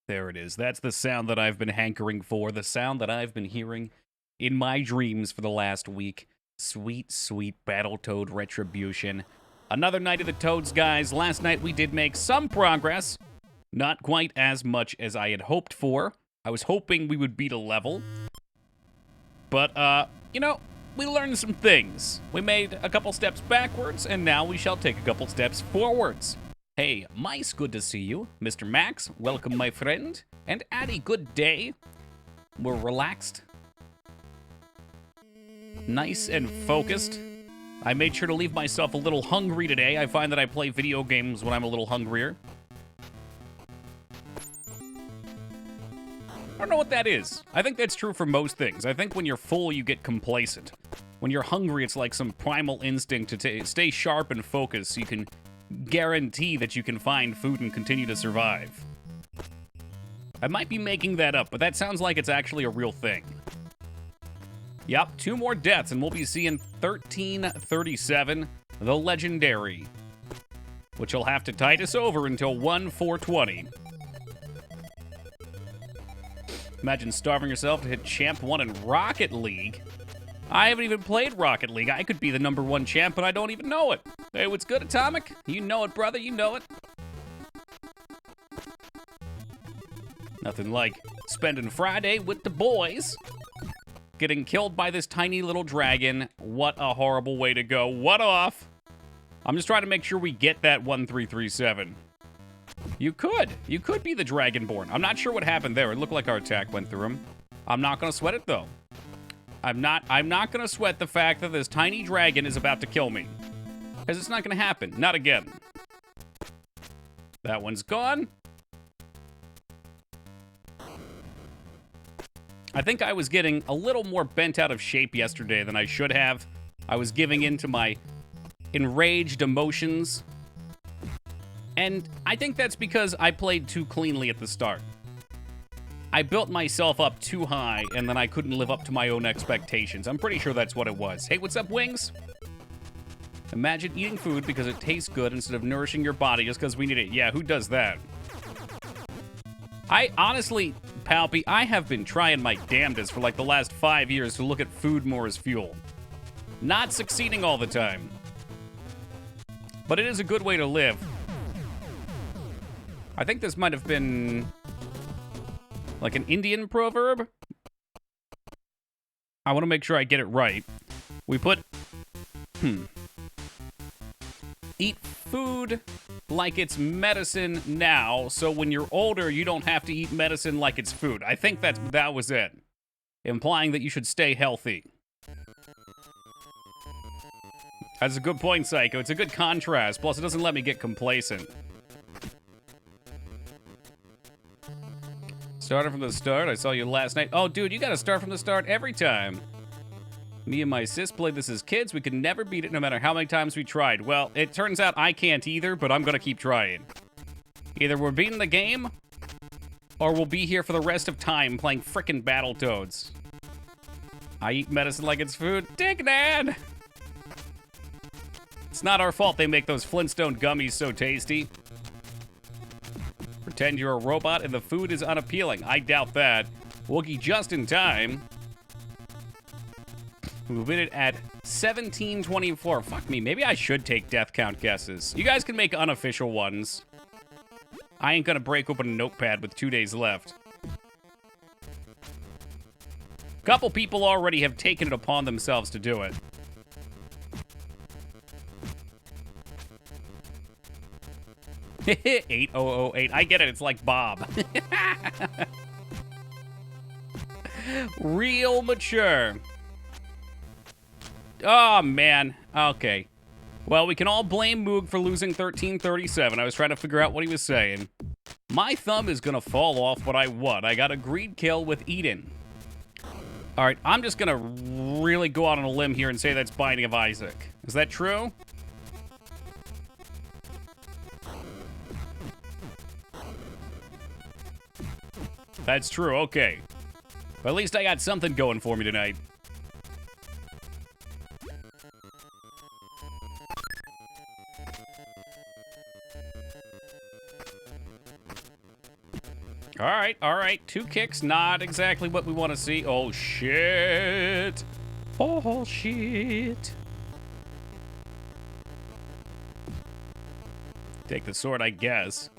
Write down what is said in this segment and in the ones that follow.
There it is. That's the sound that I've been hankering for, the sound that I've been hearing in my dreams for the last week. Sweet, sweet Battletoad Retribution. Another night of the Toads, guys. Last night we did make some progress. Not quite as much as I had hoped for. I was hoping we would beat a level. But, you know, we learned some things. We made a couple steps backwards, and now we shall take a couple steps forwards. Hey, Mice, good to see you. Mr. Max, welcome, my friend. And Addie, good day. We're relaxed. Nice and focused. I made sure to leave myself a little hungry today. I find that I play video games when I'm a little hungrier. I don't know what that is. I think that's true for most things. I think when you're full, you get complacent. When you're hungry, it's like some primal instinct to stay sharp and focused so you can guarantee that you can find food and continue to survive. I might be making that up, but that sounds like it's actually a real thing. Yup, 2 more deaths, and we'll be seeing 1337, the legendary, which will have to tide us over until 1420. Imagine starving yourself to hit Champ 1 in Rocket League. I haven't even played Rocket League. I could be the #1 champ, but I don't even know it. Hey, what's good, Atomic? You know it, brother. You know it. Nothing like spending Friday with the boys. Getting killed by this tiny little dragon. What a horrible way to go. What off? I'm just trying to make sure we get that 1337. You could. You could be the Dragonborn. I'm not sure what happened there. It looked like our attack went through him. I'm not going to sweat it, though. I'm not going to sweat the fact that this tiny dragon is about to kill me. Because it's not going to happen. Not again. That one's gone. I think I was getting a little more bent out of shape yesterday than I should have. I was giving in to my enraged emotions. And I think that's because I played too cleanly at the start. I built myself up too high, and then I couldn't live up to my own expectations. I'm pretty sure that's what it was. Hey, what's up, Wings? Imagine eating food because it tastes good instead of nourishing your body just because we need it. Yeah, who does that? I honestly, Palpy, I have been trying my damnedest for like the last 5 years to look at food more as fuel. Not succeeding all the time. But it is a good way to live. I think this might have been like an Indian proverb. I want to make sure I get it right. We put, eat food like it's medicine now, so when you're older, you don't have to eat medicine like it's food. I think that was it. Implying that you should stay healthy. That's a good point, Psycho. It's a good contrast. Plus, it doesn't let me get complacent. Started from the start. I saw you last night. Oh, dude, you gotta start from the start every time. Me and my sis played this as kids. We could never beat it no matter how many times we tried. Well, it turns out I can't either, but I'm gonna keep trying. Either we're beating the game, or we'll be here for the rest of time playing frickin' Battletoads. I eat medicine like it's food. Dicknan! It's not our fault they make those Flintstone gummies so tasty. Pretend you're a robot and the food is unappealing. I doubt that. Wookie just in time. We've it at 1724. Fuck me, maybe I should take death count guesses. You guys can make unofficial ones. I ain't gonna break open a notepad with 2 days left. Couple people already have taken it upon themselves to do it. $8008. I get it. It's like Bob. Real mature. Oh, man. Okay. Well, we can all blame Moog for losing 1337. I was trying to figure out what he was saying. My thumb is going to fall off, but I won. I got a greed kill with Eden. All right, I'm just going to really go out on a limb here and say that's Binding of Isaac. Is that true? That's true, okay. But at least I got something going for me tonight. All right. 2 kicks, not exactly what we want to see. Oh, shit. Oh, shit. Take the sword, I guess.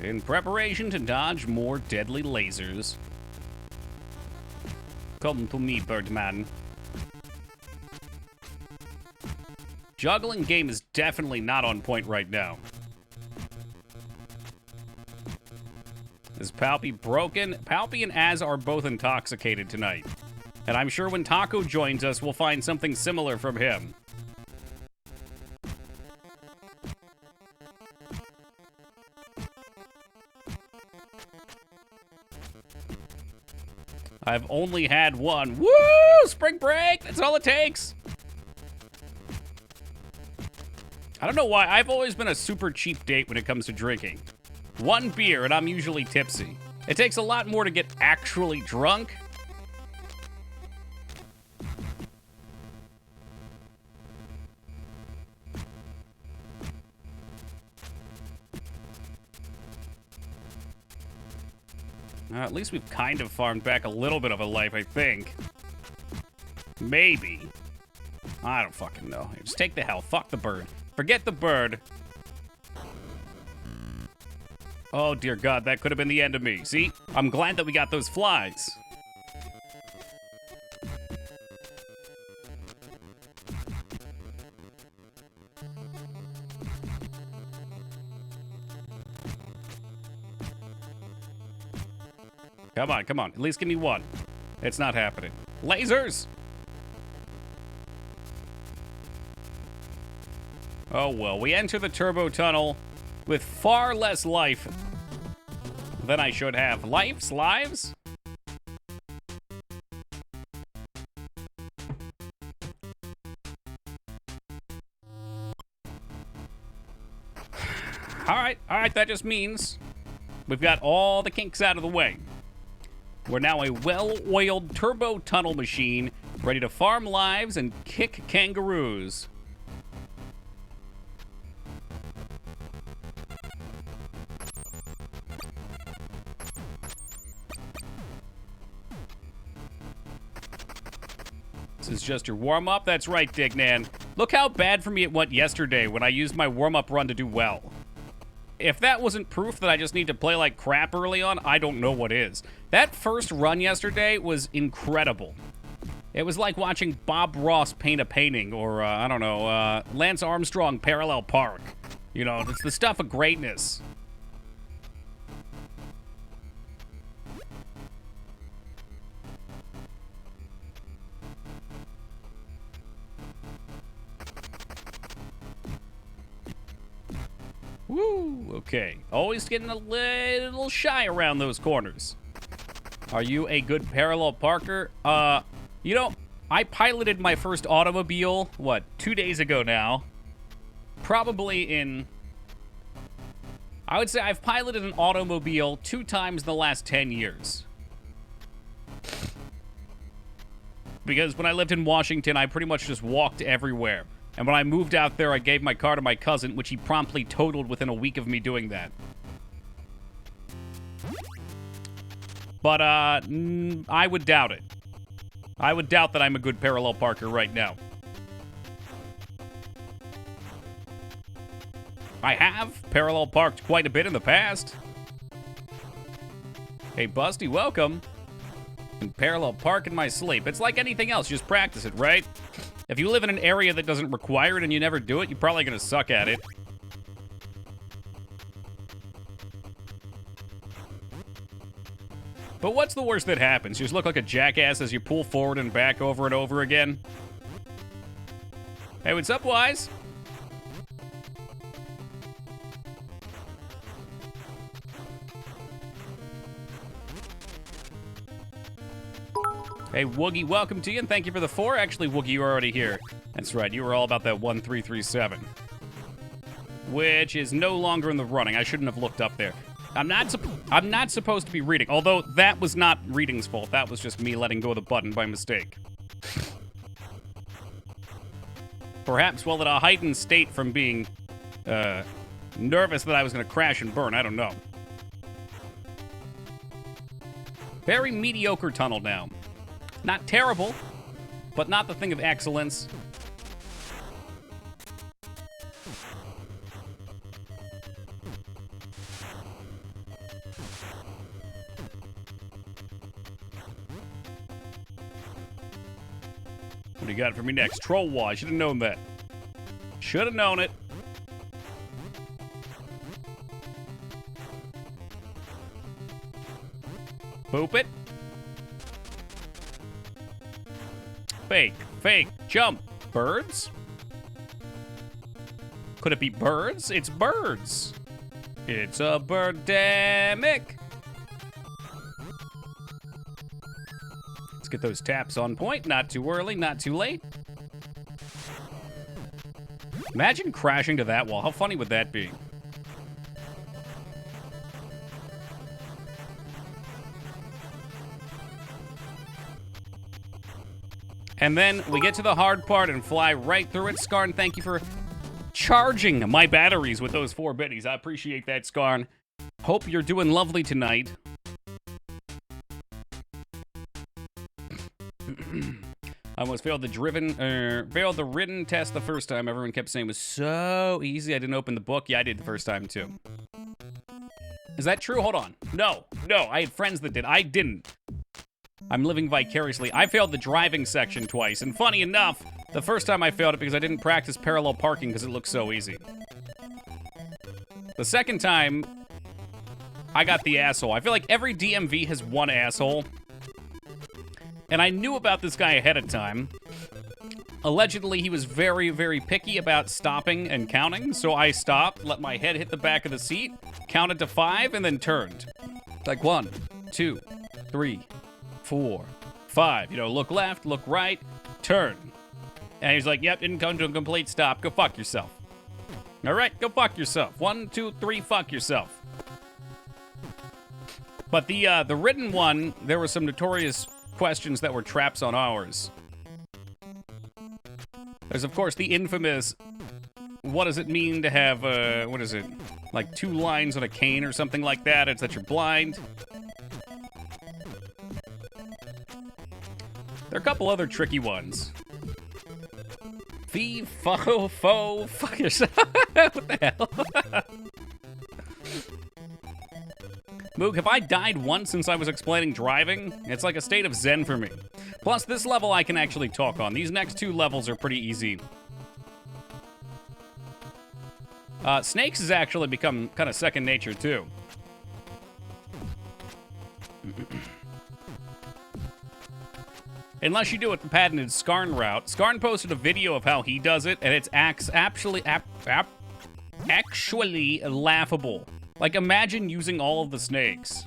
In preparation to dodge more deadly lasers. Come to me, Birdman. Juggling game is definitely not on point right now. Is Palpy broken? Palpy and Az are both intoxicated tonight. And I'm sure when Taco joins us, we'll find something similar from him. I've only had one. Woo! Spring break! That's all it takes! I don't know why. I've always been a super cheap date when it comes to drinking. 1 beer and I'm usually tipsy. It takes a lot more to get actually drunk. At least we've kind of farmed back a little bit of a life, I think. Maybe. I don't fucking know. Just take the hell. Fuck the bird. Forget the bird. Oh, dear God, that could have been the end of me. See? I'm glad that we got those flies. Come on, come on. At least give me one. It's not happening. Lasers! Oh, well. We enter the turbo tunnel with far less life than I should have. Lives? All right, that just means we've got all the kinks out of the way. We're now a well-oiled turbo tunnel machine, ready to farm lives and kick kangaroos. This is just your warm-up? That's right, Dignan. Look how bad for me it went yesterday when I used my warm-up run to do well. If that wasn't proof that I just need to play like crap early on, I don't know what is. That first run yesterday was incredible. It was like watching Bob Ross paint a painting, or, I don't know, Lance Armstrong parallel park. You know, it's the stuff of greatness. Woo, okay. Always getting a little shy around those corners. Are you a good parallel parker? You know, I piloted my first automobile, 2 days ago now? Probably in... I would say I've piloted an automobile 2 times in the last 10 years. Because when I lived in Washington, I pretty much just walked everywhere. And when I moved out there, I gave my car to my cousin, which he promptly totaled within a week of me doing that. But, I would doubt it. I would doubt that I'm a good parallel parker right now. I have parallel parked quite a bit in the past. Hey, Busty, welcome. And parallel park in my sleep. It's like anything else, just practice it, right? If you live in an area that doesn't require it and you never do it, you're probably gonna suck at it. But what's the worst that happens? You just look like a jackass as you pull forward and back over and over again? Hey, what's up, Wise? Hey, Woogie, welcome to you, and thank you for the 4. Actually, Woogie, you were already here. That's right, you were all about that 1337. Which is no longer in the running. I shouldn't have looked up there. I'm not supposed to be reading, although that was not reading's fault. That was just me letting go of the button by mistake. Perhaps while at a heightened state from being, nervous that I was going to crash and burn. I don't know. Very mediocre tunnel now. Not terrible, but not the thing of excellence. What do you got for me next? Troll wall. I should have known that. Should have known it. Boop it. Fake. Fake. Jump. Birds? Could it be birds? It's birds. It's a birdemic. Let's get those taps on point. Not too early, not too late. Imagine crashing to that wall. How funny would that be? And then we get to the hard part and fly right through it. Skarn, thank you for charging my batteries with those 4 biddies. I appreciate that, Skarn. Hope you're doing lovely tonight. I almost failed the written test the first time. Everyone kept saying it was so easy. I didn't open the book. Yeah, I did the first time too. Is that true? Hold on. No, I had friends that did. I didn't. I'm living vicariously. I failed the driving section twice, and funny enough, the first time I failed it because I didn't practice parallel parking because it looked so easy. The second time, I got the asshole. I feel like every DMV has one asshole. And I knew about this guy ahead of time. Allegedly, he was very, very picky about stopping and counting, so I stopped, let my head hit the back of the seat, counted to 5, and then turned. Like 1, 2, 3, 4, 5. You know, look left, look right, turn. And he's like, yep, didn't come to a complete stop. Go fuck yourself. All right, go fuck yourself. 1, 2, 3, fuck yourself. But the written one, there were some notorious questions that were traps on ours. There's, of course, the infamous, what does it mean to have, what is it? Like 2 lines on a cane or something like that. It's that you're blind. There are a couple other tricky ones. Fee, fo, fo, fuck yourself. What the hell? Moog, have I died once since I was explaining driving? It's like a state of zen for me. Plus, this level I can actually talk on. These next 2 levels are pretty easy. Snakes has actually become kind of second nature, too. Unless you do it the patented Skarn route. Skarn posted a video of how he does it, and it's actually laughable. Like, imagine using all of the snakes.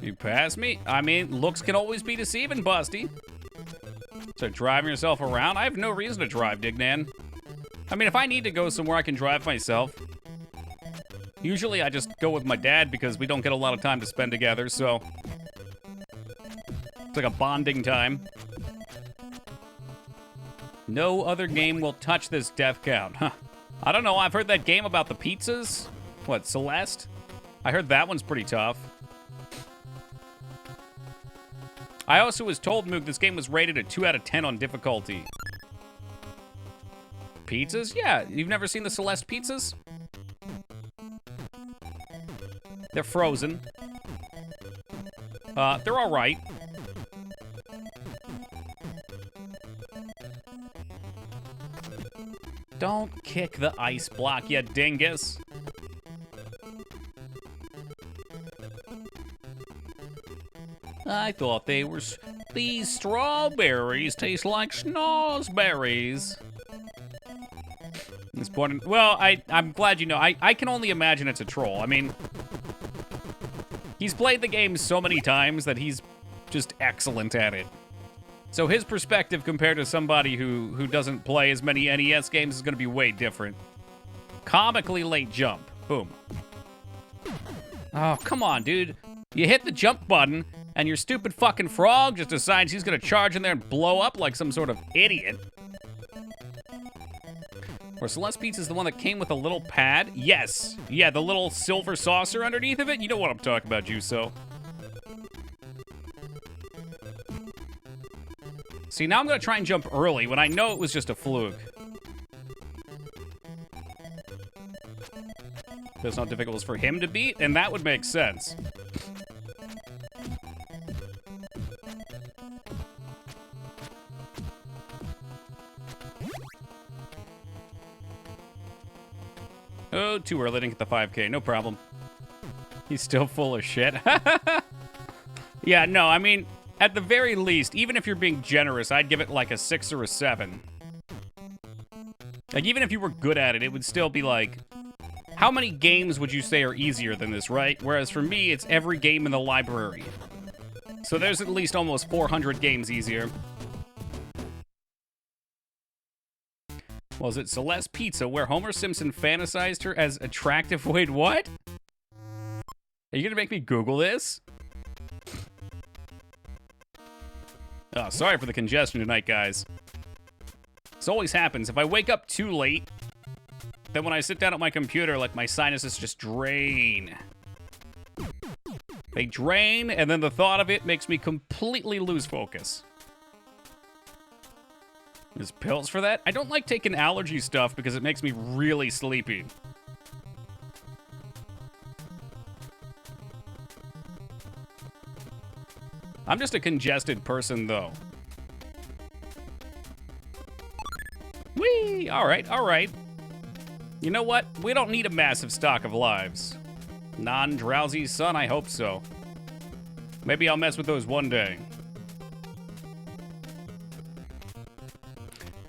You pass me? I mean, looks can always be deceiving, Busty. So driving yourself around? I have no reason to drive, Dignan. I mean, if I need to go somewhere, I can drive myself. Usually, I just go with my dad because we don't get a lot of time to spend together, so... It's like a bonding time. No other game will touch this death count. Huh. I don't know, I've heard that game about the pizzas. What, Celeste? I heard that one's pretty tough. I also was told, Moog, this game was rated a 2 out of 10 on difficulty. Pizzas? Yeah, you've never seen the Celeste pizzas? They're frozen. They're all right. Don't kick the ice block, you dingus. I thought they were... These strawberries taste like snozberries. It's important. Well, I'm glad you know. I can only imagine it's a troll. I mean... He's played the game so many times that he's just excellent at it. So his perspective compared to somebody who doesn't play as many NES games is going to be way different. Comically late jump. Boom. Oh, come on, dude. You hit the jump button, And your stupid fucking frog just decides he's gonna charge in there and blow up like some sort of idiot. Or Celeste Pizza's the one that came with a little pad? Yes. Yeah, the little silver saucer underneath of it. You know what I'm talking about, Juso. See, now I'm gonna try and jump early when I know it was just a fluke. That's not difficult for him to beat, and that would make sense. Oh, too early, didn't get the 5K, no problem. He's still full of shit. Yeah, no, I mean, at the very least, even if you're being generous, I'd give it like a 6 or a 7. Like, even if you were good at it, it would still be like, how many games would you say are easier than this, right? Whereas for me, it's every game in the library. So there's at least almost 400 games easier. Was it Celeste Pizza, where Homer Simpson fantasized her as attractive? Wait, what? Are you gonna make me Google this? Oh, sorry for the congestion tonight, guys. This always happens. If I wake up too late, then when I sit down at my computer, like, my sinuses just drain. They drain, and then the thought of it makes me completely lose focus. There's pills for that? I don't like taking allergy stuff because it makes me really sleepy. I'm just a congested person, though. Whee! Alright, alright. You know what? We don't need a massive stock of lives. Non-drowsy son, I hope so. Maybe I'll mess with those one day.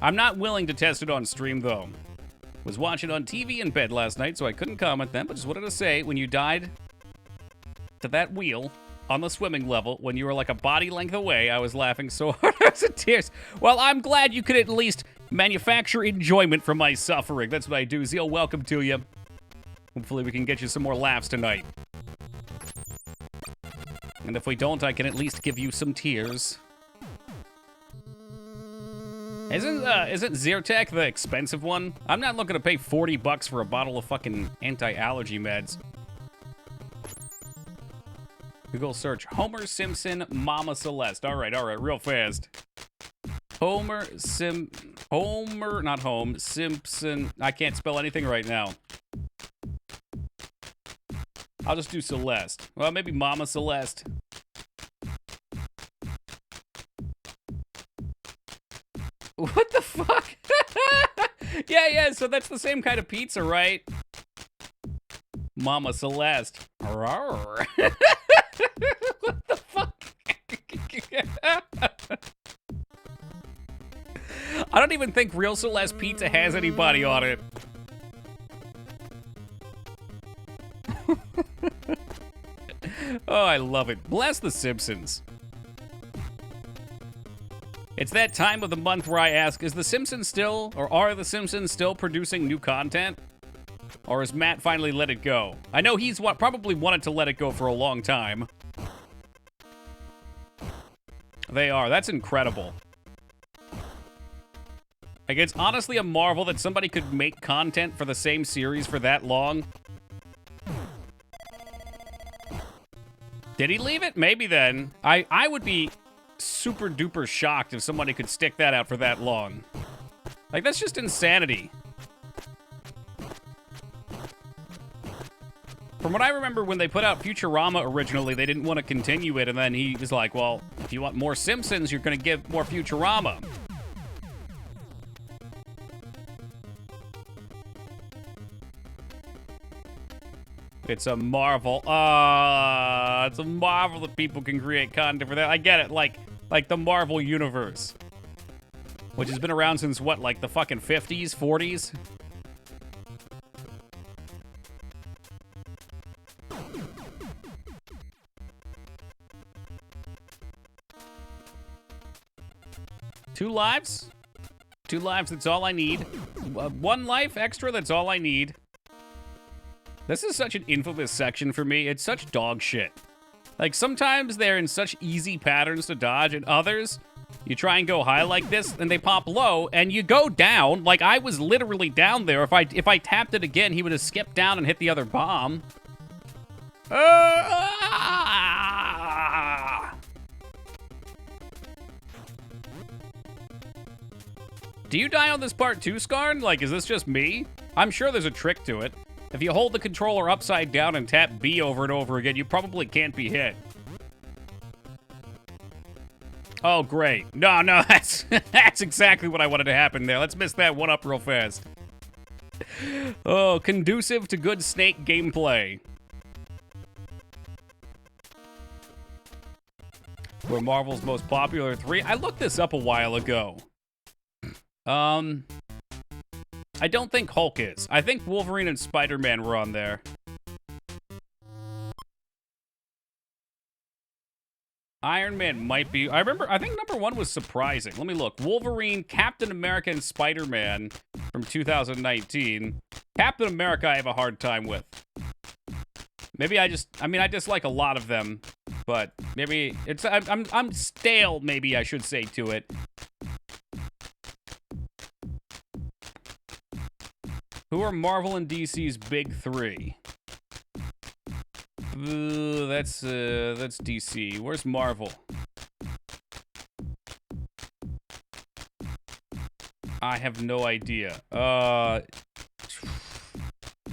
I'm not willing to test it on stream, though. Was watching on TV in bed last night, so I couldn't comment then, but just wanted to say, when you died to that wheel on the swimming level, when you were like a body length away, I was laughing so hard I was in tears. Well, I'm glad you could at least manufacture enjoyment from my suffering. That's what I do. Zeal, welcome to you. Hopefully we can get you some more laughs tonight. And if we don't, I can at least give you some tears. Isn't Zyrtec the expensive one? I'm not looking to pay 40 bucks for a bottle of fucking anti-allergy meds. Google search Homer Simpson Mama Celeste. All right, real fast. Simpson. I can't spell anything right now. I'll just do Celeste. Well, maybe Mama Celeste. What the fuck? Yeah, so that's the same kind of pizza, right? Mama Celeste. What the fuck? I don't even think real Celeste Pizza has anybody on it. Oh, I love it. Bless the Simpsons. It's that time of the month where I ask, is the Simpsons still, or are the Simpsons still producing new content? Or has Matt finally let it go? I know he's probably wanted to let it go for a long time. They are. That's incredible. Like, it's honestly a marvel that somebody could make content for the same series for that long. Did he leave it? Maybe then. I would be super duper shocked if somebody could stick that out for that long. Like, that's just insanity. From what I remember, when they put out Futurama originally, they didn't want to continue it, and then he was like, well, if you want more Simpsons, you're going to give more Futurama. It's a marvel. It's a marvel that people can create content for that. I get it, like the Marvel Universe. Which has been around since, what, like the fucking 50s, 40s? Two lives? 2 lives, that's all I need. 1 life extra, that's all I need. This is such an infamous section for me. It's such dog shit. Like, sometimes they're in such easy patterns to dodge, and others, you try and go high like this, and they pop low, and you go down. Like, I was literally down there. If I tapped it again, he would have skipped down and hit the other bomb. Do you die on this part too, Skarn? Like, is this just me? I'm sure there's a trick to it. If you hold the controller upside down and tap B over and over again, you probably can't be hit. Oh, great. No, that's exactly what I wanted to happen there. Let's miss that one up real fast. Oh, conducive to good Snake gameplay. Were Marvel's most popular 3? I looked this up a while ago. I don't think Hulk is. I think Wolverine and Spider-Man were on there. Iron Man might be. I think number 1 was surprising. Let me look. Wolverine, Captain America, and Spider-Man from 2019. Captain America I have a hard time with. Maybe I dislike a lot of them, but maybe it's, I'm stale, maybe I should say to it. Who are Marvel and DC's big 3? That's DC. Where's Marvel? I have no idea.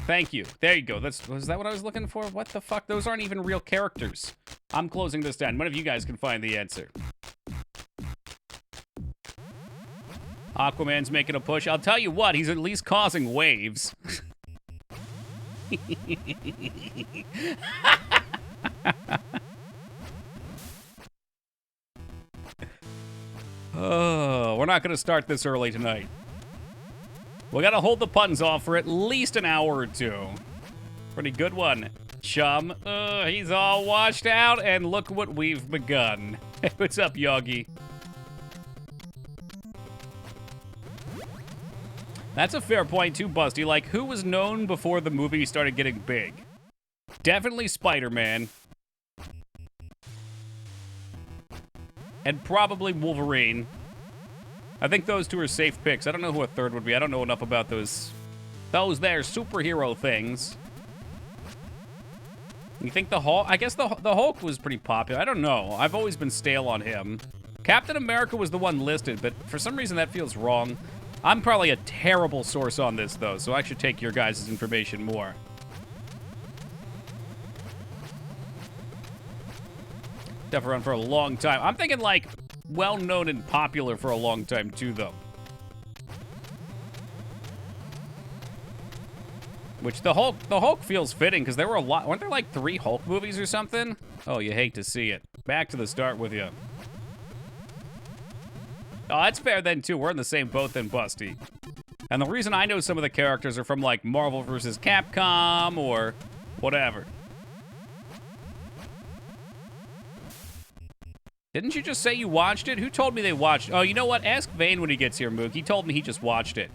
Thank you. There you go. Was that what I was looking for? What the fuck? Those aren't even real characters. I'm closing this down. One of you guys can find the answer. Aquaman's making a push. I'll tell you what, he's at least causing waves. Oh, we're not going to start this early tonight. We got to hold the puns off for at least an hour or two. Pretty good one, chum. He's all washed out, and look what we've begun. What's up, Yogi? That's a fair point, too, Busty. Like, who was known before the movie started getting big? Definitely Spider-Man. And probably Wolverine. I think those two are safe picks. I don't know who a third would be. I don't know enough about those there superhero things. You think the Hulk? I guess the Hulk was pretty popular. I don't know. I've always been stale on him. Captain America was the one listed, but for some reason that feels wrong. I'm probably a terrible source on this, though, so I should take your guys' information more. Definitely run for a long time. I'm thinking, like, well-known and popular for a long time, too, though. Which the Hulk feels fitting, because there were a lot. Weren't there, like, 3 Hulk movies or something? Oh, you hate to see it. Back to the start with you. Oh, that's fair then, too. We're in the same boat then, Busty. And the reason I know some of the characters are from, like, Marvel vs. Capcom or whatever. Didn't you just say you watched it? Who told me they watched it? Oh, you know what? Ask Vane when he gets here, Mook. He told me he just watched it.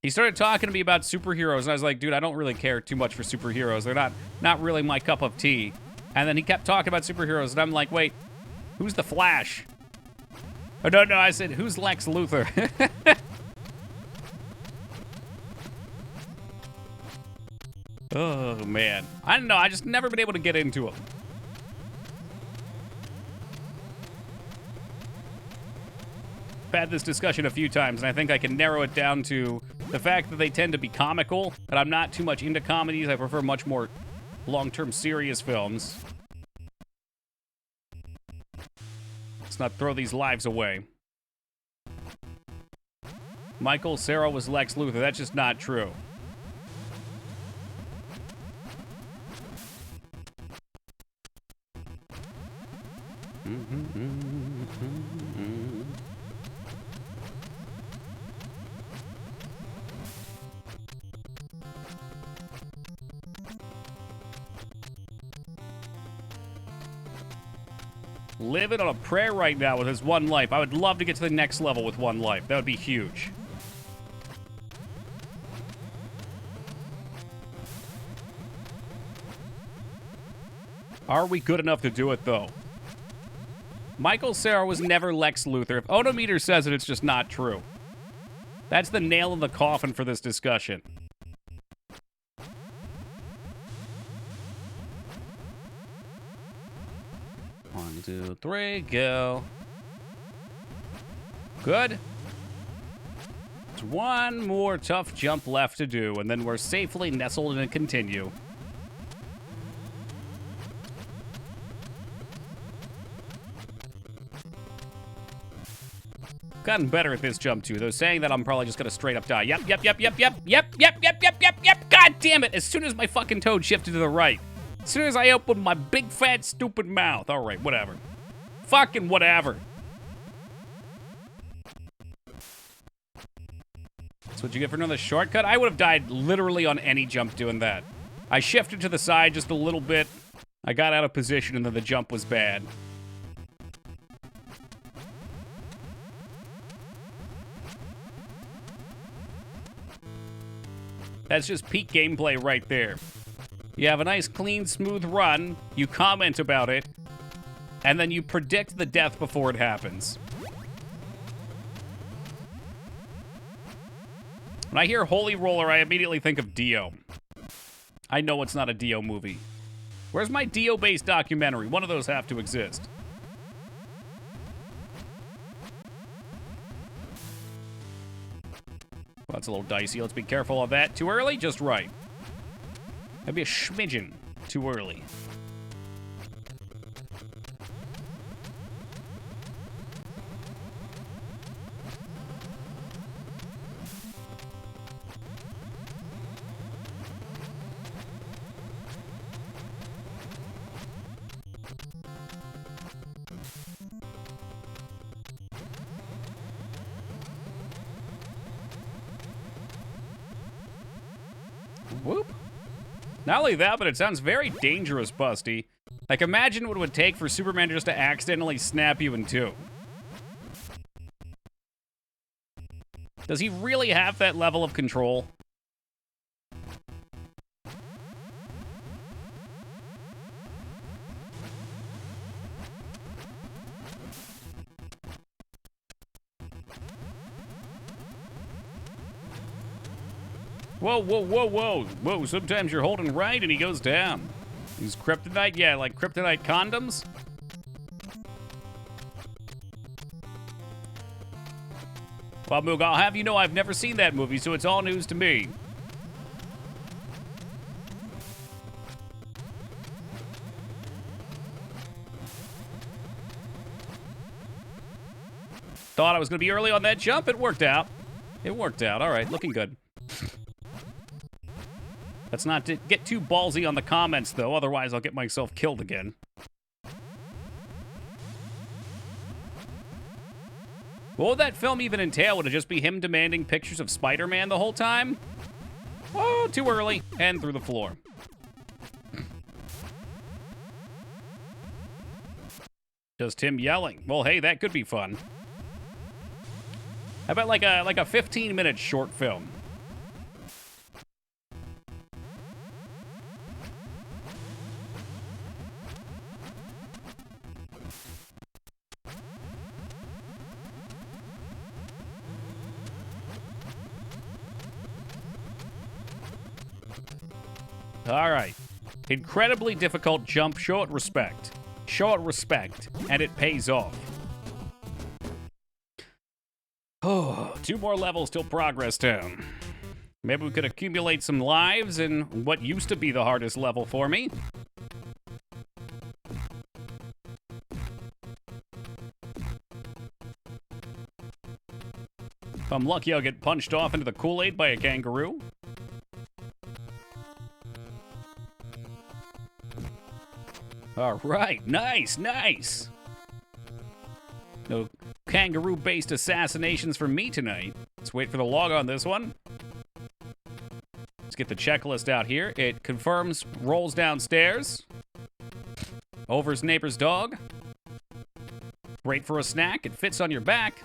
He started talking to me about superheroes, and I was like, dude, I don't really care too much for superheroes. They're not really my cup of tea. And then he kept talking about superheroes, and I'm like, wait, who's the Flash? Oh, no, I said, who's Lex Luthor? Oh, man. I don't know. I just never been able to get into them. I've had this discussion a few times, and I think I can narrow it down to the fact that they tend to be comical, and I'm not too much into comedies. I prefer much more long-term serious films. Let's not throw these lives away. Michael Cera was Lex Luthor. That's just not true. Living on a prayer right now with his one life. I would love to get to the next level with one life. That would be huge. Are we good enough to do it, though? Michael Cera was never Lex Luthor. If Odometer says it, it's just not true. That's the nail in the coffin for this discussion. 1, 2, 3, go. Good. There's one more tough jump left to do, and then we're safely nestled in a continue. Gotten better at this jump, too, though, saying that I'm probably just gonna straight up die. Yep. God damn it! As soon as my fucking toad shifted to the right. As soon as I opened my big, fat, stupid mouth. Alright, whatever. Fucking whatever. That's what you get for another shortcut? I would have died literally on any jump doing that. I shifted to the side just a little bit. I got out of position, and then the jump was bad. That's just peak gameplay right there. You have a nice, clean, smooth run, you comment about it, and then you predict the death before it happens. When I hear Holy Roller, I immediately think of Dio. I know it's not a Dio movie. Where's my Dio-based documentary? One of those have to exist. Well, that's a little dicey. Let's be careful of that. Too early? Just right. Maybe a schmidgen too early. Whoop. Not only that, but it sounds very dangerous, Busty. Like, imagine what it would take for Superman just to accidentally snap you in two. Does he really have that level of control? Whoa, sometimes you're holding right and he goes down. He's kryptonite, yeah, like kryptonite condoms? Well, Moog, I'll have you know I've never seen that movie, so it's all news to me. Thought I was going to be early on that jump. It worked out. It worked out. All right, looking good. Let's not get too ballsy on the comments, though. Otherwise, I'll get myself killed again. What would that film even entail? Would it just be him demanding pictures of Spider-Man the whole time? Oh, too early. And through the floor. Just him yelling. Well, hey, that could be fun. How about like a 15-minute short film? All right. Incredibly difficult jump. Show it respect. Show it respect, and it pays off. Oh, 2 more levels till Progress Town. Maybe we could accumulate some lives in what used to be the hardest level for me. If I'm lucky, I'll get punched off into the Kool-Aid by a kangaroo. All right, nice. No kangaroo-based assassinations from me tonight. Let's wait for the log on this one. Let's get the checklist out here. It confirms rolls downstairs. Over's neighbor's dog. Great for a snack. It fits on your back.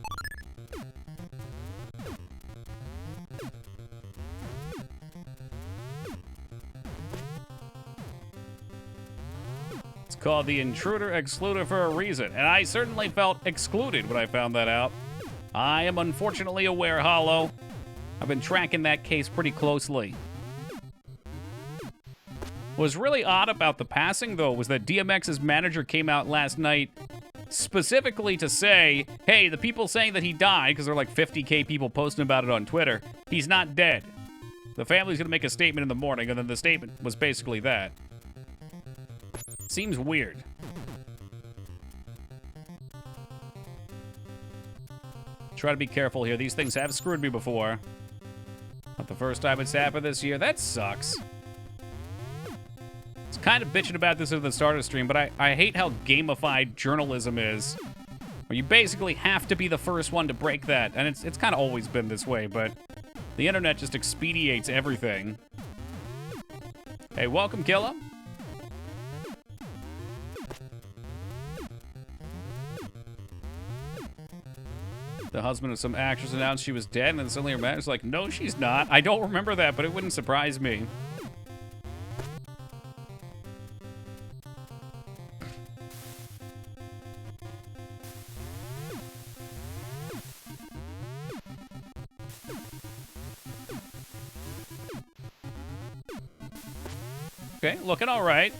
It's called the Intruder Excluder for a reason, and I certainly felt excluded when I found that out. I am unfortunately aware, Hollow. I've been tracking that case pretty closely. What was really odd about the passing, though, was that DMX's manager came out last night specifically to say, hey, the people saying that he died, because there are like 50K people posting about it on Twitter, he's not dead. The family's going to make a statement in the morning, and then the statement was basically that. Seems weird. Try to be careful here. These things have screwed me before. Not the first time it's happened this year. That sucks. It's kind of bitching about this at the start of the stream, but I hate how gamified journalism is. Where you basically have to be the first one to break that. And it's kind of always been this way, but the internet just expedites everything. Hey, welcome, Killa. The husband of some actress announced she was dead, and then suddenly her manager's like, no, she's not. I don't remember that, but it wouldn't surprise me. Okay, looking all right.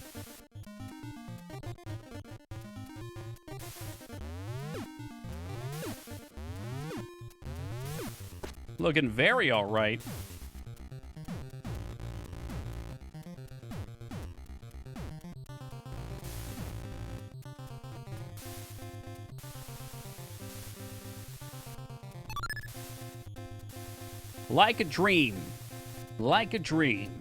Looking very all right. Like a dream. Like a dream.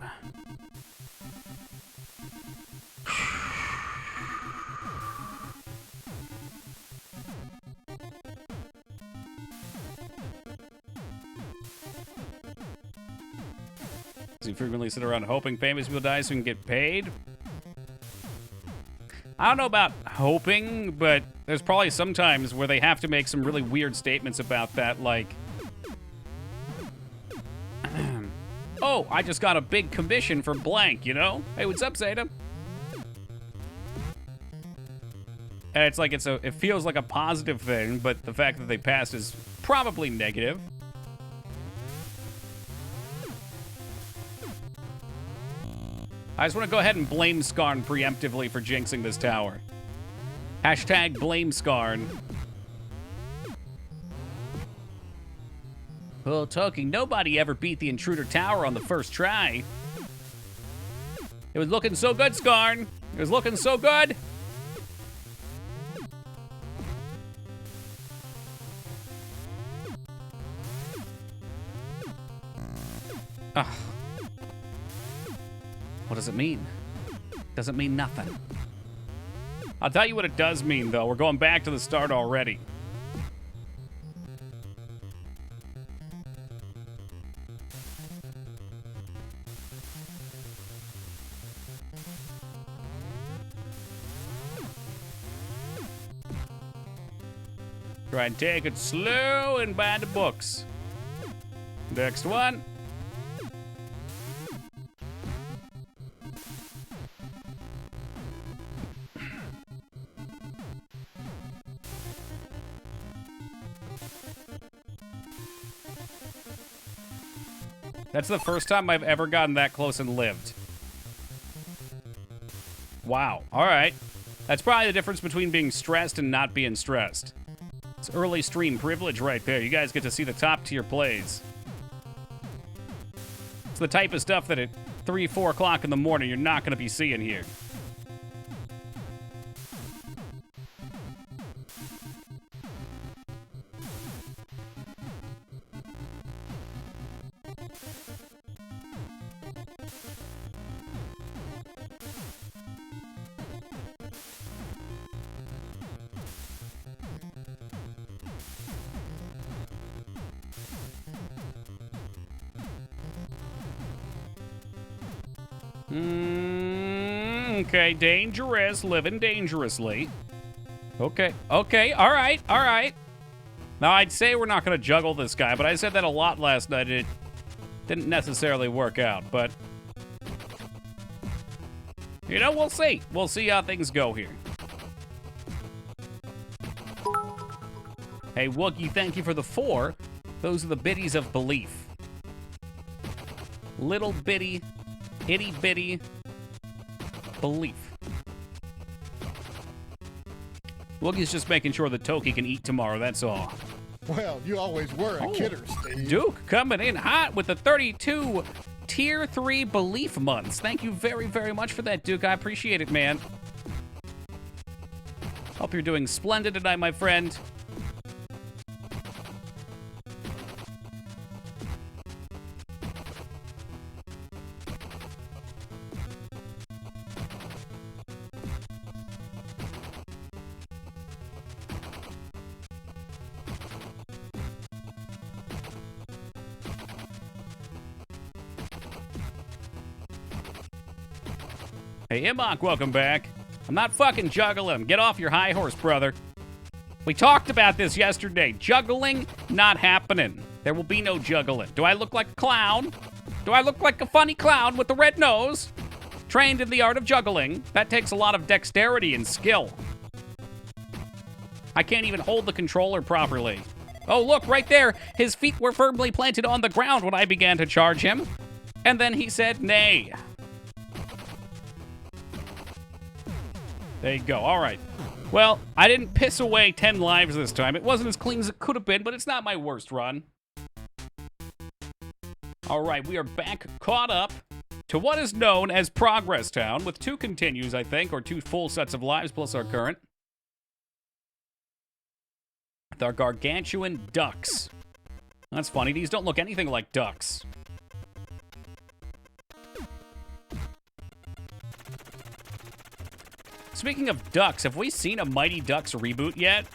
You frequently sit around hoping famous people die so you can get paid? I don't know about hoping, but there's probably some times where they have to make some really weird statements about that, like, oh, I just got a big commission for blank, you know? Hey, what's up, Zeta? And it's like it feels like a positive thing, but the fact that they passed is probably negative. I just want to go ahead and blame Skarn preemptively for jinxing this tower. Hashtag blame Skarn. Well, talking, nobody ever beat the Intruder Tower on the first try. It was looking so good, Skarn. It was looking so good. Ugh. What does it mean? Doesn't mean nothing. I'll tell you what it does mean, though. We're going back to the start already. Try and take it slow and buy the books. Next one. That's the first time I've ever gotten that close and lived. Wow. All right. That's probably the difference between being stressed and not being stressed. It's early stream privilege right there. You guys get to see the top tier plays. It's the type of stuff that at 3, 4 o'clock in the morning you're not going to be seeing here. Okay, dangerous, living dangerously. Okay, all right. Now, I'd say we're not going to juggle this guy, but I said that a lot last night, and it didn't necessarily work out, but You know, we'll see. We'll see how things go here. Hey, Wookie, thank you for the 4. Those are the biddies of belief. Little bitty, itty bitty belief. Wookie's just making sure that Toki can eat tomorrow, that's all. Well, you always were a kidder, Steve. Duke coming in hot with the 32 Tier 3 belief months. Thank you very, very much for that, Duke. I appreciate it, man. Hope you're doing splendid tonight, my friend. Hey, Imok, welcome back. I'm not fucking juggling. Get off your high horse, brother. We talked about this yesterday. Juggling, not happening. There will be no juggling. Do I look like a clown? Do I look like a funny clown with the red nose? Trained in the art of juggling. That takes a lot of dexterity and skill. I can't even hold the controller properly. Oh, look, right there. His feet were firmly planted on the ground when I began to charge him. And then he said nay. There you go. All right. Well, I didn't piss away 10 lives this time. It wasn't as clean as it could have been, but it's not my worst run. All right, we are back caught up to what is known as Progress Town, with 2 continues, I think, or 2 full sets of lives plus our current. The gargantuan ducks. That's funny. These don't look anything like ducks. Speaking of ducks, have we seen a Mighty Ducks reboot yet?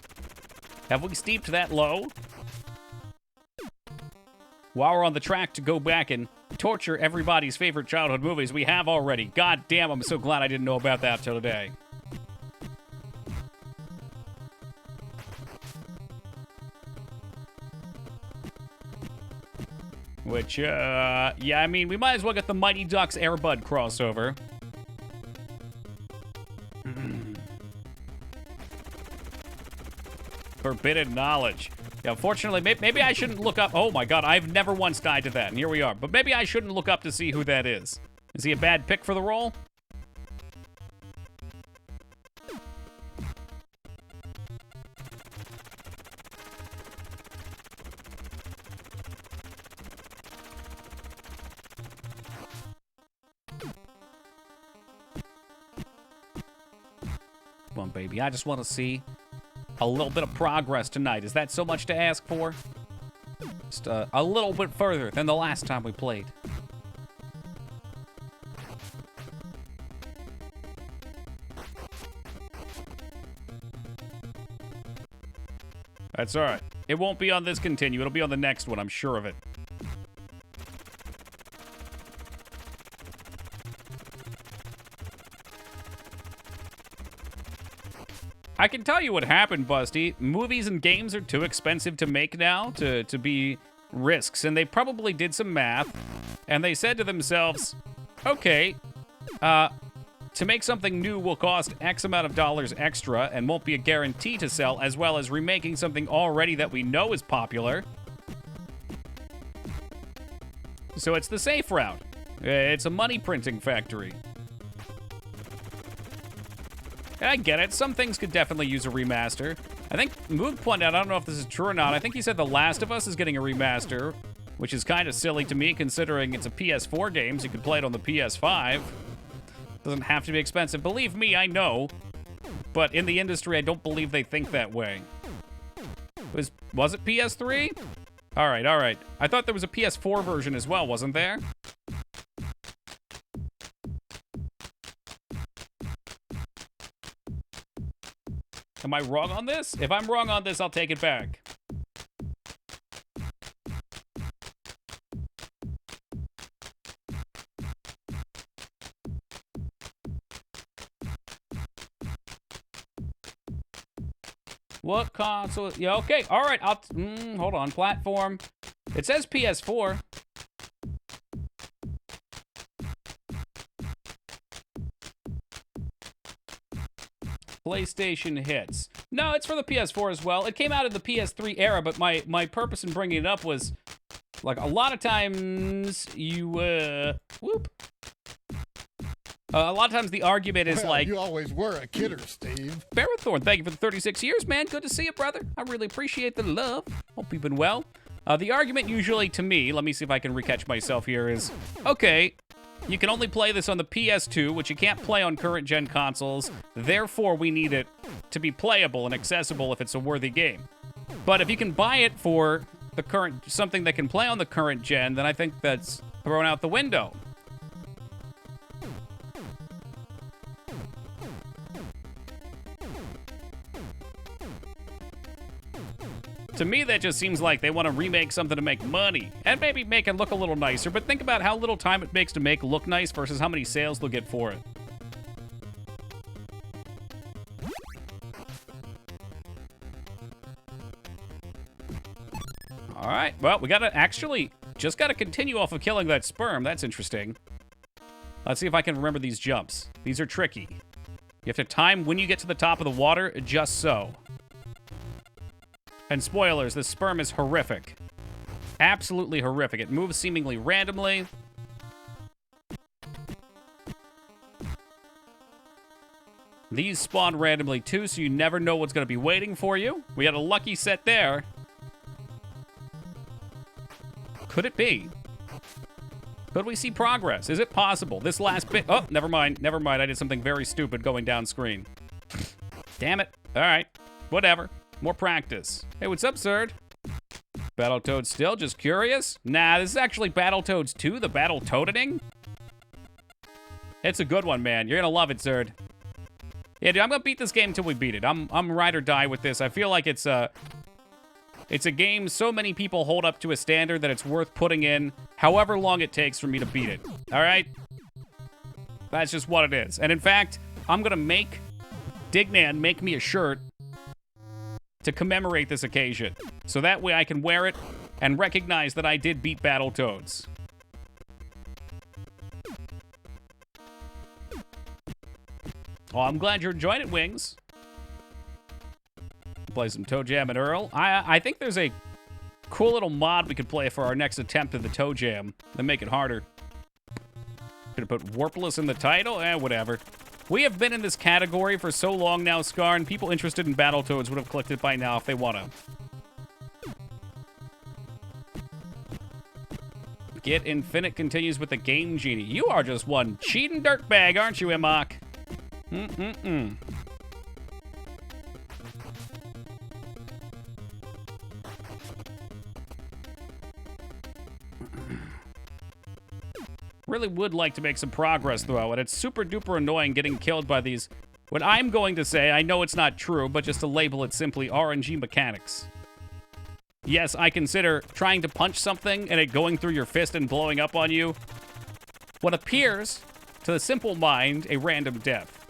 Have we steeped that low? While we're on the track to go back and torture everybody's favorite childhood movies, we have already. God damn, I'm so glad I didn't know about that till today. Which, yeah, I mean, we might as well get the Mighty Ducks Air Bud crossover. Forbidden knowledge. Yeah, unfortunately, maybe I shouldn't look up. Oh my god, I've never once died to that, and here we are. But maybe I shouldn't look up to see who that is. Is he a bad pick for the role? Come on, baby. I just want to see a little bit of progress tonight. Is that so much to ask for? Just a little bit further than the last time we played. That's all right. It won't be on this continue. It'll be on the next one. I'm sure of it. I can tell you what happened, Busty. Movies and games are too expensive to make now to be risks, and they probably did some math, and they said to themselves, okay, to make something new will cost X amount of dollars extra and won't be a guarantee to sell, as well as remaking something already that we know is popular. So it's the safe route. It's a money printing factory. I get it. Some things could definitely use a remaster. I think Moog pointed out, I don't know if this is true or not, I think he said The Last of Us is getting a remaster, which is kind of silly to me considering it's a PS4 game, so you could play it on the PS5. Doesn't have to be expensive. Believe me, I know. But in the industry, I don't believe they think that way. Was it PS3? All right, all right. I thought there was a PS4 version as well, wasn't there? Am I wrong on this? If I'm wrong on this, I'll take it back. What console? Yeah, okay. All right. Hold on. Platform. It says PS4. PlayStation hits. No, it's for the PS4 as well. It came out in the PS3 era, but my purpose in bringing it up was, like, a lot of times you, whoop. A lot of times the argument is like... You always were a kidder, Steve. Barrethorn, thank you for the 36 years, man. Good to see you, brother. I really appreciate the love. Hope you've been well. The argument usually to me, let me see if I can recatch myself here, is, okay, you can only play this on the PS2, which you can't play on current-gen consoles. Therefore, we need it to be playable and accessible if it's a worthy game. But if you can buy it for the current, something that can play on the current gen, then I think that's thrown out the window. To me, that just seems like they want to remake something to make money, and maybe make it look a little nicer, but think about how little time it makes to make look nice versus how many sales they'll get for it. All right, well, we gotta actually, just gotta continue off of killing that sperm. That's interesting. Let's see if I can remember these jumps. These are tricky. You have to time when you get to the top of the water, just so. And spoilers, this sperm is horrific. Absolutely horrific. It moves seemingly randomly. These spawn randomly too, so you never know what's going to be waiting for you. We had a lucky set there. Could it be? Could we see progress? Is it possible? This last bit... Oh, never mind. Never mind. I did something very stupid going down screen. Damn it. All right. Whatever. More practice. Hey, what's up, Zerd? Battletoads still? Just curious? Nah, this is actually Battletoads 2, the Battletoading. It's a good one, man. You're gonna love it, Zerd. Yeah, dude, I'm gonna beat this game until we beat it. I'm ride or die with this. I feel like it's a game so many people hold up to a standard that it's worth putting in however long it takes for me to beat it. All right? That's just what it is. And in fact, I'm gonna make Dignan make me a shirt to commemorate this occasion. So that way I can wear it and recognize that I did beat Battletoads. Oh, I'm glad you're enjoying it, Wings. Play some Toe Jam and Earl. I think there's a cool little mod we could play for our next attempt at the Toe Jam. Then make it harder. Could have put Warpless in the title? Whatever. We have been in this category for so long now, Scar, and people interested in Battletoads would have clicked it by now if they want to. Get Infinite continues with the Game Genie. You are just one cheating dirtbag, aren't you, Imok? Really would like to make some progress, though, and it's super duper annoying getting killed by these, what I'm going to say, I know it's not true, but just to label it simply RNG mechanics. Yes, I consider trying to punch something and it going through your fist and blowing up on you what appears, to the simple mind, a random death.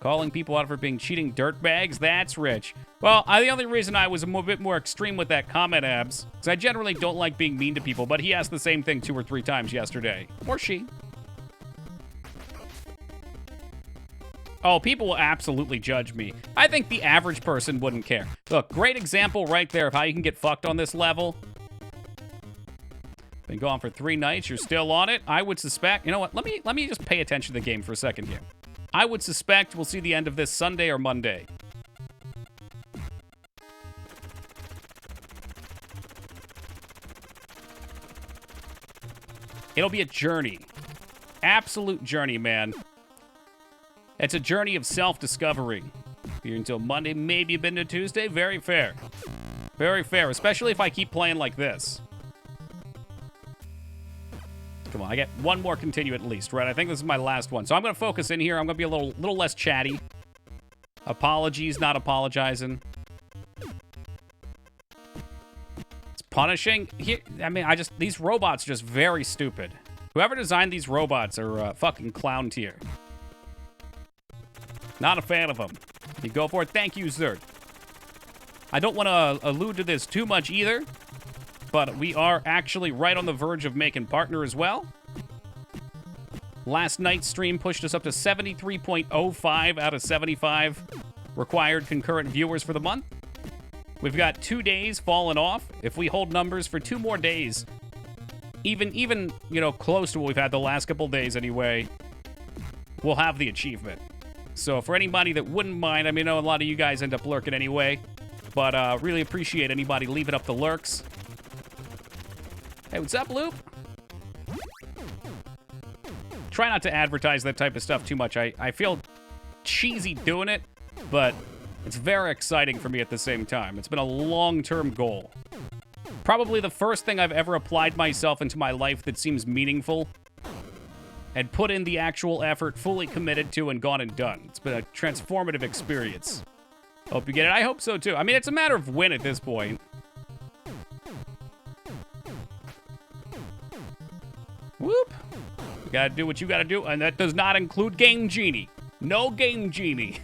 Calling people out for being cheating dirtbags? That's rich. Well, the only reason I was a bit more extreme with that comment, Abs, is I generally don't like being mean to people, but he asked the same thing 2 or 3 times yesterday. Or she. Oh, people will absolutely judge me. I think the average person wouldn't care. Look, great example right there of how you can get fucked on this level. Been gone for 3 nights, you're still on it? I would suspect... You know what, let me just pay attention to the game for a second here. I would suspect we'll see the end of this Sunday or Monday. It'll be a journey. Absolute journey, man. It's a journey of self-discovery. Here until Monday, maybe a bit into Tuesday. Very fair. Very fair, especially if I keep playing like this. Come on, I get one more continue at least, right? I think this is my last one. So I'm going to focus in here. I'm going to be a little less chatty. Apologies, not apologizing. It's punishing. Here, I mean, these robots are just very stupid. Whoever designed these robots are fucking clown tier. Not a fan of them. You go for it. Thank you, Zerd. I don't want to allude to this too much either, but we are actually right on the verge of making partner as well. Last night's stream pushed us up to 73.05 out of 75 required concurrent viewers for the month. We've got 2 days falling off. If we hold numbers for 2 more days, even you know, close to what we've had the last couple days anyway, we'll have the achievement. So for anybody that wouldn't mind, I mean, I know a lot of you guys end up lurking anyway, but really appreciate anybody leaving up the lurks. Hey, what's up, Loop? Try not to advertise that type of stuff too much. I feel cheesy doing it, but it's very exciting for me at the same time. It's been a long-term goal. Probably the first thing I've ever applied myself into my life that seems meaningful and put in the actual effort, fully committed to, and gone and done. It's been a transformative experience. Hope you get it. I hope so, too. I mean, it's a matter of when at this point. Whoop. You gotta do what you gotta do, and that does not include Game Genie. No Game Genie.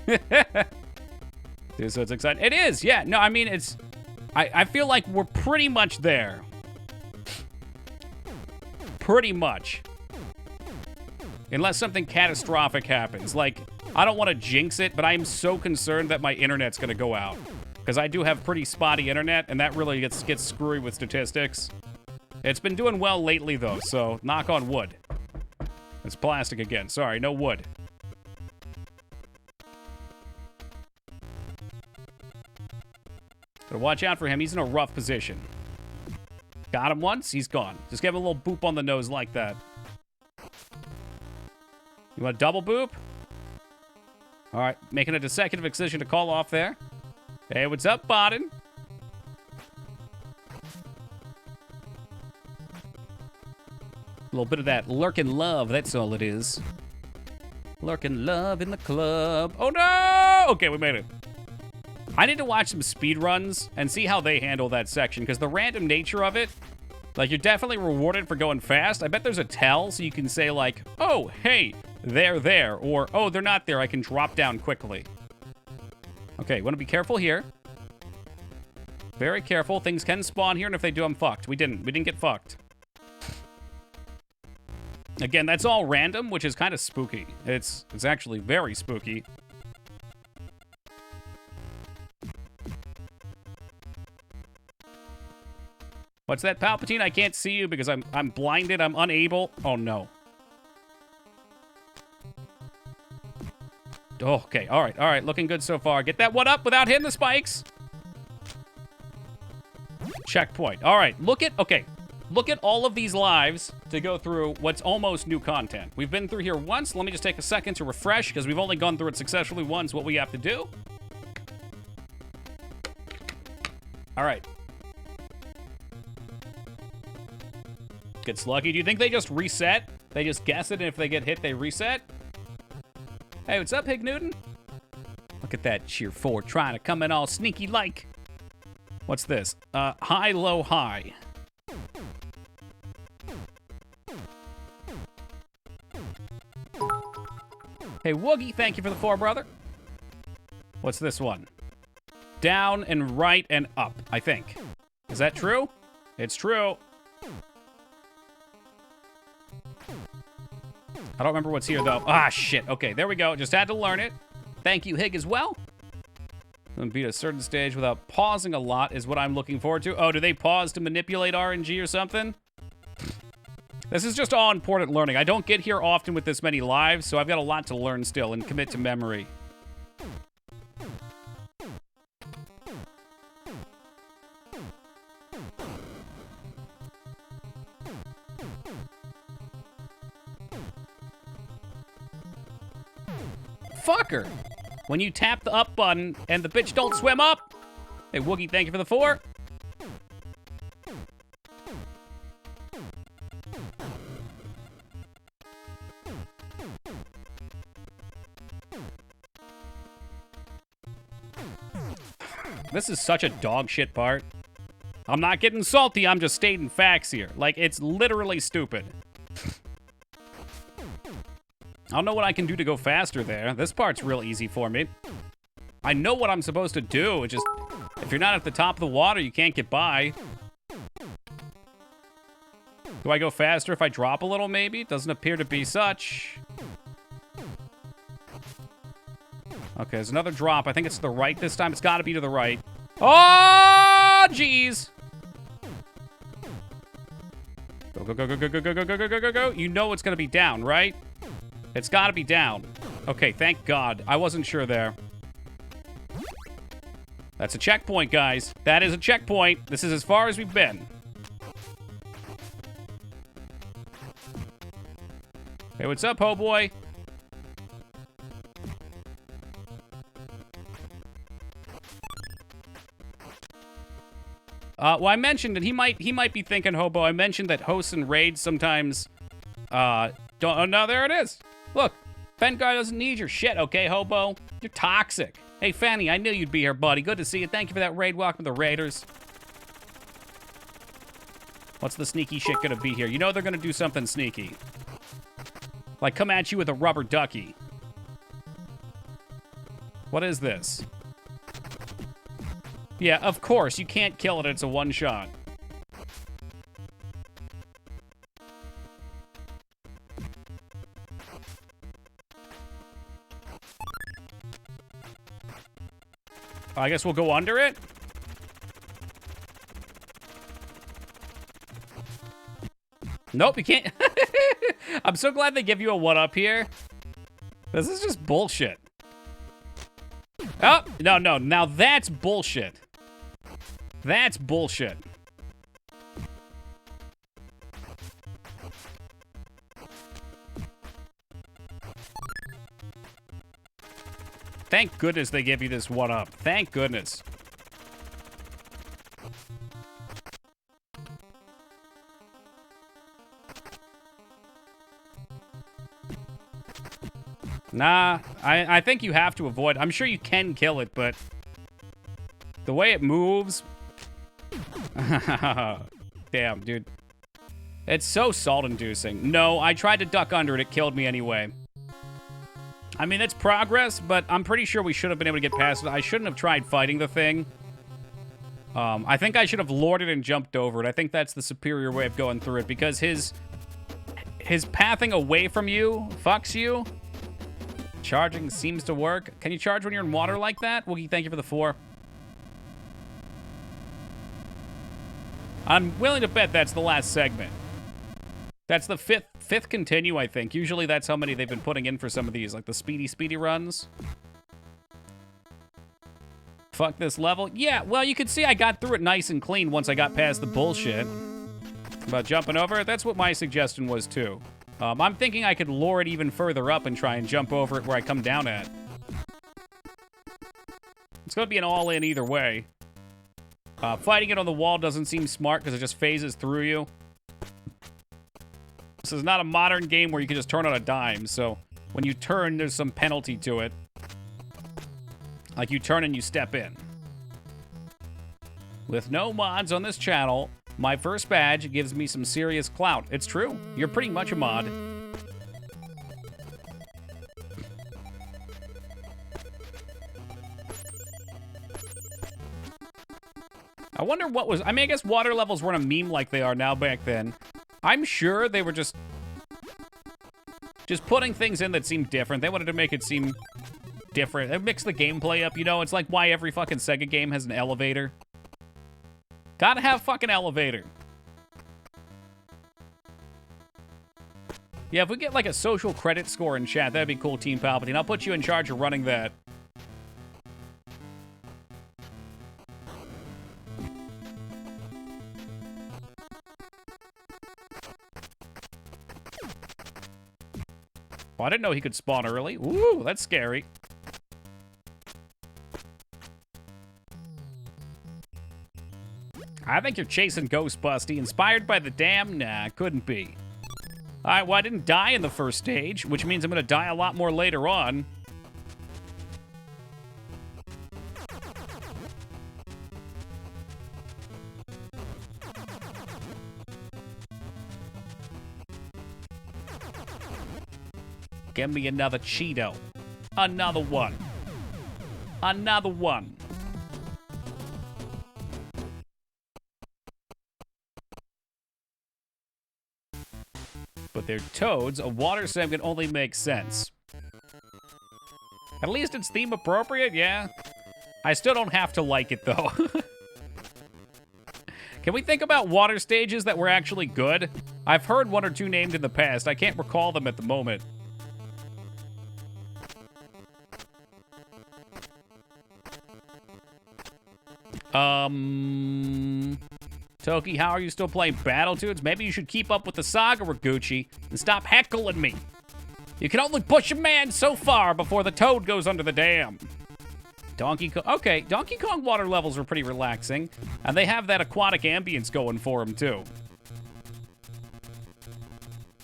Dude, so it's exciting. It is, yeah. No, I mean, it's... I feel like we're pretty much there. Pretty much. Unless something catastrophic happens. Like, I don't want to jinx it, but I am so concerned that my internet's gonna go out. Because I do have pretty spotty internet, and that really gets screwy with statistics. It's been doing well lately, though, so knock on wood. It's plastic again. Sorry, no wood. But watch out for him. He's in a rough position. Got him once. He's gone. Just give him a little boop on the nose like that. You want a double boop? All right. Making a consecutive excision to call off there. Hey, what's up, Bodden? A little bit of that lurking love. That's all it is. Lurking love in the club. Oh, no! Okay, we made it. I need to watch some speedruns and see how they handle that section, because the random nature of it, like, you're definitely rewarded for going fast. I bet there's a tell, so you can say, like, oh, hey, they're there, or, oh, they're not there. I can drop down quickly. Okay, you want to be careful here. Very careful. Things can spawn here, and if they do, I'm fucked. We didn't get fucked. Again, that's all random, which is kind of spooky. It's actually very spooky. What's that, Palpatine? I can't see you because I'm blinded. I'm unable. Oh, no. Oh, okay. All right. Looking good so far. Get that one up without hitting the spikes. Checkpoint. All right. Look at all of these lives to go through what's almost new content. We've been through here once. Let me just take a second to refresh, because we've only gone through it successfully once. What we have to do. All right. Gets lucky. Do you think they just reset? They just guess it, and if they get hit, they reset? Hey, what's up, Hig Newton? Look at that Cheer 4 trying to come in all sneaky-like. What's this? High, low, high. Hey, Woogie, thank you for the 4, brother. What's this one? Down and right and up, I think. Is that true? It's true. I don't remember what's here, though. Ah, shit. Okay, there we go. Just had to learn it. Thank you, Hig, as well. Beat a certain stage without pausing a lot is what I'm looking forward to. Oh, do they pause to manipulate RNG or something? This is just all important learning. I don't get here often with this many lives, so I've got a lot to learn still and commit to memory. Fucker! When you tap the up button and the bitch don't swim up. Hey, Woogie, thank you for the 4. This is such a dog shit part. I'm not getting salty, I'm just stating facts here. Like, it's literally stupid. I don't know what I can do to go faster there. This part's real easy for me. I know what I'm supposed to do. It's just, if you're not at the top of the water, you can't get by. Do I go faster if I drop a little, maybe? Doesn't appear to be such. Okay, there's another drop. I think it's to the right this time. It's got to be to the right. Oh, jeez. Go, go, go, go, go, go, go, go, go, go, go, go, go. You know it's going to be down, right? It's got to be down. Okay, thank God. I wasn't sure there. That's a checkpoint, guys. That is a checkpoint. This is as far as we've been. Hey, what's up, ho boy? Well, I mentioned that he might be thinking hobo. I mentioned that hosts and raids sometimes don't. Oh no, there it is. Look, Fengar doesn't need your shit, okay, hobo? You're toxic. Hey, Fanny, I knew you'd be here, buddy. Good to see you. Thank you for that raid. Welcome to the Raiders. What's the sneaky shit gonna be here? You know they're gonna do something sneaky. Like come at you with a rubber ducky. What is this? Yeah, of course. You can't kill it. It's a one-shot. I guess we'll go under it? Nope, you can't. I'm so glad they give you a one-up here. This is just bullshit. Oh, no, no. Now that's bullshit. That's bullshit. Thank goodness they give you this one-up. Thank goodness. Nah, I think you have to avoid. I'm sure you can kill it, but the way it moves... Damn, dude. It's so salt-inducing. No, I tried to duck under it. It killed me anyway. I mean, it's progress, but I'm pretty sure we should have been able to get past it. I shouldn't have tried fighting the thing. I think I should have lured it and jumped over it. I think that's the superior way of going through it, because his pathing away from you fucks you. Charging seems to work. Can you charge when you're in water like that? Wookie, thank you for the 4. I'm willing to bet that's the last segment. That's the fifth continue, I think. Usually that's how many they've been putting in for some of these, like the speedy runs. Fuck this level. Yeah, well, you can see I got through it nice and clean once I got past the bullshit. About jumping over it, that's what my suggestion was, too. I'm thinking I could lure it even further up and try and jump over it where I come down at. It's going to be an all-in either way. Fighting it on the wall doesn't seem smart because it just phases through you. This is not a modern game where you can just turn on a dime, so when you turn, there's some penalty to it. Like you turn and you step in. With no mods on this channel, my first badge gives me some serious clout. It's true. You're pretty much a mod. I wonder what was... I mean, I guess water levels weren't a meme like they are now back then. I'm sure they were just putting things in that seemed different. They wanted to make it seem different. They mixed the gameplay up, you know? It's like why every fucking Sega game has an elevator. Gotta have fucking elevator. Yeah, if we get like a social credit score in chat, that'd be cool, Team Palpatine. I'll put you in charge of running that. Oh, I didn't know he could spawn early. Ooh, that's scary. I think you're chasing Ghost Busty. Inspired by the dam? Nah, couldn't be. Alright, well, I didn't die in the first stage, which means I'm gonna die a lot more later on. Give me another Cheeto. Another one. Another one. But they're toads. A water sim can only make sense. At least it's theme appropriate, yeah. I still don't have to like it, though. Can we think about water stages that were actually good? I've heard one or two named in the past. I can't recall them at the moment. Toki, how are you still playing Battletoads? Maybe you should keep up with the saga, Raguchi, and stop heckling me. You can only push a man so far before the toad goes under the dam. Donkey Kong, okay, Donkey Kong water levels are pretty relaxing, and they have that aquatic ambience going for them, too.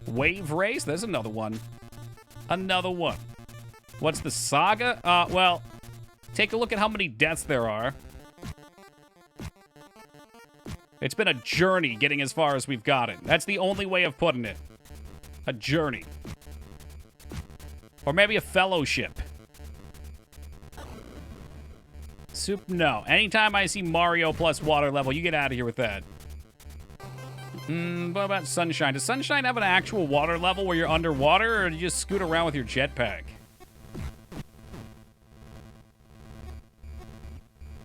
Wave Race, there's another one. Another one. What's the saga? Well, take a look at how many deaths there are. It's been a journey getting as far as we've gotten. That's the only way of putting it. A journey. Or maybe a fellowship. No. Anytime I see Mario plus water level, you get out of here with that. What about Sunshine? Does Sunshine have an actual water level where you're underwater, or do you just scoot around with your jetpack?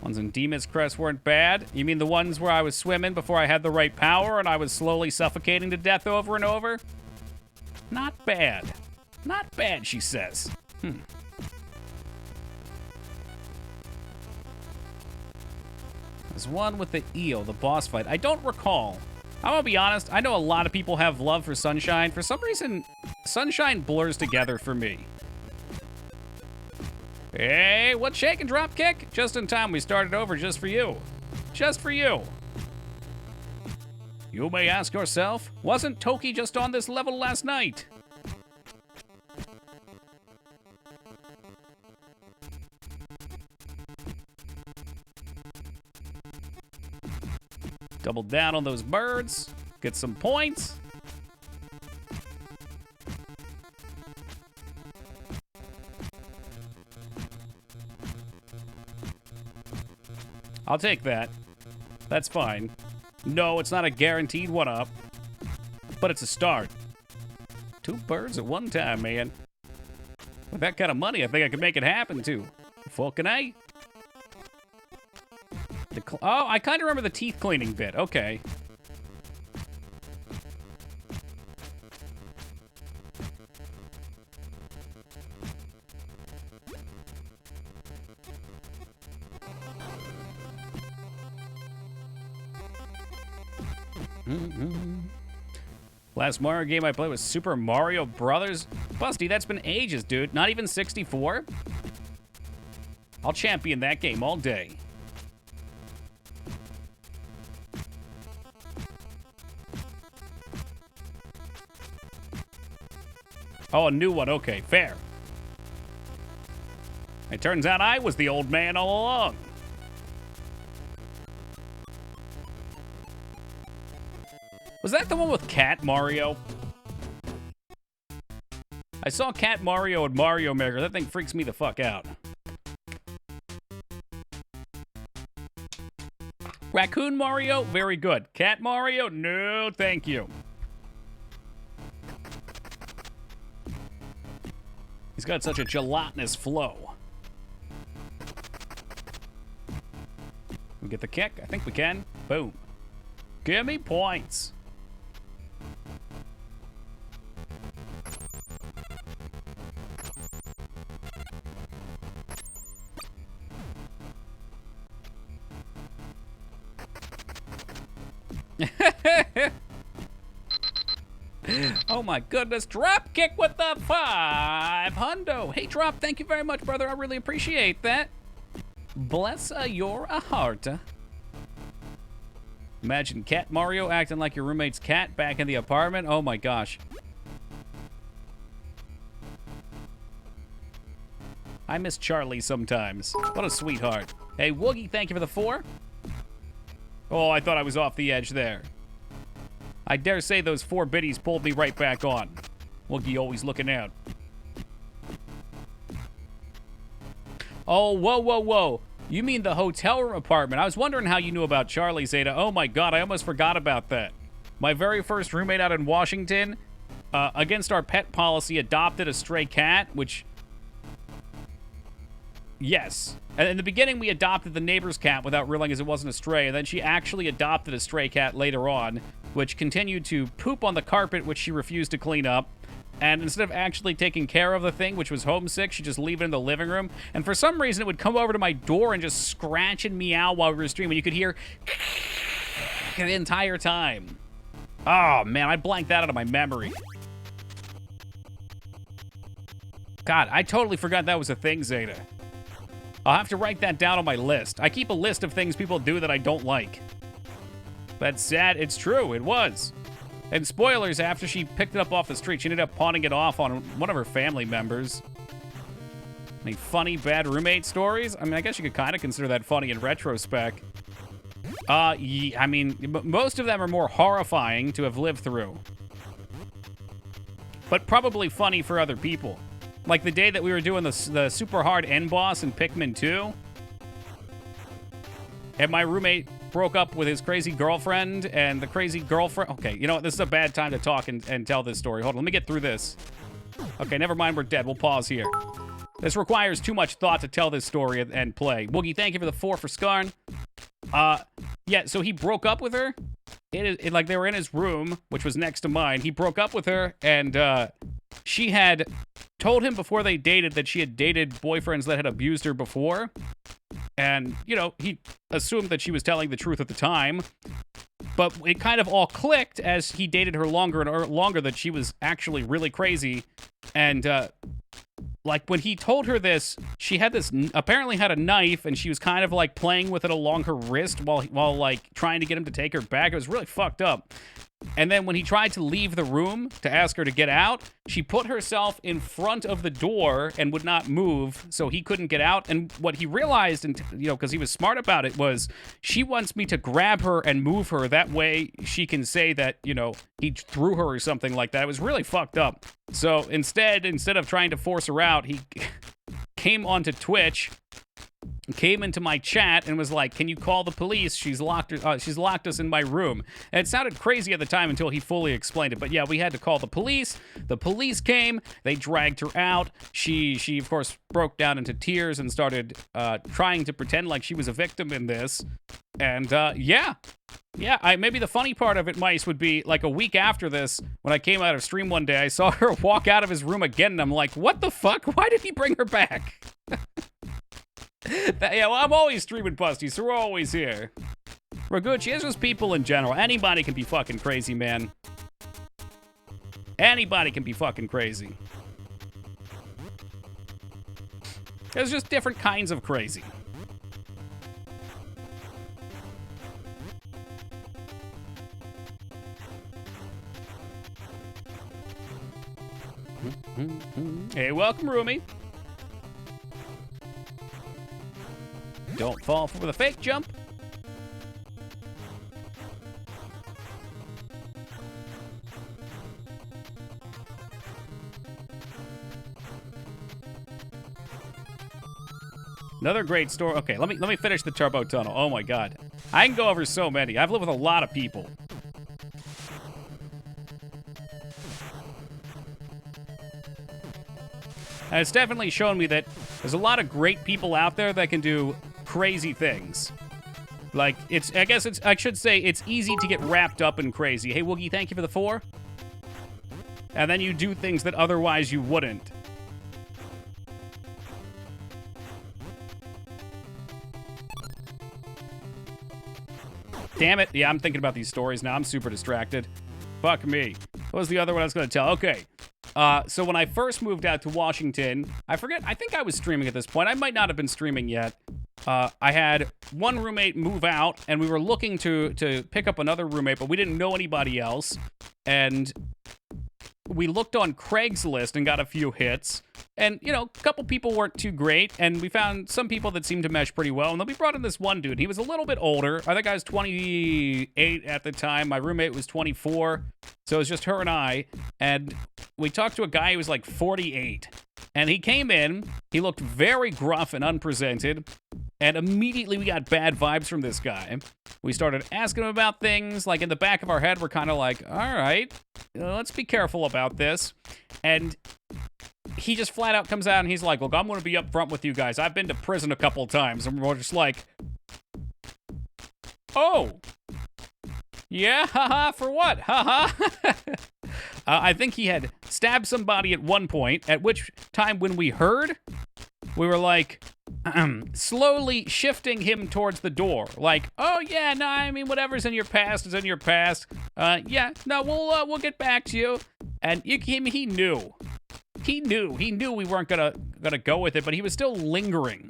Ones in Demon's Crest weren't bad. You mean the ones where I was swimming before I had the right power and I was slowly suffocating to death over and over? Not bad. Not bad, she says. There's one with the eel, the boss fight. I don't recall. I'm gonna be honest, I know a lot of people have love for Sunshine. For some reason, Sunshine blurs together for me. Hey, what's shaking, Dropkick? Just in time, we started over just for you. Just for you. You may ask yourself, wasn't Toki just on this level last night? Double down on those birds. Get some points. I'll take that. That's fine. No, it's not a guaranteed one-up, but it's a start. 2 birds at one time, man. With that kind of money, I think I could make it happen, too. Fucking A. Oh, I kind of remember the teeth cleaning bit. Okay. Last Mario game I played was Super Mario Brothers. Busty, that's been ages, dude. Not even 64? I'll champion that game all day. Oh, a new one. Okay, fair. It turns out I was the old man all along. Was that the one with Cat Mario? I saw Cat Mario and Mario Maker. That thing freaks me the fuck out. Raccoon Mario, very good. Cat Mario, no thank you. He's got such a gelatinous flow. We get the kick? I think we can. Boom. Give me points. Oh my goodness, Drop Kick with the 5 hundo. Hey Drop, thank you very much, brother. I really appreciate that. Bless your heart. Imagine Cat Mario acting like your roommate's cat back in the apartment. Oh my gosh. I miss Charlie sometimes. What a sweetheart. Hey Woogie, thank you for the 4. Oh, I thought I was off the edge there. I dare say those 4 biddies pulled me right back on. Woogie always looking out. Oh, whoa, whoa, whoa. You mean the hotel room apartment. I was wondering how you knew about Charlie, Zeta. Oh my god, I almost forgot about that. My very first roommate out in Washington, against our pet policy, adopted a stray cat, which... Yes. And in the beginning, we adopted the neighbor's cat without realizing it wasn't a stray, and then she actually adopted a stray cat later on, which continued to poop on the carpet, which she refused to clean up. And instead of actually taking care of the thing, which was homesick, she'd just leave it in the living room. And for some reason, it would come over to my door and just scratch and meow while we were streaming. You could hear the entire time. Oh, man, I blanked that out of my memory. God, I totally forgot that was a thing, Zeta. I'll have to write that down on my list. I keep a list of things people do that I don't like. That's sad. It's true. It was. And spoilers, after she picked it up off the street, she ended up pawning it off on one of her family members. Any funny bad roommate stories? I mean, I guess you could kind of consider that funny in retrospect. Yeah, I mean, most of them are more horrifying to have lived through. But probably funny for other people. Like the day that we were doing the super hard end boss in Pikmin 2. And my roommate broke up with his crazy girlfriend, and the crazy girlfriend... Okay, you know what? This is a bad time to talk and tell this story. Hold on, let me get through this. Okay, never mind, we're dead. We'll pause here. This requires too much thought to tell this story and play. Woogie, thank you for the 4 for Skarn. Yeah, so he broke up with her. Like, they were in his room, which was next to mine. He broke up with her, and she had told him before they dated that she had dated boyfriends that had abused her before. And, you know, he assumed that she was telling the truth at the time. But it kind of all clicked as he dated her longer and longer that she was actually really crazy. And, like, when he told her this, she had apparently had a knife, and she was kind of, like, playing with it along her wrist while like, trying to get him to take her back. It was really fucked up. And then when he tried to leave the room to ask her to get out, she put herself in front of the door and would not move, so he couldn't get out. And what he realized, and you know, because he was smart about it, was she wants me to grab her and move her. That way she can say that, you know, he threw her or something like that. It was really fucked up. So instead of trying to force her out, he came onto Twitch, came into my chat and was like, "Can you call the police? She's locked us in my room." And it sounded crazy at the time until he fully explained it. But yeah, we had to call the police. The police came. They dragged her out. She of course broke down into tears and started trying to pretend like she was a victim in this. And yeah, maybe the funny part of it, Mice, would be like a week after this, when I came out of stream one day, I saw her walk out of his room again, and I'm like, what the fuck? Why did he bring her back? Yeah, well, I'm always streaming Busty, so we're always here. Raguchi, it's just people in general. Anybody can be fucking crazy, man. Anybody can be fucking crazy. There's just different kinds of crazy. Hey, welcome, Rumi. Don't fall for the fake jump. Another great story. Okay, let me finish the turbo tunnel. Oh my god. I can go over so many. I've lived with a lot of people. And it's definitely shown me that there's a lot of great people out there that can do crazy things. Like, I should say it's easy to get wrapped up in crazy. Hey, Woogie, thank you for the 4. And then you do things that otherwise you wouldn't. Damn it. Yeah, I'm thinking about these stories now. I'm super distracted. Fuck me. What was the other one I was going to tell? Okay. So when I first moved out to Washington, I think I was streaming at this point. I might not have been streaming yet. I had one roommate move out, and we were looking to pick up another roommate, but we didn't know anybody else. And we looked on Craigslist and got a few hits. And, you know, a couple people weren't too great, and we found some people that seemed to mesh pretty well. And then we brought in this one dude. He was a little bit older. I think I was 28 at the time. My roommate was 24. So it was just her and I. And we talked to a guy who was like 48. And he came in. He looked very gruff and unpresented. And immediately we got bad vibes from this guy. We started asking him about things. Like in the back of our head, we're kind of like, all right, let's be careful about this. And he just flat out comes out and he's like, look, I'm going to be upfront with you guys. I've been to prison a couple times. And we're just like, oh, yeah, haha, for what? Haha. I think he had stabbed somebody at one point, at which time when we heard, we were like, slowly shifting him towards the door. Like, oh yeah, no, I mean, whatever's in your past is in your past. Yeah, no, we'll get back to you. And he knew. He knew we weren't gonna go with it, but he was still lingering.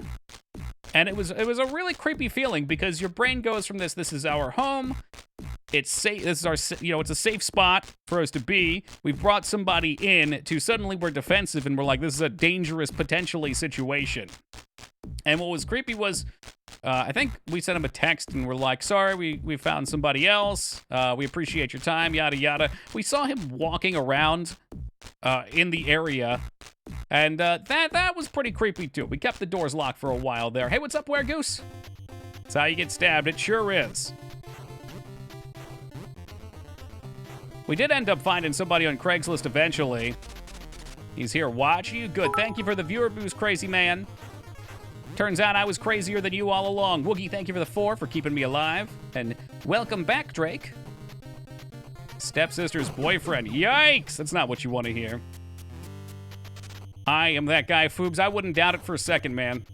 And it was a really creepy feeling because your brain goes from this is our home. It's safe. This is our, it's a safe spot for us to be. We've brought somebody in to suddenly we're defensive and we're like, this is a dangerous, potentially situation. And what was creepy was, I think we sent him a text and we're like, sorry, we found somebody else. We appreciate your time, yada, yada. We saw him walking around in the area. And that was pretty creepy too. We kept the doors locked for a while there. Hey, what's up, Weregoose? That's how you get stabbed. It sure is. We did end up finding somebody on Craigslist eventually. He's here watching you. Good. Thank you for the viewer boost, crazy man. Turns out I was crazier than you all along. Woogie, thank you for the 4 for keeping me alive. And welcome back, Drake. Stepsister's boyfriend. Yikes! That's not what you want to hear. I am that guy, Foobs. I wouldn't doubt it for a second, man.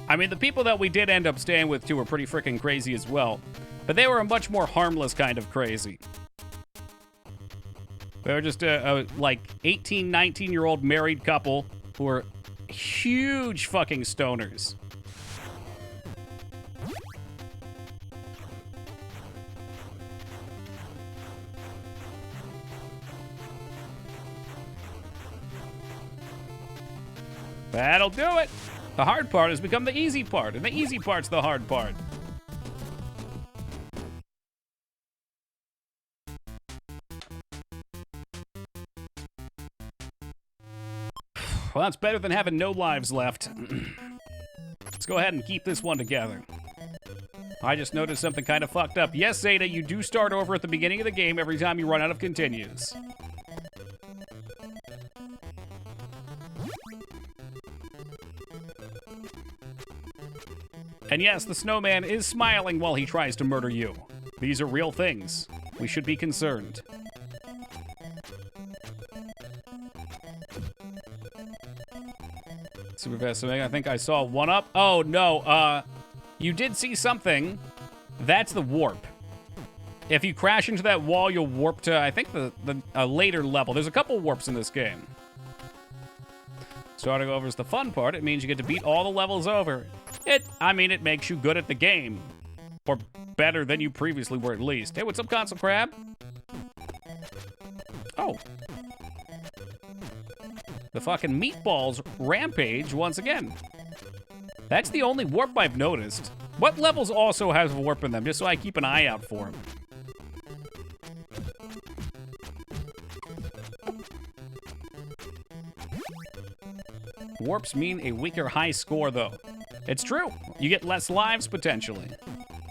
I mean, the people that we did end up staying with, too, were pretty freaking crazy as well. But they were a much more harmless kind of crazy. They were just like 18, 19-year-old married couple who were huge fucking stoners. That'll do it. The hard part has become the easy part, and the easy part's the hard part. Well, that's better than having no lives left. Let's go ahead and keep this one together. I just noticed something kind of fucked up. Yes, Zeta, you do start over at the beginning of the game every time you run out of continues. And yes, the snowman is smiling while he tries to murder you. These are real things. We should be concerned. Superfast, I think I saw one up. Oh, no. You did see something. That's the warp. If you crash into that wall, you'll warp to, I think, the later level. There's a couple warps in this game. Starting over is the fun part. It means you get to beat all the levels over. It makes you good at the game. Or better than you previously were, at least. Hey, what's up, Console Crab? Oh. The fucking meatballs rampage once again. That's the only warp I've noticed. What levels also have a warp in them, just so I keep an eye out for them? Warps mean a weaker high score, though. It's true. You get less lives, potentially.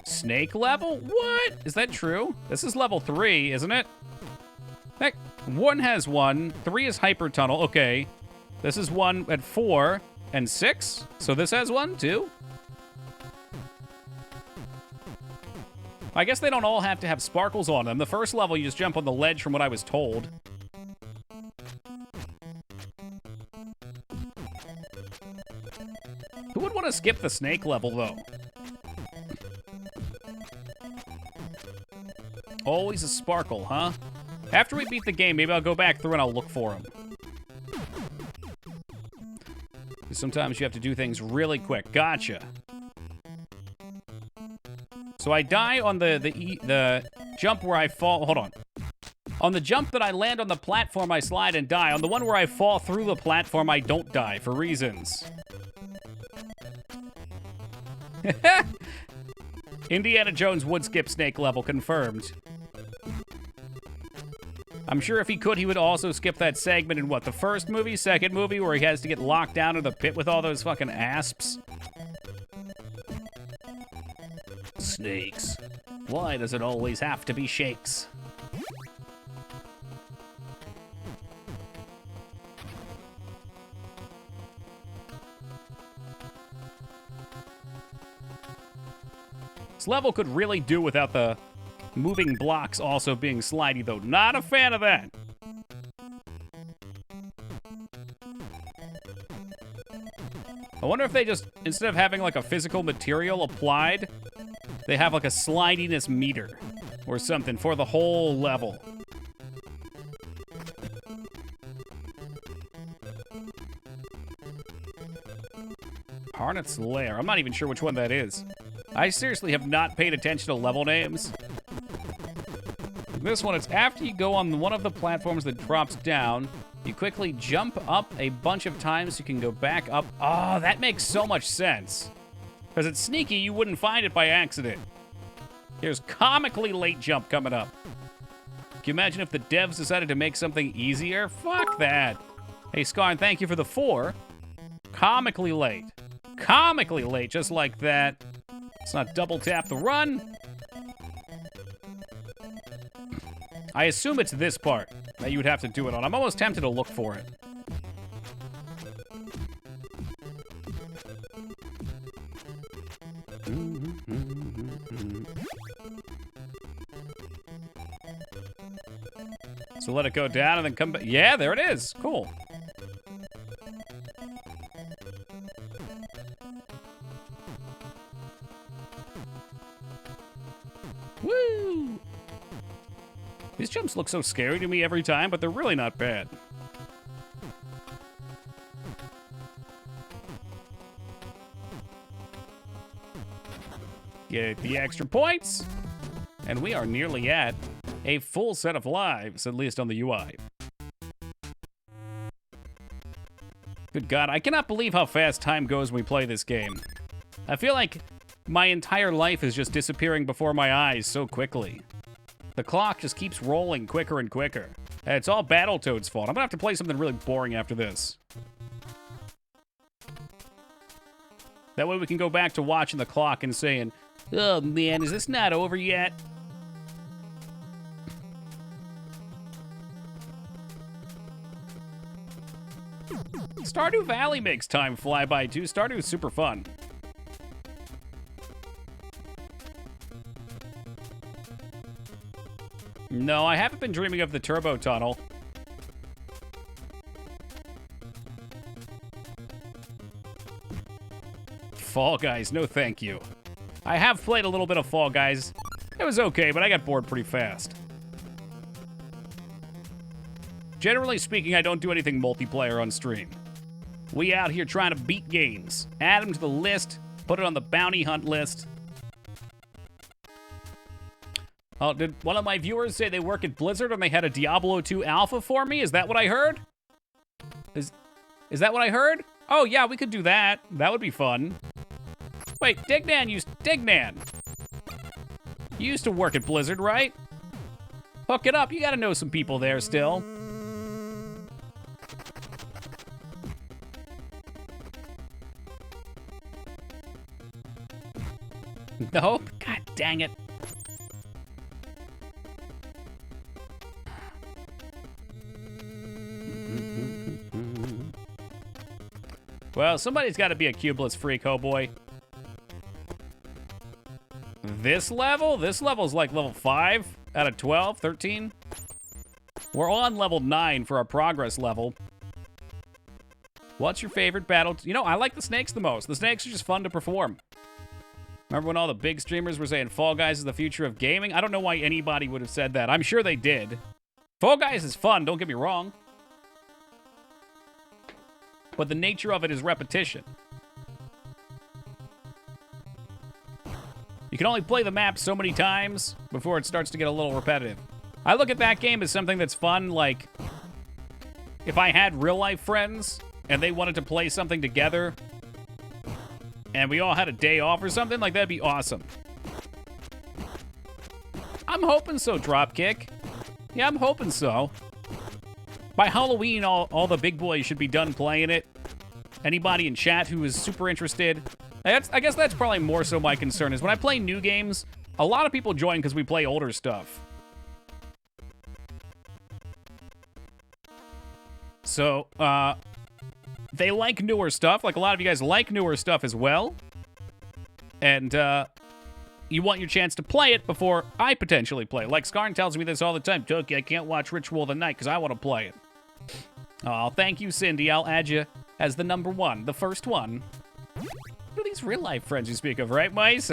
Snake level? What? Is that true? This is level 3, isn't it? Heck, 1 has 1. 3 is hyper tunnel. Okay. This is 1 at 4 and 6. So this has 1, too? I guess they don't all have to have sparkles on them. The first level, you just jump on the ledge from what I was told. Who would want to skip the snake level, though? Always a sparkle, huh? After we beat the game, maybe I'll go back through and I'll look for them. Sometimes you have to do things really quick. Gotcha. So I die on the jump where I fall. Hold on. On the jump that I land on the platform, I slide and die. On the one where I fall through the platform, I don't die for Indiana Jones would skip Snake level, confirmed. I'm sure if he could, he would also skip that segment in what, the first movie, second movie, where he has to get locked down in the pit with all those fucking asps? Snakes. Why does it always have to be shakes? This level could really do without the moving blocks also being slidey, though. Not a fan of that. I wonder if they just, instead of having like a physical material applied, they have like a slidiness meter or something for the whole level. Harnet's Lair. I'm not even sure which one that is. I seriously have not paid attention to level names. This one, it's after you go on one of the platforms that drops down, you quickly jump up a bunch of times, you can go back up. Oh, that makes so much sense. Because it's sneaky, you wouldn't find it by accident. Here's comically late jump coming up. Can you imagine if the devs decided to make something easier? Fuck that. Hey, Scarn, thank you for the 4. Comically late. Comically late, just like that. Let's not double tap the run. I assume it's this part that you would have to do it on. I'm almost tempted to look for it. So let it go down and then come back. Yeah, there it is. Cool. Woo! These jumps look so scary to me every time, but they're really not bad. Get the extra points. And we are nearly at a full set of lives, at least on the UI. Good God, I cannot believe how fast time goes when we play this game. I feel like my entire life is just disappearing before my eyes so quickly. The clock just keeps rolling quicker and quicker. And it's all Battletoads' fault. I'm gonna have to play something really boring after this. That way we can go back to watching the clock and saying, oh man, is this not over yet? Stardew Valley makes time fly by too. Stardew is super fun. No, I haven't been dreaming of the Turbo Tunnel. Fall Guys, no thank you. I have played a little bit of Fall Guys. It was okay, but I got bored pretty fast. Generally speaking, I don't do anything multiplayer on stream. We out here trying to beat games. Add them to the list, put it on the bounty hunt list. Oh, did one of my viewers say they work at Blizzard and they had a Diablo 2 alpha for me? Is that what I heard? Is that what I heard? Oh yeah, we could do that. That would be fun. Wait, Dignan you used to work at Blizzard, right? Hook it up, you gotta know some people there still. Nope, god dang it. Well, somebody's got to be a cubeless freak, oh boy. This level? This level's like level 5 out of 12, 13. We're on level 9 for our progress level. What's your favorite battle? You know, I like the snakes the most. The snakes are just fun to perform. Remember when all the big streamers were saying Fall Guys is the future of gaming? I don't know why anybody would have said that. I'm sure they did. Fall Guys is fun, don't get me wrong. But the nature of it is repetition. You can only play the map so many times before it starts to get a little repetitive. I look at that game as something that's fun, like if I had real-life friends and they wanted to play something together and we all had a day off or something, like that'd be awesome. I'm hoping so, Dropkick. Yeah, I'm hoping so. By Halloween, all the big boys should be done playing it. Anybody in chat who is super interested. I guess that's probably more so my concern, is when I play new games, a lot of people join because we play older stuff. So, they like newer stuff. Like, a lot of you guys like newer stuff as well. And, you want your chance to play it before I potentially play. Like, Skarn tells me this all the time. Toki, I can't watch Ritual of the Night because I want to play it. Oh, thank you, Cindy. I'll add you as the number one, the first one. What are these real-life friends you speak of, right, mice?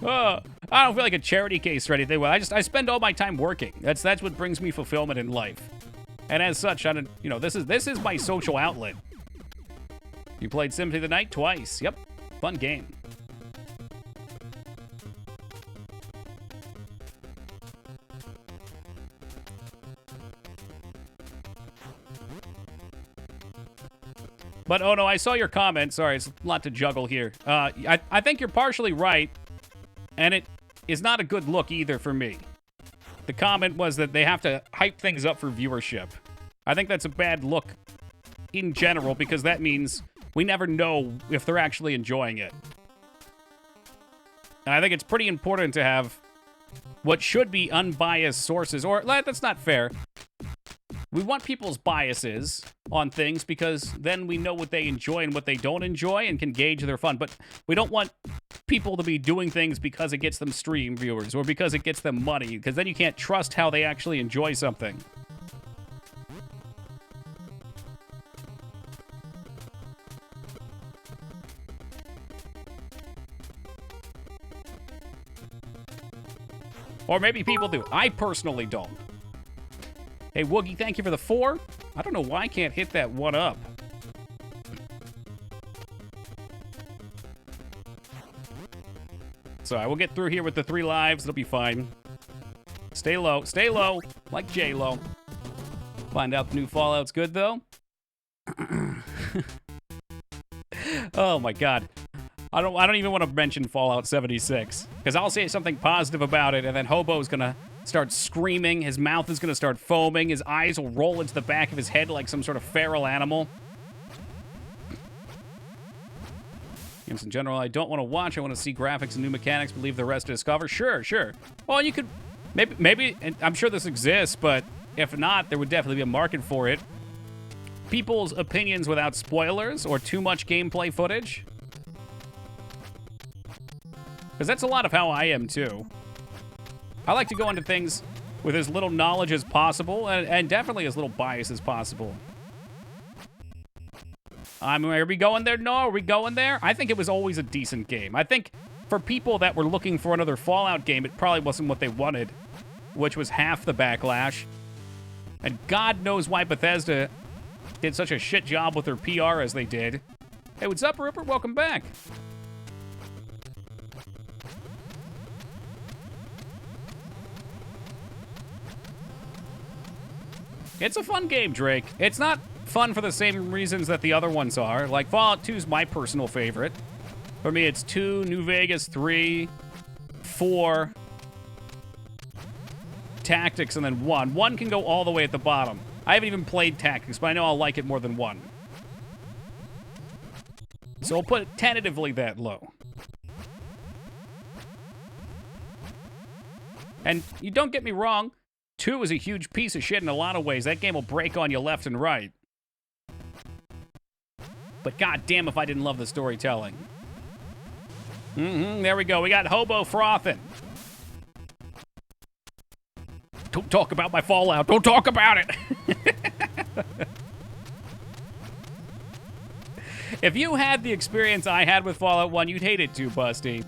Oh, I don't feel like a charity case or anything. Well, I spend all my time working. That's what brings me fulfillment in life. And as such, I don't, you know, this is my social outlet. You played Symphony of the Night twice. Yep. Fun game. But, oh no, I saw your comment. Sorry, it's a lot to juggle here. I think you're partially right, and it is not a good look either for me. The comment was that they have to hype things up for viewership. I think that's a bad look in general, because that means we never know if they're actually enjoying it. And I think it's pretty important to have what should be unbiased sources, or that's not fair. We want people's biases on things because then we know what they enjoy and what they don't enjoy and can gauge their fun. But we don't want people to be doing things because it gets them stream viewers or because it gets them money, because then you can't trust how they actually enjoy something. Or maybe people do. I personally don't. Hey, Woogie, thank you for the 4. I don't know why I can't hit that 1 up. So I will get through here with the 3 lives. It'll be fine. Stay low, like J-Lo. Find out the new Fallout's good, though. Oh, my God. I don't even want to mention Fallout 76, because I'll say something positive about it, and then Hobo's gonna start screaming, his mouth is gonna start foaming, his eyes will roll into the back of his head like some sort of feral animal. Games in general, I don't want to watch. I want to see graphics and new mechanics, but leave the rest to discover. Sure. Well, you could, maybe, and I'm sure this exists, but if not, there would definitely be a market for it. People's opinions without spoilers or too much gameplay footage. Because that's a lot of how I am, too. I like to go into things with as little knowledge as possible, and definitely as little bias as possible. Are we going there? No, are we going there? I think it was always a decent game. I think for people that were looking for another Fallout game, it probably wasn't what they wanted, which was half the backlash. And God knows why Bethesda did such a shit job with their PR as they did. Hey, what's up, Rupert? Welcome back. It's a fun game, Drake. It's not fun for the same reasons that the other ones are. Like, Fallout 2 is my personal favorite. For me, it's 2, New Vegas, 3, 4, Tactics, and then 1. 1 can go all the way at the bottom. I haven't even played Tactics, but I know I'll like it more than 1. So I'll put it tentatively that low. And you don't get me wrong, 2 is a huge piece of shit in a lot of ways. That game will break on you left and right. But goddamn if I didn't love the storytelling. There we go. We got Hobo frothing. Don't talk about my Fallout. Don't talk about it. If you had the experience I had with Fallout 1, you'd hate it too, Busty.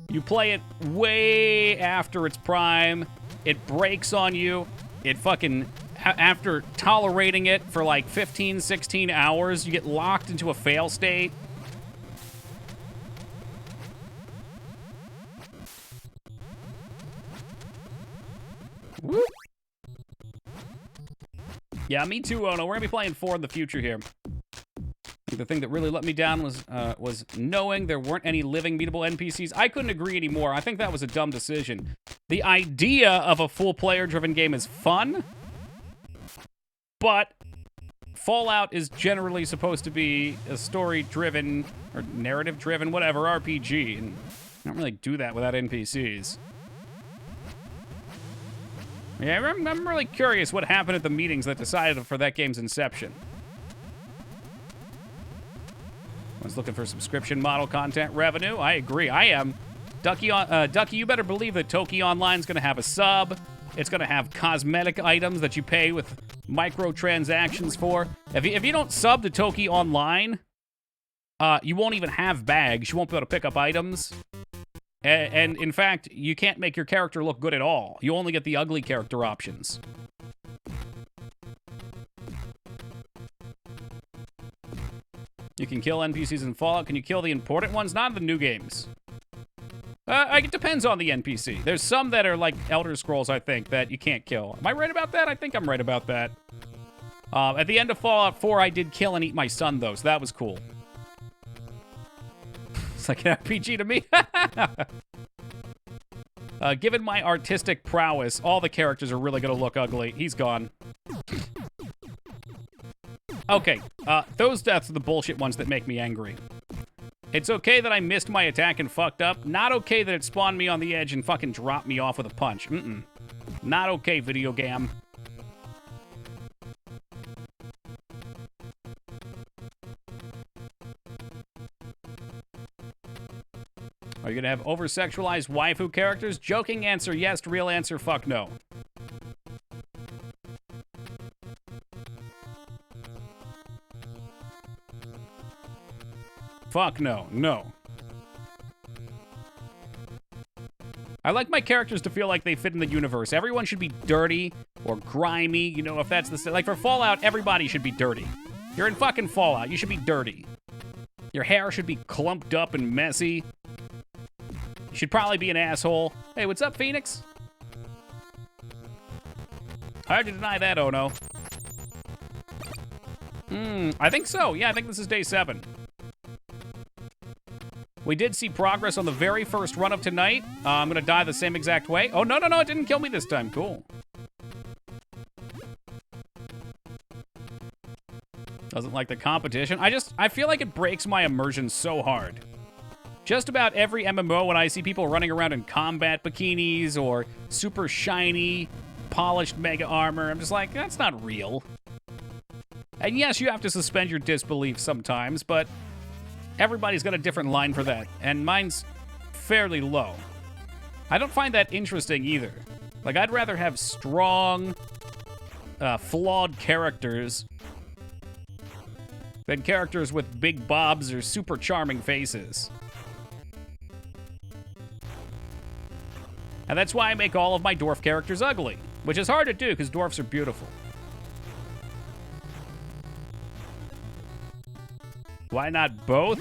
You play it way after its prime. It breaks on you. It fucking, after tolerating it for like 15, 16 hours, you get locked into a fail state. Woo. Yeah, me too, Ono. We're gonna be playing 4 in the future here. The thing that really let me down was knowing there weren't any living meetable NPCs. I couldn't agree anymore. I think that was a dumb decision. The idea of a full player-driven game is fun, but Fallout is generally supposed to be a story-driven or narrative-driven, whatever, RPG, and I don't really do that without NPCs. Yeah, I'm really curious what happened at the meetings that decided for that game's inception. I was looking for subscription model content revenue. I agree. I am. Ducky, you better believe that Toki Online's going to have a sub. It's going to have cosmetic items that you pay with microtransactions for. If you don't sub to Toki Online, you won't even have bags. You won't be able to pick up items. And in fact, you can't make your character look good at all. You only get the ugly character options. You can kill NPCs in Fallout. Can you kill the important ones? Not in the new games. It depends on the NPC. There's some that are like Elder Scrolls, I think, that you can't kill. Am I right about that? I think I'm right about that. At the end of Fallout 4, I did kill and eat my son, though, so that was cool. It's like an RPG to me. Given my artistic prowess, all the characters are really going to look ugly. He's gone. Okay, those deaths are the bullshit ones that make me angry. It's okay that I missed my attack and fucked up. Not okay that it spawned me on the edge and fucking dropped me off with a punch. Not okay, video game. Are you gonna have over-sexualized waifu characters? Joking answer, yes. Real answer, fuck no. Fuck no. No. I like my characters to feel like they fit in the universe. Everyone should be dirty or grimy, you know, if that's the... Like, for Fallout, everybody should be dirty. You're in fucking Fallout. You should be dirty. Your hair should be clumped up and messy. You should probably be an asshole. Hey, what's up, Phoenix? Hard to deny that, oh no. I think so. Yeah, I think this is day 7. We did see progress on the very first run of tonight. I'm gonna die the same exact way. Oh, no, it didn't kill me this time. Cool. Doesn't like the competition. I feel like it breaks my immersion so hard. Just about every MMO, when I see people running around in combat bikinis or super shiny, polished mega armor, I'm just like, that's not real. And yes, you have to suspend your disbelief sometimes, but everybody's got a different line for that, and mine's fairly low. I don't find that interesting either. Like, I'd rather have strong, flawed characters than characters with big bobs or super charming faces. And that's why I make all of my dwarf characters ugly, which is hard to do because dwarfs are beautiful. Why not both?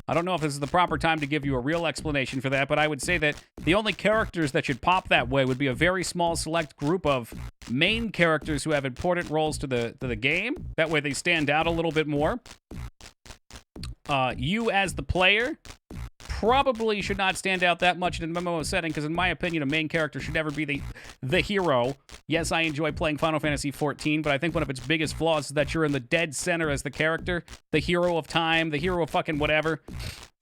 I don't know if this is the proper time to give you a real explanation for that, but I would say that the only characters that should pop that way would be a very small select group of main characters who have important roles to the game. That way they stand out a little bit more. You as the player probably should not stand out that much in an MMO setting, because in my opinion, a main character should never be the hero. Yes, I enjoy playing Final Fantasy XIV, but I think one of its biggest flaws is that you're in the dead center as the character, the hero of time, the hero of fucking whatever,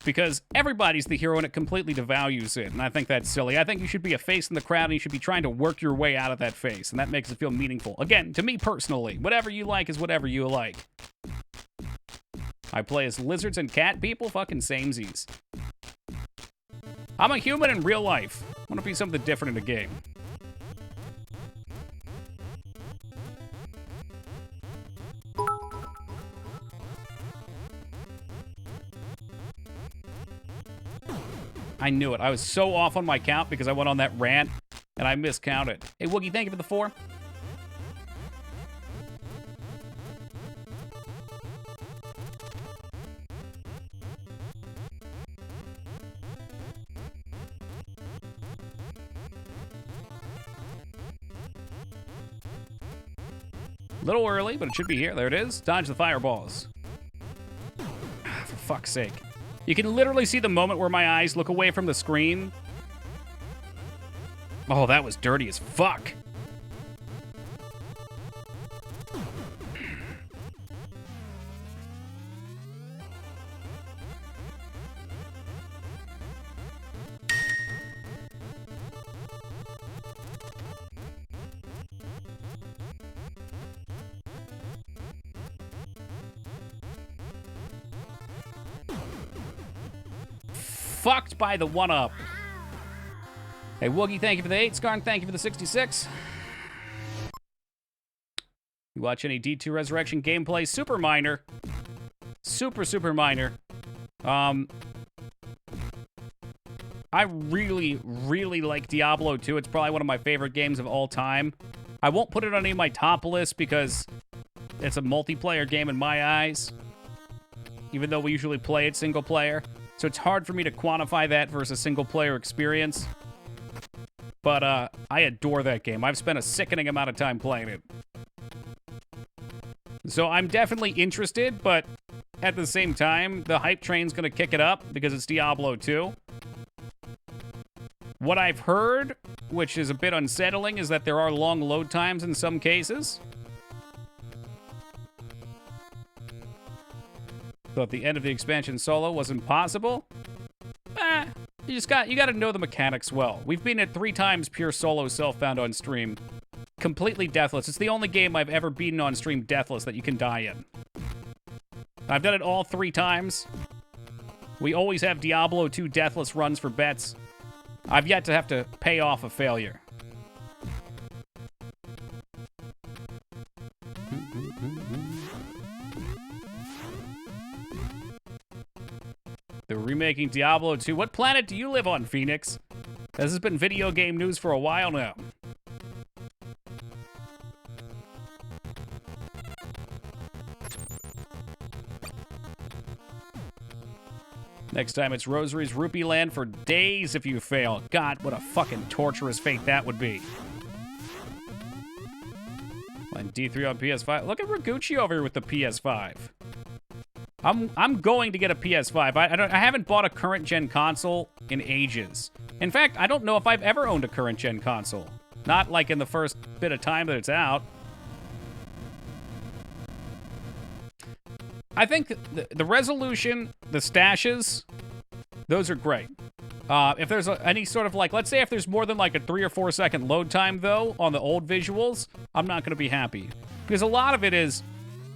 because everybody's the hero and it completely devalues it, and I think that's silly. I think you should be a face in the crowd and you should be trying to work your way out of that face, and that makes it feel meaningful. Again, to me personally, whatever you like is whatever you like. I play as lizards and cat people, fucking samesies. I'm a human in real life. I want to be something different in a game. I knew it. I was so off on my count because I went on that rant and I miscounted. Hey, Woogie, thank you for the 4. A little early, but it should be here. There it is. Dodge the fireballs. For fuck's sake. You can literally see the moment where my eyes look away from the screen. Oh, that was dirty as fuck. Fucked by the one-up. Hey, Woogie, thank you for the 8. Skarn, thank you for the 66. You watch any D2 Resurrection gameplay? Super minor. Super minor. I really like Diablo 2. It's probably one of my favorite games of all time. I won't put it on any of my top lists because it's a multiplayer game in my eyes, even though we usually play it single player. So it's hard for me to quantify that versus single-player experience. But I adore that game. I've spent a sickening amount of time playing it. So I'm definitely interested, but at the same time, the hype train's going to kick it up because it's Diablo 2. What I've heard, which is a bit unsettling, is that there are long load times in some cases. Thought the end of the expansion solo was impossible. You got to know the mechanics well. We've been at 3 times pure solo self-found on stream. Completely deathless. It's the only game I've ever beaten on stream deathless that you can die in. I've done it all 3 times. We always have Diablo 2 deathless runs for bets. I've yet to have to pay off a failure. They're remaking Diablo 2. What planet do you live on, Phoenix? This has been video game news for a while now. Next time it's Rosary's Rupee Land for days if you fail. God, what a fucking torturous fate that would be. Playing D3 on PS5. Look at Ragucci over here with the PS5. I'm going to get a PS5. I haven't bought a current gen console in ages. In fact, I don't know if I've ever owned a current gen console. Not like in the first bit of time that it's out. I think the resolution, the stashes, those are great. If there's any sort of like, let's say if there's more than like a 3 or 4 second load time though on the old visuals, I'm not going to be happy. Because a lot of it is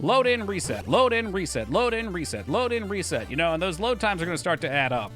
load in, reset, load in, reset, load in, reset, load in, reset, you know, and those load times are going to start to add up.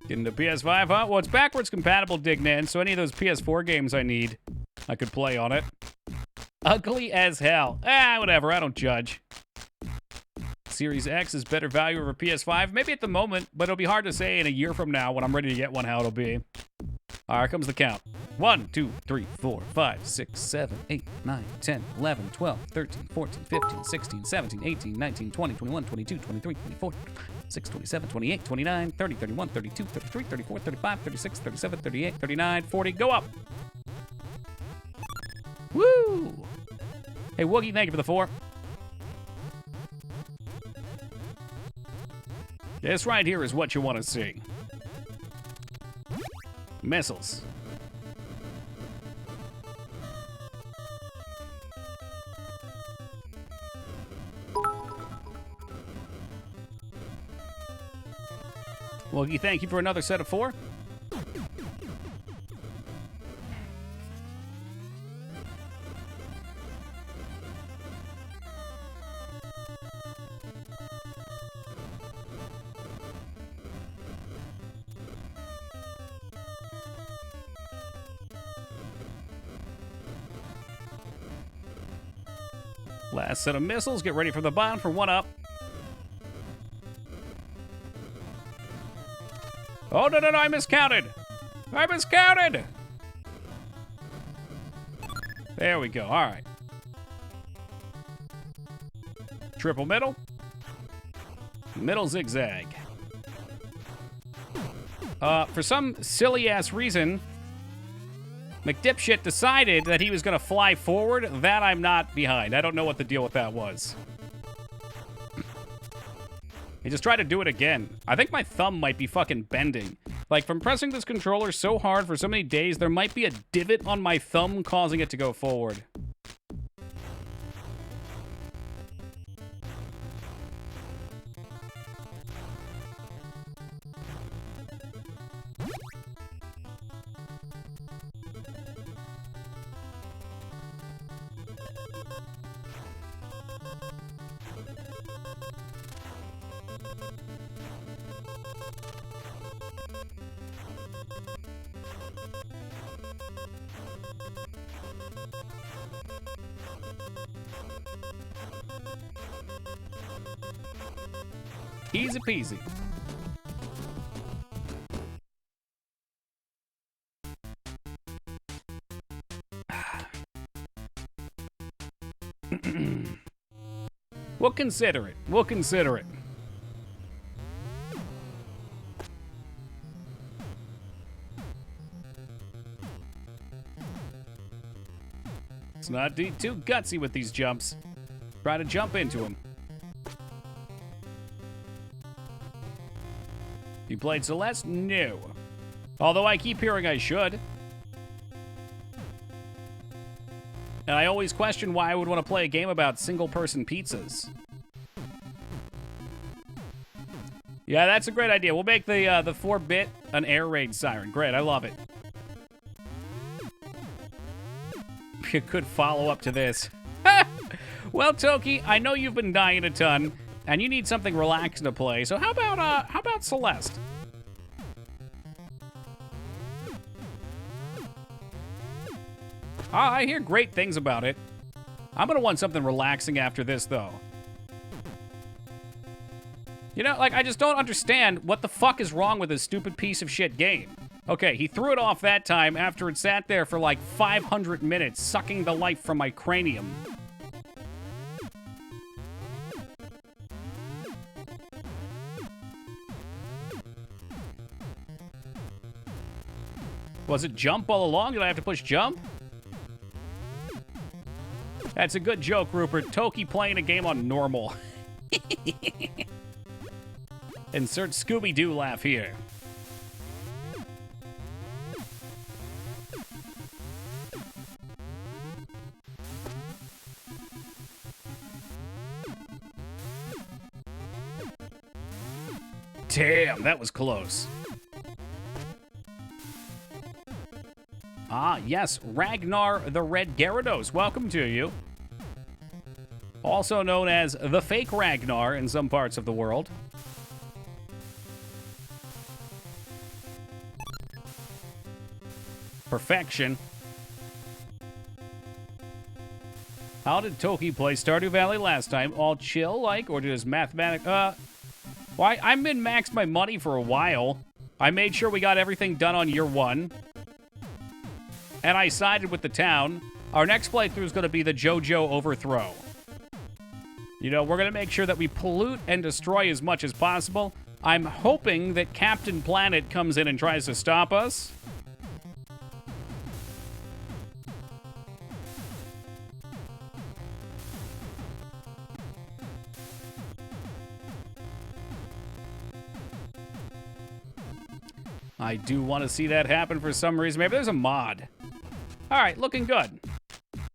Getting the PS5, huh? Well, it's backwards compatible, Dignan, so any of those PS4 games I need, I could play on it. Ugly as hell. Whatever, I don't judge. Series X is better value over PS5? Maybe at the moment, but it'll be hard to say in a year from now when I'm ready to get one how it'll be. All right, here comes the count. 1, 2, 3, 4, 5, 6, 7, 8, 9, 10, 11, 12, 13, 14, 15, 16, 17, 18, 19, 20, 21, 22, 23, 24, 26, 27, 28, 29, 30, 31, 32, 33, 34, 35, 36, 37, 38, 39, 40. Go up. Woo! Hey, Woogie, thank you for the 4. This right here is what you want to see. Missiles. Woogie, thank you for another set of 4. Last set of missiles. Get ready for the bomb for 1 up. Oh, no, I miscounted. I miscounted. There we go. All right. Triple middle. Middle zigzag. For some silly-ass reason, McDipshit decided that he was going to fly forward. That I'm not behind. I don't know what the deal with that was. He just tried to do it again. I think my thumb might be fucking bending. Like, from pressing this controller so hard for so many days, there might be a divot on my thumb causing it to go forward. Easy peasy. We'll consider it. We'll consider it. Let's not be too gutsy with these jumps. Try to jump into them. You played Celeste? No. Although I keep hearing I should. And I always question why I would want to play a game about single-person pizzas. Yeah, that's a great idea. We'll make the 4-bit an air raid siren. Great, I love it. A good follow-up to this. Well, Toki, I know you've been dying a ton, and you need something relaxing to play. So how about Celeste? I hear great things about it. I'm gonna want something relaxing after this, though. You know, like, I just don't understand what the fuck is wrong with this stupid piece of shit game. Okay, he threw it off that time after it sat there for like 500 minutes, sucking the life from my cranium. Was it jump all along? Did I have to push jump? That's a good joke, Rupert. Toki playing a game on normal. Insert Scooby-Doo laugh here. Damn, that was close. Ah, yes, Ragnar the Red Gyarados. Welcome to you. Also known as the fake Ragnar in some parts of the world. Perfection. How did Toki play Stardew Valley last time? All chill, like, or just mathematic? Why? I've been maxed my money for a while. I made sure we got everything done on year 1. And I sided with the town. Our next playthrough is going to be the JoJo Overthrow. You know, we're going to make sure that we pollute and destroy as much as possible. I'm hoping that Captain Planet comes in and tries to stop us. I do want to see that happen for some reason. Maybe there's a mod. All right, looking good.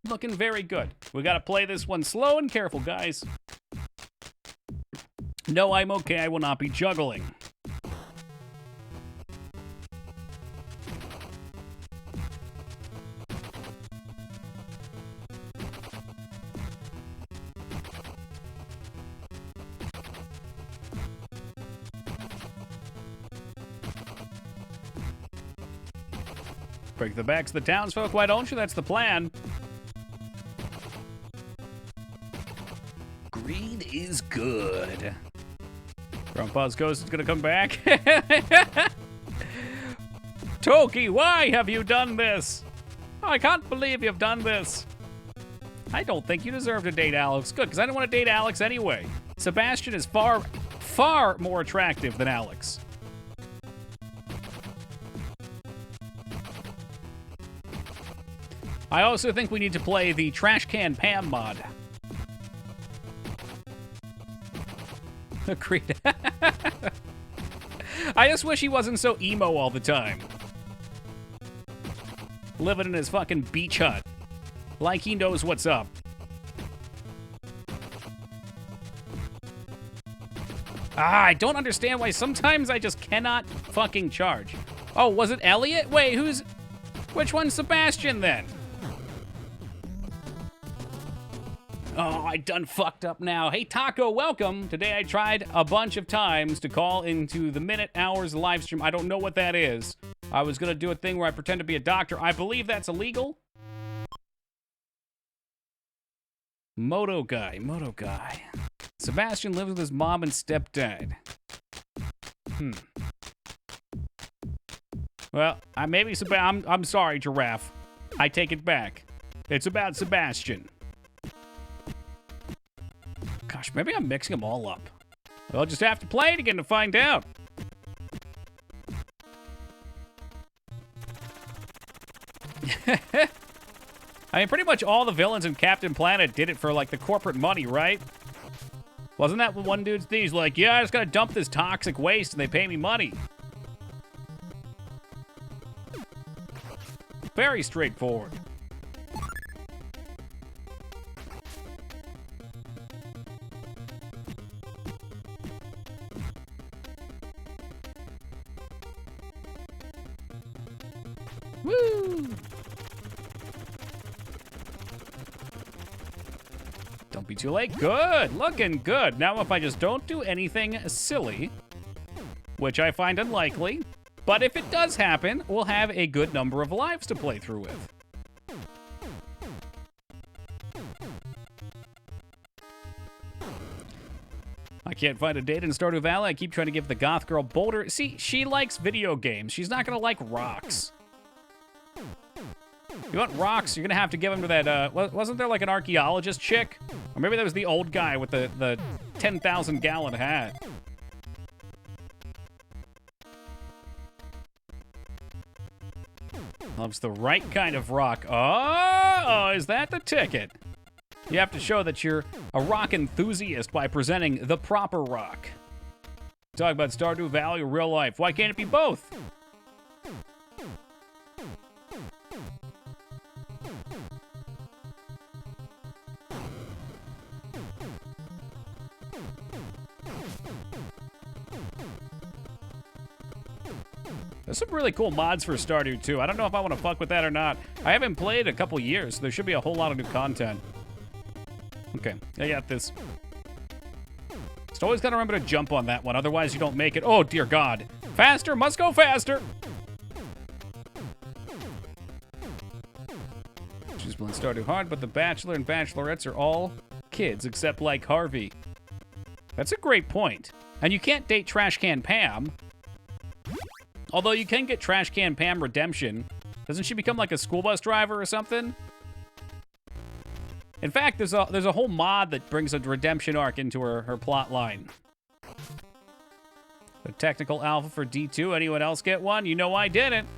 Looking very good. We got to play this one slow and careful, guys. No, I'm okay. I will not be juggling. Break the backs of the townsfolk, why don't you? That's the plan. Greed is good. Grandpa's ghost is gonna come back. Toki, why have you done this? I can't believe you've done this. I don't think you deserve to date Alex. Good, because I don't want to date Alex anyway. Sebastian is far, far more attractive than Alex. I also think we need to play the Trash Can Pam mod. Agreed. I just wish he wasn't so emo all the time. Living in his fucking beach hut. Like he knows what's up. I don't understand why sometimes I just cannot fucking charge. Oh, was it Elliot? Wait, which one's Sebastian then? Oh, I done fucked up now. Hey, Taco, welcome. Today I tried a bunch of times to call into the minute, hours live stream. I don't know what that is. I was gonna do a thing where I pretend to be a doctor. I believe that's illegal. Moto guy. Sebastian lives with his mom and stepdad. Well, I'm sorry, Giraffe. I take it back. It's about Sebastian. Gosh, maybe I'm mixing them all up. I'll just have to play it again to find out. I mean, pretty much all the villains in Captain Planet did it for, like, the corporate money, right? Wasn't that what one dude's thing? He's like, yeah, I just gotta dump this toxic waste and they pay me money. Very straightforward. Woo! Don't be too late. Good. Looking good. Now if I just don't do anything silly, which I find unlikely, but if it does happen, we'll have a good number of lives to play through with. I can't find a date in Stardew Valley. I keep trying to give the goth girl Boulder. See, she likes video games. She's not gonna like rocks. You want rocks, you're gonna have to give them to that, wasn't there like an archaeologist chick? Or maybe that was the old guy with the 10,000 gallon hat. Loves the right kind of rock. Oh, is that the ticket? You have to show that you're a rock enthusiast by presenting the proper rock. Talk about Stardew Valley or real life. Why can't it be both? There's some really cool mods for Stardew, too. I don't know if I want to fuck with that or not. I haven't played a couple years, so there should be a whole lot of new content. Okay, I got this. Just always gotta remember to jump on that one, otherwise you don't make it. Oh, dear God. Faster, must go faster! She's playing Stardew hard, but the Bachelor and Bachelorettes are all kids, except, like, Harvey. That's a great point. And you can't date Trash Can Pam. Although you can get Trash Can Pam redemption. Doesn't she become like a school bus driver or something? In fact, there's a whole mod that brings a redemption arc into her plot line. The technical alpha for D2. Anyone else get one? You know I didn't.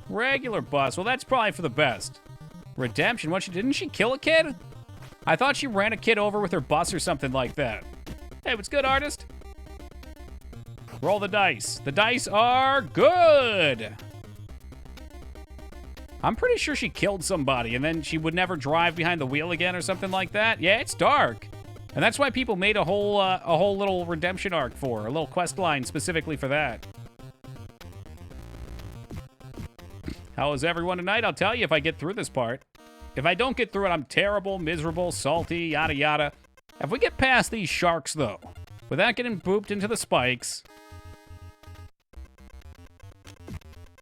Regular bus. Well, that's probably for the best. Redemption. Didn't she kill a kid? I thought she ran a kid over with her bus or something like that. Hey, what's good, artist? Roll the dice. The dice are good. I'm pretty sure she killed somebody and then she would never drive behind the wheel again or something like that. Yeah, it's dark. And that's why people made a whole little redemption arc for her, a little quest line specifically for that. How is everyone tonight? I'll tell you if I get through this part. If I don't get through it, I'm terrible, miserable, salty, yada yada. If we get past these sharks, though, without getting booped into the spikes...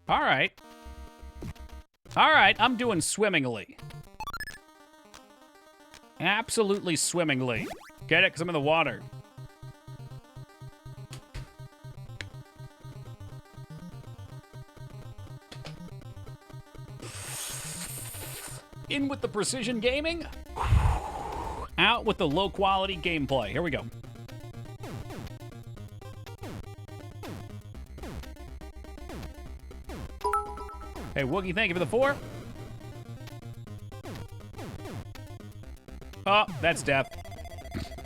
Alright. Alright, I'm doing swimmingly. Absolutely swimmingly. Get it? Because I'm in the water. In with the precision gaming. Out with the low-quality gameplay. Here we go. Hey, Woogie, thank you for the 4. Oh, that's death.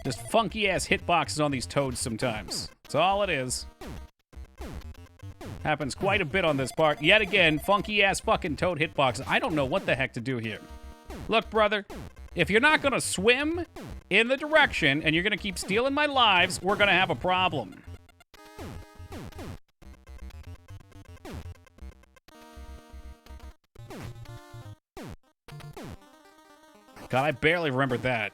Just funky-ass hitboxes on these toads sometimes. That's all it is. Happens quite a bit on this part. Yet again, funky-ass fucking toad hitboxes. I don't know what the heck to do here. Look, brother, if you're not gonna swim in the direction and you're gonna keep stealing my lives, we're gonna have a problem. God, I barely remembered that.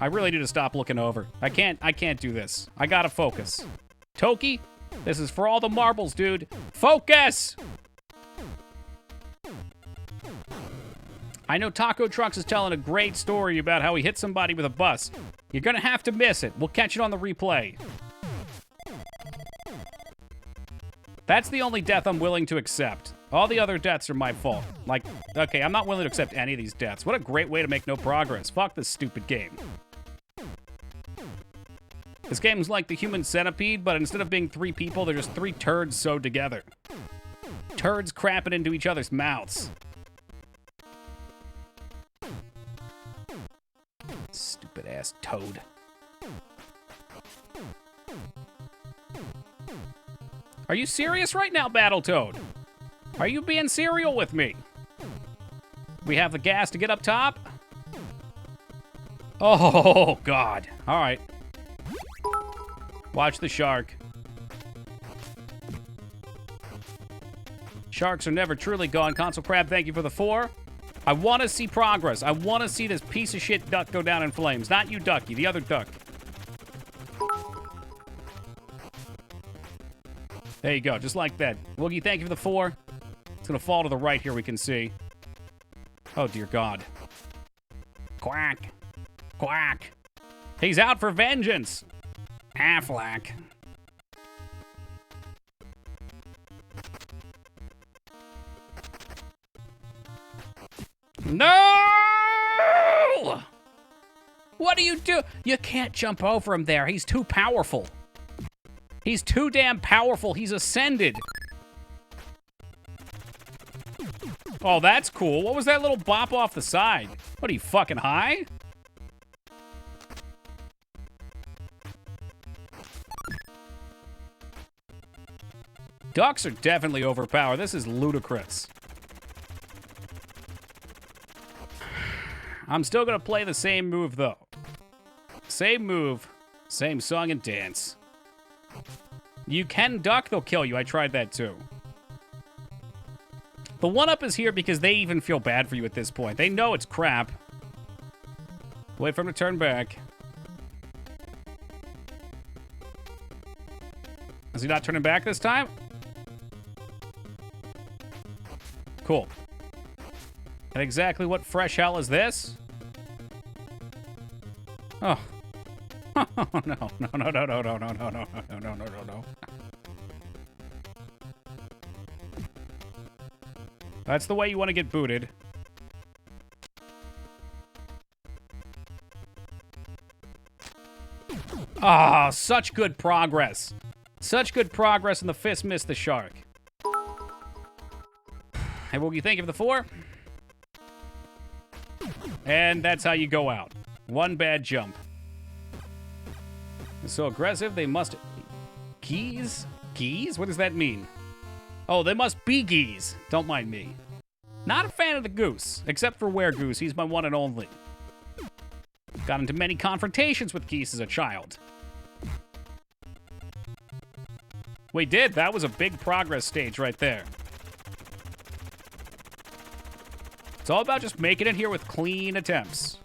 I really need to stop looking over. I can't do this. I gotta focus. Toki, this is for all the marbles, dude. Focus! I know Taco Trucks is telling a great story about how he hit somebody with a bus. You're gonna have to miss it. We'll catch it on the replay. That's the only death I'm willing to accept. All the other deaths are my fault. Like, okay, I'm not willing to accept any of these deaths. What a great way to make no progress. Fuck this stupid game. This game's like the Human Centipede, but instead of being 3 people, they're just 3 turds sewed together. Turds crapping into each other's mouths. Stupid ass toad. Are you serious right now, Battletoad? Are you being serial with me? We have the gas to get up top? Oh, God. All right. Watch the shark. Sharks are never truly gone. Console Crab, thank you for the 4. I want to see progress. I want to see this piece of shit duck go down in flames. Not you, Ducky. The other duck. There you go. Just like that. Woogie, thank you for the 4. It's going to fall to the right here, we can see. Oh, dear God. Quack. Quack. He's out for vengeance. Affleck. No! What do you do? You can't jump over him there. He's too powerful. He's too damn powerful. He's ascended. Oh, that's cool. What was that little bop off the side? What, are you fucking high? Ducks are definitely overpowered. This is ludicrous. I'm still gonna play the same move, though. Same move, same song and dance. You can duck, they'll kill you. I tried that, too. The 1-up is here because they even feel bad for you at this point. They know it's crap. Wait for him to turn back. Is he not turning back this time? Cool. And exactly what fresh hell is this? Oh. Oh, no. No, no, no, no, no, no, no, no, no, no, no, no, no. That's the way you want to get booted. Ah, such good progress. Such good progress, and the fist missed the shark. Hey, Woogie, thank you for the 4. And that's how you go out. One bad jump. They're so aggressive, they must... Geese? Geese? What does that mean? Oh, they must be geese. Don't mind me. Not a fan of the goose, except for Weregoose. He's my one and only. Got into many confrontations with geese as a child. We did. That was a big progress stage right there. It's all about just making it here with clean attempts.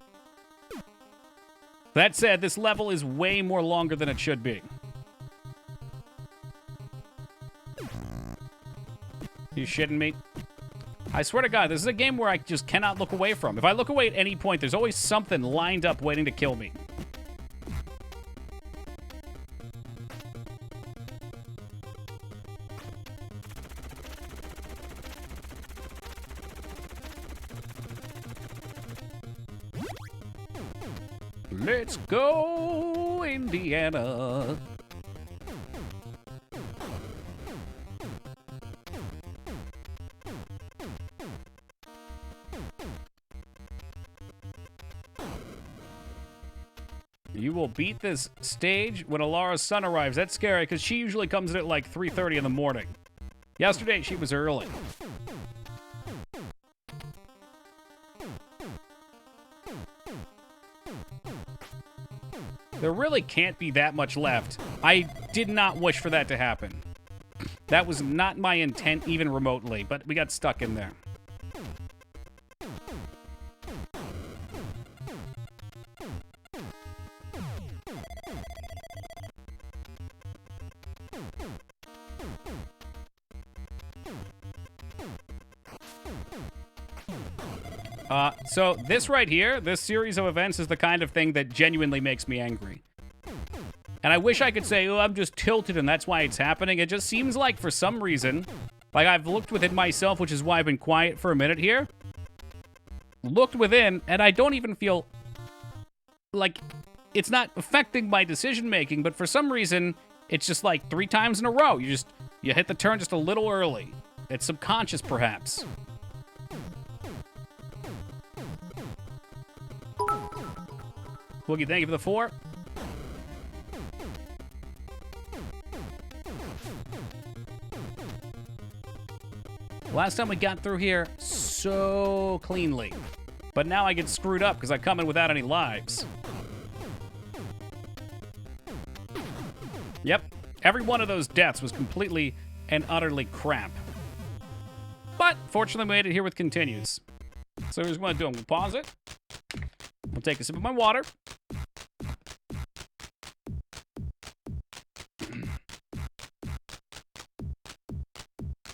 That said, this level is way more longer than it should be. You shitting me? I swear to God, this is a game where I just cannot look away from. If I look away at any point, there's always something lined up waiting to kill me. Let's go, Indiana. You will beat this stage when Alara's son arrives. That's scary, because she usually comes in at like 3:30 in the morning. Yesterday, she was early. There really can't be that much left. I did not wish for that to happen. That was not my intent even remotely, but we got stuck in there. So this right here, this series of events is the kind of thing that genuinely makes me angry. And I wish I could say, oh, I'm just tilted and that's why it's happening. It just seems like for some reason, like I've looked within myself, which is why I've been quiet for a minute here. Looked within, and I don't even feel like it's not affecting my decision making, but for some reason, it's just like 3 times in a row. You hit the turn just a little early. It's subconscious, perhaps. Woogie, thank you for the 4. Last time we got through here so cleanly. But now I get screwed up because I come in without any lives. Yep. Every one of those deaths was completely and utterly crap. But fortunately, we made it here with continues. So here's what I'm doing. We'll pause it. We'll take a sip of my water.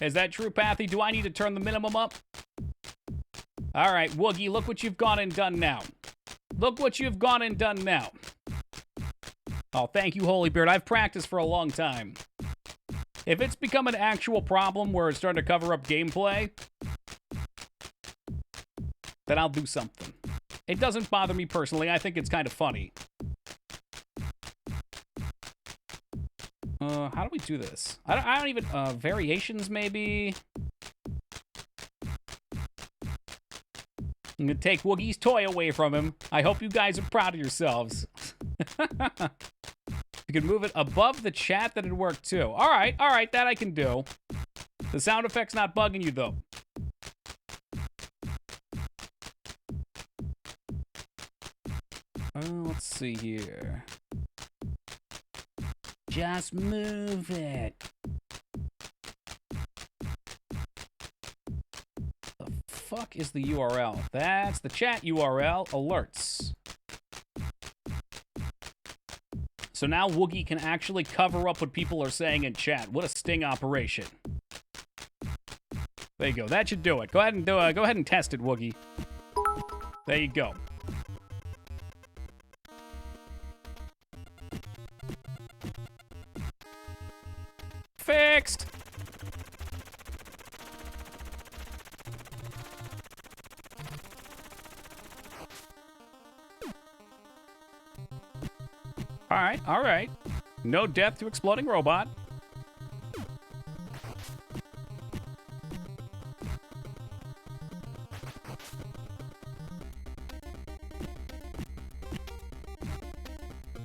Is that true, Pathy? Do I need to turn the minimum up? All right, Woogie, look what you've gone and done now. Look what you've gone and done now. Oh, thank you, Holybeard. I've practiced for a long time. If it's become an actual problem where it's starting to cover up gameplay, then I'll do something. It doesn't bother me personally. I think it's kind of funny. How do we do this? I don't even, variations maybe? I'm gonna take Woogie's toy away from him. I hope you guys are proud of yourselves. You can move it above the chat, that'd work too. All right, that I can do. The sound effect's not bugging you though. Let's see here. Just move it. The fuck is the URL? That's the chat URL. Alerts. So now Woogie can actually cover up what people are saying in chat. What a sting operation. There you go. That should do it. Go ahead and go ahead and test it, Woogie. There you go. Fixed. All right. No death to exploding robot.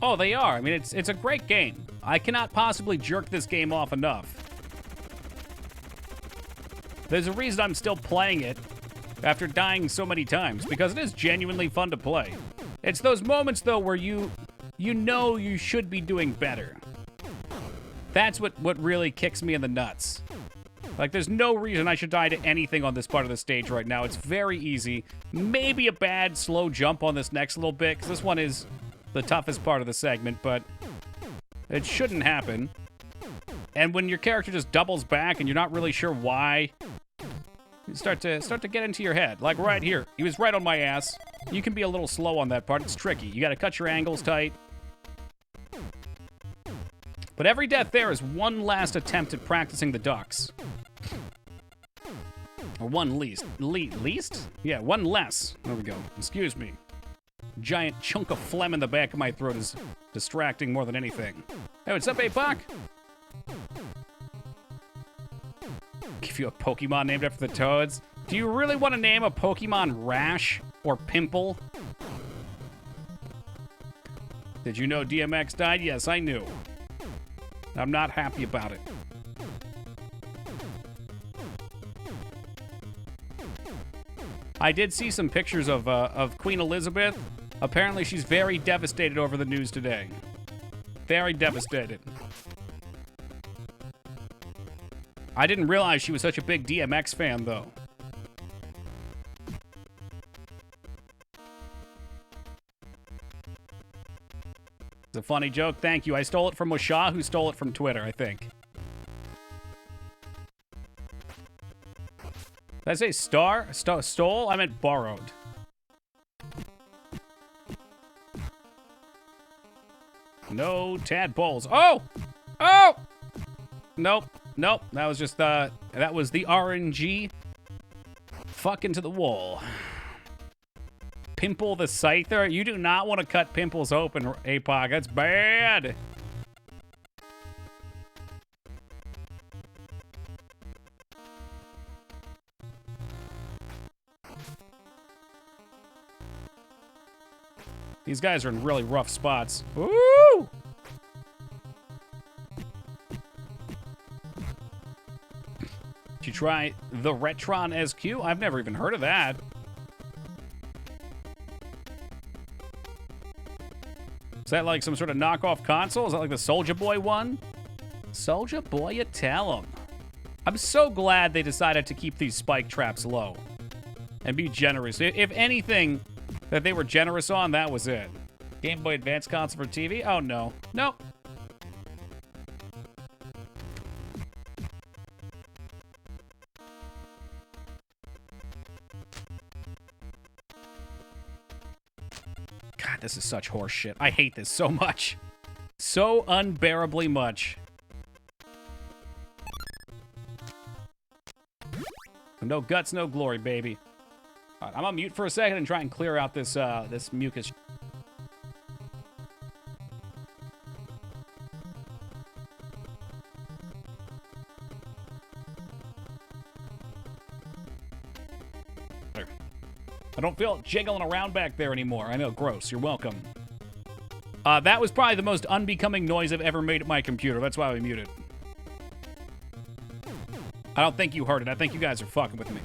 Oh, they are. I mean, it's a great game. I cannot possibly jerk this game off enough. There's a reason I'm still playing it after dying so many times, because it is genuinely fun to play. It's those moments, though, where you know you should be doing better. That's what really kicks me in the nuts. Like, there's no reason I should die to anything on this part of the stage right now. It's very easy. Maybe a bad, slow jump on this next little bit, because this one is the toughest part of the segment, but it shouldn't happen. And when your character just doubles back and you're not really sure why, you start to get into your head. Like right here. He was right on my ass. You can be a little slow on that part. It's tricky. You got to cut your angles tight. But every death there is one last attempt at practicing the ducks. Or one least? Yeah, one less. There we go. Excuse me. giant chunk of phlegm in the back of my throat is distracting more than anything. Hey, what's up, APOC? Give you a Pokemon named after the Toads. Do you really want to name a Pokemon Rash or Pimple? Did you know DMX died? Yes, I knew. I'm not happy about it. I did see some pictures of Queen Elizabeth. Apparently, she's very devastated over the news today. Very devastated. I didn't realize she was such a big DMX fan, though. It's a funny joke. Thank you. I stole it from Washa, who stole it from Twitter, I think. Did I say stole? I meant borrowed. No tadpoles. Oh! Oh! Nope. Nope. That was just, that was the RNG. Fuck into the wall. Pimple the Scyther? You do not want to cut Pimples open, APOC. That's bad. These guys are in really rough spots. Woo! Did you try the Retron SQ? I've never even heard of that. Is that like some sort of knockoff console? Is that like the Soulja Boy one? Soulja Boy, you tell him. I'm so glad they decided to keep these spike traps low and be generous. If anything that they were generous on, that was it. Game Boy Advance console for TV? Oh, no. Nope. God, this is such horse shit. I hate this so much. So unbearably much. No guts, no glory, baby. All right, I'm on mute for a second and try and clear out this this mucus. I don't feel it jiggling around back there anymore. I know, gross. You're welcome. That was probably the most unbecoming noise I've ever made at my computer. That's why we muted. I don't think you heard it. I think you guys are fucking with me.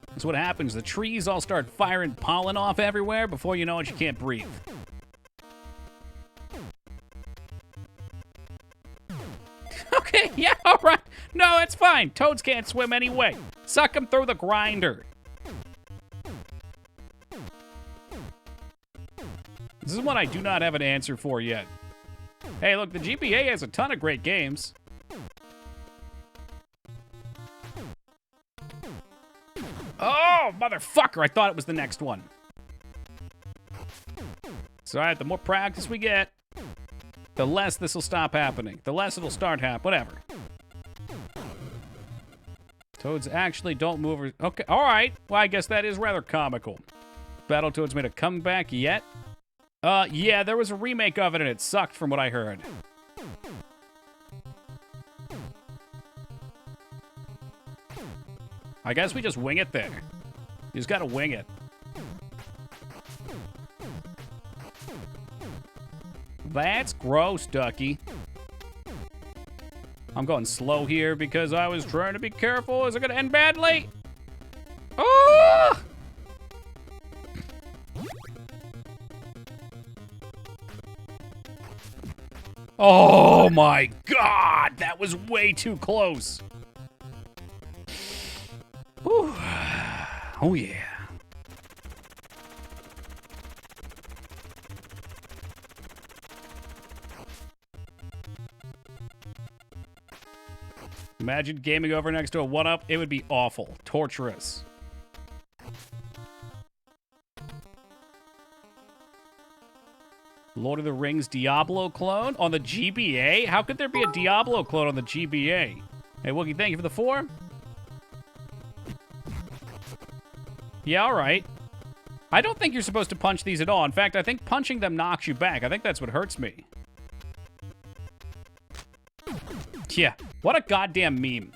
That's what happens. The trees all start firing pollen off everywhere. Before you know it, you can't breathe. Okay, yeah, all right. No, it's fine. Toads can't swim anyway. Suck them through the grinder. This is one I do not have an answer for yet. Hey, look, the GBA has a ton of great games. Oh, motherfucker. I thought it was the next one. So, all right, the more practice we get, the less this will stop happening. The less it'll start happening. Whatever. Toads actually don't move. Okay, all right. Well, I guess that is rather comical. Battletoads made a comeback yet? Yeah, there was a remake of it and it sucked from what I heard. I guess we just wing it there. You just gotta wing it. That's gross, Ducky. I'm going slow here because I was trying to be careful. Is it gonna end badly? Oh! Oh my God, that was way too close. Whew. Oh yeah. Imagine gaming over next to a 1-up. It would be awful. Torturous. Lord of the Rings Diablo clone on the GBA? How could there be a Diablo clone on the GBA? Hey, Wookie, thank you for the 4. Yeah, all right. I don't think you're supposed to punch these at all. In fact, I think punching them knocks you back. I think that's what hurts me. Yeah, what a goddamn meme.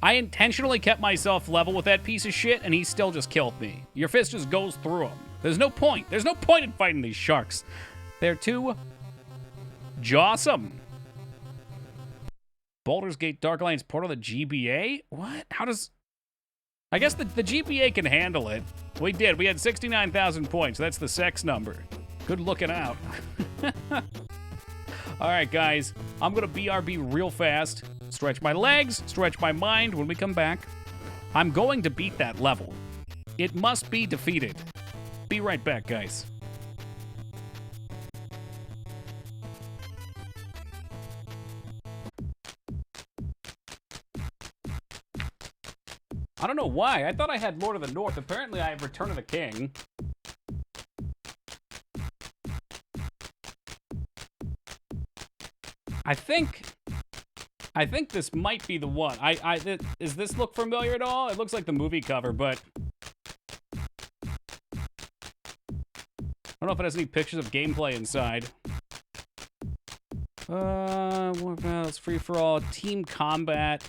I intentionally kept myself level with that piece of shit, and he still just killed me. Your fist just goes through him. There's no point. There's no point in fighting these sharks. They're too jawsome. Baldur's Gate Dark Alliance portal, the GBA? What? How does... I guess the GBA can handle it. We did. We had 69,000 points. That's the sex number. Good looking out. All right, guys. I'm going to BRB real fast. Stretch my legs, stretch my mind. When we come back, I'm going to beat that level. It must be defeated. Be right back, guys. I don't know why. I thought I had Lord of the North. Apparently, I have Return of the King. I think this might be the one. Does this look familiar at all? It looks like the movie cover, but I don't know if it has any pictures of gameplay inside. War battles, free for all, team combat.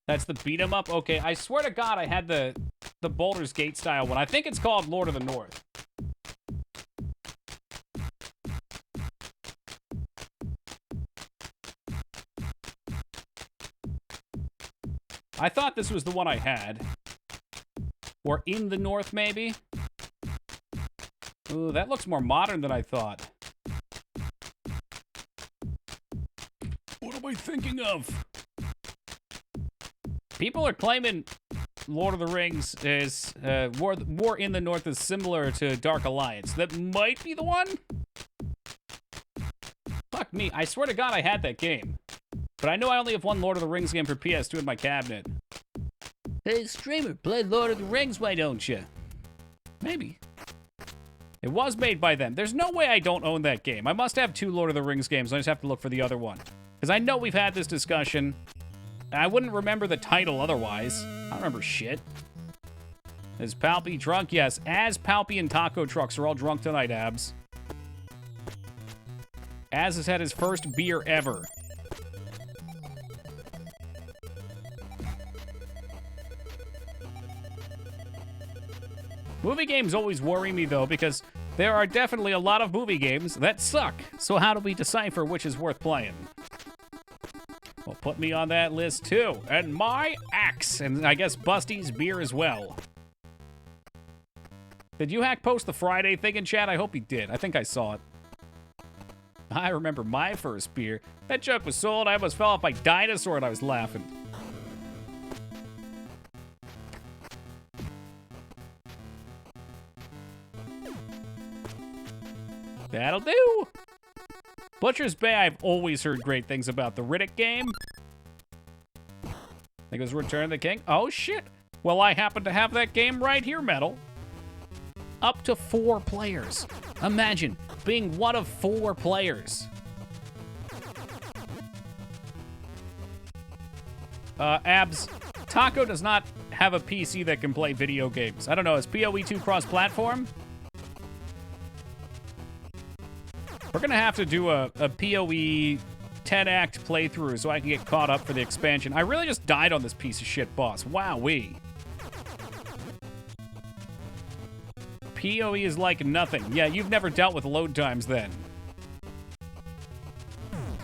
That's the beat 'em up. Okay, I swear to God, I had the Baldur's Gate style one. I think it's called Lord of the North. I thought this was the one I had. Or In the North, maybe? Ooh, that looks more modern than I thought. What am I thinking of? People are claiming Lord of the Rings is... War in the North is similar to Dark Alliance. That might be the one? Fuck me. I swear to God I had that game. But I know I only have one Lord of the Rings game for PS2 in my cabinet. Hey, streamer, play Lord of the Rings, why don't you? Maybe. It was made by them. There's no way I don't own that game. I must have 2 Lord of the Rings games. I just have to look for the other one. Because I know we've had this discussion. I wouldn't remember the title otherwise. I don't remember shit. Is Palpy drunk? Yes. As Palpy and Taco Trucks are all drunk tonight, Abs. Az has had his first beer ever. Movie games always worry me, though, because there are definitely a lot of movie games that suck. So how do we decipher which is worth playing? Well, put me on that list, too. And my axe. And I guess Busty's beer as well. Did you hack post the Friday thing in chat? I hope he did. I think I saw it. I remember my first beer. That joke was sold. I almost fell off my dinosaur and I was laughing. That'll do. Butcher's Bay, I've always heard great things about. The Riddick game. I think it was Return of the King. Oh, shit. Well, I happen to have that game right here, Metal. Up to 4 players. Imagine being one of 4 players. Abs, Taco does not have a PC that can play video games. I don't know, is PoE 2 cross-platform? We're gonna have to do a PoE 10-act playthrough so I can get caught up for the expansion. I really just died on this piece of shit boss. Wowee. PoE is like nothing. Yeah, you've never dealt with load times then.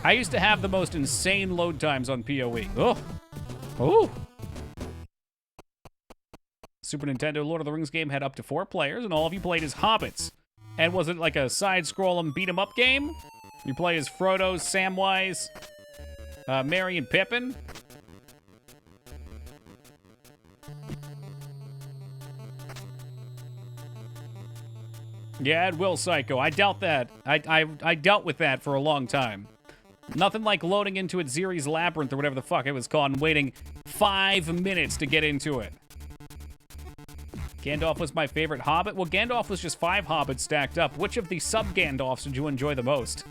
I used to have the most insane load times on PoE. Oh. Oh. Super Nintendo Lord of the Rings game had up to 4 players, and all of you played as hobbits. And was it like a side-scrolling beat-em-up game? You play as Frodo, Samwise, Merry, and Pippin. Yeah, it will, Psycho. I doubt that. I dealt with that for a long time. Nothing like loading into it Ziri's Labyrinth or whatever the fuck it was called and waiting 5 minutes to get into it. Gandalf was my favorite hobbit. Well, Gandalf was just 5 hobbits stacked up. Which of the sub-Gandalfs did you enjoy the most?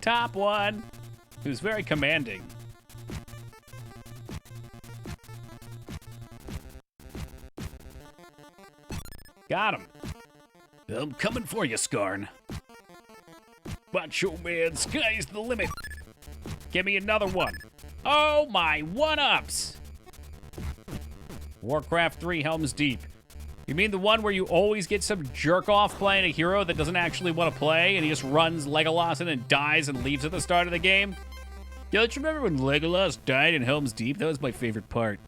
top one. He was very commanding. Got him. I'm coming for you, Skarn. Macho Man, sky's the limit. Give me another one. Oh my, one-ups. Warcraft 3 Helm's Deep. You mean the one where you always get some jerk-off playing a hero that doesn't actually want to play and he just runs Legolas in and dies and leaves at the start of the game? Yeah, don't you remember when Legolas died in Helm's Deep? That was my favorite part.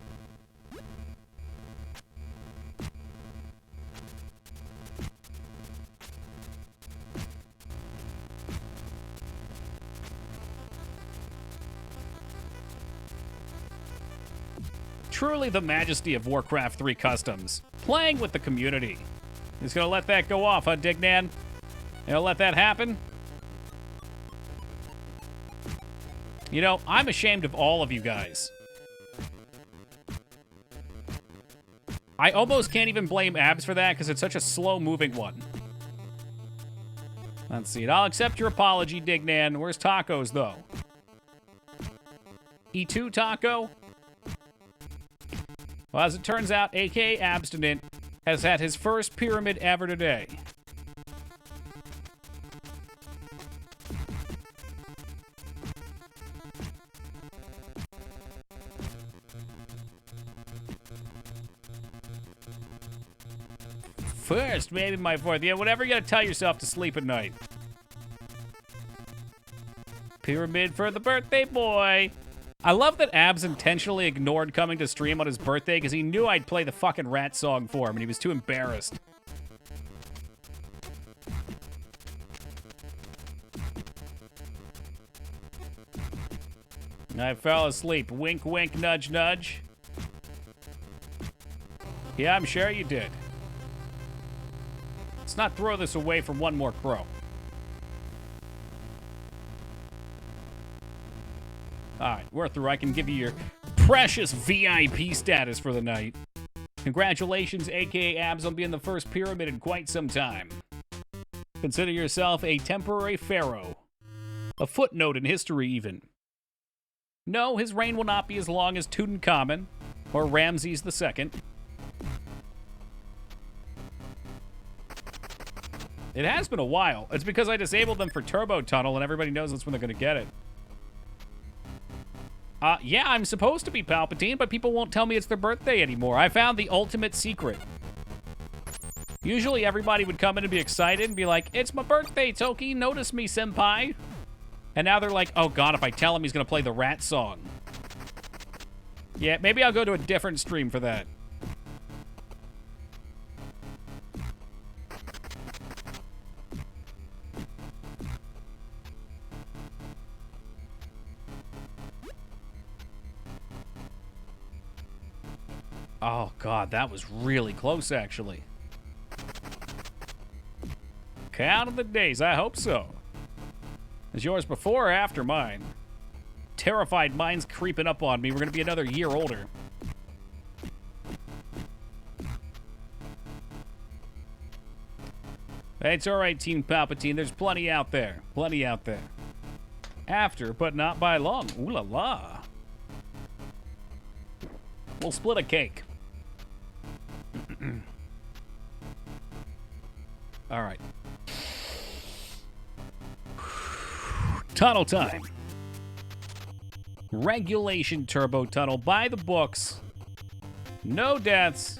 Truly the majesty of Warcraft 3 customs. Playing with the community. He's gonna let that go off, huh, Dignan? He'll let that happen? You know, I'm ashamed of all of you guys. I almost can't even blame Abs for that because it's such a slow-moving one. Let's see it. I'll accept your apology, Dignan. Where's Tacos, though? E2 Taco? Well, as it turns out, aka Abstinent has had his first pyramid ever today. First, maybe my fourth. Yeah, whatever you gotta tell yourself to sleep at night. Pyramid for the birthday boy. I love that Abs intentionally ignored coming to stream on his birthday because he knew I'd play the fucking rat song for him and he was too embarrassed. I fell asleep. Wink, wink, nudge, nudge. Yeah, I'm sure you did. Let's not throw this away from one more crow. Alright, we're through. I can give you your precious VIP status for the night. Congratulations, aka Abs, on being the first pyramid in quite some time. Consider yourself a temporary pharaoh. A footnote in history, even. No, his reign will not be as long as Tutankhamun or Ramses II. It has been a while. It's because I disabled them for Turbo Tunnel and everybody knows that's when they're going to get it. Yeah, I'm supposed to be Palpatine, but people won't tell me it's their birthday anymore. I found the ultimate secret. Usually everybody would come in and be excited and be like, it's my birthday, Toki, notice me, senpai. And now they're like, oh god, if I tell him he's gonna play the rat song. Yeah, maybe I'll go to a different stream for that. Oh, God, that was really close, actually. Count of the days, I hope so. Is yours before or after mine? Terrified mine's creeping up on me. We're going to be another year older. It's all right, Team Palpatine. There's plenty out there. Plenty out there. After, but not by long. Ooh la la. We'll split a cake. All right. Tunnel time. Regulation turbo tunnel by the books. No deaths.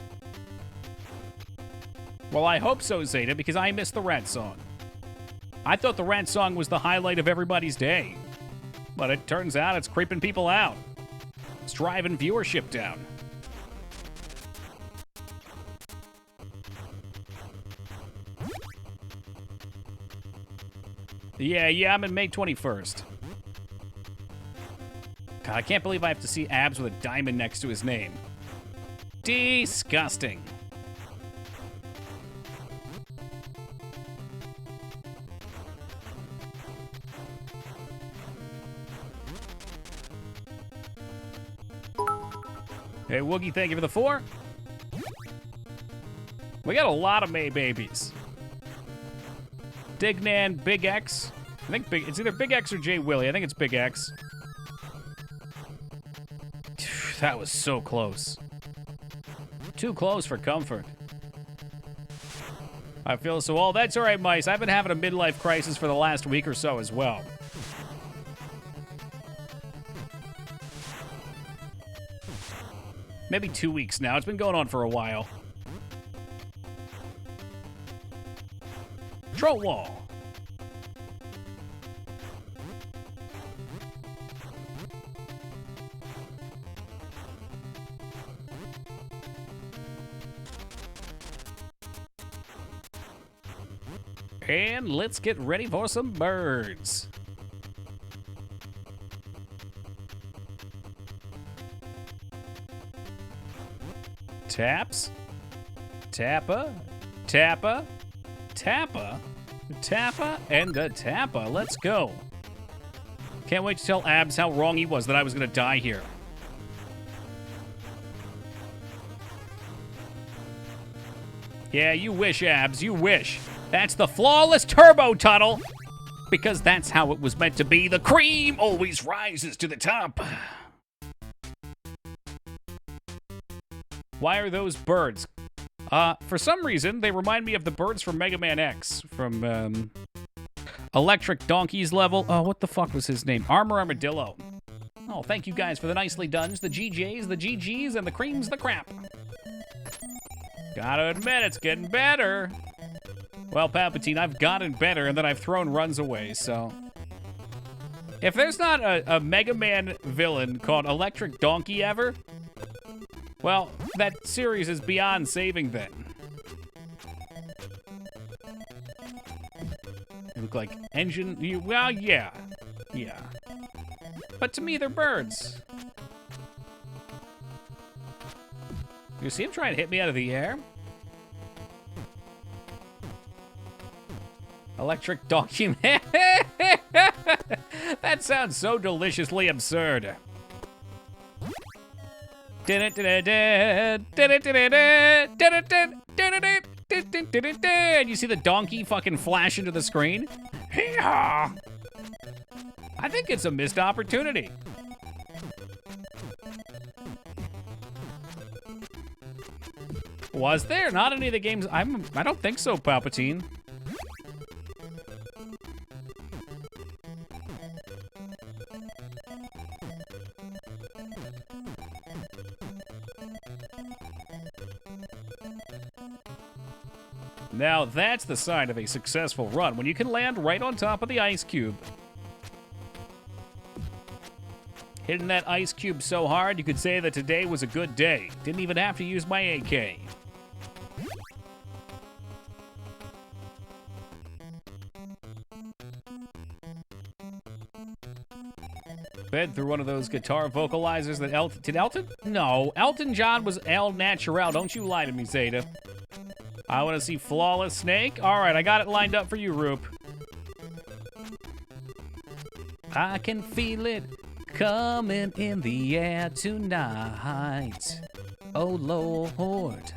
Well, I hope so, Zeta, because I missed the rat song. I thought the rat song was the highlight of everybody's day. But it turns out it's creeping people out. It's driving viewership down. Yeah, I'm in May 21st. God, I can't believe I have to see Abs with a diamond next to his name. Disgusting. Hey, Woogie, thank you for the 4. We got a lot of May babies. Dignan, Big X, I think it's either Big X or J Willie. I think it's Big X. That was so close. Too close for comfort. I feel so old. That's all right, mice. I've been having a midlife crisis for the last week or so as well. Maybe 2 weeks now. It's been going on for a while. Troll wall. And let's get ready for some birds. Taps. Tappa. Tappa. Tappa. Tappa. And a Tappa. Let's go. Can't wait to tell Abs how wrong he was that I was going to die here. Yeah, you wish, Abs. You wish. That's the flawless turbo tunnel. Because that's how it was meant to be. The cream always rises to the top. Why are those birds? For some reason, they remind me of the birds from Mega Man X. From, Electric Donkey's level. Oh, what the fuck was his name? Armor Armadillo. Oh, thank you guys for the nicely dones, the GJs, the GGs, and the creams, the crap. Gotta admit, it's getting better. Well, Palpatine, I've gotten better, and then I've thrown runs away, so... If there's not a Mega Man villain called Electric Donkey ever, well, that series is beyond saving then. They look like engine... Well, yeah. Yeah. But to me, they're birds. You see him trying to hit me out of the air? Electric Donkey Man. That sounds so deliciously absurd. And you see the donkey fucking flash into the screen? I think it's a missed opportunity. Was there? Not any of the games. I don't think so, Palpatine. Now that's the sign of a successful run, when you can land right on top of the ice cube. Hitting that ice cube so hard, you could say that today was a good day. Didn't even have to use my AK. Fed through one of those guitar vocalizers that Elton... Did Elton? No, Elton John was El Natural. Don't you lie to me, Zeta. I want to see Flawless Snake. All right, I got it lined up for you, Roop. I can feel it coming in the air tonight. Oh, Lord.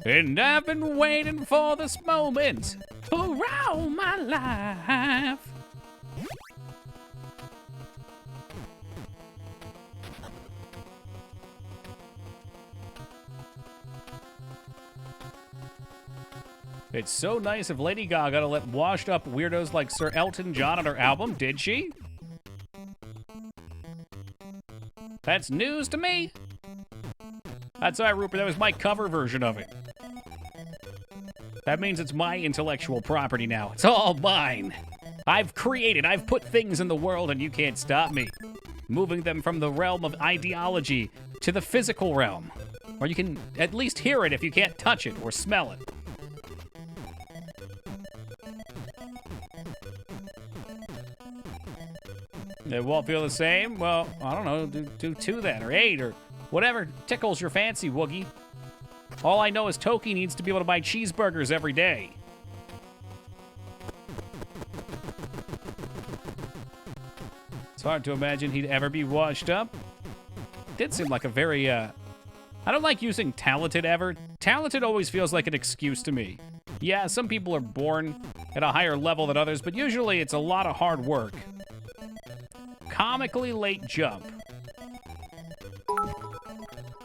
And I've been waiting for this moment for all my life. It's so nice of Lady Gaga to let washed up weirdos like Sir Elton John on her album, did she? That's news to me. That's all right, Rupert, that was my cover version of it. That means it's my intellectual property now. It's all mine. I've put things in the world and you can't stop me. Moving them from the realm of ideology to the physical realm. Or you can at least hear it if you can't touch it or smell it. It won't feel the same? Well, I don't know, do 2 then, or 8, or whatever tickles your fancy, Woogie. All I know is Toki needs to be able to buy cheeseburgers every day. It's hard to imagine he'd ever be washed up. Did seem like a very, I don't like using talented ever. Talented always feels like an excuse to me. Yeah, some people are born at a higher level than others, but usually it's a lot of hard work. Comically late jump.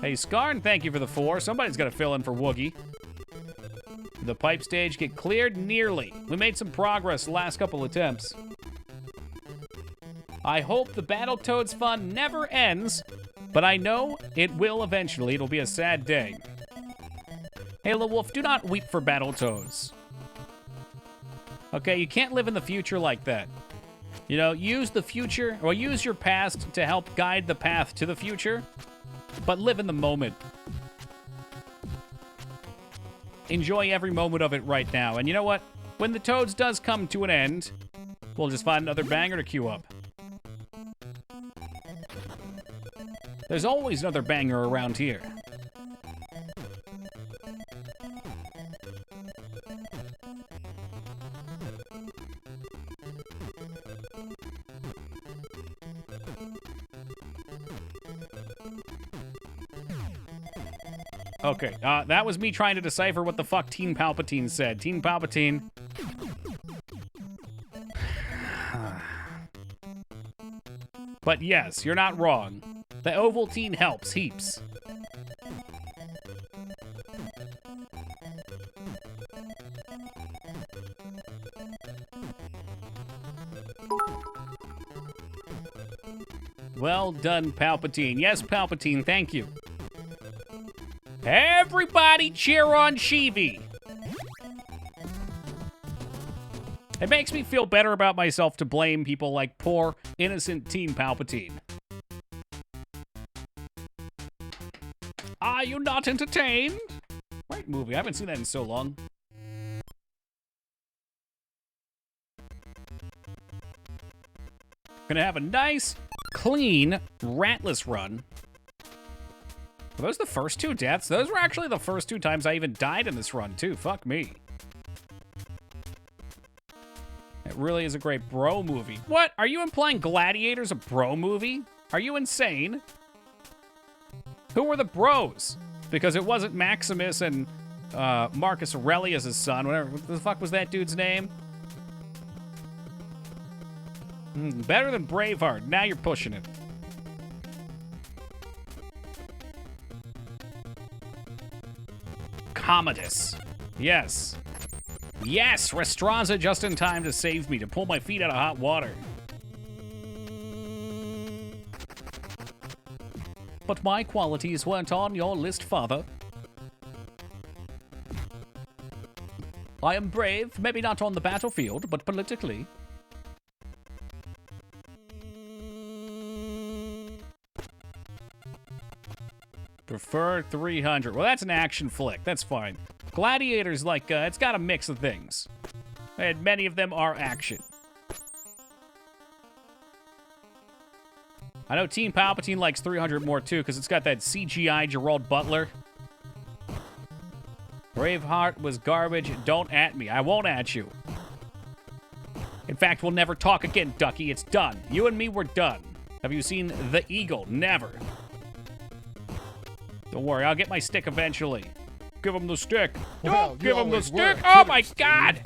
Hey, Skarn, thank you for the 4. Somebody's got to fill in for Woogie. The pipe stage get cleared nearly. We made some progress the last couple attempts. I hope the Battletoads fun never ends, but I know it will eventually. It'll be a sad day. Hey, Little Wolf, do not weep for Battletoads. Okay, you can't live in the future like that. You know, use the future, or use your past to help guide the path to the future, but live in the moment. Enjoy every moment of it right now. And you know what? When the Toads does come to an end, we'll just find another banger to queue up. There's always another banger around here. Okay, that was me trying to decipher what the fuck Teen Palpatine said. Teen Palpatine. But yes, you're not wrong. The Ovaltine helps heaps. Well done, Palpatine. Yes, Palpatine, thank you. Everybody cheer on Sheevy. It makes me feel better about myself to blame people like poor, innocent Teen Palpatine. Are you not entertained? Great movie. I haven't seen that in so long. Gonna have a nice, clean, ratless run. Were those the first 2 deaths? Those were actually the first 2 times I even died in this run, too. Fuck me. It really is a great bro movie. What? Are you implying Gladiator's a bro movie? Are you insane? Who were the bros? Because it wasn't Maximus and Marcus Aurelius' son. Whatever. What the fuck was that dude's name? Better than Braveheart. Now you're pushing it. Commodus. Yes. Yes, Restranza just in time to save me, to pull my feet out of hot water. But my qualities weren't on your list, father. I am brave, maybe not on the battlefield, but politically. Prefer 300. Well, that's an action flick. That's fine. Gladiator's like, it's got a mix of things. And many of them are action. I know Teen Palpatine likes 300 more, too, because it's got that CGI Gerald Butler. Braveheart was garbage. Don't at me. I won't at you. In fact, we'll never talk again, Ducky. It's done. You and me, we're done. Have you seen The Eagle? Never. Don't worry, I'll get my stick eventually. Give him the stick. Don't give him the stick. Oh my God!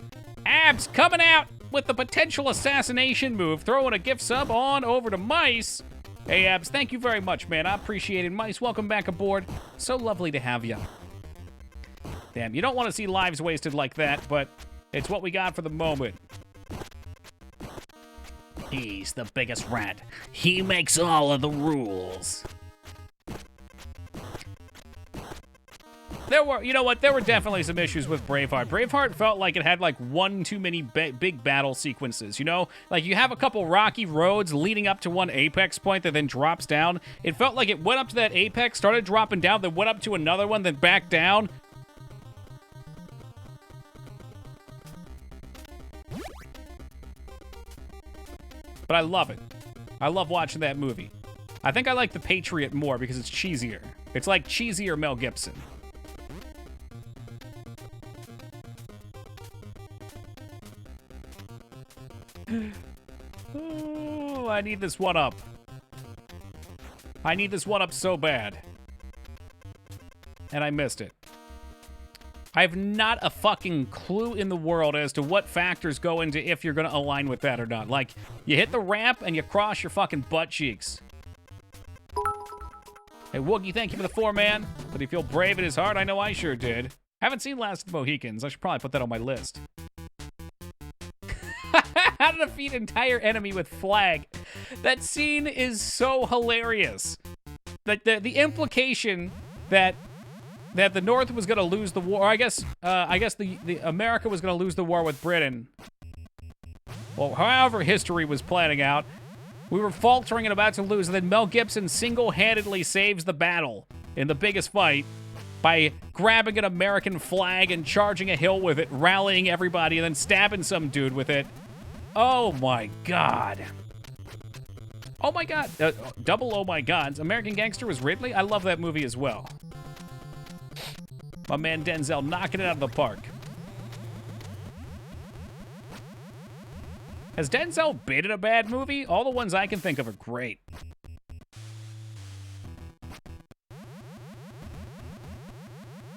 Abs coming out with the potential assassination move, throwing a gift sub on over to Mice. Hey, Abs, thank you very much, man. I appreciate it. Mice, welcome back aboard. So lovely to have you. Damn, you don't want to see lives wasted like that, but it's what we got for the moment. He's the biggest rat. He makes all of the rules. There were, you know what, there were definitely some issues with Braveheart. Braveheart felt like it had like one too many big battle sequences, you know? Like you have a couple rocky roads leading up to one apex point that then drops down. It felt like it went up to that apex, started dropping down, then went up to another one, then back down. But I love it. I love watching that movie. I think I like The Patriot more because it's cheesier. It's like cheesier Mel Gibson. Oh, I need this one up. I need this one up so bad. And I missed it. I have not a fucking clue in the world as to what factors go into if you're going to align with that or not. Like, you hit the ramp and you cross your fucking butt cheeks. Hey, Woogie, thank you for the 4-man. Did he feel brave in his heart? I know I sure did. Haven't seen Last of the Mohicans. I should probably put that on my list. How to defeat entire enemy with flag. That scene is so hilarious. Like, the implication that the North was going to lose the war. I guess the America was going to lose the war with Britain. Well, however history was planning out, we were faltering and about to lose, and then Mel Gibson single-handedly saves the battle in the biggest fight by grabbing an American flag and charging a hill with it, rallying everybody, and then stabbing some dude with it. Oh my God. Oh my God. Double oh my gods. American Gangster was Ridley? I love that movie as well. My man Denzel knocking it out of the park. Has Denzel been in a bad movie? All the ones I can think of are great.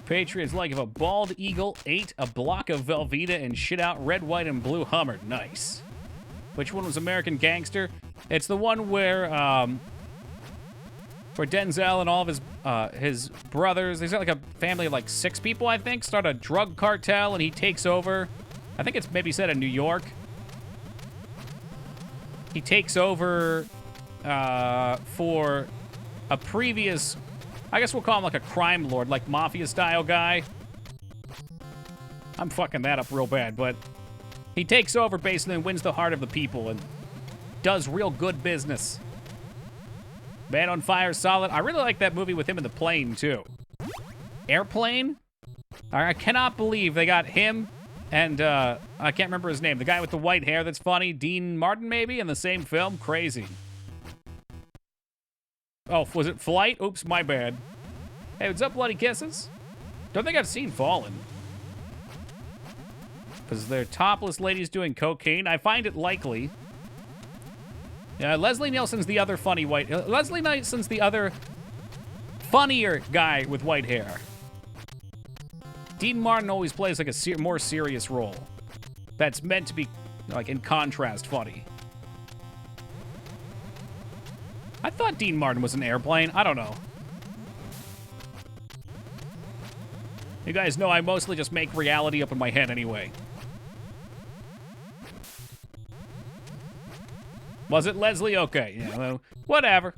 Patriots like if a bald eagle ate a block of Velveeta and shit out red, white, and blue Hummer. Nice. Which one was American Gangster? It's the one where Denzel and all of his brothers, he's got like a family of like 6 people, I think, start a drug cartel and he takes over. I think it's maybe set in New York. He takes over for a previous, I guess we'll call him like a crime lord, like mafia-style guy. I'm fucking that up real bad, but he takes over basically and wins the heart of the people and does real good business. Man on Fire, solid. I really like that movie with him in the plane, too. Airplane? I cannot believe they got him and, I can't remember his name. The guy with the white hair that's funny, Dean Martin, maybe, in the same film? Crazy. Oh, was it Flight? Oops, my bad. Hey, what's up, Bloody Kisses? Don't think I've seen Fallen. Because they're topless ladies doing cocaine. I find it likely. Leslie Nielsen's the other funny white... Leslie Nielsen's the other funnier guy with white hair. Dean Martin always plays like a more serious role. That's meant to be, like, in contrast funny. I thought Dean Martin was an Airplane. I don't know. You guys know I mostly just make reality up in my head anyway. Was it Leslie? Okay, yeah, well, whatever.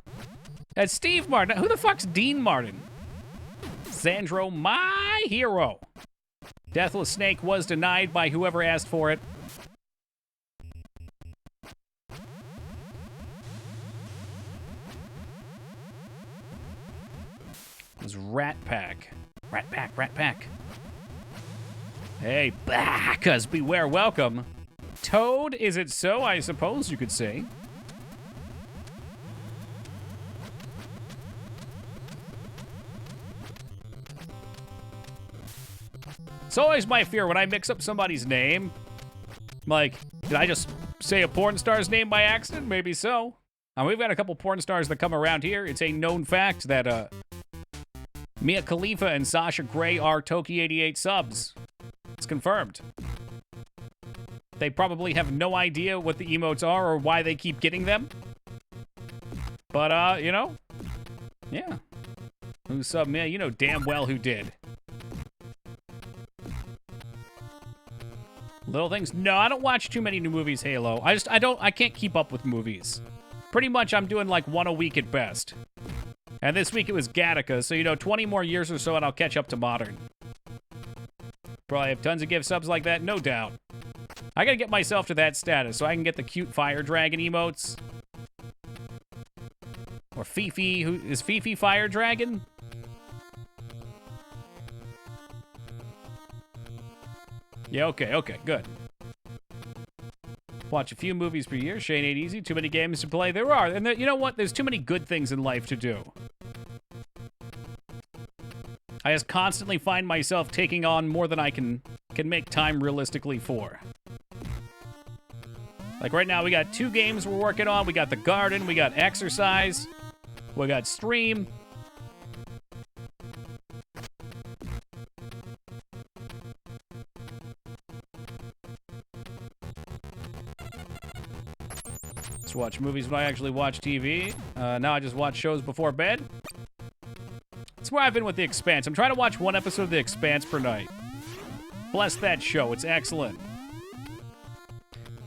That's Steve Martin. Who the fuck's Dean Martin? Sandro, my hero. Deathless Snake was denied by whoever asked for it. It was Rat Pack. Rat Pack, Rat Pack. Hey, Bacchus, beware, welcome. Toad, is it so? I suppose you could say. It's always my fear when I mix up somebody's name. Like, did I just say a porn star's name by accident? Maybe so. We've got a couple porn stars that come around here. It's a known fact that Mia Khalifa and Sasha Grey are Toki 88 subs. It's confirmed. They probably have no idea what the emotes are or why they keep getting them. But, you know, yeah. Who sub Mia? You know damn well who did. Little things. No, I don't watch too many new movies, Halo. I can't keep up with movies. Pretty much I'm doing like one a week at best. And this week it was Gattaca, so, you know, 20 more years or so and I'll catch up to modern. Probably have tons of gift subs like that, no doubt. I gotta get myself to that status so I can get the cute fire dragon emotes. Or Fifi, who is Fifi Fire Dragon? Yeah, okay, good. Watch a few movies per year. Shane ain't easy. Too many games to play. There are. And you know what? There's too many good things in life to do. I just constantly find myself taking on more than I can make time realistically for. Like right now, we got 2 games we're working on. We got The Garden. We got Exercise. We got Stream. Used to watch movies when I actually watch TV. Now I just watch shows before bed. That's where I've been with The Expanse. I'm trying to watch one episode of The Expanse per night. Bless that show. It's excellent.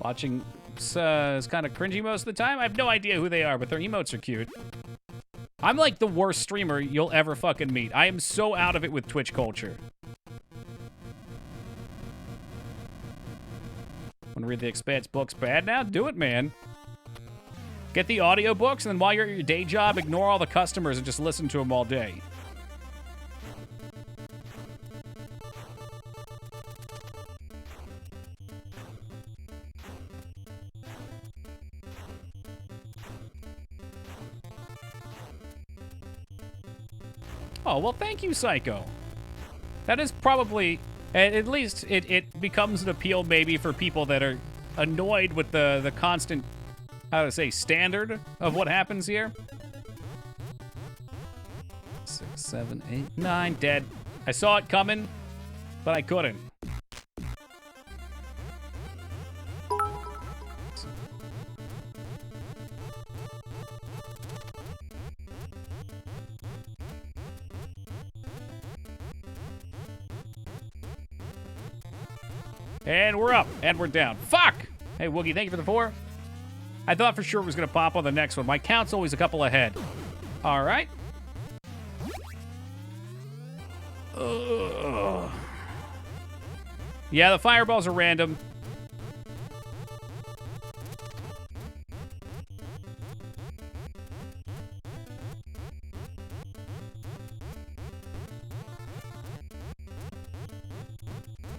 Watching is kind of cringy most of the time. I have no idea who they are, but their emotes are cute. I'm like the worst streamer you'll ever fucking meet. I am so out of it with Twitch culture. Want to read The Expanse books bad now? Do it, man. Get the audiobooks, and then while you're at your day job, ignore all the customers and just listen to them all day. Oh, well, thank you, Psycho. That is probably, at least it becomes an appeal maybe for people that are annoyed with the constant, how to say, standard of what happens here. 6, 7, 8, 9, dead. I saw it coming, but I couldn't. And we're up, and we're down. Fuck! Hey, Woogie, thank you for the 4. I thought for sure it was going to pop on the next one. My count's always a couple ahead. All right. Yeah, the fireballs are random.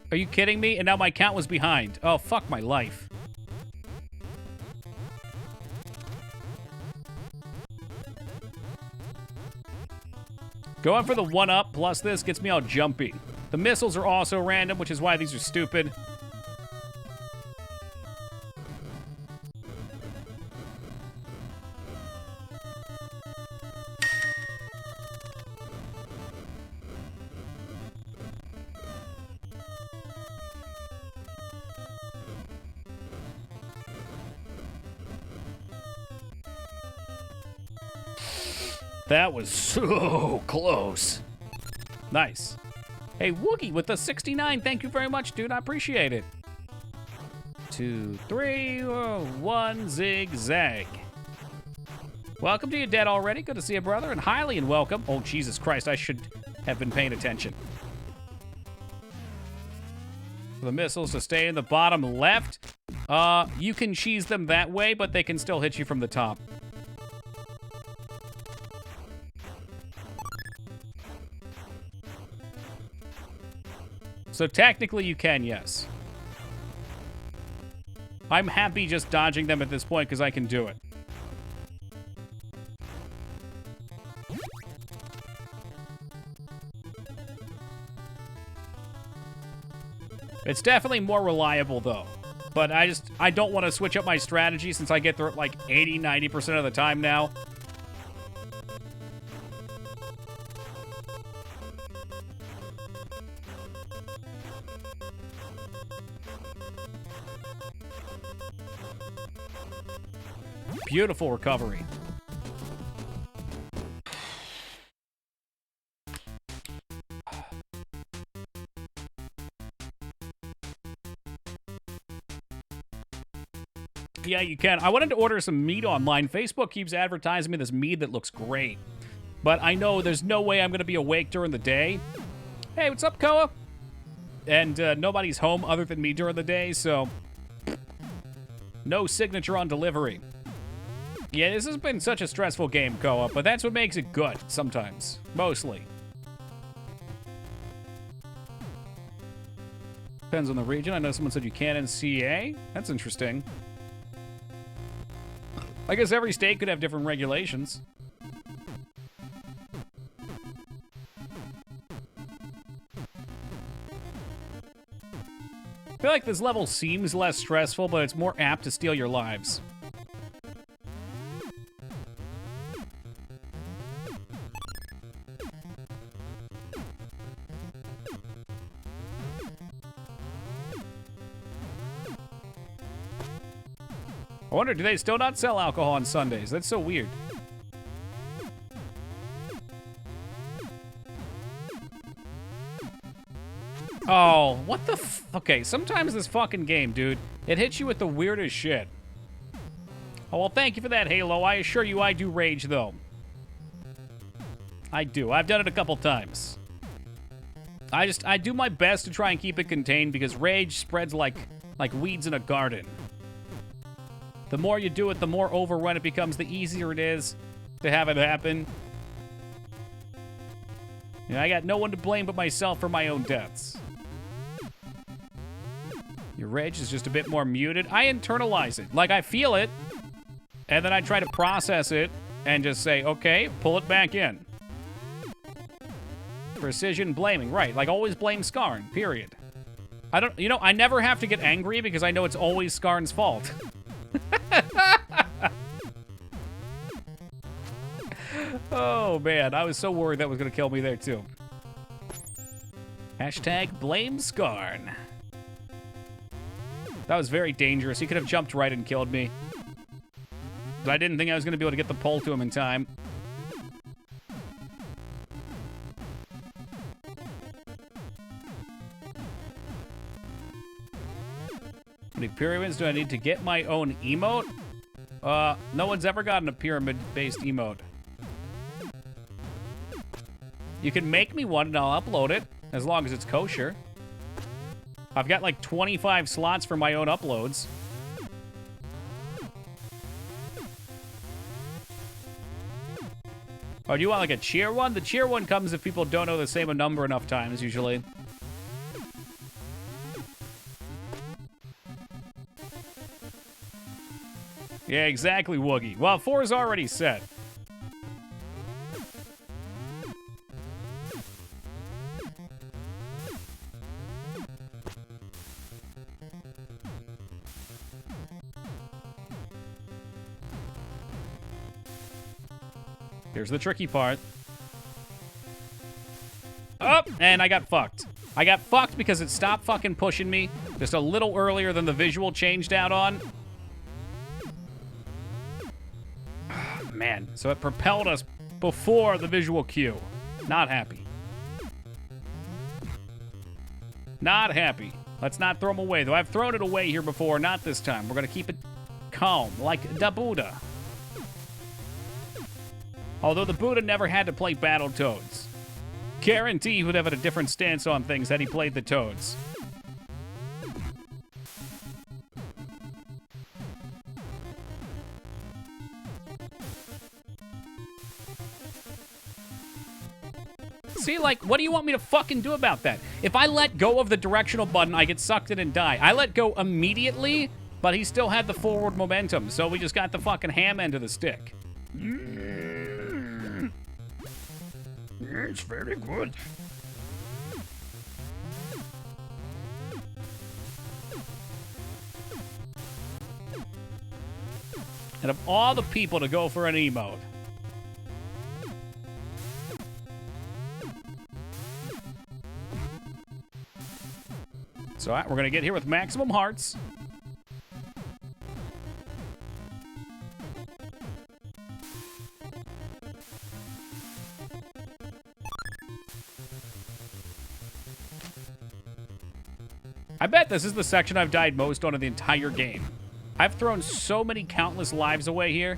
Are you kidding me? And now my count was behind. Oh, fuck my life. Going for the 1-up plus this gets me all jumpy. The missiles are also random, which is why these are stupid. That was so close. Nice. Hey, Woogie with the 69. Thank you very much, dude. I appreciate it. 2, 3, 1, zigzag. Welcome to you, dead already. Good to see you, brother. And highly and welcome. Oh, Jesus Christ. I should have been paying attention. For the missiles to stay in the bottom left. You can cheese them that way, but they can still hit you from the top. So technically you can, yes. I'm happy just dodging them at this point because I can do it. It's definitely more reliable though. But I don't want to switch up my strategy since I get through it like 80-90% of the time now. Beautiful recovery. Yeah, you can. I wanted to order some meat online. Facebook keeps advertising me this meat that looks great. But I know there's no way I'm going to be awake during the day. Hey, what's up, Koa? And nobody's home other than me during the day, so no signature on delivery. Yeah, this has been such a stressful game, Koa, but that's what makes it good sometimes. Mostly. Depends on the region. I know someone said you can in CA. That's interesting. I guess every state could have different regulations. I feel like this level seems less stressful, but it's more apt to steal your lives. I wonder, do they still not sell alcohol on Sundays? That's so weird. Oh, what the okay, sometimes this fucking game, dude, it hits you with the weirdest shit. Oh, well, thank you for that, Halo. I assure you I do rage, though. I do. I've done it a couple times. I do my best to try and keep it contained because rage spreads like weeds in a garden. The more you do it, the more overrun it becomes, the easier it is to have it happen. You know, I got no one to blame but myself for my own deaths. Your rage is just a bit more muted. I internalize it. Like, I feel it, and then I try to process it and just say, okay, pull it back in. Precision blaming. Right, like always blame Skarn, period. I never have to get angry because I know it's always Skarn's fault. Oh, man, I was so worried that was going to kill me there, too. Hashtag blame Skarn. That was very dangerous. He could have jumped right and killed me. But I didn't think I was going to be able to get the pole to him in time. How many pyramids do I need to get my own emote? No one's ever gotten a pyramid-based emote. You can make me one and I'll upload it, as long as it's kosher. I've got like 25 slots for my own uploads. Oh, do you want like a cheer one? The cheer one comes if people don't know the same number enough times, usually. Yeah, exactly, Woogie. Well, 4 is already set. Here's the tricky part. Oh, and I got fucked. I got fucked because it stopped fucking pushing me just a little earlier than the visual changed out on. Man, so it propelled us before the visual cue. Not happy. Not happy. Let's not throw them away, though. I've thrown it away here before, not this time. We're going to keep it calm, like the Buddha. Although the Buddha never had to play Battletoads. Guarantee he would have had a different stance on things had he played the Toads. See, like, what do you want me to fucking do about that? If I let go of the directional button, I get sucked in and die. I let go immediately, but he still had the forward momentum, so we just got the fucking ham end of the stick. It's very good. And of all the people to go for an emote, so we're going to get here with maximum hearts. I bet this is the section I've died most on in the entire game. I've thrown so many countless lives away here.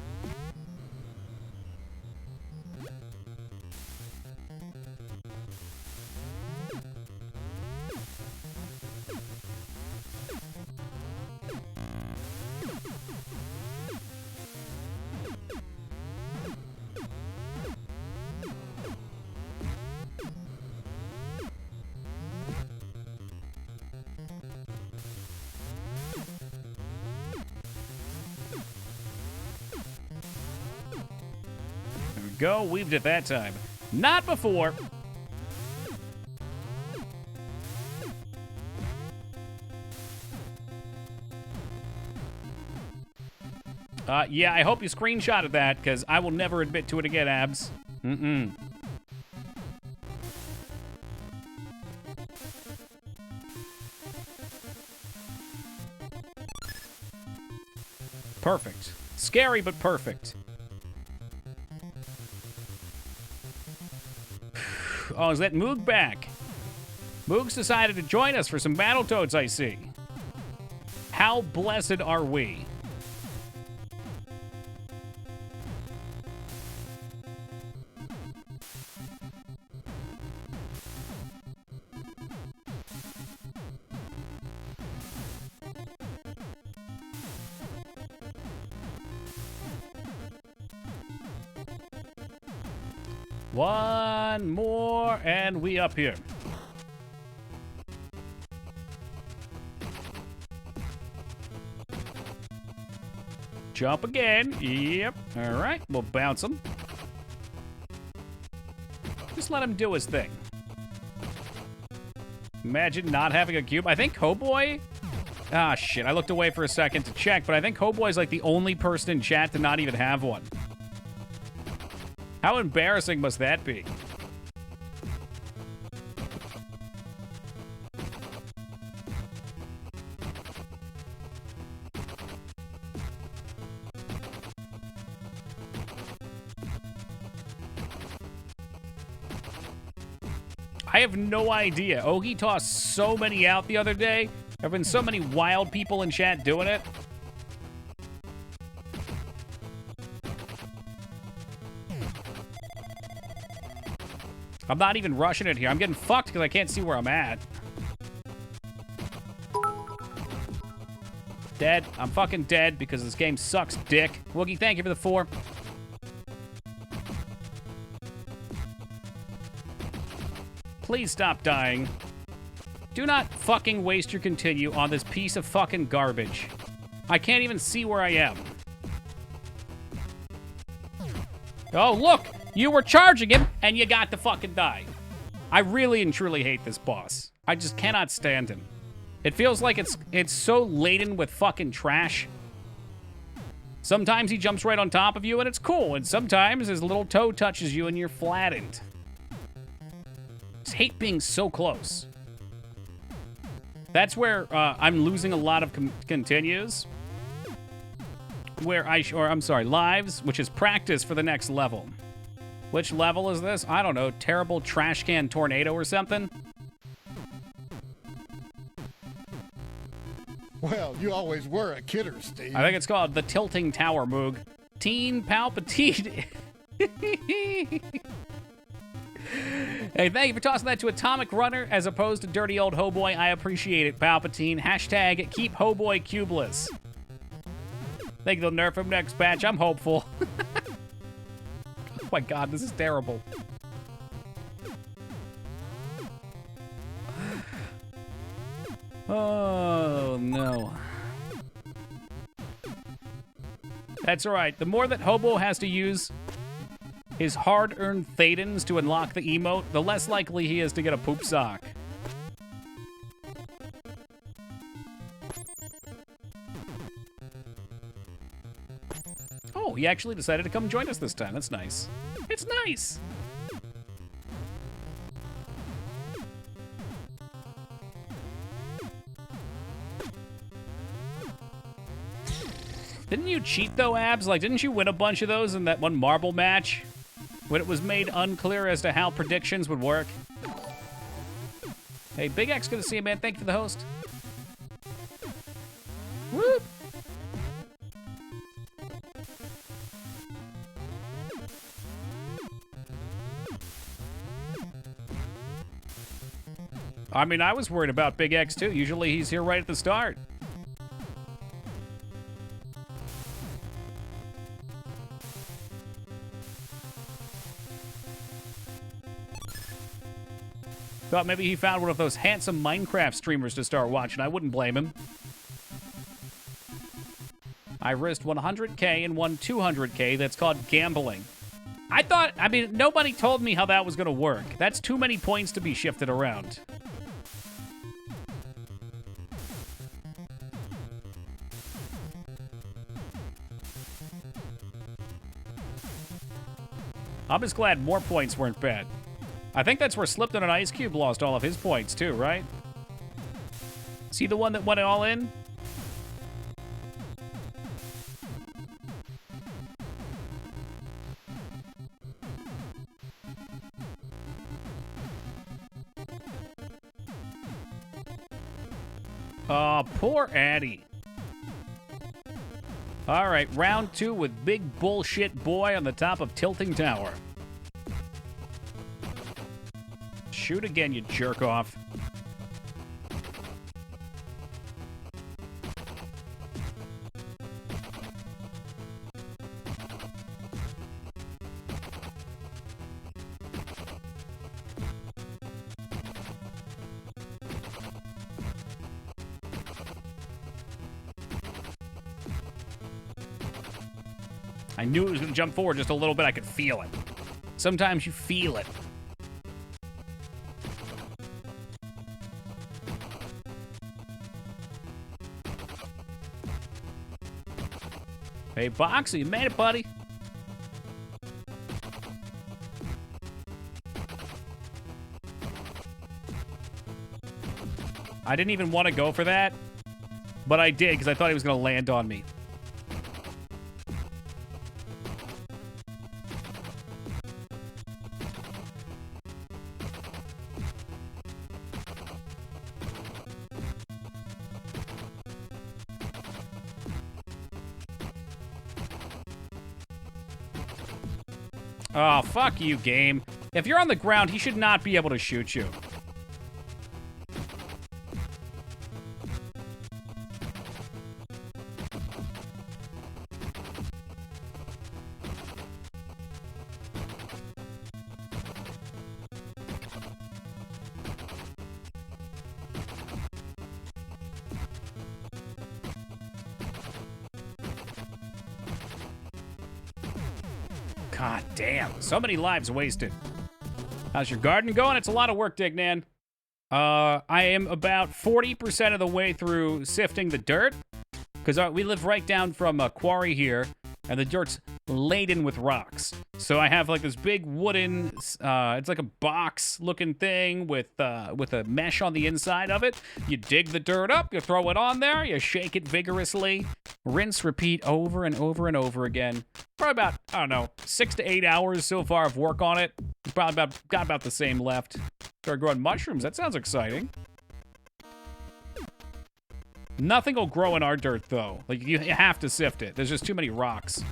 Go, weaved it that time. Not before. Yeah, I hope you screenshotted that, because I will never admit to it again, Abs. Mm-mm. Perfect. Scary, but perfect. Oh, is that Moog back? Moog's decided to join us for some Battletoads, I see. How blessed are we? One more, and we up here. Jump again. Yep. All right, we'll bounce him. Just let him do his thing. Imagine not having a cube. I think Hoboy... Ah, shit. I looked away for a second to check, but I think Hoboy's like the only person in chat to not even have one. How embarrassing must that be? I have no idea. Ogie tossed so many out the other day. There have been so many wild people in chat doing it. I'm not even rushing it here. I'm getting fucked because I can't see where I'm at. Dead. I'm fucking dead because this game sucks dick. Woogie, thank you for the 4. Please stop dying. Do not fucking waste your continue on this piece of fucking garbage. I can't even see where I am. Oh, look! You were charging him, and you got to fucking die. I really and truly hate this boss. I just cannot stand him. It feels like it's so laden with fucking trash. Sometimes he jumps right on top of you, and it's cool. And sometimes his little toe touches you, and you're flattened. I just hate being so close. That's where I'm losing a lot of continues. Lives, which is practice for the next level. Which level is this? I don't know. Terrible trash can tornado or something? Well, you always were a kidder, Steve. I think it's called the Tilting Tower, Moog. Teen Palpatine. Hey, thank you for tossing that to Atomic Runner as opposed to Dirty Old Hoboy. I appreciate it, Palpatine. Hashtag keep Hoboy cubeless. Think they'll nerf him next patch. I'm hopeful. Oh my god, this is terrible. Oh, no. That's alright. The more that Hobo has to use his hard-earned Thadens to unlock the emote, the less likely he is to get a poop sock. Oh, he actually decided to come join us this time. That's nice. It's nice! Didn't you cheat, though, Abs? Like, didn't you win a bunch of those in that one marble match? When it was made unclear as to how predictions would work? Hey, Big X, good to see you, man. Thank you for the host. Whoop! I mean, I was worried about Big X, too. Usually he's here right at the start. Thought maybe he found one of those handsome Minecraft streamers to start watching. I wouldn't blame him. I risked 100K and won 200K. That's called gambling. I mean, nobody told me how that was going to work. That's too many points to be shifted around. I'm just glad more points weren't bad. I think that's where Slipped on an Ice Cube lost all of his points, too, right? Is he the one that went it all in? Oh, poor Addie. All right, round 2 with Big Bullshit Boy on the top of Tilting Tower. Shoot again, you jerk off. I knew it was going to jump forward just a little bit. I could feel it. Sometimes you feel it. Hey, Boxy, you made it, buddy. I didn't even want to go for that, but I did because I thought he was going to land on me. Oh, fuck you, game. If you're on the ground, he should not be able to shoot you. God damn, so many lives wasted. How's your garden going? It's a lot of work, Dignan. I am about 40% of the way through sifting the dirt, because we live right down from a quarry here, and the dirt's laden with rocks. So I have like this big wooden, it's like a box-looking thing with a mesh on the inside of it. You dig the dirt up, you throw it on there, you shake it vigorously, rinse, repeat over and over and over again. Probably about, I don't know, 6 to 8 hours so far of work on it. Probably got about the same left. Start growing mushrooms, that sounds exciting. Nothing will grow in our dirt, though. Like, you have to sift it. There's just too many rocks.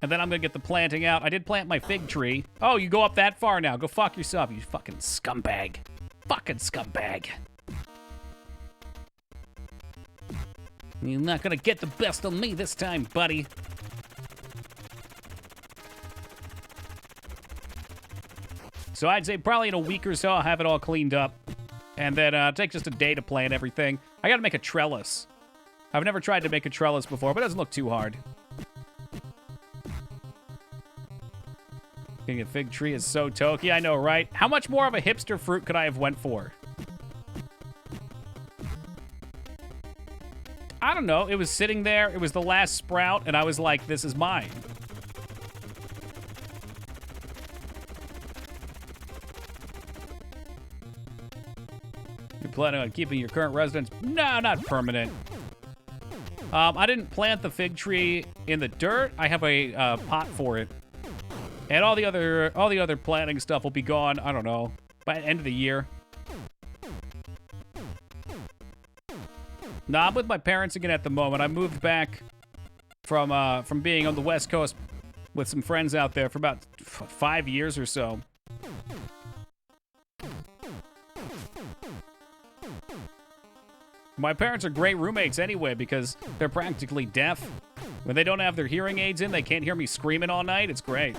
And then I'm gonna get the planting out. I did plant my fig tree. Oh, you go up that far now. Go fuck yourself, you fucking scumbag. Fucking scumbag. You're not gonna get the best of me this time, buddy. So I'd say probably in a week or so, I'll have it all cleaned up. And then take just a day to plant everything. I gotta make a trellis. I've never tried to make a trellis before, but it doesn't look too hard. Getting a fig tree is so tokey, I know, right? How much more of a hipster fruit could I have went for? I don't know. It was sitting there. It was the last sprout, and I was like, this is mine. You're planning on keeping your current residence? No, not permanent. I didn't plant the fig tree in the dirt. I have a pot for it. And all the other planting stuff will be gone, I don't know, by the end of the year. Nah, I'm with my parents again at the moment. I moved back from being on the West Coast with some friends out there for about 5 years or so. My parents are great roommates anyway because they're practically deaf. When they don't have their hearing aids in, they can't hear me screaming all night. It's great.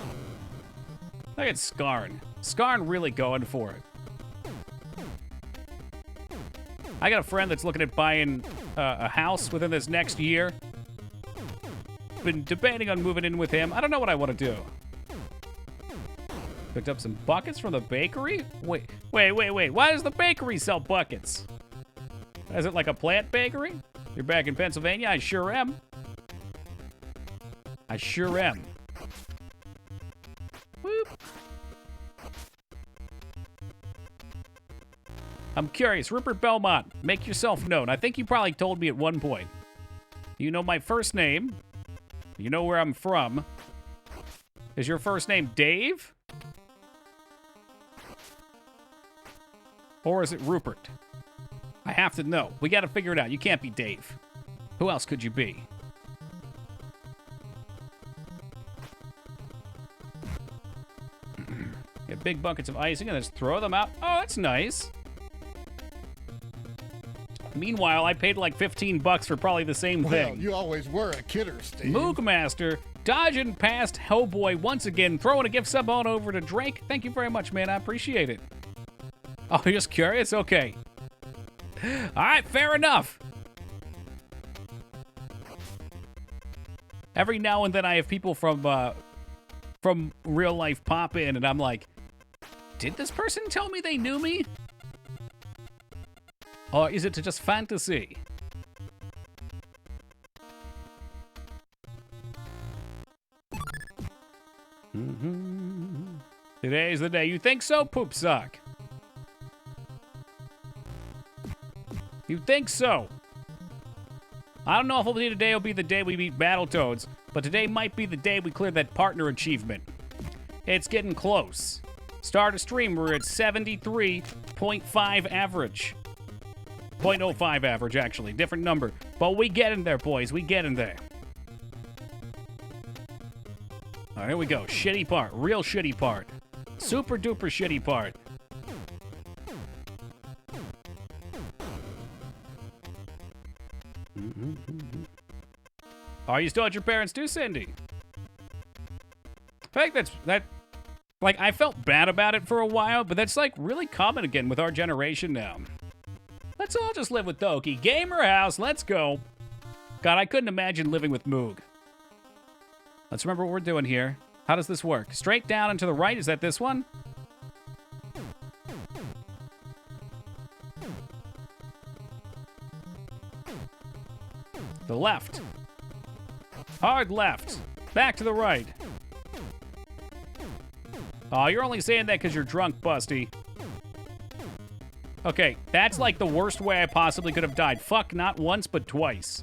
Look at Skarn. Skarn really going for it. I got a friend that's looking at buying a house within this next year. Been debating on moving in with him. I don't know what I want to do. Picked up some buckets from the bakery? Wait. Why does the bakery sell buckets? Is it like a plant bakery? You're back in Pennsylvania? I sure am. I sure am. Whoop. I'm curious, Rupert Belmont, make yourself known. I think you probably told me at one point. You know my first name. You know where I'm from. Is your first name Dave? Or is it Rupert? I have to know. We got to figure it out. You can't be Dave. Who else could you be? Get big buckets of icing and just throw them out. Oh, that's nice. Meanwhile, I paid like 15 bucks for probably the same Well, thing. you always were a kidder, Steve. Moogmaster, dodging past Hellboy once again, throwing a gift sub on over to Drake. Thank you very much, man. I appreciate it. Oh, you're just curious? Okay. All right, fair enough. Every now and then I have people from real life pop in, and I'm like, did this person tell me they knew me? Or is it just fantasy? Today's the day. You think so, Poop Sock? You think so? I don't know if today will be the day we beat Battletoads, but today might be the day we clear that partner achievement. It's getting close. Start a stream, we're at 73.5 average. 0.05 average, actually. Different number. But we get in there, boys. We get in there. All right, here we go. Shitty part. Real shitty part. Super duper shitty part. Are you still at your parents' too, Cindy? I think like, I felt bad about it for a while, but that's, like, really common again with our generation now. Let's all just live with Doki. Gamer house, let's go. God, I couldn't imagine living with Moog. Let's remember what we're doing here. How does this work? Straight down and to the right, is that this one? The left. Hard left. Back to the right. Oh, you're only saying that because you're drunk, Busty. Okay, that's like the worst way I possibly could have died. Fuck, not once, but twice.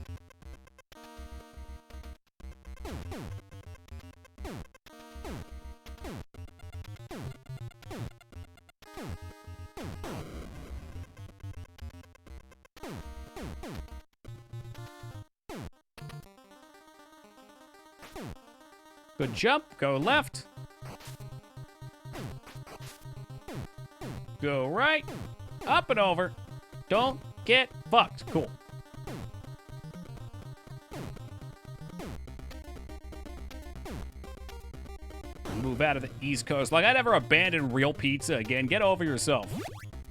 Good jump. Go left. Go right. Up and over. Don't get fucked. Cool. Move out of the East Coast. Like, I never abandon real pizza again. Get over yourself.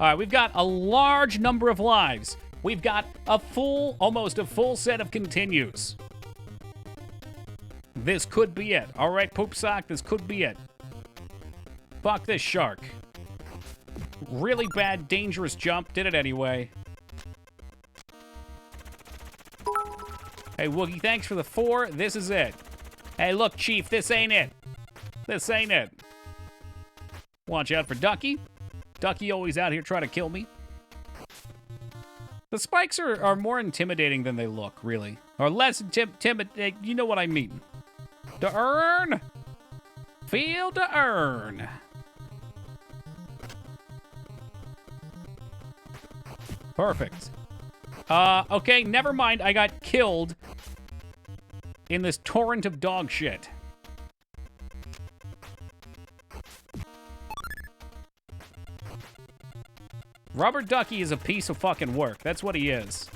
All right, we've got a large number of lives. We've got almost a full set of continues. This could be it. All right, Poop Sock, this could be it. Fuck this shark. Really bad, dangerous jump. Did it anyway. Hey, Woogie, thanks for the 4. This is it. Hey, look, Chief, this ain't it. This ain't it. Watch out for Ducky. Ducky always out here trying to kill me. The spikes are more intimidating than they look, really. Or less intimidating. You know what I mean. To earn. Feel to earn. Perfect. Okay, never mind. I got killed in this torrent of dog shit. Rubber Ducky is a piece of fucking work. That's what he is.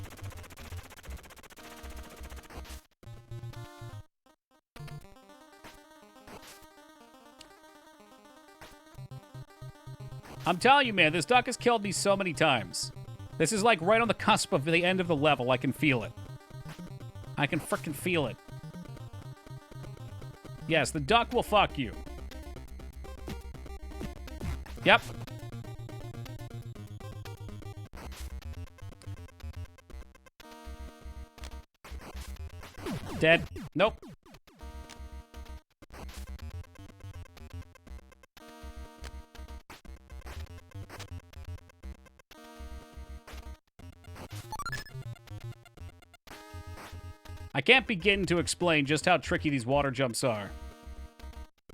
I'm telling you, man, this duck has killed me so many times. This is like right on the cusp of the end of the level. I can feel it. I can frickin' feel it. Yes, the duck will fuck you. Yep. Dead. Nope. I can't begin to explain just how tricky these water jumps are.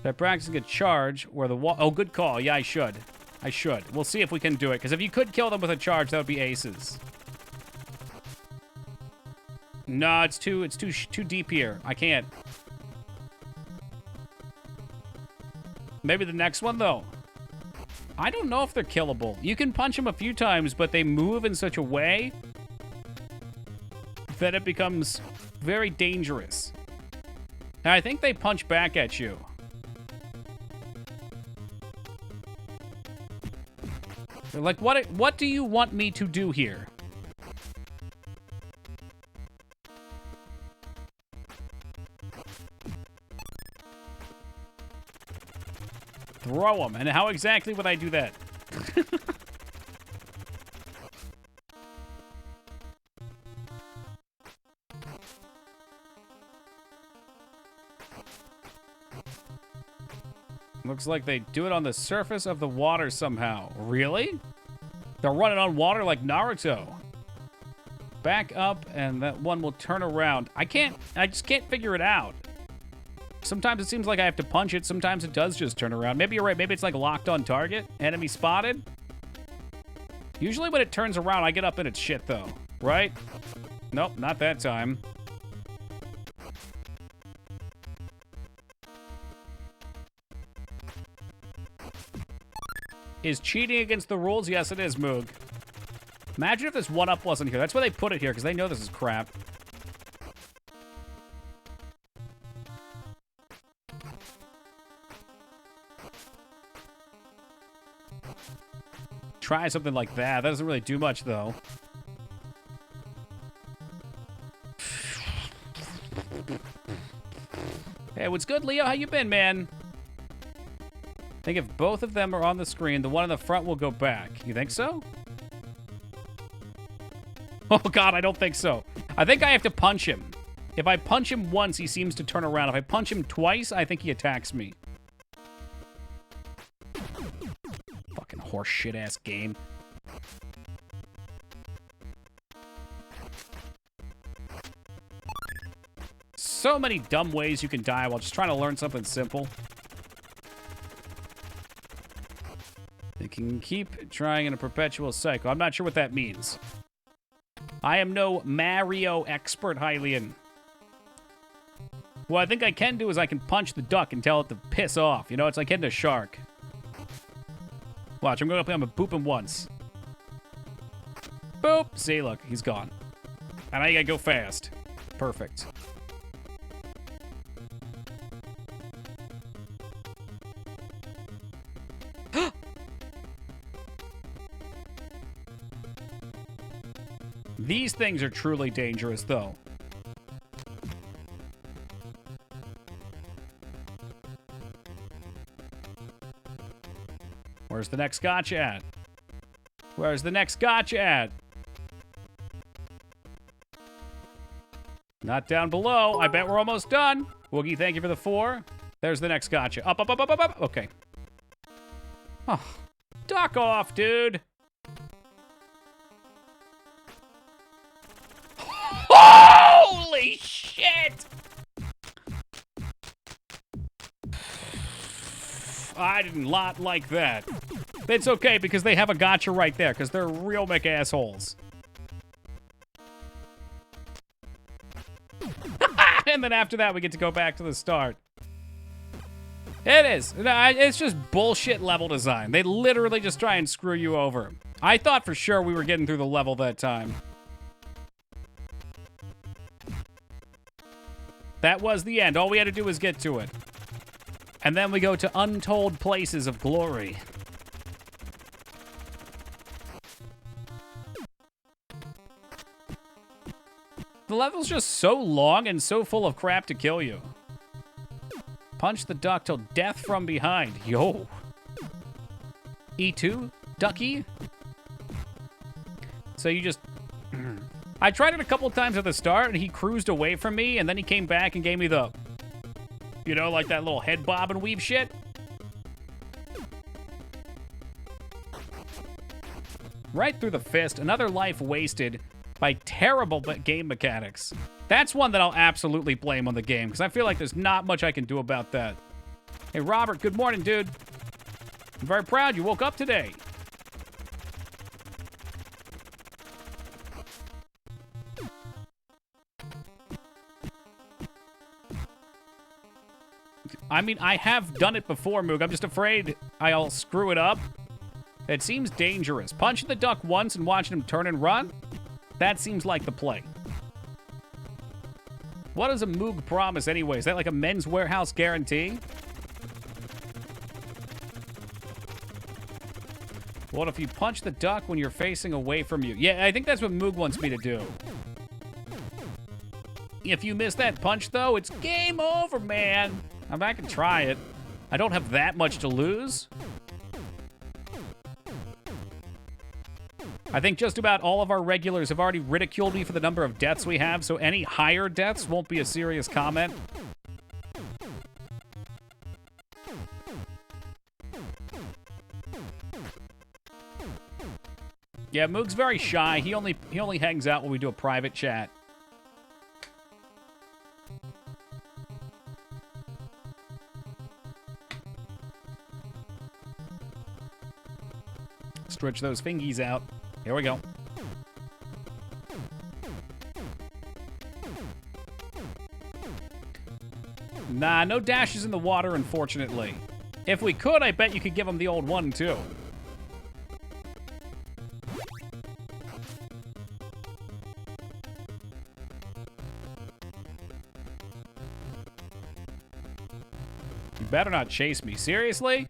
They're practicing a charge where the oh, good call. Yeah, I should. I should. We'll see if we can do it, because if you could kill them with a charge, that would be aces. No, it's too deep here. I can't. Maybe the next one, though. I don't know if they're killable. You can punch them a few times, but they move in such a way that it becomes very dangerous. Now, I think they punch back at you. They're like, what do you want me to do here? Throw them. And how exactly would I do that? Looks like they do it on the surface of the water somehow. Really? They're running on water like Naruto. Back up, and that one will turn around. I just can't figure it out. Sometimes it seems like I have to punch it. Sometimes it does just turn around. Maybe you're right. Maybe it's like locked on target. Enemy spotted. Usually when it turns around, I get up in its shit, though. Right? Nope, not that time. Is cheating against the rules? Yes, it is, Moog. Imagine if this 1-up wasn't here. That's why they put it here, because they know this is crap. Try something like that. That doesn't really do much, though. Hey, what's good, Leo? How you been, man? I think if both of them are on the screen, the one in the front will go back. You think so? Oh, God, I don't think so. I think I have to punch him. If I punch him once, he seems to turn around. If I punch him twice, I think he attacks me. Fucking horse shit-ass game. So many dumb ways you can die while just trying to learn something simple. They can keep trying in a perpetual cycle. I'm not sure what that means. I am no Mario expert, Hylian. What I think I can do is I can punch the duck and tell it to piss off. You know, it's like hitting a shark. Watch, I'm going up there, I'm going to boop him once. Boop! See, look, he's gone. And now you gotta go fast. Perfect. These things are truly dangerous, though. Where's the next gotcha at? Where's the next gotcha at? Not down below. I bet we're almost done. Woogie, thank you for the 4. There's the next gotcha. Up, up, up, up, up, up. Okay. Oh, duck off, dude. Holy shit! I did not like that. It's okay, because they have a gotcha right there, because they're real McAssholes. And then after that, we get to go back to the start. It is. It's just bullshit level design. They literally just try and screw you over. I thought for sure we were getting through the level that time. That was the end. All we had to do was get to it. And then we go to untold places of glory. The level's just so long and so full of crap to kill you. Punch the duck till death from behind. Yo. E2, ducky. So you just... I tried it a couple times at the start, and he cruised away from me, and then he came back and gave me the... You know, like that little head bob and weave shit? Right through the fist. Another life wasted by terrible game mechanics. That's one that I'll absolutely blame on the game, because I feel like there's not much I can do about that. Hey, Robert, good morning, dude. I'm very proud you woke up today. I mean, I have done it before, Moog. I'm just afraid I'll screw it up. It seems dangerous. Punching the duck once and watching him turn and run? That seems like the play. What does a Moog promise anyway? Is that like a Men's Warehouse guarantee? What if you punch the duck when you're facing away from you? Yeah, I think that's what Moog wants me to do. If you miss that punch, though, it's game over, man. I'm back and try it. I don't have that much to lose. I think just about all of our regulars have already ridiculed me for the number of deaths we have, so any higher deaths won't be a serious comment. Yeah, Moog's very shy. He only hangs out when we do a private chat. Stretch those fingies out. Here we go. Nah, no dashes in the water, unfortunately. If we could, I bet you could give him the old one, too. You better not chase me. Seriously?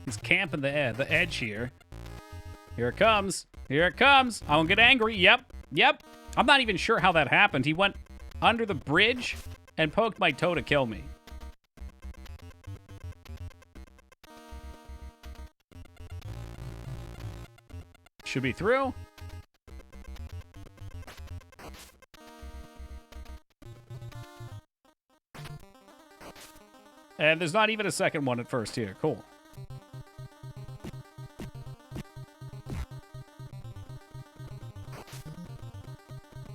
He's camping the edge here. Here it comes. Here it comes. I won't get angry. Yep. Yep. I'm not even sure how that happened. He went under the bridge and poked my toe to kill me. Should be through. And there's not even a second one at first here. Cool.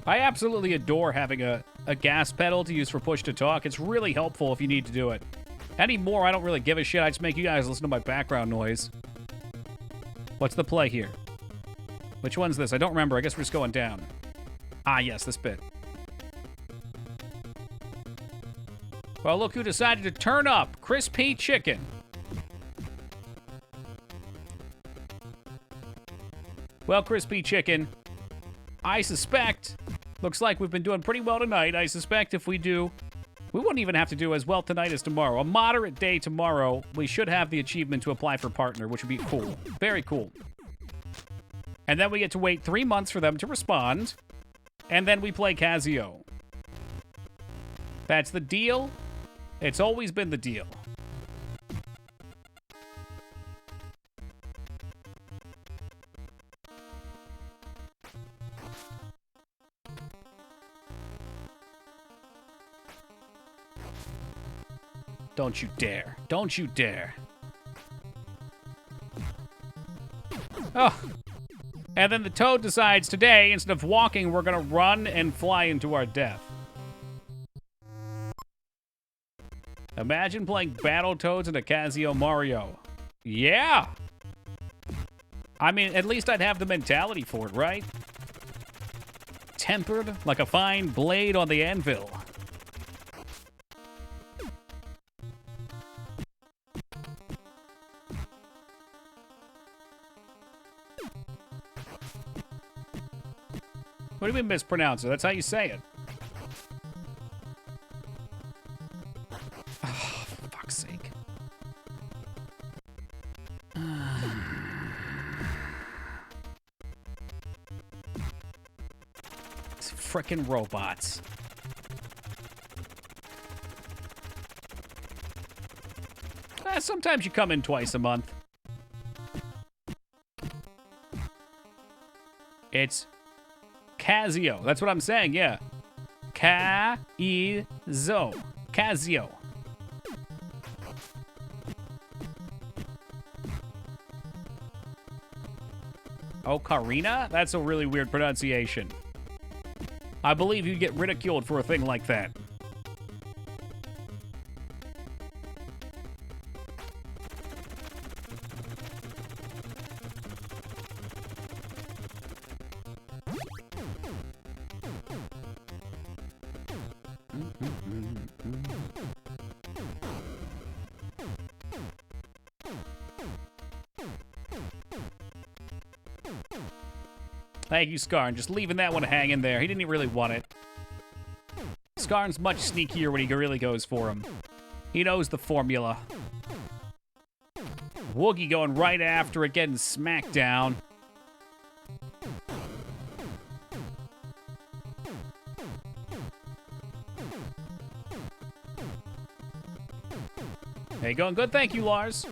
I absolutely adore having a gas pedal to use for push to talk. It's really helpful if you need to do it. Anymore, I don't really give a shit. I just make you guys listen to my background noise. What's the play here? Which one's this? I don't remember. I guess we're just going down. Ah, yes, this bit. Well, look who decided to turn up. Crispy Chicken. Well, Crispy Chicken, I suspect, looks like we've been doing pretty well tonight. I suspect if we do, we wouldn't even have to do as well tonight as tomorrow. A moderate day tomorrow, we should have the achievement to apply for partner, which would be cool. Very cool. And then we get to wait 3 months for them to respond. And then we play Casio. That's the deal. It's always been the deal. Don't you dare. Don't you dare. Oh. And then the toad decides today, instead of walking, we're going to run and fly into our death. Imagine playing Battletoads in a Casio Mario. Yeah! I mean, at least I'd have the mentality for it, right? Tempered like a fine blade on the anvil. What do you mean mispronounce it? That's how you say it. Oh, for fuck's sake. These frickin' robots. Sometimes you come in twice a month. It's Casio. That's what I'm saying, yeah. Casio. Casio. Oh, Karina? That's a really weird pronunciation. I believe you'd get ridiculed for a thing like that. Thank you, Skarn. Just leaving that one hanging there. He didn't really want it. Skarn's much sneakier when he really goes for him. He knows the formula. Woogie going right after it, getting smacked down. Hey, going good. Thank you, Lars.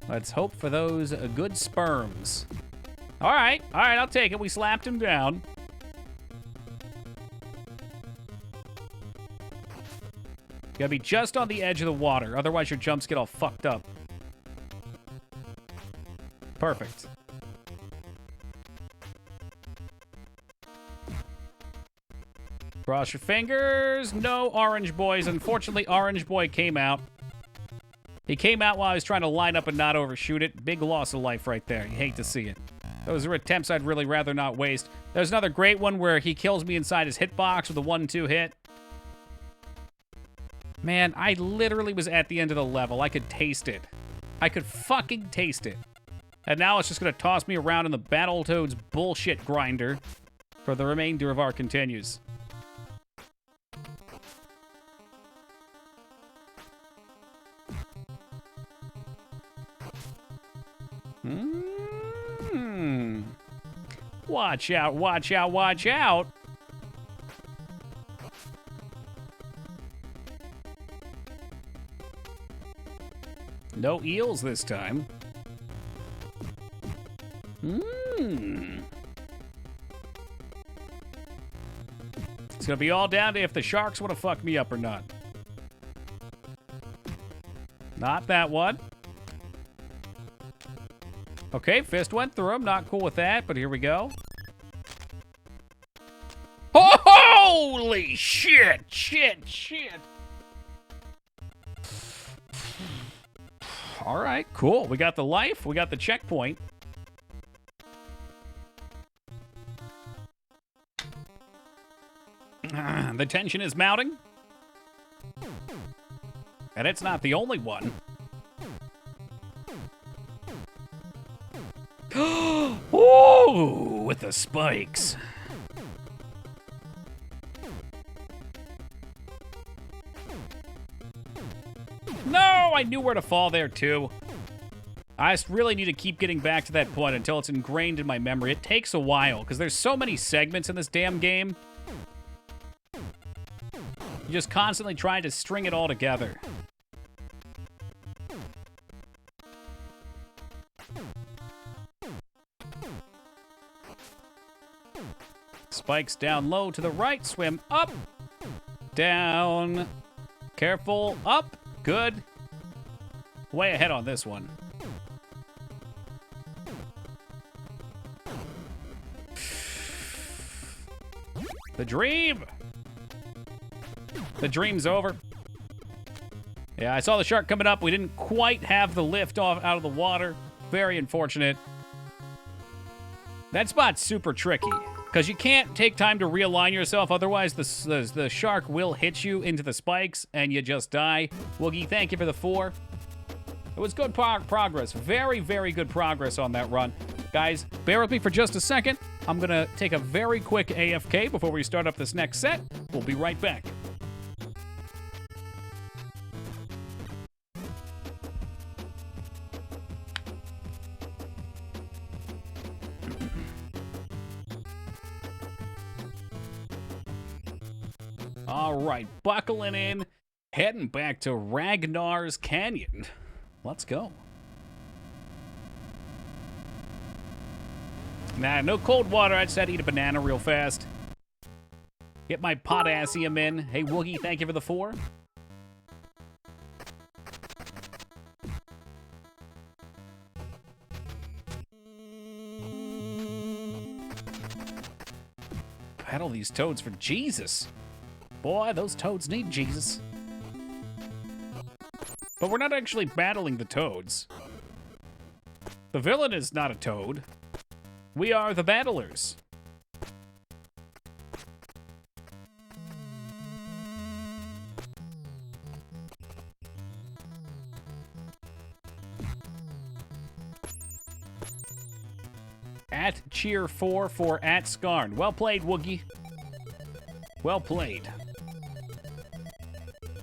Let's hope for those good sperms. All right, I'll take it. We slapped him down. Gotta be just on the edge of the water, otherwise your jumps get all fucked up. Perfect. Cross your fingers. No Orange Boys. Unfortunately, Orange Boy came out. He came out while I was trying to line up and not overshoot it. Big loss of life right there. You hate to see it. Those are attempts I'd really rather not waste. There's another great one where he kills me inside his hitbox with a 1-2 hit. Man, I literally was at the end of the level. I could taste it. I could fucking taste it. And now it's just going to toss me around in the Battletoads bullshit grinder for the remainder of our continues. Watch out, watch out, watch out. No eels this time. It's gonna be all down to if the sharks want to fuck me up or not. Not that one. Okay, fist went through him. Not cool with that, but here we go. Holy shit! Shit! All right, cool. We got the life. We got the checkpoint. The tension is mounting. And it's not the only one. Ooh, with the spikes. No, I knew where to fall there too. I just really need to keep getting back to that point until it's ingrained in my memory. It takes a while because there's so many segments in this damn game. You're just constantly trying to string it all together. Spikes down low to the right, swim up, down, careful, up, good. Way ahead on this one. The dream! The dream's over. Yeah, I saw the shark coming up. We didn't quite have the lift off out of the water. Very unfortunate. That spot's super tricky. Because you can't take time to realign yourself, otherwise the shark will hit you into the spikes and you just die. Woogie, thank you for the 4. It was good progress. Very, very good progress on that run. Guys, bear with me for just a second. I'm going to take a very quick AFK before we start up this next set. We'll be right back. All right, buckling in, heading back to Ragnar's Canyon. Let's go. Nah, no cold water. I just had to eat a banana real fast. Get my potassium in. Hey, Woogie, thank you for the 4. Battle these toads for Jesus. Boy, those toads need Jesus. But we're not actually battling the toads. The villain is not a toad. We are the battlers. At Cheer4 for at Skarn. Well played, Woogie. Well played.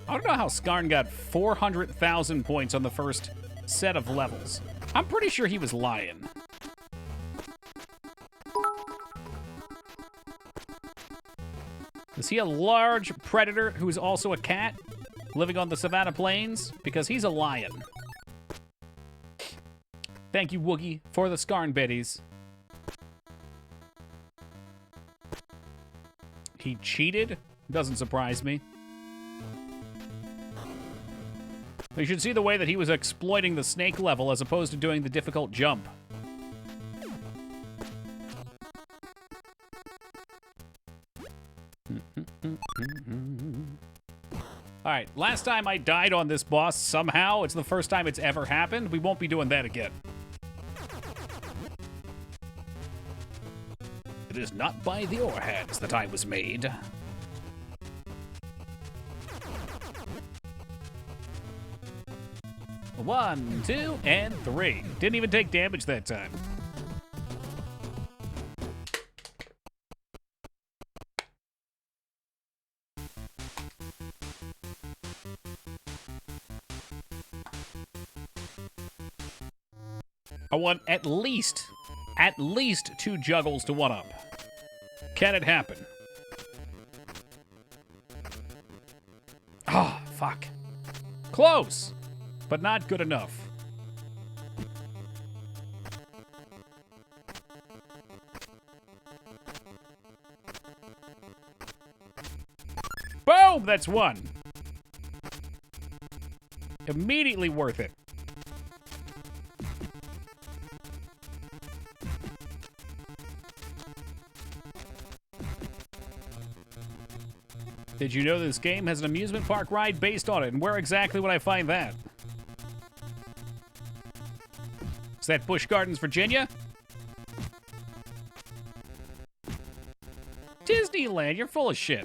I don't know how Skarn got 400,000 points on the first set of levels. I'm pretty sure he was lying. Is he a large predator who's also a cat living on the Savannah Plains? Because he's a lion. Thank you, Woogie, for the Skarn biddies. He cheated? Doesn't surprise me. You should see the way that he was exploiting the snake level as opposed to doing the difficult jump. Alright, last time I died on this boss somehow. It's the first time it's ever happened. We won't be doing that again. It is not by the ore hands that I was made. One, two, and three. Didn't even take damage that time. I want at least 2 juggles to 1-up. Can it happen? Ah, oh, fuck. Close, but not good enough. Boom! That's 1. Immediately worth it. Did you know this game has an amusement park ride based on it? And where exactly would I find that? Is that Busch Gardens, Virginia? Disneyland, you're full of shit.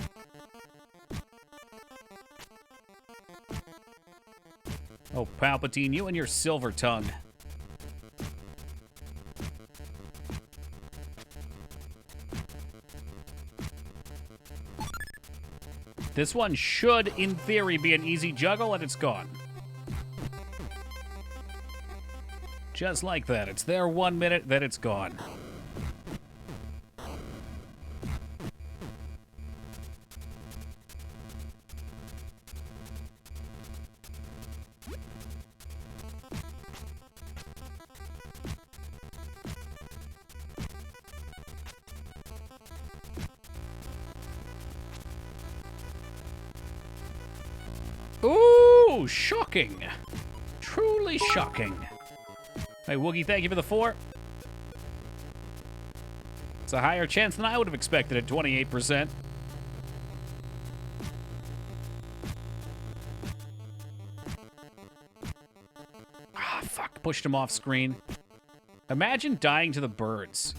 Oh, Palpatine, you and your silver tongue. This one should, in theory, be an easy juggle, and it's gone. Just like that. It's there 1 minute, then it's gone. Ooh, shocking. Truly shocking. Hey, Woogie, thank you for the 4. It's a higher chance than I would have expected at 28%. Ah, fuck. Pushed him off screen. Imagine dying to the birds.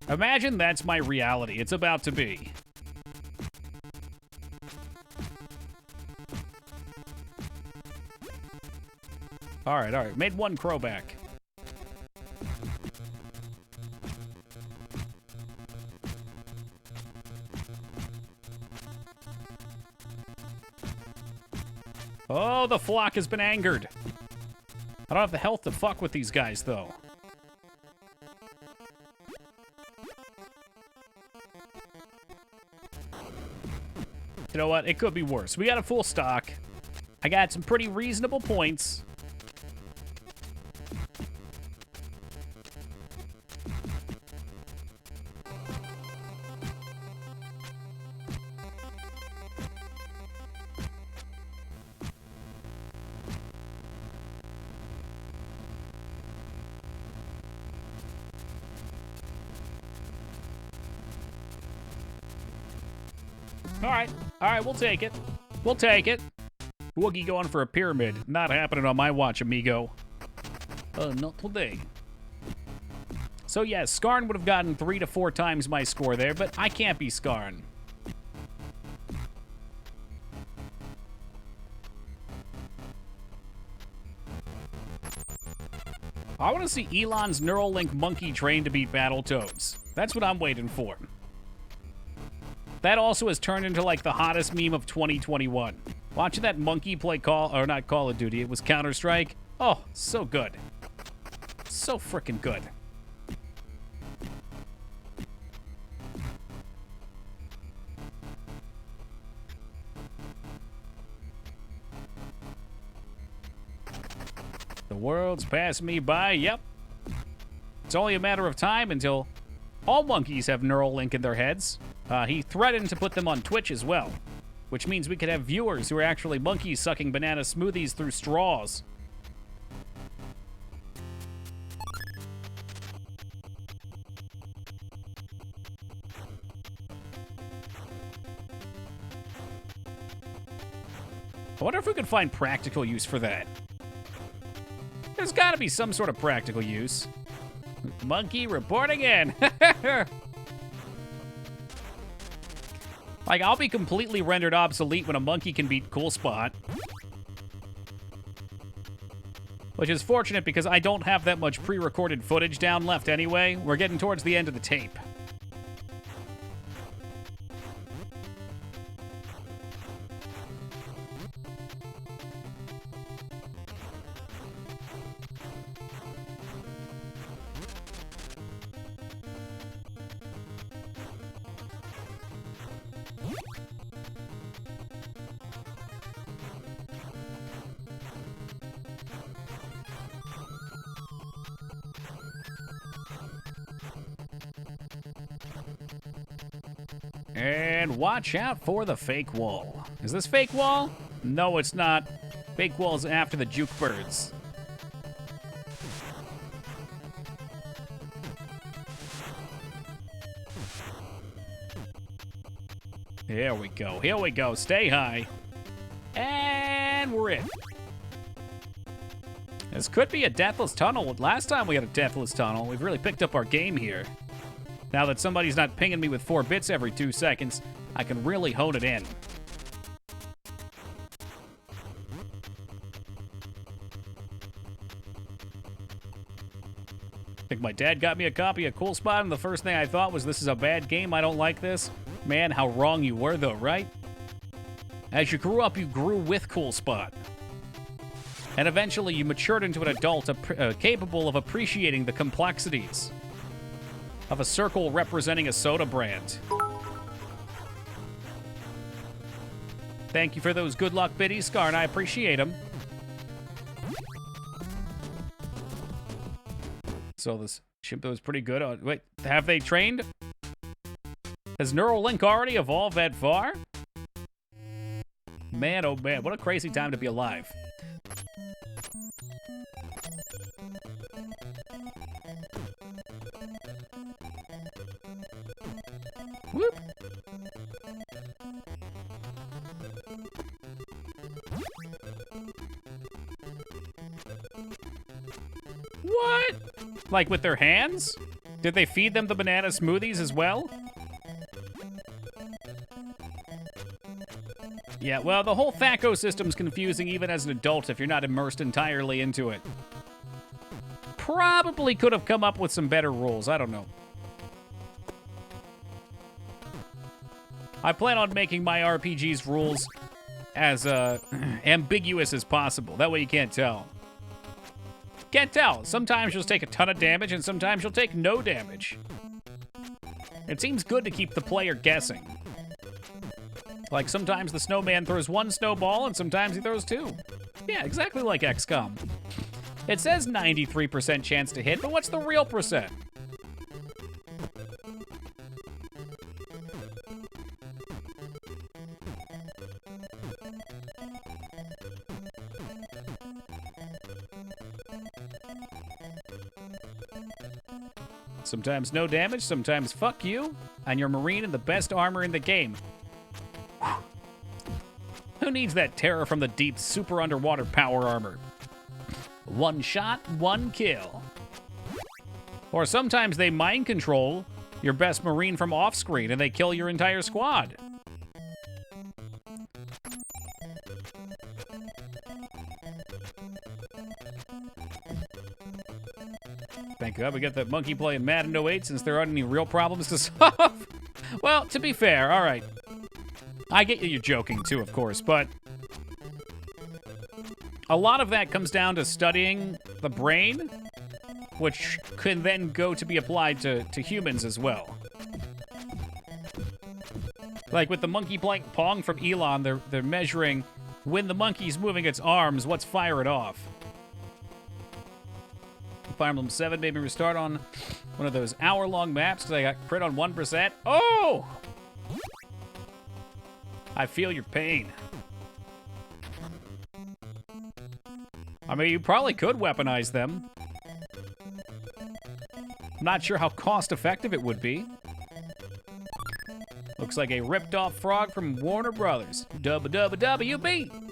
Imagine that's my reality. It's about to be. All right. Made 1 crow back. Oh, the flock has been angered. I don't have the health to fuck with these guys, though. You know what? It could be worse. We got a full stock. I got some pretty reasonable points. All right, we'll take it. We'll take it. Woogie going for a pyramid. Not happening on my watch, amigo. Not today. So yes, Skarn would have gotten 3 to 4 times my score there, but I can't be Skarn. I want to see Elon's Neuralink monkey train to beat Battletoads. That's what I'm waiting for. That also has turned into like the hottest meme of 2021. Watching that monkey play not Call of Duty, it was Counter-Strike. Oh, so good. So freaking good. The world's passing me by, yep. It's only a matter of time until all monkeys have Neuralink in their heads. He threatened to put them on Twitch as well, which means we could have viewers who are actually monkeys sucking banana smoothies through straws. I wonder if we could find practical use for that. There's got to be some sort of practical use. Monkey reporting in. Like, I'll be completely rendered obsolete when a monkey can beat Cool Spot. Which is fortunate because I don't have that much pre-recorded footage down left anyway. We're getting towards the end of the tape. And watch out for the fake wall. Is this fake wall? No, it's not. Fake wall's after the juke birds. Here we go. Here we go. Stay high. And we're in. This could be a deathless tunnel. Last time we had a deathless tunnel, we've really picked up our game here. Now that somebody's not pinging me with 4 bits every 2 seconds, I can really hone it in. I think my dad got me a copy of Cool Spot, and the first thing I thought was, this is a bad game, I don't like this. Man, how wrong you were though, right? As you grew up, you grew with Cool Spot. And eventually you matured into an adult capable of appreciating the complexities of a circle representing a soda brand. Thank you for those good luck biddies, Scar, and I appreciate them. So this Shimpo is pretty good. Wait, have they trained? Has Neuralink already evolved that far? Man, oh man, what a crazy time to be alive. Whoop. What? Like with their hands? Did they feed them the banana smoothies as well? Yeah, well, the whole THACO system's confusing even as an adult if you're not immersed entirely into it. Probably could have come up with some better rules, I don't know. I plan on making my RPG's rules as ambiguous as possible. That way you can't tell. Can't tell. Sometimes you'll take a ton of damage, and sometimes you'll take no damage. It seems good to keep the player guessing. Like, sometimes the snowman throws 1 snowball, and sometimes he throws 2. Yeah, exactly like XCOM. It says 93% chance to hit, but what's the real percent? Sometimes no damage, sometimes fuck you, and you're Marine in the best armor in the game. Who needs that terror from the deep super underwater power armor? 1 shot, 1 kill. Or sometimes they mind control your best Marine from off screen and they kill your entire squad. Thank God we got that monkey playing Madden 08 since there aren't any real problems to solve. Well, to be fair, all right. I get you're joking too, of course, but a lot of that comes down to studying the brain, which can then go to be applied to humans as well. Like with the monkey playing Pong from Elon, they're measuring when the monkey's moving its arms, what's fire it off. Fire Emblem 7 made me restart on one of those hour-long maps because I got crit on 1%. Oh! I feel your pain. I mean, you probably could weaponize them. I'm not sure how cost-effective it would be. Looks like a ripped-off frog from Warner Brothers. WB.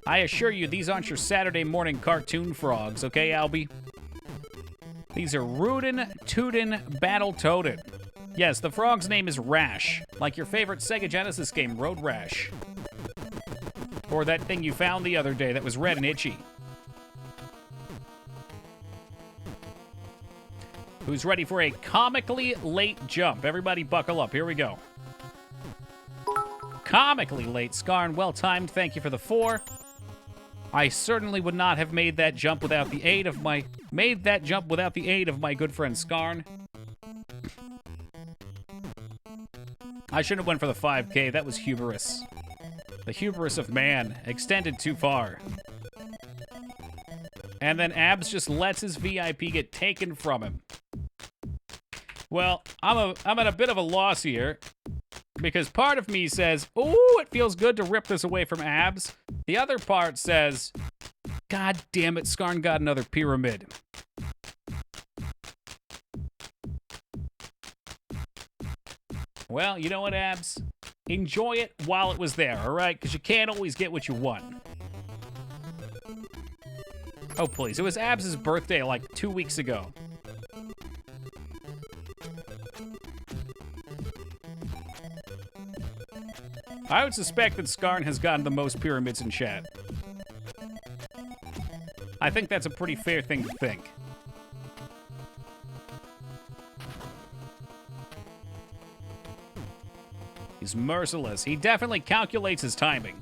I assure you, these aren't your Saturday morning cartoon frogs, okay, Albie? These are Rootin' Tootin' Battletoads. Yes, the frog's name is Rash, like your favorite Sega Genesis game, Road Rash. Or that thing you found the other day that was red and itchy. Who's ready for a comically late jump? Everybody buckle up, here we go. Comically late, Skarn, well-timed, thank you for the 4. I certainly would not have made that jump without the aid of my good friend Skarn. I shouldn't have went for the 5K. That was hubris. The hubris of man extended too far. And then Abs just lets his VIP get taken from him. Well, I'm at a bit of a loss here. Because part of me says, ooh, it feels good to rip this away from Abs. The other part says, God damn it, Skarn got another pyramid. Well, you know what, Abs? Enjoy it while it was there, all right? Because you can't always get what you want. Oh, please. It was Abs' birthday like 2 weeks ago. I would suspect that Skarn has gotten the most pyramids in chat. I think that's a pretty fair thing to think. He's merciless. He definitely calculates his timing.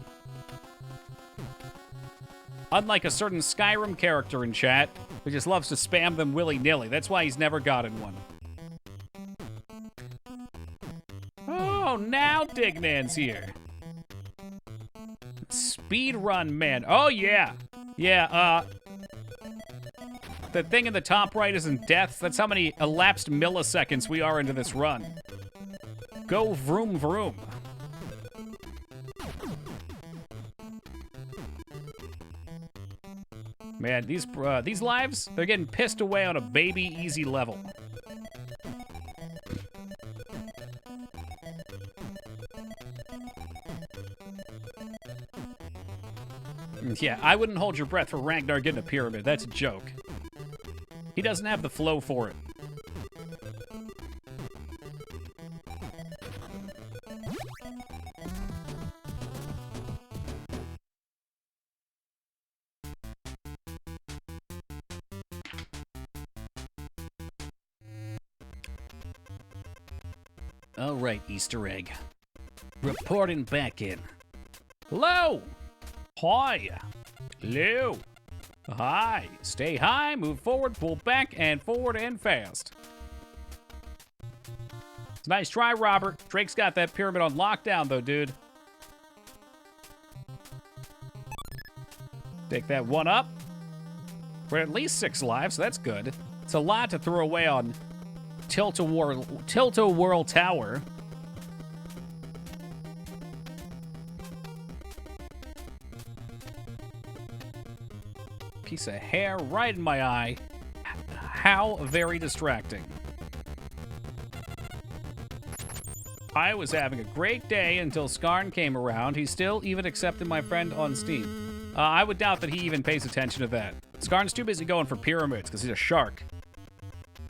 Unlike a certain Skyrim character in chat, who just loves to spam them willy-nilly. That's why he's never gotten one. Oh, now Dignan's here. Speedrun man. Oh, yeah. Yeah, the thing in the top right isn't deaths. That's how many elapsed milliseconds we are into this run. Go vroom vroom. Man, these lives, they're getting pissed away on a baby easy level. Yeah, I wouldn't hold your breath for Ragnar getting a pyramid. That's a joke. He doesn't have the flow for it. All right, Easter egg. Reporting back in. Hello! Hi! Hello! Hi! Stay high, move forward, pull back, and forward and fast. It's a nice try, Robert. Drake's got that pyramid on lockdown, though, dude. Take that one up. We're at least 6 lives, so that's good. It's a lot to throw away on Tilt-A-Whirl Tower. Piece of hair right in my eye. How very distracting. I was having a great day until Skarn came around. He still even accepted my friend on Steam. I would doubt that he even pays attention to that. Skarn's too busy going for pyramids because he's a shark.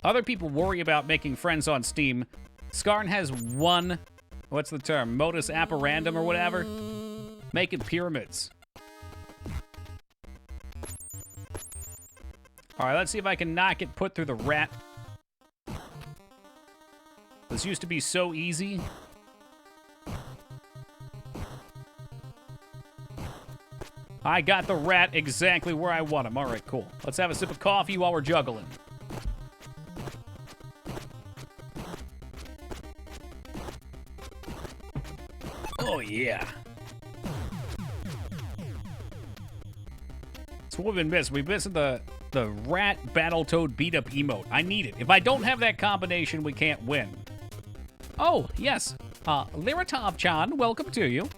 Other people worry about making friends on Steam. Skarn has one, what's the term, modus operandum or whatever? Making pyramids. All right, let's see if I can not get put through the rat. This used to be so easy. I got the rat exactly where I want him. All right, cool. Let's have a sip of coffee while we're juggling. Oh, yeah. So what we've been missing? We've missing the rat Battletoad beat-up emote. I need it. If I don't have that combination, we can't win. Oh, yes. Liratov-chan, welcome to you.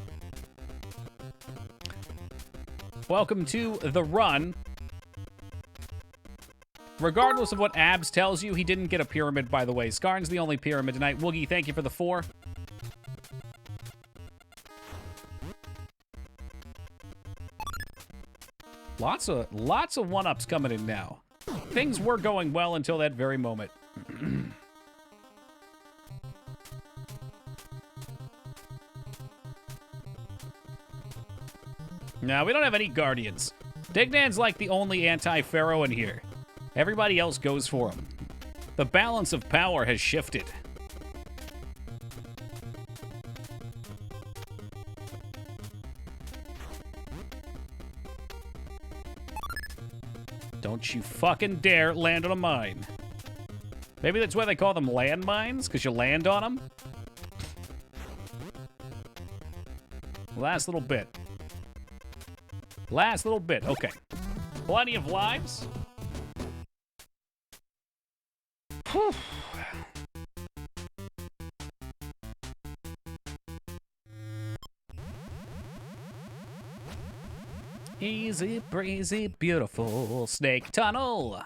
Welcome to the run. Regardless of what Abs tells you, he didn't get a pyramid, by the way. Skarn's the only pyramid tonight. Woogie, thank you for the 4. Lots of 1-ups coming in now. Things were going well until that very moment. No, we don't have any Guardians. Dignan's like the only anti-Pharaoh in here. Everybody else goes for him. The balance of power has shifted. Don't you fucking dare land on a mine. Maybe that's why they call them landmines, because you land on them? Last little bit. Last little bit. Okay. Plenty of lives. Whew. Easy breezy, beautiful snake tunnel.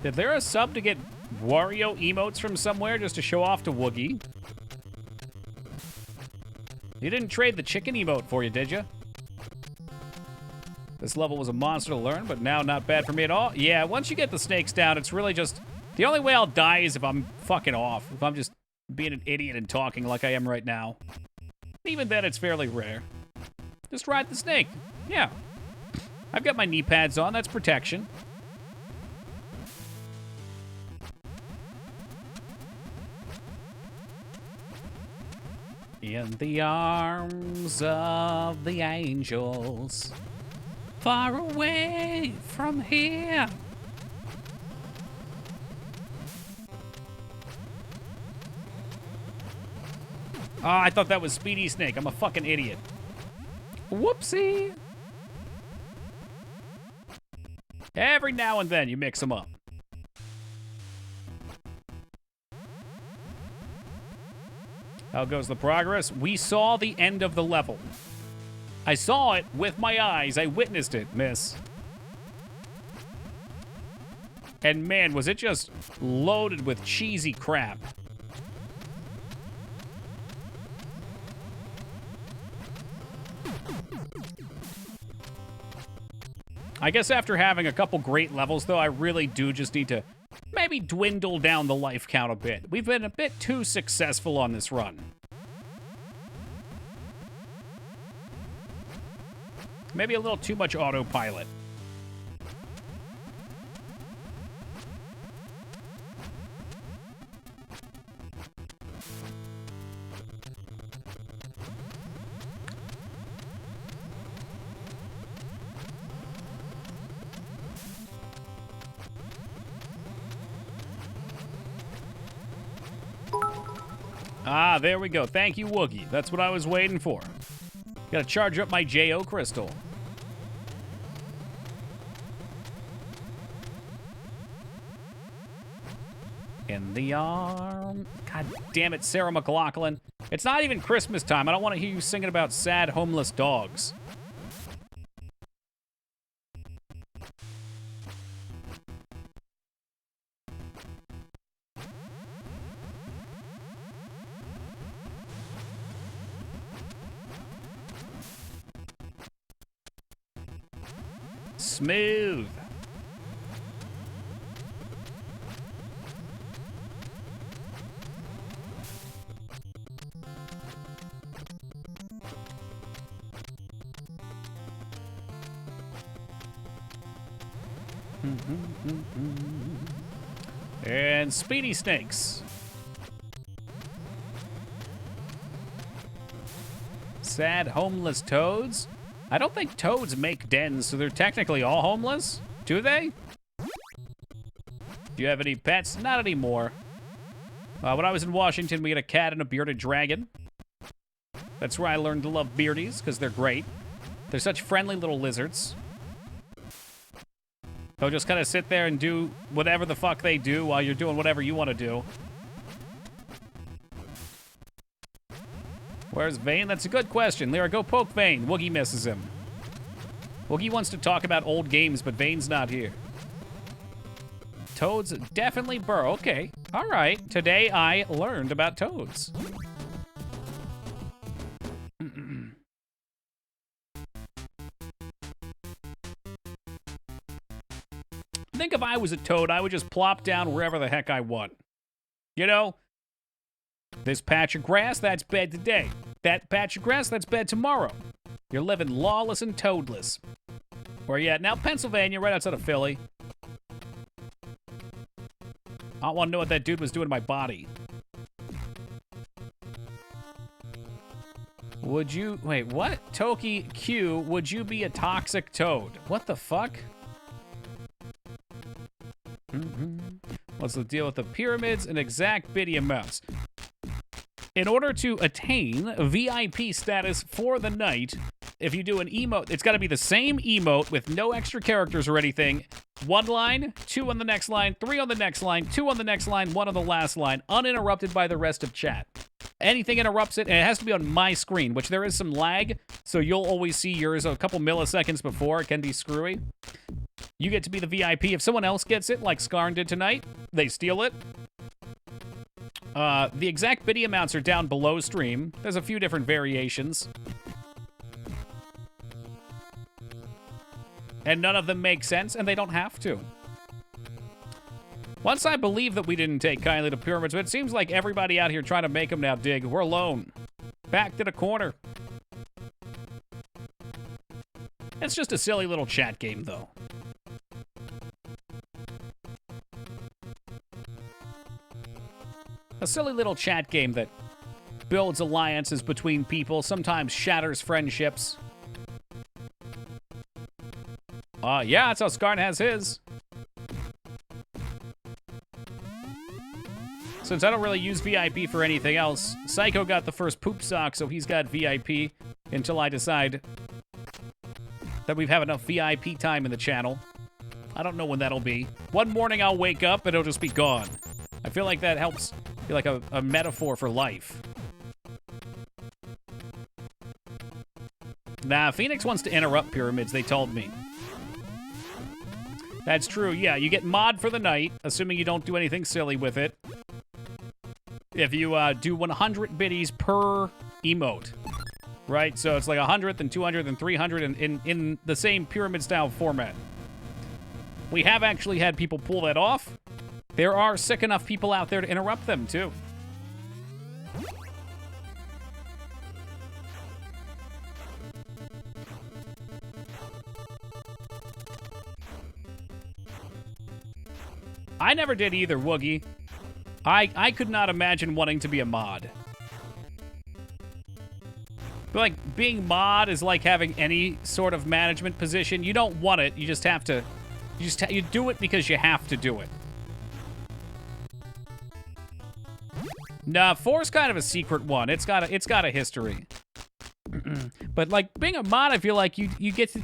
Did there a sub to get Wario emotes from somewhere just to show off to Woogie? You didn't trade the chicken emote for you, did you? This level was a monster to learn, but now not bad for me at all. Yeah, once you get the snakes down, it's really just... The only way I'll die is if I'm fucking off. If I'm just being an idiot and talking like I am right now. Even then, it's fairly rare. Just ride the snake. Yeah. I've got my knee pads on. That's protection. In the arms of the angels, far away from here. Oh, I thought that was Speedy Snake. I'm a fucking idiot. Whoopsie. Every now and then you mix them up. How goes the progress? We saw the end of the level. I saw it with my eyes. I witnessed it, miss. And man, was it just loaded with cheesy crap. I guess after having a couple great levels, though, I really do just need to maybe dwindle down the life count a bit. We've been a bit too successful on this run. Maybe a little too much autopilot. Ah, there we go. Thank you, Woogie. That's what I was waiting for. Gotta charge up my J.O. crystal. In the arm. God damn it, Sarah McLachlan. It's not even Christmas time. I don't want to hear you singing about sad, homeless dogs. Smooth. And speedy snakes. Sad homeless toads? I don't think toads make dens, so they're technically all homeless. Do they? Do you have any pets? Not anymore. When I was in Washington, we had a cat and a bearded dragon. That's where I learned to love beardies, because they're great. They're such friendly little lizards. They'll just kind of sit there and do whatever the fuck they do while you're doing whatever you want to do. Where's Vane? That's a good question. Lyra, go poke Vane. Woogie misses him. Woogie wants to talk about old games, but Vane's not here. Toads definitely burrow. Okay. All right. Today I learned about toads. I think if I was a toad, I would just plop down wherever the heck I want. You know? This patch of grass, that's bed today. That patch of grass, that's bed tomorrow. You're living lawless and toadless. Where you at now? Pennsylvania, right outside of Philly. I want to know what that dude was doing to my body. Would you... Wait, what? Toki Q, would you be a toxic toad? What the fuck? What's the deal with the pyramids and exact biddy amounts? In order to attain VIP status for the night, if you do an emote, it's got to be the same emote with no extra characters or anything. 1 line, 2 on the next line, 3 on the next line, 2 on the next line, 1 on the last line, uninterrupted by the rest of chat. Anything interrupts it, and it has to be on my screen, which there is some lag, so you'll always see yours a couple milliseconds before. It can be screwy. You get to be the VIP. If someone else gets it, like Skarn did tonight, they steal it. The exact biddy amounts are down below stream. There's a few different variations. And none of them make sense, and they don't have to. Once I believe that we didn't take kindly to pyramids, but it seems like everybody out here trying to make them now dig. We're alone. Backed in a corner. It's just a silly little chat game, though. A silly little chat game that builds alliances between people, sometimes shatters friendships. Yeah, that's how Skarn has his. Since I don't really use VIP for anything else, Psycho got the first poop sock, so he's got VIP until I decide that we have enough VIP time in the channel. I don't know when that'll be. One morning I'll wake up and it'll just be gone. I feel like that helps be like a metaphor for life. Nah, Phoenix wants to interrupt pyramids, they told me. That's true, yeah, you get mod for the night, assuming you don't do anything silly with it. If you do 100 biddies per emote, right? So it's like 100, then 200, then 300 in the same pyramid-style format. We have actually had people pull that off. There are sick enough people out there to interrupt them, too. I never did either, Woogie. I could not imagine wanting to be a mod. But like, being mod is like having any sort of management position. You don't want it, you just have to... You do it because you have to do it. Nah, 4's kind of a secret one. It's got a history. But like being a mod, I feel like you get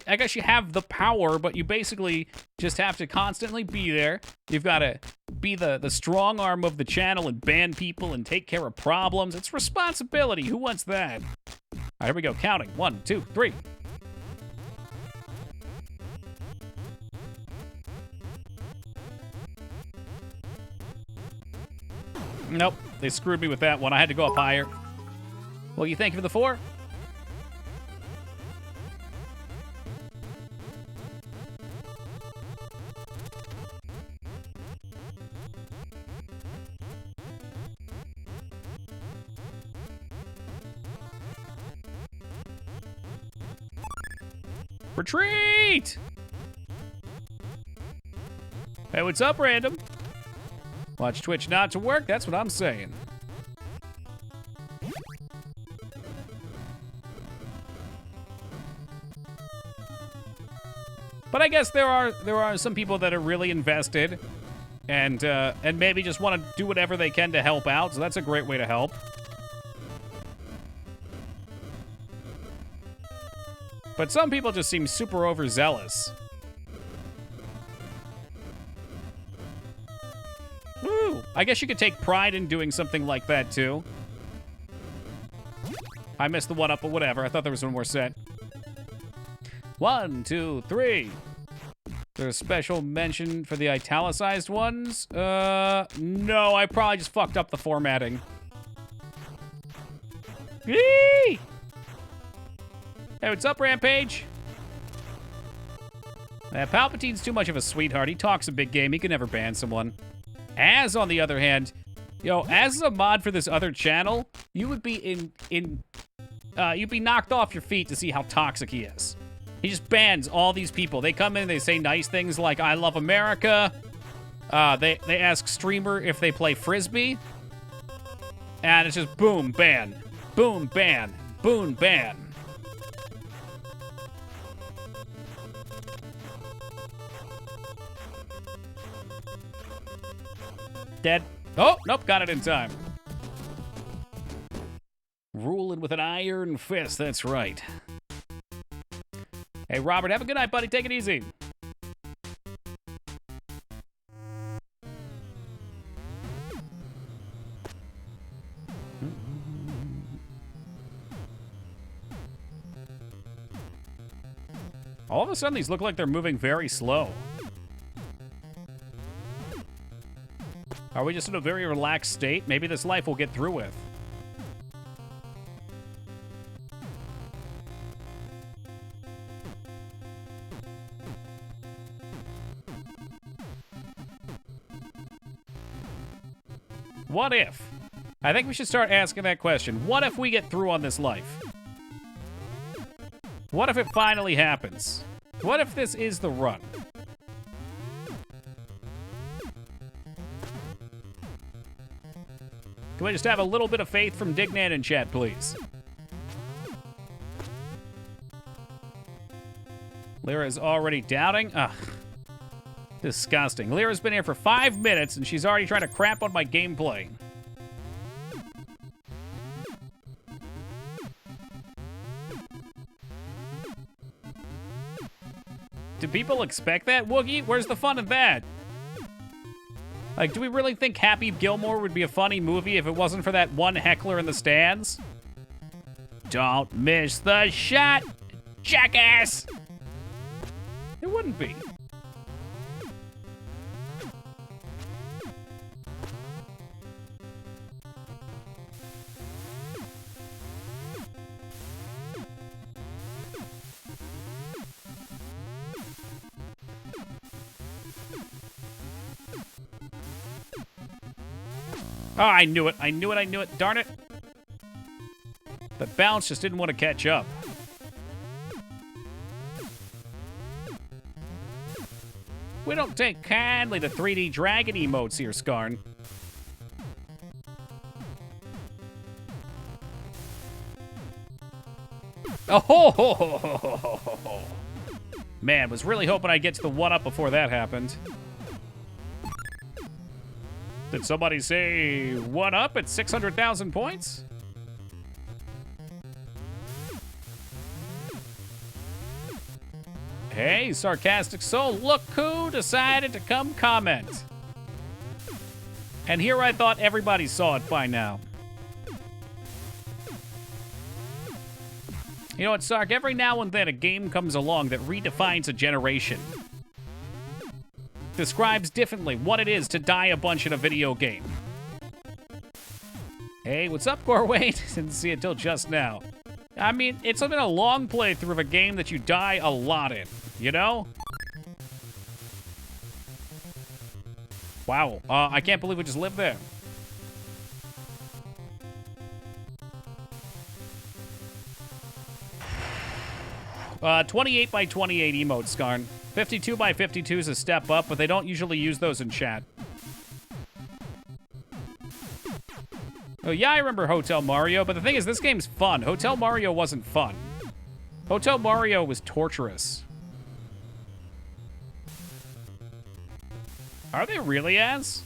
I guess you have the power, but you basically just have to constantly be there. You've got to be the strong arm of the channel and ban people and take care of problems. It's responsibility. Who wants that? All right, here we go. Counting. 1, 2, 3. Nope, they screwed me with that one. I had to go up higher. Well, you thank you for the 4? Retreat! Hey, what's up, random? Watch Twitch not to work, that's what I'm saying. But I guess there are some people that are really invested and maybe just want to do whatever they can to help out, so that's a great way to help. But some people just seem super overzealous. Woo! I guess you could take pride in doing something like that, too. I missed the one-up, but whatever. I thought there was one more set. 1, 2, 3. There's a special mention for the italicized ones? No, I probably just fucked up the formatting. Yee! Hey, what's up, Rampage? Palpatine's too much of a sweetheart. He talks a big game. He can never ban someone. Az, on the other hand, Az is a mod for this other channel. You would be you'd be knocked off your feet to see how toxic he is. He just bans all these people. They come in, they say nice things like, I love America. They ask streamer if they play Frisbee. And it's just boom, ban. Boom, ban. Boom, ban. Dead. Oh, nope, got it in time. Ruling with an iron fist, that's right. Hey, Robert, have a good night, buddy. Take it easy. All of a sudden, these look like they're moving very slow. Are we just in a very relaxed state? Maybe this life we'll get through with. What if? I think we should start asking that question. What if we get through on this life? What if it finally happens? What if this is the run? Can we just have a little bit of faith from Dignan in chat, please? Lyra's already doubting? Ugh. Disgusting. Lyra's been here for 5 minutes, and she's already trying to crap on my gameplay. Do people expect that, Woogie? Where's the fun in that? Like, do we really think Happy Gilmore would be a funny movie if it wasn't for that one heckler in the stands? Don't miss the shot, jackass! It wouldn't be. Oh, I knew it. I knew it. I knew it. Darn it. But Bounce just didn't want to catch up. We don't take kindly to 3D dragon emotes here, Skarn. Oh, ho, ho, ho, ho, ho, ho. Man, was really hoping I'd get to the 1-up before that happened. Did somebody say 1-up at 600,000 points? Hey, Sarcastic Soul, look who decided to come comment. And here I thought everybody saw it by now. You know what, Sark? Every now and then a game comes along that redefines a generation. Describes differently what it is to die a bunch in a video game. Hey, what's up, Gorway? Didn't see it till just now. I mean, it's been a long playthrough of a game that you die a lot in, you know? Wow, I can't believe we just lived there. 28 by 28 emotes, Skarn. 52 by 52 is a step up, but they don't usually use those in chat. Oh, yeah, I remember Hotel Mario, but the thing is, this game's fun. Hotel Mario wasn't fun. Hotel Mario was torturous. Are they really, Az?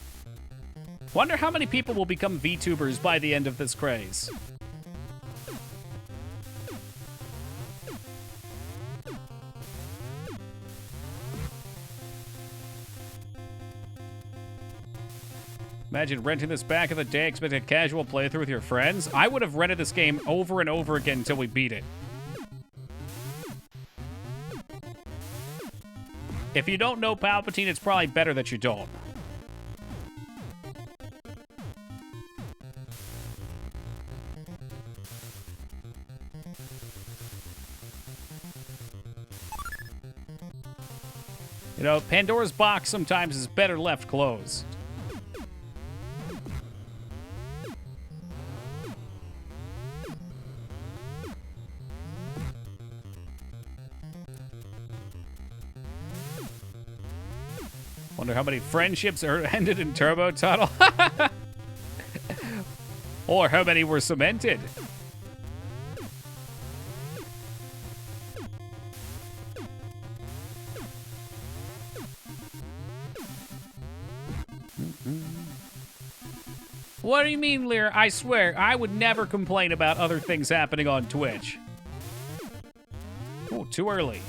Wonder how many people will become VTubers by the end of this craze. Imagine renting this back in the day, expecting a casual playthrough with your friends. I would have rented this game over and over again until we beat it. If you don't know Palpatine, it's probably better that you don't. You know, Pandora's box sometimes is better left closed. Wonder how many friendships are ended in Turbo Tunnel. Or how many were cemented. What do you mean, Lear? I swear, I would never complain about other things happening on Twitch. Oh, too early.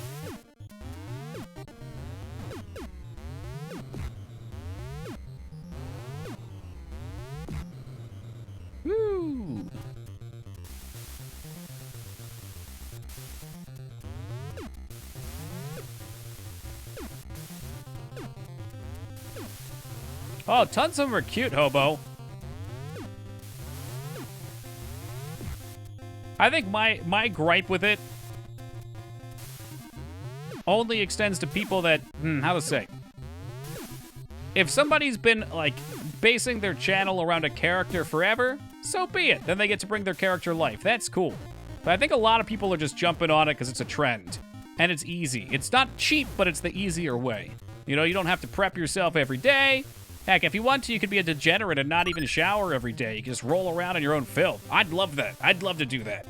Woo! Oh, tons of them are cute, Hobo. I think my gripe with it only extends to people that, how to say? If somebody's been, like, basing their channel around a character forever, so be it. Then they get to bring their character life. That's cool. But I think a lot of people are just jumping on it because it's a trend. And it's easy. It's not cheap, but it's the easier way. You know, you don't have to prep yourself every day. Heck, if you want to, you could be a degenerate and not even shower every day. You can just roll around in your own filth. I'd love that. I'd love to do that.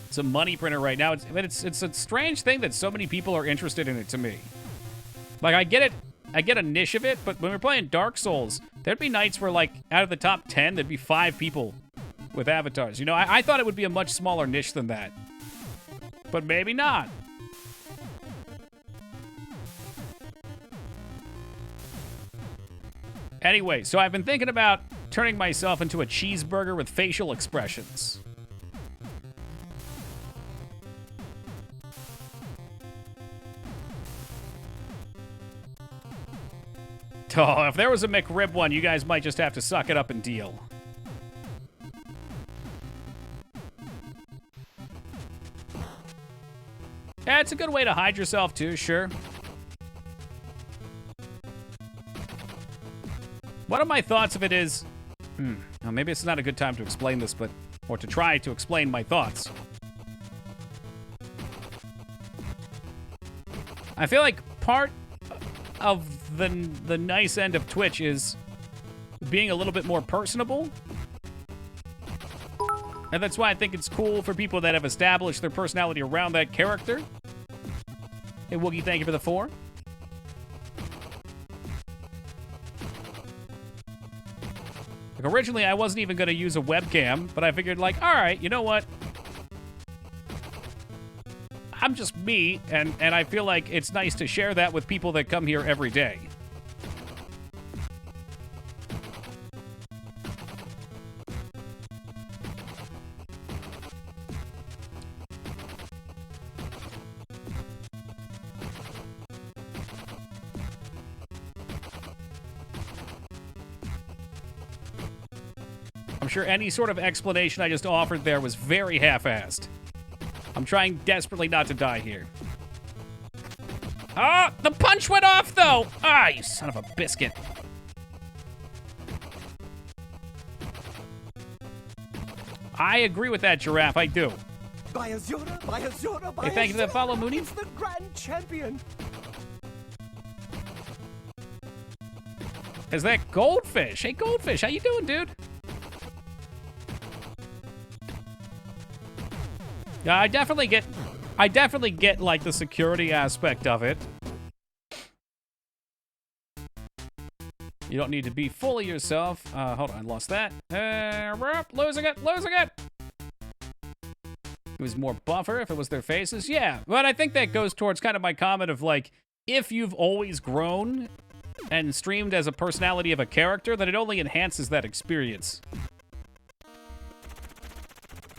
It's a money printer right now. It's a strange thing that so many people are interested in it to me. Like, I get it. I get a niche of it, but when we're playing Dark Souls, there'd be nights where, like, out of the top 10, there'd be 5 people with avatars. You know, I thought it would be a much smaller niche than that. But maybe not. Anyway, so I've been thinking about turning myself into a cheeseburger with facial expressions. Oh, if there was a McRib one, you guys might just have to suck it up and deal. Yeah, it's a good way to hide yourself too, sure. One of my thoughts of it is, now maybe it's not a good time to explain this, but, or to try to explain my thoughts. I feel like part of the nice end of Twitch is being a little bit more personable. And that's why I think it's cool for people that have established their personality around that character. Hey, Woogie, thank you for the 4. Like, originally, I wasn't even going to use a webcam, but I figured, like, all right, you know what? I'm just me, and I feel like it's nice to share that with people that come here every day. I'm sure any sort of explanation I just offered there was very half-assed. I'm trying desperately not to die here. Ah, the punch went off, though! Ah, you son of a biscuit. I agree with that, Giraffe, I do. Hey, thank you for that follow, Mooney. It's the grand champion. Is that Goldfish? Hey, Goldfish, how you doing, dude? Yeah, I definitely get like the security aspect of it. You don't need to be fully yourself. Hold on, I lost that. Losing it. It was more buffer if it was their faces. Yeah, but I think that goes towards kind of my comment of like, if you've always grown and streamed as a personality of a character, then it only enhances that experience.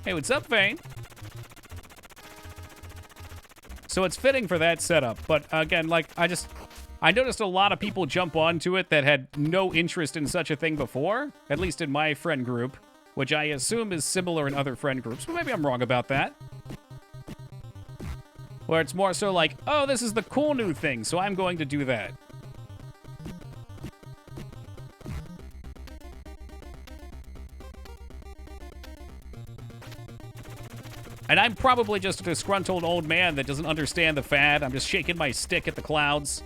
Hey, what's up, Vane? So it's fitting for that setup, but again, like, I noticed a lot of people jump onto it that had no interest in such a thing before, at least in my friend group, which I assume is similar in other friend groups, but maybe I'm wrong about that. Where it's more so like, oh, this is the cool new thing, so I'm going to do that. And I'm probably just a disgruntled old man that doesn't understand the fad. I'm just shaking my stick at the clouds.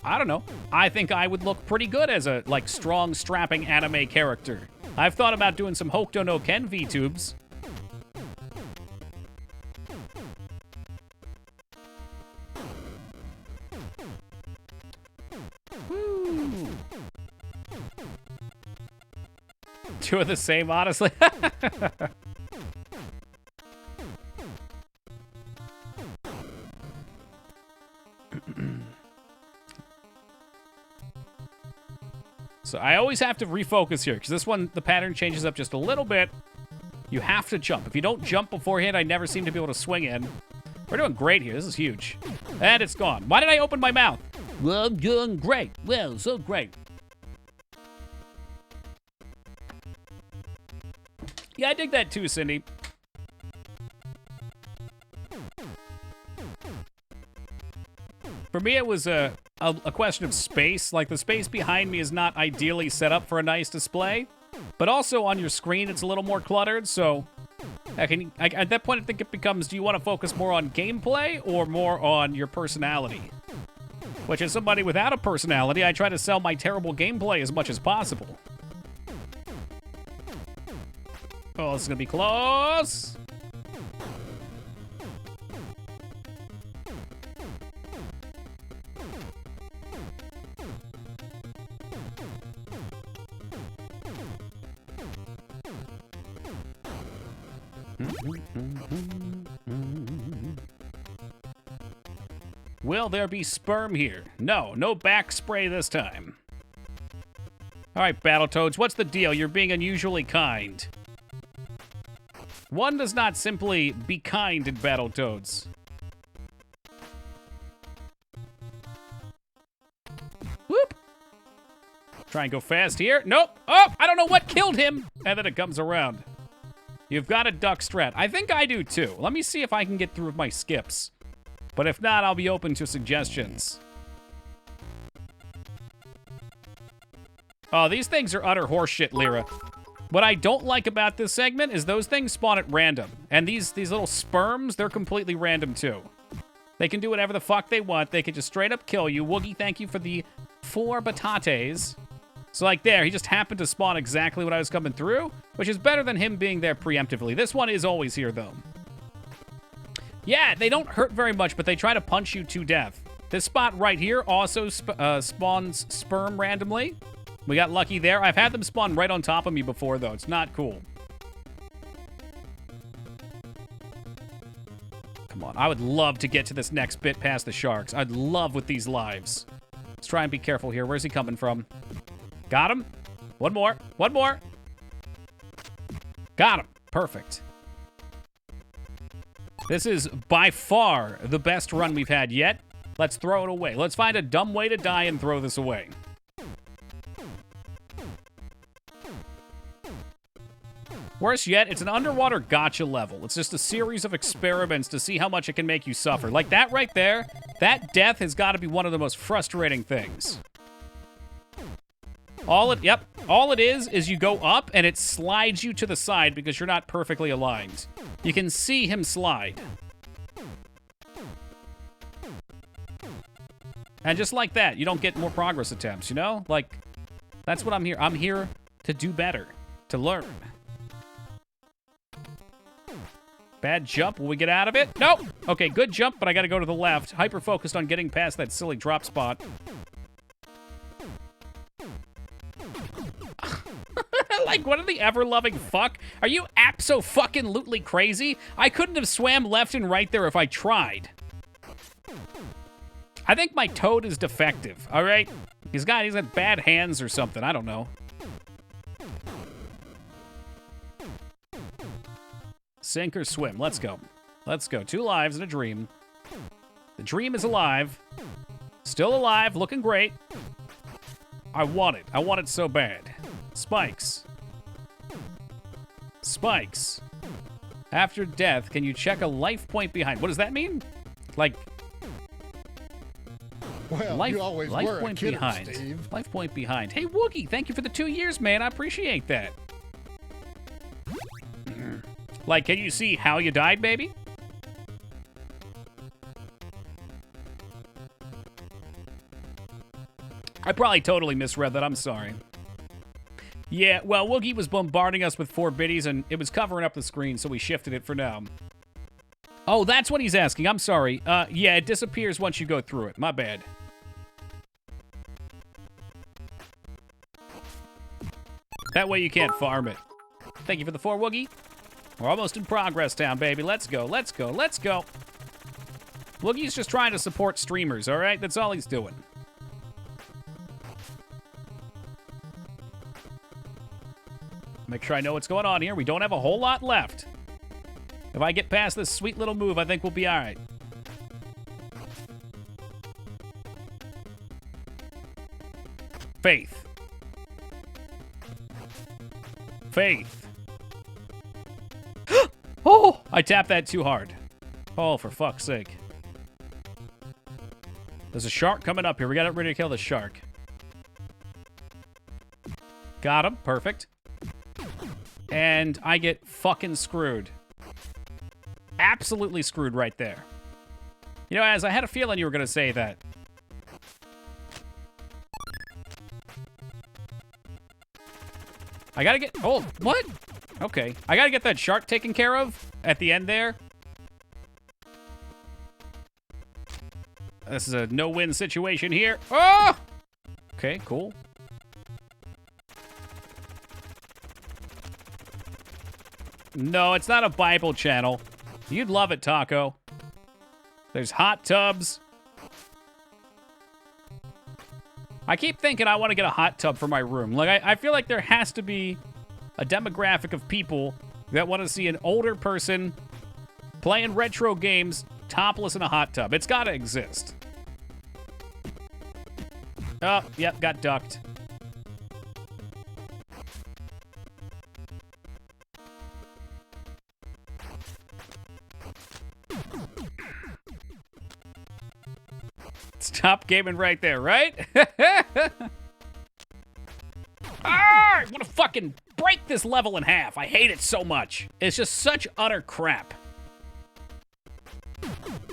I don't know. I think I would look pretty good as a, like, strong, strapping anime character. I've thought about doing some Hokuto no Ken VTubes. Woo. Two are the same, honestly. So I always have to refocus here, because this one, the pattern changes up just a little bit. You have to jump. If you don't jump beforehand, I never seem to be able to swing in. We're doing great here. This is huge. And it's gone. Why did I open my mouth? Well, I'm doing great. Well, so great. Yeah, I dig that too, Cindy. For me, it was a question of space. Like, the space behind me is not ideally set up for a nice display. But also, on your screen, it's a little more cluttered, so... at that point, I think it becomes, do you want to focus more on gameplay or more on your personality? Which, as somebody without a personality, I try to sell my terrible gameplay as much as possible. Oh, this is going to be close. Will there be sperm here? No, no back spray this time. All right, Battletoads, what's the deal? You're being unusually kind. One does not simply be kind in Battletoads. Whoop! Try and go fast here. Nope. Oh, I don't know what killed him. And then it comes around. You've got a duck strat. I think I do too. Let me see if I can get through with my skips. But if not, I'll be open to suggestions. Oh, these things are utter horseshit, Lyra. What I don't like about this segment is those things spawn at random. And these little sperms, they're completely random too. They can do whatever the fuck they want. They can just straight up kill you. Woogie, thank you for the 4 batates. So like there, he just happened to spawn exactly when I was coming through, which is better than him being there preemptively. This one is always here though. Yeah, they don't hurt very much, but they try to punch you to death. This spot right here also spawns sperm randomly. We got lucky there. I've had them spawn right on top of me before, though. It's not cool. Come on. I would love to get to this next bit past the sharks. I'd love with these lives. Let's try and be careful here. Where's he coming from? Got him. One more. One more. Got him. Perfect. This is by far the best run we've had yet. Let's throw it away. Let's find a dumb way to die and throw this away. Worse yet, it's an underwater gotcha level. It's just a series of experiments to see how much it can make you suffer. Like that right there, that death has got to be one of the most frustrating things. All it is you go up and it slides you to the side because you're not perfectly aligned. You can see him slide. And just like that, you don't get more progress attempts, you know? Like, that's what I'm here. I'm here to do better, to learn. Bad jump. Will we get out of it? Nope. Okay, good jump, but I gotta go to the left. Hyper-focused on getting past that silly drop spot. Like, what in the ever-loving fuck? Are you abso-fucking-lutely crazy? I couldn't have swam left and right there if I tried. I think my toad is defective, all right? He's got bad hands or something. I don't know. Sink or swim. Let's go. Let's go. 2 lives and a dream. The dream is alive. Still alive. Looking great. I want it. I want it so bad. Spikes. Spikes. After death, can you check a life point behind? What does that mean? Like... Well, you always life were point a kidder, behind. Steve. Life point behind. Hey, Woogie, thank you for the 2 years, man. I appreciate that. Like, can you see how you died, baby? I probably totally misread that. I'm sorry. Yeah, well, Woogie was bombarding us with 4 biddies, and it was covering up the screen, so we shifted it for now. Oh, that's what he's asking. I'm sorry. Yeah, it disappears once you go through it. My bad. That way you can't farm it. Thank you for the 4, Woogie. We're almost in progress town, baby. Let's go, let's go, let's go. Woogie's just trying to support streamers, all right? That's all he's doing. Make sure I know what's going on here. We don't have a whole lot left. If I get past this sweet little move, I think we'll be all right. Faith. Faith. Oh, I tapped that too hard. Oh, for fuck's sake. There's a shark coming up here. We got to ready to kill the shark. Got him. Perfect. And I get fucking screwed. Absolutely screwed right there. You know, Az, I had a feeling you were going to say that. I gotta get... Oh, what? Okay. I gotta get that shark taken care of at the end there. This is a no-win situation here. Oh! Okay, cool. No, it's not a Bible channel. You'd love it, Taco. There's hot tubs. I keep thinking I want to get a hot tub for my room. Like, I feel like there has to be a demographic of people that want to see an older person playing retro games topless in a hot tub. It's got to exist. Oh, yep, got ducked. Stop gaming right there, right? I want to fucking break this level in half. I hate it so much. It's just such utter crap.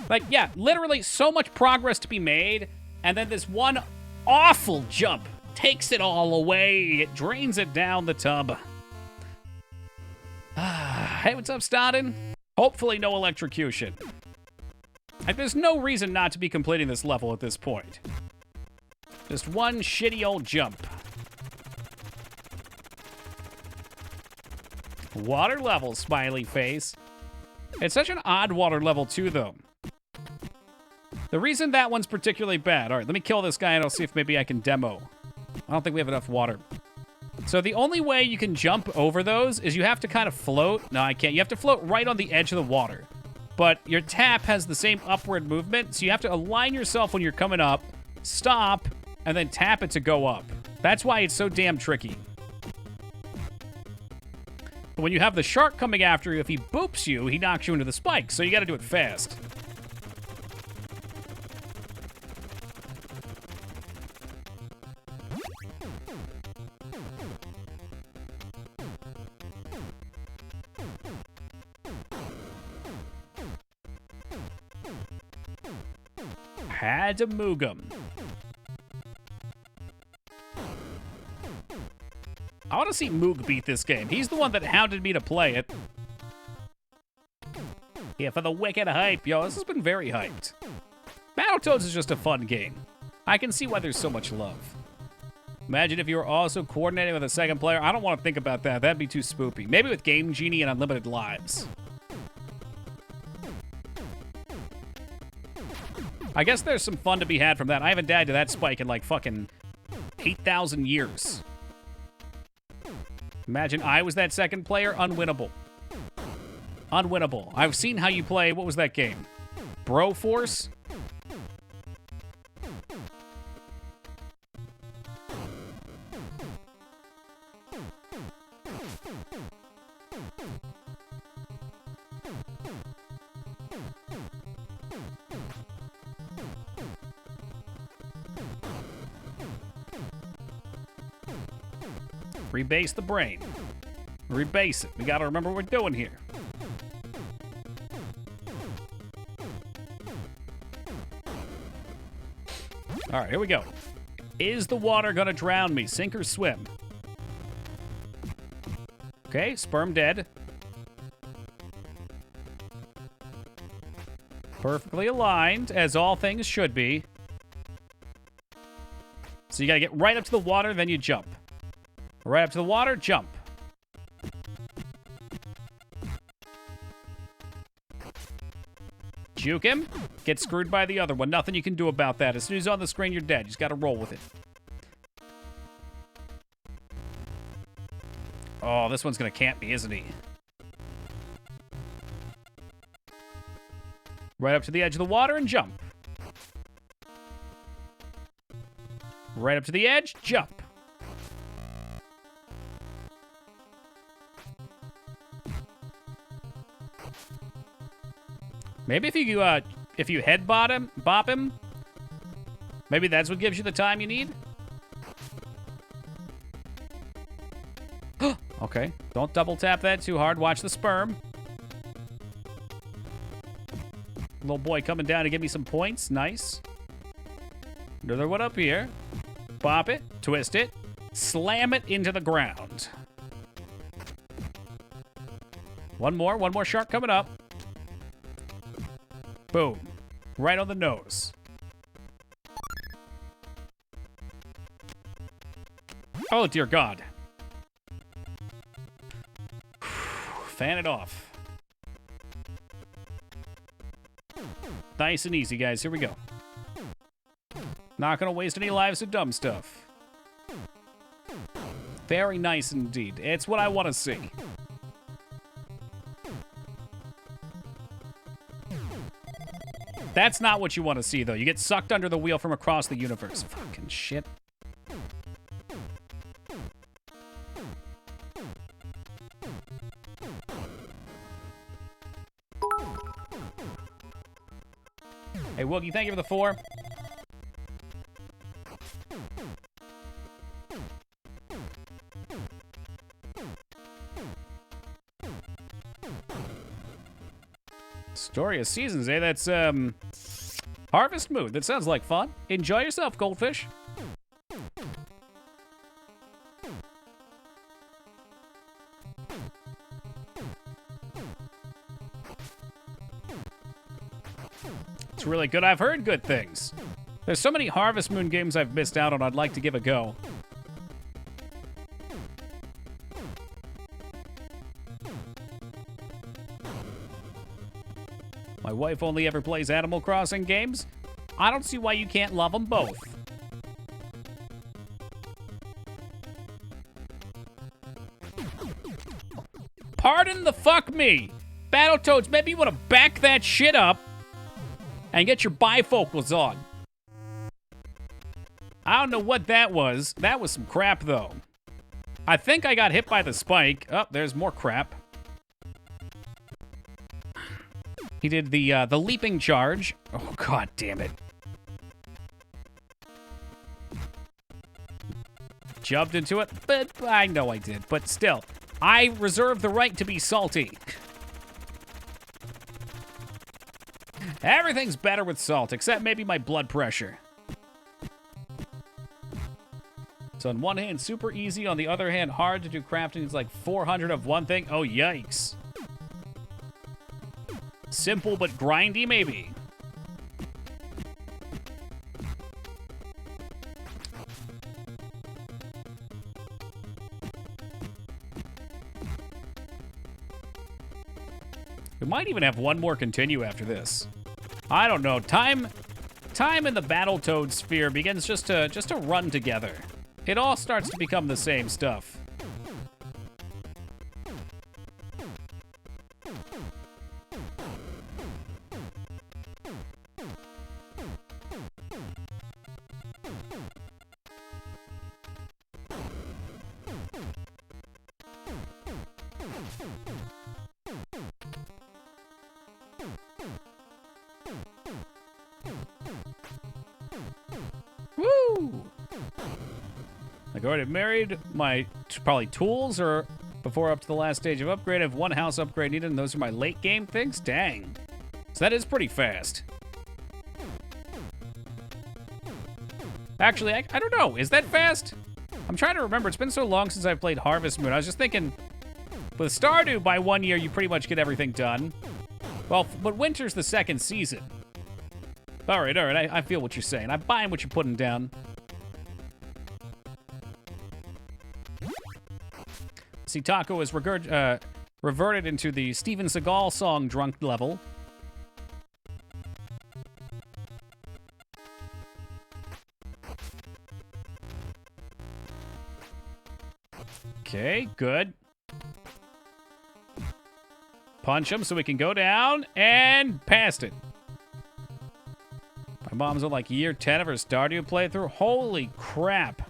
Like, yeah, literally so much progress to be made, and then this one awful jump takes it all away. It drains it down the tub. Hey, what's up, Stodden? Hopefully no electrocution. Like, there's no reason not to be completing this level at this point. Just one shitty old jump. Water level, smiley face. It's such an odd water level, too, though. The reason that one's particularly bad... All right, let me kill this guy, and I'll see if maybe I can demo. I don't think we have enough water. So the only way you can jump over those is you have to kind of float. No, I can't. You have to float right on the edge of the water. But your tap has the same upward movement, so you have to align yourself when you're coming up, stop, and then tap it to go up. That's why it's so damn tricky. But when you have the shark coming after you, if he boops you, he knocks you into the spike, so you gotta do it fast. Had to Moogum. I want to see Moog beat this game. He's the one that hounded me to play it. Yeah, for the wicked hype. Yo, this has been very hyped. Battletoads is just a fun game. I can see why there's so much love. Imagine if you were also coordinating with a second player. I don't want to think about that. That'd be too spoopy. Maybe with Game Genie and unlimited lives. I guess there's some fun to be had from that. I haven't died to that spike in like fucking 8,000 years. Imagine I was that second player. Unwinnable. Unwinnable. I've seen how you play. What was that game? Broforce? Rebase the brain. Rebase it. We gotta remember what we're doing here. All right, here we go. Is the water gonna drown me? Sink or swim? Okay, sperm dead. Perfectly aligned, as all things should be. So you gotta get right up to the water, then you jump. Right up to the water, jump. Juke him. Get screwed by the other one. Nothing you can do about that. As soon as he's on the screen, you're dead. You just gotta roll with it. Oh, this one's gonna camp me, isn't he? Right up to the edge of the water and jump. Right up to the edge, jump. Maybe if you headbutt him, bop him, maybe that's what gives you the time you need. Okay, don't double tap that too hard. Watch the sperm. Little boy coming down to give me some points. Nice. Another one up here. Bop it, twist it, slam it into the ground. One more shark coming up. Boom. Right on the nose. Oh, dear God. Fan it off. Nice and easy, guys. Here we go. Not gonna waste any lives of dumb stuff. Very nice indeed. It's what I want to see. That's not what you want to see, though. You get sucked under the wheel from across the universe. Fucking shit. Hey, Woogie, thank you for the 4. Story of Seasons, eh? That's, Harvest Moon. That sounds like fun. Enjoy yourself, Goldfish. It's really good. I've heard good things. There's so many Harvest Moon games I've missed out on I'd like to give a go. My wife only ever plays Animal Crossing games. I don't see why you can't love them both. Pardon the fuck me. Battletoads, maybe you want to back that shit up and get your bifocals on. I don't know what that was. That was some crap, though. I think I got hit by the spike. Oh, there's more crap. He did the leaping charge. Oh, God damn it. Jumped into it, but I know I did. But still, I reserve the right to be salty. Everything's better with salt, except maybe my blood pressure. So on one hand, super easy. On the other hand, hard to do crafting. It's like 400 of one thing. Oh, yikes. Simple but grindy, maybe. We might even have one more continue after this. I don't know. Time in the Battletoads sphere begins just to run together. It all starts to become the same stuff. Woo! Like, I already married my probably tools or before up to the last stage of upgrade. I have one house upgrade needed, and those are my late game things? Dang. So that is pretty fast. Actually, I don't know. Is that fast? I'm trying to remember. It's been so long since I've played Harvest Moon. I was just thinking, with Stardew, by 1 year, you pretty much get everything done. Well, but Winter's the second season. All right. I feel what you're saying. I'm buying what you're putting down. See, Taco is reverted into the Steven Seagal song drunk level. Okay, good. Punch him so we can go down and past it. My mom's on like year 10 of her Stardew playthrough. Holy crap.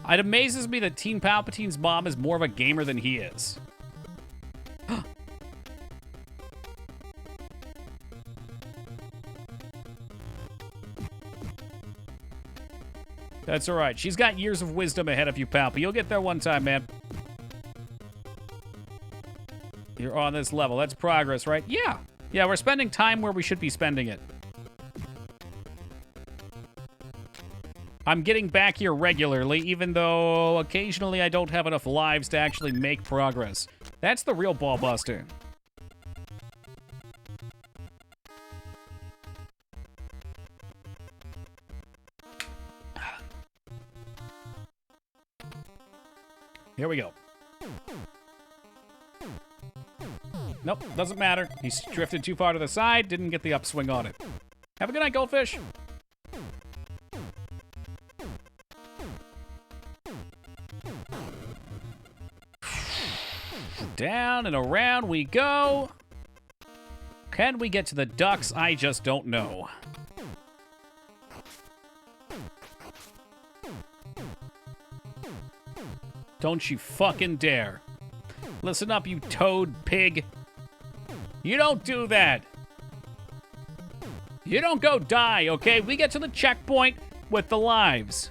It amazes me that Teen Palpatine's mom is more of a gamer than he is. That's all right. She's got years of wisdom ahead of you, Palpa. You'll get there one time, man. You're on this level. That's progress, right? Yeah. Yeah, we're spending time where we should be spending it. I'm getting back here regularly, even though occasionally I don't have enough lives to actually make progress. That's the real ball buster. Here we go. Nope, doesn't matter. He's drifted too far to the side, didn't get the upswing on it. Have a good night, Goldfish. Down and around we go. Can we get to the ducks? I just don't know. Don't you fucking dare. Listen up, you toad pig. You don't do that. You don't go die, okay? We get to the checkpoint with the lives.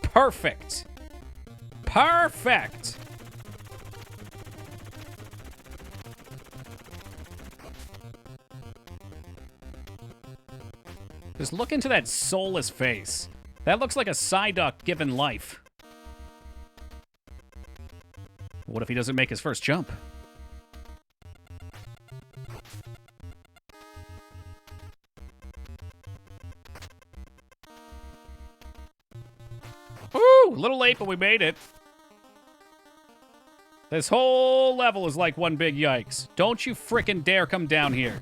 Perfect. Perfect. Just look into that soulless face. That looks like a Psyduck given life. What if he doesn't make his first jump? Ooh, a little late, but we made it. This whole level is like one big yikes. Don't you frickin' dare come down here.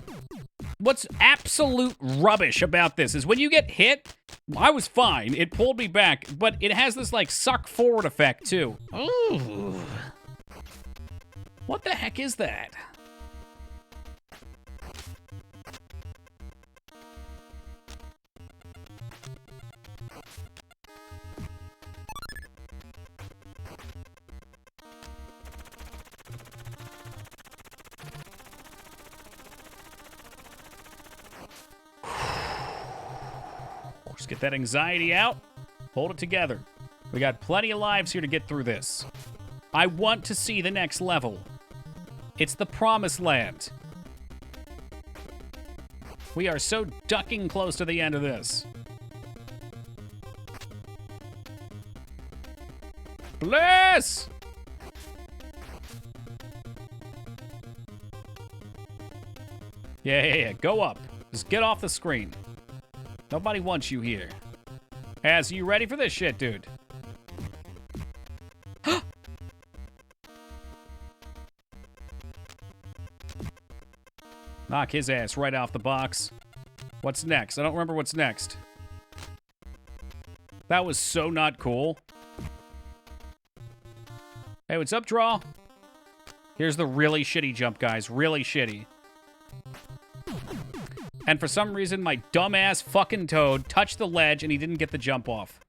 What's absolute rubbish about this is when you get hit, I was fine. It pulled me back, but it has this, like, suck forward effect, too. Ooh. What the heck is that? Just get that anxiety out. Hold it together. We got plenty of lives here to get through this. I want to see the next level. It's the promised land. We are so ducking close to the end of this. Bless! Yeah. Go up. Just get off the screen. Nobody wants you here. As you ready for this shit, dude? Knock his ass right off the box. What's next? I don't remember what's next. That was so not cool. Hey, what's up, Draw? Here's the really shitty jump, guys. Really shitty. And for some reason, my dumbass fucking Toad touched the ledge and he didn't get the jump off.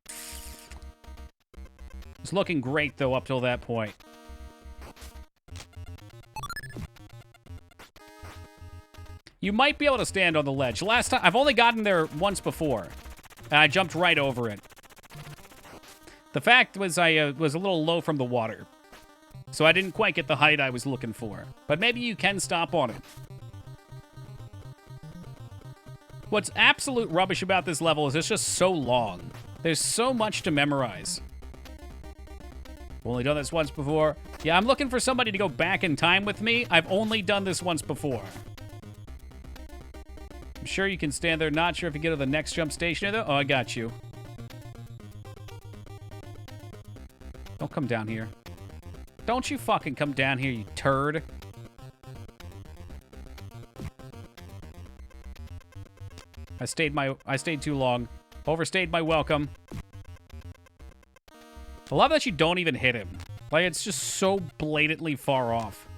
It's looking great, though, up till that point. You might be able to stand on the ledge. Last time, I've only gotten there once before, and I jumped right over it. The fact was I was a little low from the water, so I didn't quite get the height I was looking for. But maybe you can stop on it. What's absolute rubbish about this level is it's just so long. There's so much to memorize. Only done this once before. Yeah, I'm looking for somebody to go back in time with me. I've only done this once before. I'm sure you can stand there. Not sure if you get to the next jump station, though. Oh, I got you. Don't come down here. Don't you fucking come down here, you turd. I stayed too long. Overstayed my welcome. I love that you don't even hit him. Like, it's just so blatantly far off.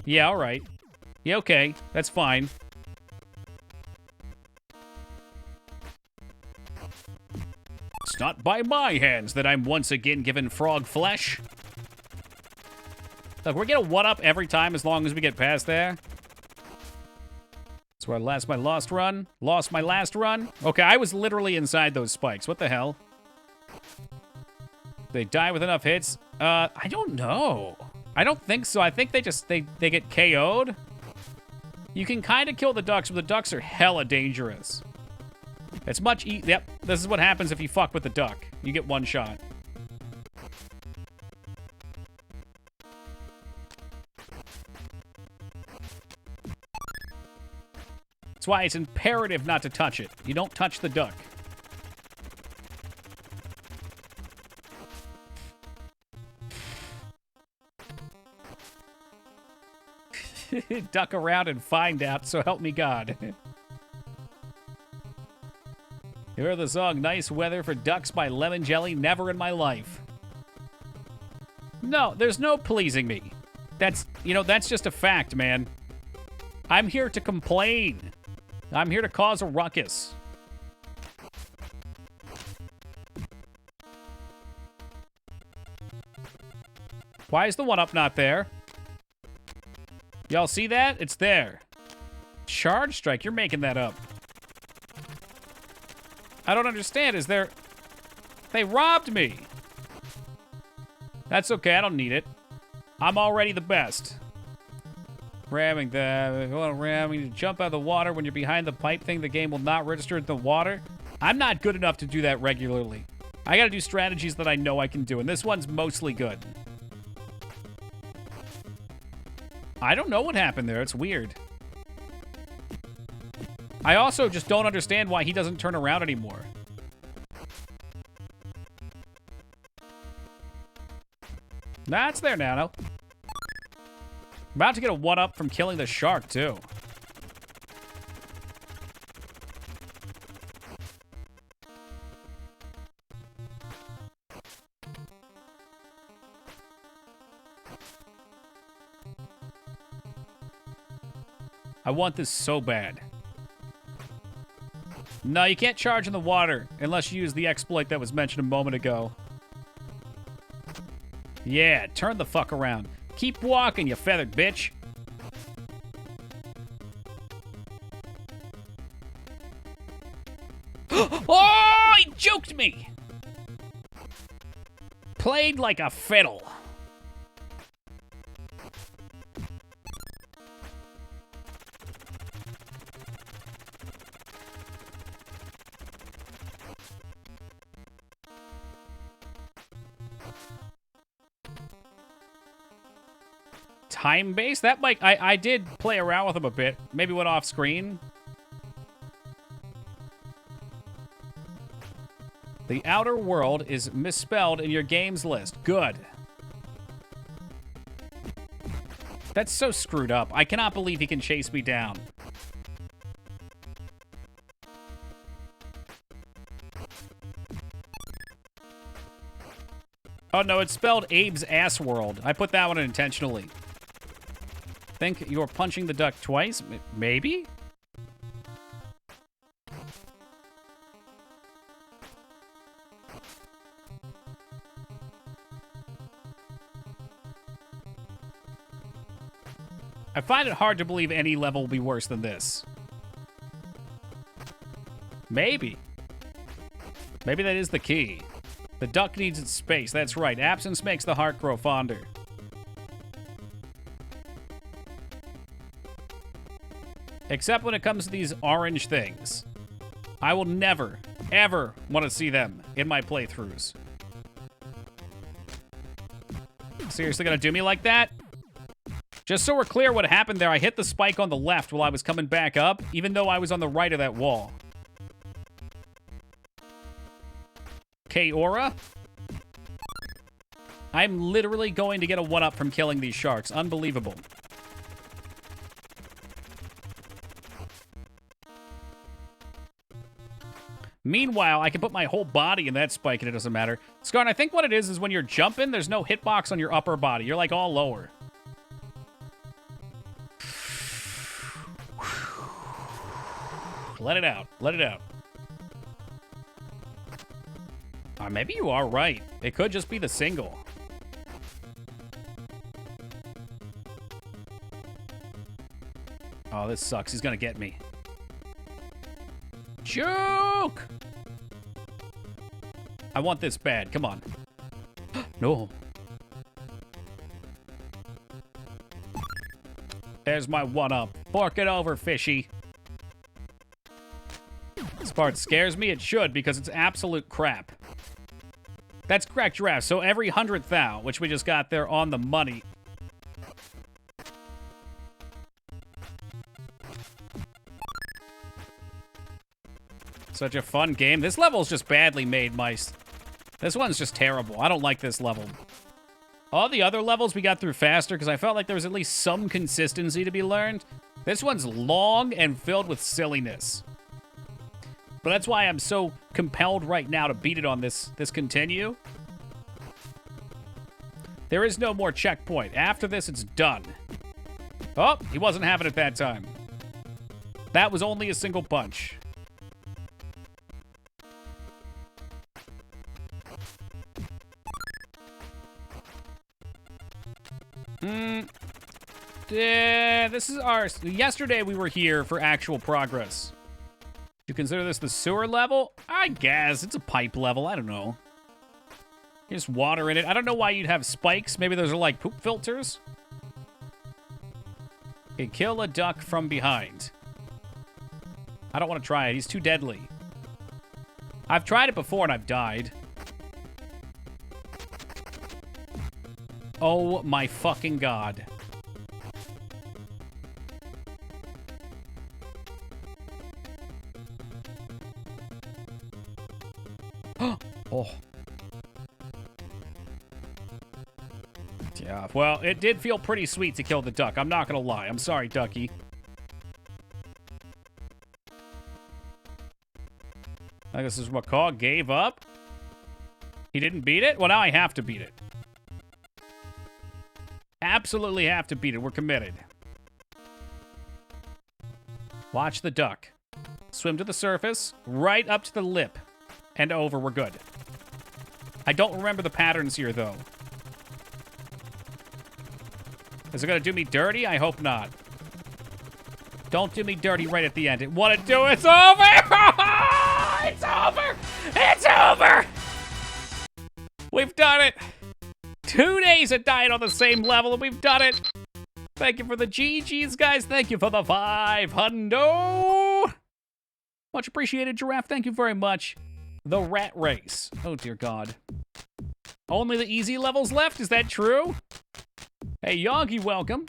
Yeah, alright. Yeah, okay. That's fine. It's not by my hands that I'm once again given frog flesh. Look, we're gonna one-up every time as long as we get past there. That's where I lost my last run. Lost my last run. Okay, I was literally inside those spikes. What the hell? They die with enough hits? I don't know. I don't think so. I think they get KO'd. You can kind of kill the ducks, but the ducks are hella dangerous. It's much yep, this is what happens if you fuck with the duck. You get one shot. That's why it's imperative not to touch it. You don't touch the duck. Duck around and find out, so help me God. You heard the song Nice Weather for Ducks by Lemon Jelly? Never in my life. No, there's no pleasing me. That's just a fact, man. I'm here to complain. I'm here to cause a ruckus. Why is the one-up not there? Y'all see that? It's there. Charge strike, you're making that up. I don't understand. Is there... They robbed me. That's okay. I don't need it. I'm already the best. Ramming the... Ramming to jump out of the water when you're behind the pipe thing. The game will not register the water. I'm not good enough to do that regularly. I gotta do strategies that I know I can do, and this one's mostly good. I don't know what happened there. It's weird. I also just don't understand why he doesn't turn around anymore. Nah, it's there now. No. About to get a one-up from killing the shark, too. I want this so bad. No, you can't charge in the water unless you use the exploit that was mentioned a moment ago. Yeah, turn the fuck around. Keep walking, you feathered bitch. Oh, he joked me! Played like a fiddle. Time-based? That might... I did play around with them a bit. Maybe went off screen. The Outer World is misspelled in your games list. Good. That's so screwed up. I cannot believe he can chase me down. Oh no, it's spelled Abe's Ass World. I put that one in intentionally. Think you're punching the duck twice? Maybe? I find it hard to believe any level will be worse than this. Maybe. Maybe that is the key. The duck needs its space. That's right. Absence makes the heart grow fonder. Except when it comes to these orange things. I will never, ever want to see them in my playthroughs. Seriously gonna do me like that? Just so we're clear what happened there, I hit the spike on the left while I was coming back up, even though I was on the right of that wall. K-Aura? I'm literally going to get a 1-up from killing these sharks. Unbelievable. Meanwhile, I can put my whole body in that spike and it doesn't matter. Scarn, I think what it is when you're jumping, there's no hitbox on your upper body. You're like all lower. Let it out. Let it out. Maybe you are right. It could just be the single. Oh, this sucks. He's gonna get me. Joke! I want this bad. Come on. No. There's my 1-up. Fork it over, fishy. This part scares me. It should, because it's absolute crap. That's correct, Giraffe. So every 100th thou, which we just got there on the money. Such a fun game. This level's just badly made, mice. This one's just terrible. I don't like this level. All the other levels we got through faster because I felt like there was at least some consistency to be learned. This one's long and filled with silliness. But that's why I'm so compelled right now to beat it on this continue. There is no more checkpoint. After this, it's done. Oh, he wasn't having it that time. That was only a single punch. Yeah, this is ours. Yesterday we were here for actual progress. You consider this the sewer level? I guess. It's a pipe level. I don't know. There's water in it. I don't know why you'd have spikes. Maybe those are like poop filters. Okay, kill a duck from behind. I don't want to try it. He's too deadly. I've tried it before and I've died. Oh my fucking god. Oh. Yeah, well, it did feel pretty sweet to kill the duck. I'm not gonna lie. I'm sorry, Ducky. I guess this is Macaw gave up. He didn't beat it? Well, now I have to beat it. Absolutely have to beat it. We're committed. Watch the duck. Swim to the surface, right up to the lip, and over. We're good. I don't remember the patterns here, though. Is it going to do me dirty? I hope not. Don't do me dirty right at the end. It want to do it. It's over! It's over! It's over! We've done it! 2 days of dying on the same level, and we've done it. Thank you for the GGs, guys. Thank you for the 500. Much appreciated, Giraffe. Thank you very much. The rat race. Oh, dear God. Only the easy levels left? Is that true? Hey, Yoggy, welcome.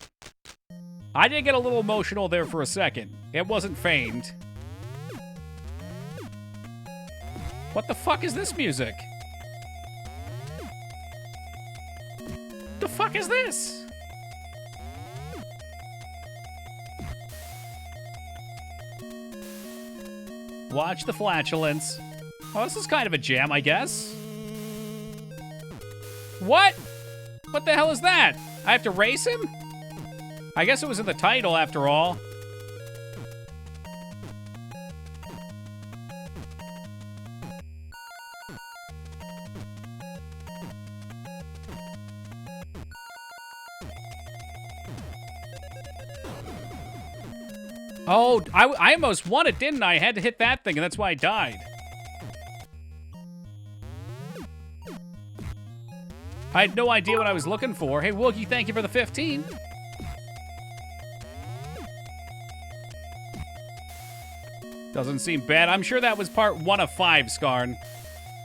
I did get a little emotional there for a second. It wasn't feigned. What the fuck is this music? The fuck is this? Watch the flatulence. Oh, this is kind of a jam, I guess. What? What the hell is that? I have to race him? I guess it was in the title after all. Oh, I almost won it, didn't I? I had to hit that thing, and that's why I died. I had no idea what I was looking for. Hey, Woogie, thank you for the 15. Doesn't seem bad. I'm sure that was part 1 of 5, Skarn.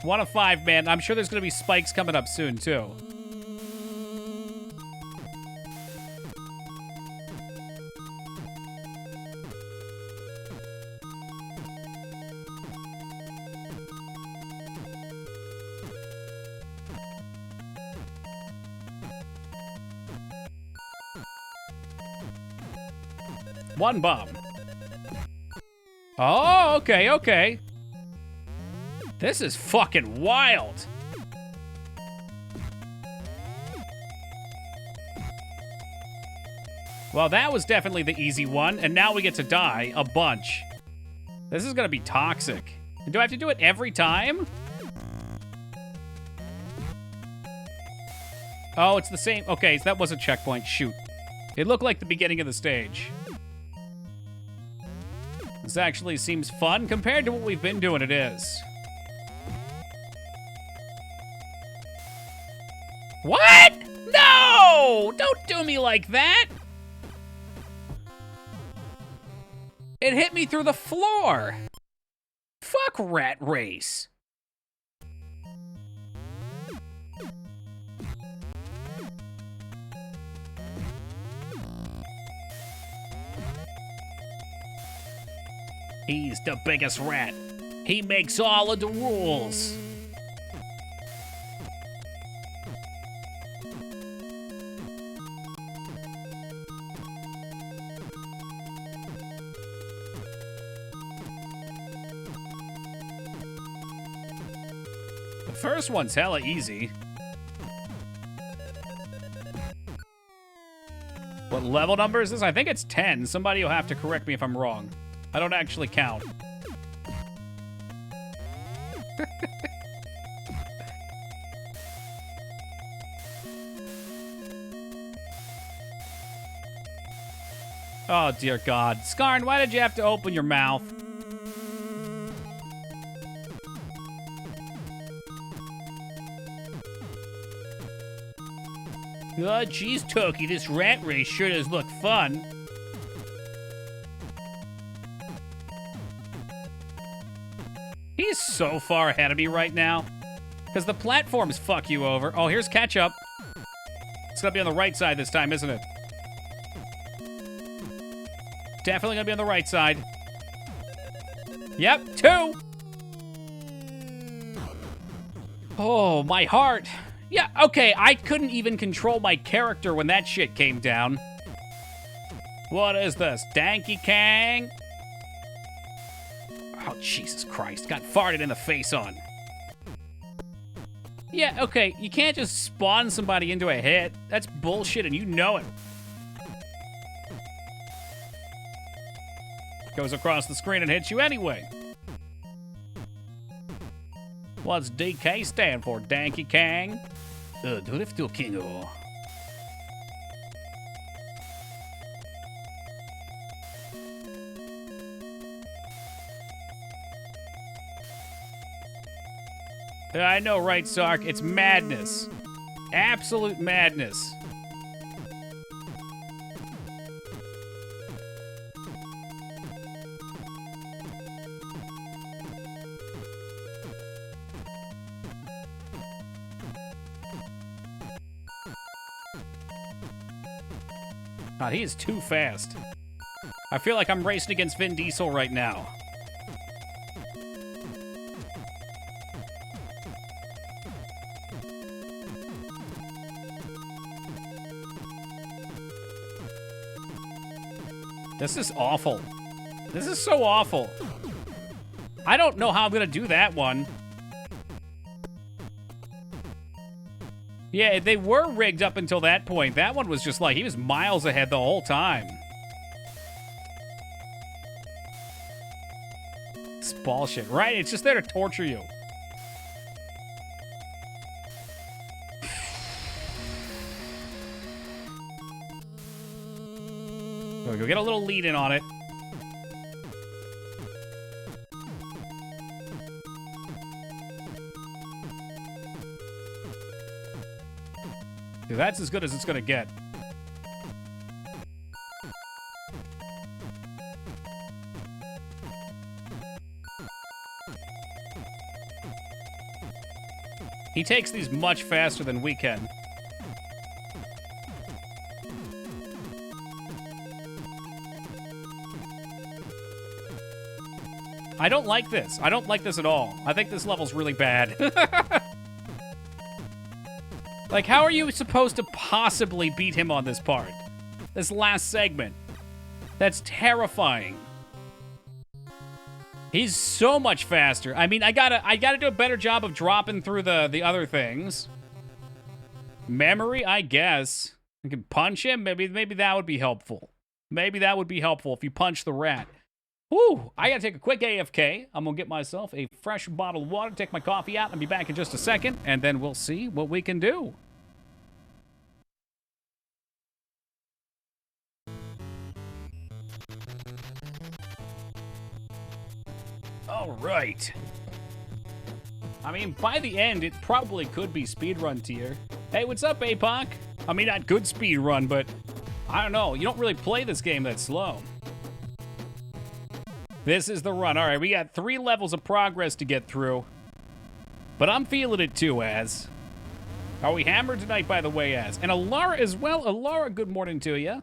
1 of 5, man. I'm sure there's going to be spikes coming up soon, too. One bomb. Oh, okay, okay. This is fucking wild. Well, that was definitely the easy one, and now we get to die a bunch. This is gonna be toxic. Do I have to do it every time? Oh, it's the same. Okay, so that was a checkpoint. Shoot. It looked like the beginning of the stage. This actually seems fun. Compared to what we've been doing, it is. What? No! Don't do me like that! It hit me through the floor. Fuck Rat Race. He's the biggest rat. He makes all of the rules. The first one's hella easy. What level number is this? I think it's 10. Somebody will have to correct me if I'm wrong. I don't actually count. Oh, dear God. Skarn, why did you have to open your mouth? Oh, geez, Toki, this rat race sure does look fun. He's so far ahead of me right now. Because the platforms fuck you over. Oh, here's catch-up. It's gonna be on the right side this time, isn't it? Definitely gonna be on the right side. Yep, 2. Oh, my heart. Yeah, okay, I couldn't even control my character when that shit came down. What is this? Danky Kang? Oh, Jesus Christ. Got farted in the face on. Yeah, okay, you can't just spawn somebody into a hit. That's bullshit, and you know it. Goes across the screen and hits you anyway. What's DK stand for, Danky Kang? Drifter Kingo. I know, right, Sark? It's madness. Absolute madness. God, he is too fast. I feel like I'm racing against Vin Diesel right now. This is awful. This is so awful. I don't know how I'm gonna do that one. Yeah, they were rigged up until that point. That one was just like, he was miles ahead the whole time. It's bullshit, right? It's just there to torture you. We'll get a little lead in on it. Dude, that's as good as it's gonna get. He takes these much faster than we can. I don't like this. I don't like this at all. I think this level's really bad. Like, how are you supposed to possibly beat him on this part? This last segment. That's terrifying. He's so much faster. I mean, I gotta do a better job of dropping through the other things. Memory, I guess. I can punch him. Maybe that would be helpful. Maybe that would be helpful if you punch the rat. Whew, I gotta take a quick AFK. I'm gonna get myself a fresh bottle of water, take my coffee out, and be back in just a second, and then we'll see what we can do. All right. I mean, by the end, it probably could be speedrun tier. Hey, what's up, APOC? I mean, not good speedrun, but I don't know. You don't really play this game that slow. This is the run. All right, we got 3 levels of progress to get through. But I'm feeling it too, Az. Are we hammered tonight, by the way, Az? And Alara as well. Alara, good morning to you.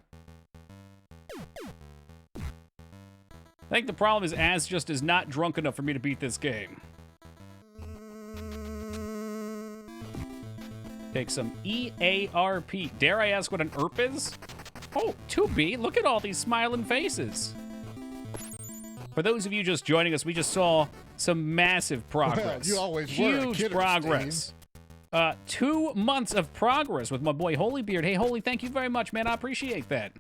I think the problem is Az just is not drunk enough for me to beat this game. Take some EARP. Dare I ask what an ERP is? Oh, 2B. Look at all these smiling faces. For those of you just joining us, we just saw some massive progress. Well, you always were a Huge kidder, progress. 2 months of progress with my boy Holybeard. Hey, Holy, thank you very much, man. I appreciate that.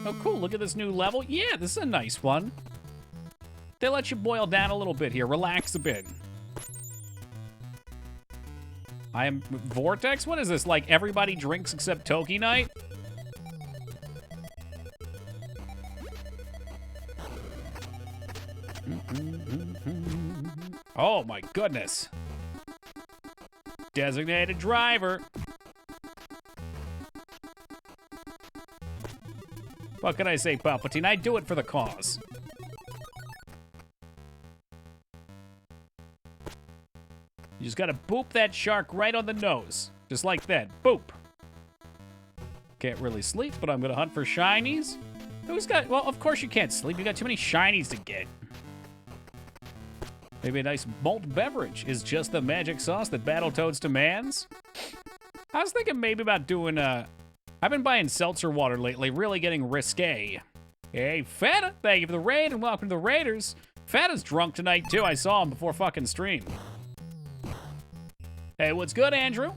Oh, cool. Look at this new level. Yeah, this is a nice one. They let you boil down a little bit here. Relax a bit. I am Vortex? What is this? Like everybody drinks except Toki Night? Oh my goodness. Designated driver. What can I say, Palpatine? I do it for the cause. You just gotta boop that shark right on the nose. Just like that. Boop. Can't really sleep, but I'm gonna hunt for shinies. Who's got... Well, of course you can't sleep. You got too many shinies to get. Maybe a nice malt beverage is just the magic sauce that Battletoads demands. I was thinking maybe about doing I've been buying seltzer water lately, really getting risque. Hey, Feta, thank you for the raid and welcome to the Raiders. Feta's drunk tonight too. I saw him before fucking stream. Hey, what's good, Andrew?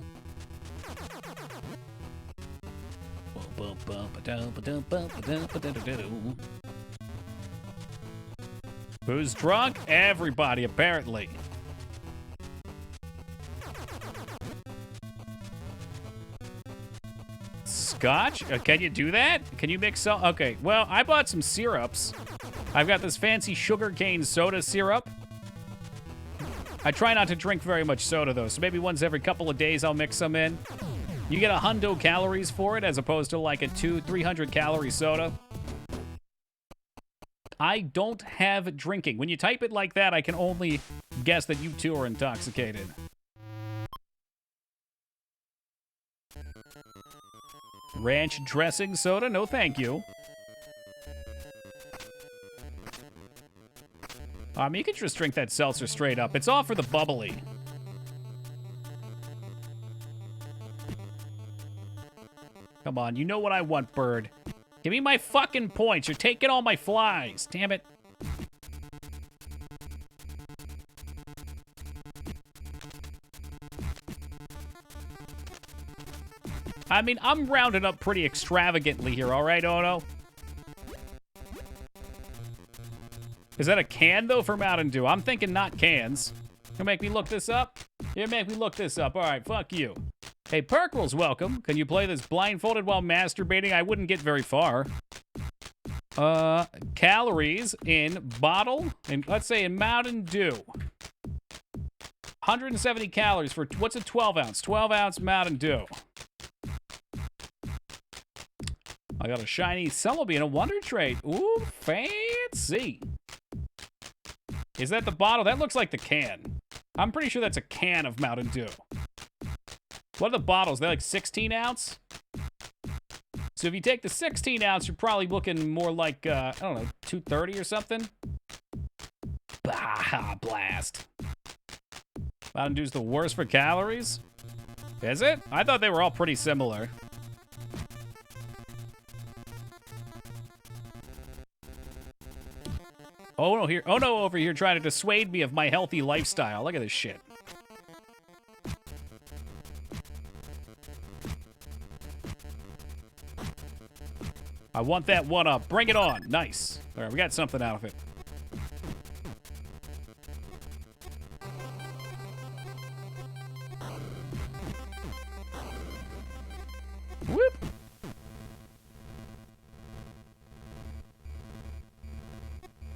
Who's drunk? Everybody, apparently. Scotch? Can you do that? Can you mix so? Okay, well, I bought some syrups. I've got this fancy sugarcane soda syrup. I try not to drink very much soda, though, so maybe once every couple of days I'll mix some in. You get 100 calories for it as opposed to like a 300 calorie soda. I don't have drinking. When you type it like that, I can only guess that you two are intoxicated. Ranch dressing soda? No, thank you. You could just drink that seltzer straight up. It's all for the bubbly. Come on, you know what I want, bird. Give me my fucking points. You're taking all my flies. Damn it. I mean, I'm rounding up pretty extravagantly here, all right, Ono? Is that a can, though, for Mountain Dew? I'm thinking not cans. You make me look this up? You make me look this up. All right, fuck you. Hey, Perkles, welcome. Can you play this blindfolded while masturbating? I wouldn't get very far. Calories in bottle, and let's say in Mountain Dew. 170 calories for, what's a 12 ounce? 12 ounce Mountain Dew. I got a shiny Celebi and a Wonder Trait. Ooh, fancy. Is that the bottle? That looks like the can. I'm pretty sure that's a can of Mountain Dew. What are the bottles? They're like 16 ounce? So if you take the 16 ounce, you're probably looking more like, I don't know, 230 or something? Bah, blast. Mountain Dew's the worst for calories? Is it? I thought they were all pretty similar. Oh no, over here trying to dissuade me of my healthy lifestyle. Look at this shit. I want that one up. Bring it on. Nice. All right, we got something out of it. Whoop.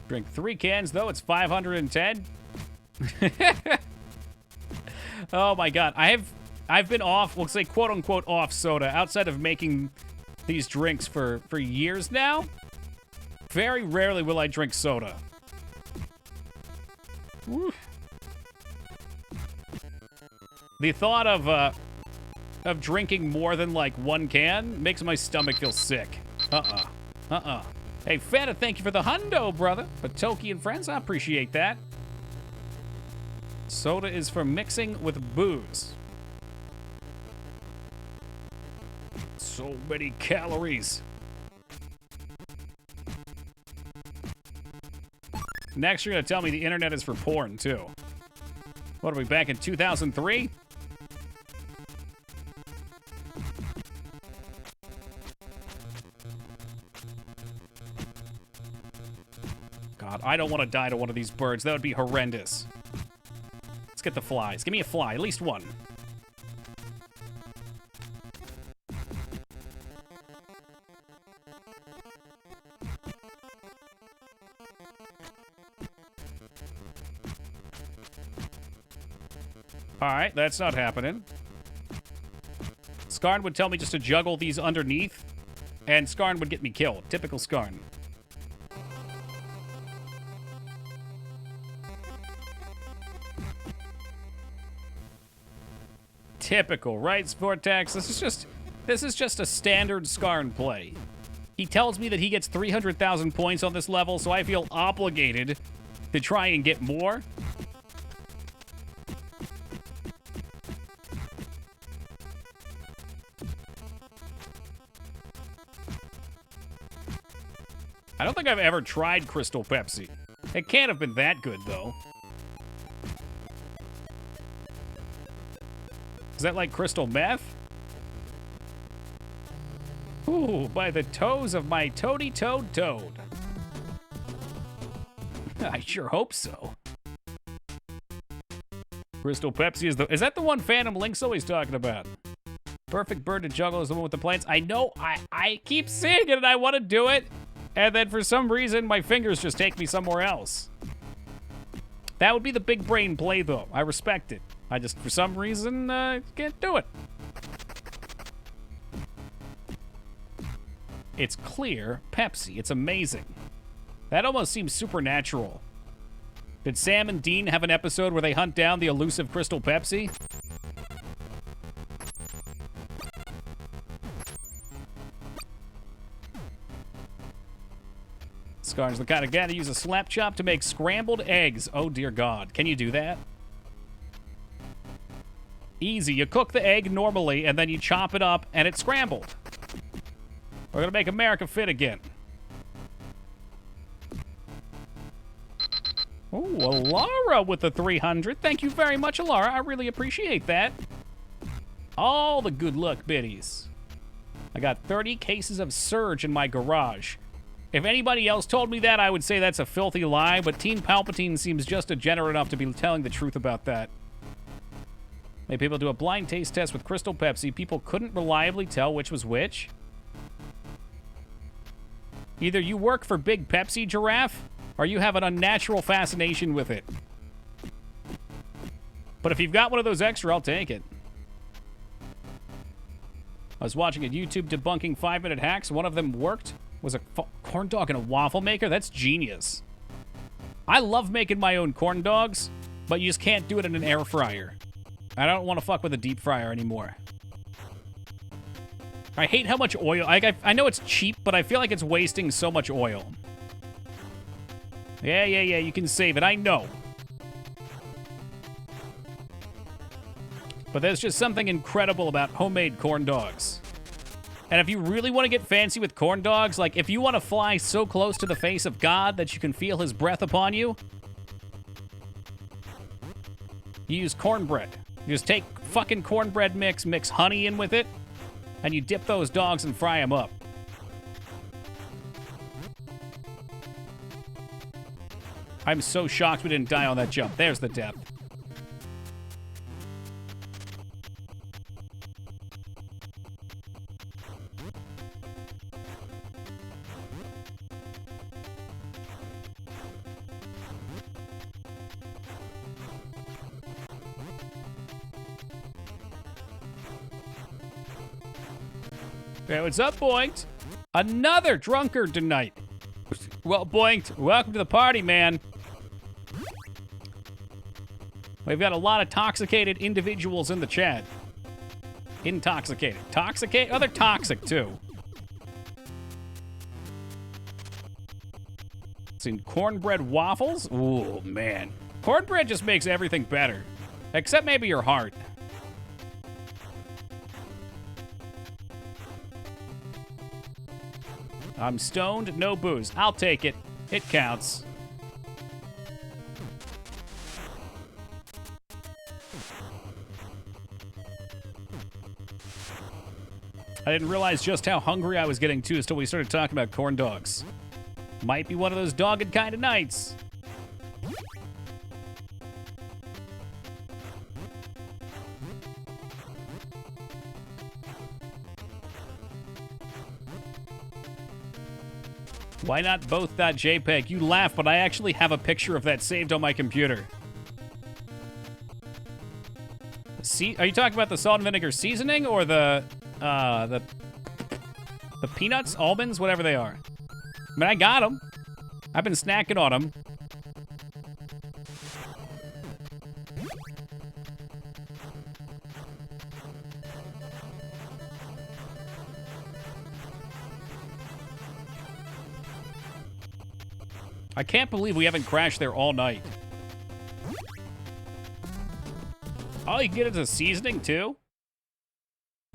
Drink 3 cans, though. It's 510. Oh my god. I've been off, we'll say quote unquote off soda outside of making these drinks for years now. Very rarely will I drink soda. Woo. The thought of drinking more than like 1 can makes my stomach feel sick. Hey, Feta, thank you for the hundo, brother. Patoki and friends, I appreciate that. Soda is for mixing with booze. So many calories. Next, you're going to tell me the internet is for porn, too. What are we, back in 2003? God, I don't want to die to one of these birds. That would be horrendous. Let's get the flies. Give me a fly, at least one. Alright, that's not happening. Skarn would tell me just to juggle these underneath, and Skarn would get me killed. Typical Skarn. Typical, right, Vortex? This is just a standard Skarn play. He tells me that he gets 300,000 points on this level, so I feel obligated to try and get more. I don't think I've ever tried Crystal Pepsi. It can't have been that good, though. Is that like crystal meth? Ooh, by the toes of my toady-toed toad. I sure hope so. Crystal Pepsi is that the one Phantom Link's always talking about? Perfect bird to juggle is the one with the plants. I know, I keep seeing it and I want to do it. And then for some reason, my fingers just take me somewhere else. That would be the big brain play, though. I respect it. I just, for some reason, can't do it. It's clear Pepsi. It's amazing. That almost seems supernatural. Did Sam and Dean have an episode where they hunt down the elusive Crystal Pepsi? Scar's the kind of guy to use a slap chop to make scrambled eggs. Oh, dear God. Can you do that? Easy. You cook the egg normally, and then you chop it up, and it's scrambled. We're going to make America fit again. Oh, Alara with the 300. Thank you very much, Alara. I really appreciate that. All the good luck biddies. I got 30 cases of Surge in my garage. If anybody else told me that, I would say that's a filthy lie, but Teen Palpatine seems just degenerate enough to be telling the truth about that. Made people do a blind taste test with Crystal Pepsi. People couldn't reliably tell which was which. Either you work for Big Pepsi, Giraffe, or you have an unnatural fascination with it. But if you've got one of those extra, I'll take it. I was watching a YouTube debunking 5-minute hacks. One of them worked. Was a corn dog in a waffle maker? That's genius. I love making my own corn dogs, but you just can't do it in an air fryer. I don't want to fuck with a deep fryer anymore. I hate how much oil... I know it's cheap, but I feel like it's wasting so much oil. Yeah, you can save it. I know. But there's just something incredible about homemade corn dogs. And if you really want to get fancy with corn dogs, like if you want to fly so close to the face of God that you can feel his breath upon you, you use cornbread. You just take fucking cornbread mix honey in with it, and you dip those dogs and fry them up. I'm so shocked we didn't die on that jump. There's the death. Hey, what's up, Boinked? Another drunkard tonight. Well, Boinked, welcome to the party, man. We've got a lot of intoxicated individuals in the chat. Intoxicated. Toxicate? Oh, they're toxic, too. Seen cornbread waffles? Ooh, man. Cornbread just makes everything better. Except maybe your heart. I'm stoned, no booze. I'll take it. It counts. I didn't realize just how hungry I was getting too until we started talking about corn dogs. Might be one of those dogged kind of nights. Why not both .jpg? You laugh, but I actually have a picture of that saved on my computer. Are you talking about the salt and vinegar seasoning or the peanuts, almonds, whatever they are? I mean, I got them. I've been snacking on them. I can't believe we haven't crashed there all night. Oh, you can get it as a seasoning, too?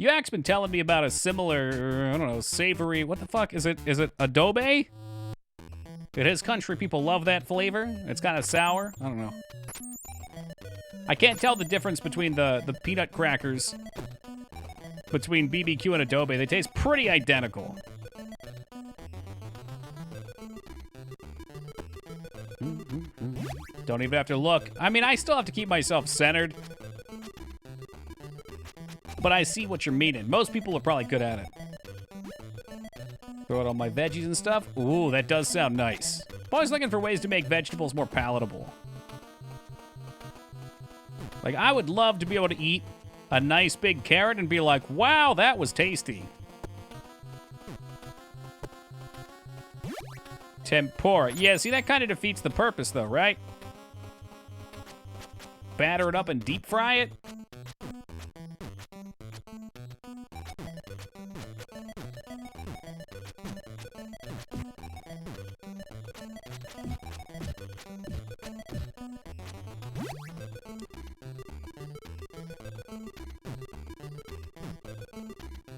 Yuak's been telling me about a similar, I don't know, savory... What the fuck? Is it adobe? Did his country people love that flavor? It's kind of sour? I don't know. I can't tell the difference between the peanut crackers between BBQ and adobe. They taste pretty identical. Don't even have to look. I mean, I still have to keep myself centered. But I see what you're meaning. Most people are probably good at it. Throw it on my veggies and stuff. Ooh, that does sound nice. I'm always looking for ways to make vegetables more palatable. Like, I would love to be able to eat a nice big carrot and be like, wow, that was tasty. Tempura. Yeah, see, that kind of defeats the purpose, though, right? Batter it up and deep fry it?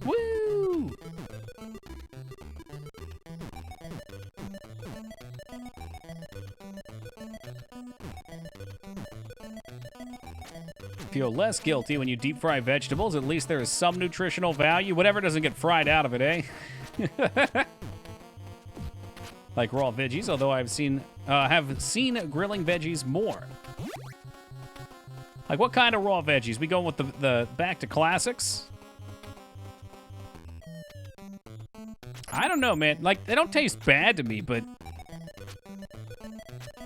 Woo! Feel less guilty when you deep fry vegetables. At least there is some nutritional value. Whatever doesn't get fried out of it, eh? Like raw veggies, although have seen grilling veggies more. Like what kind of raw veggies? We going with the back to classics? I don't know, man. Like, they don't taste bad to me, but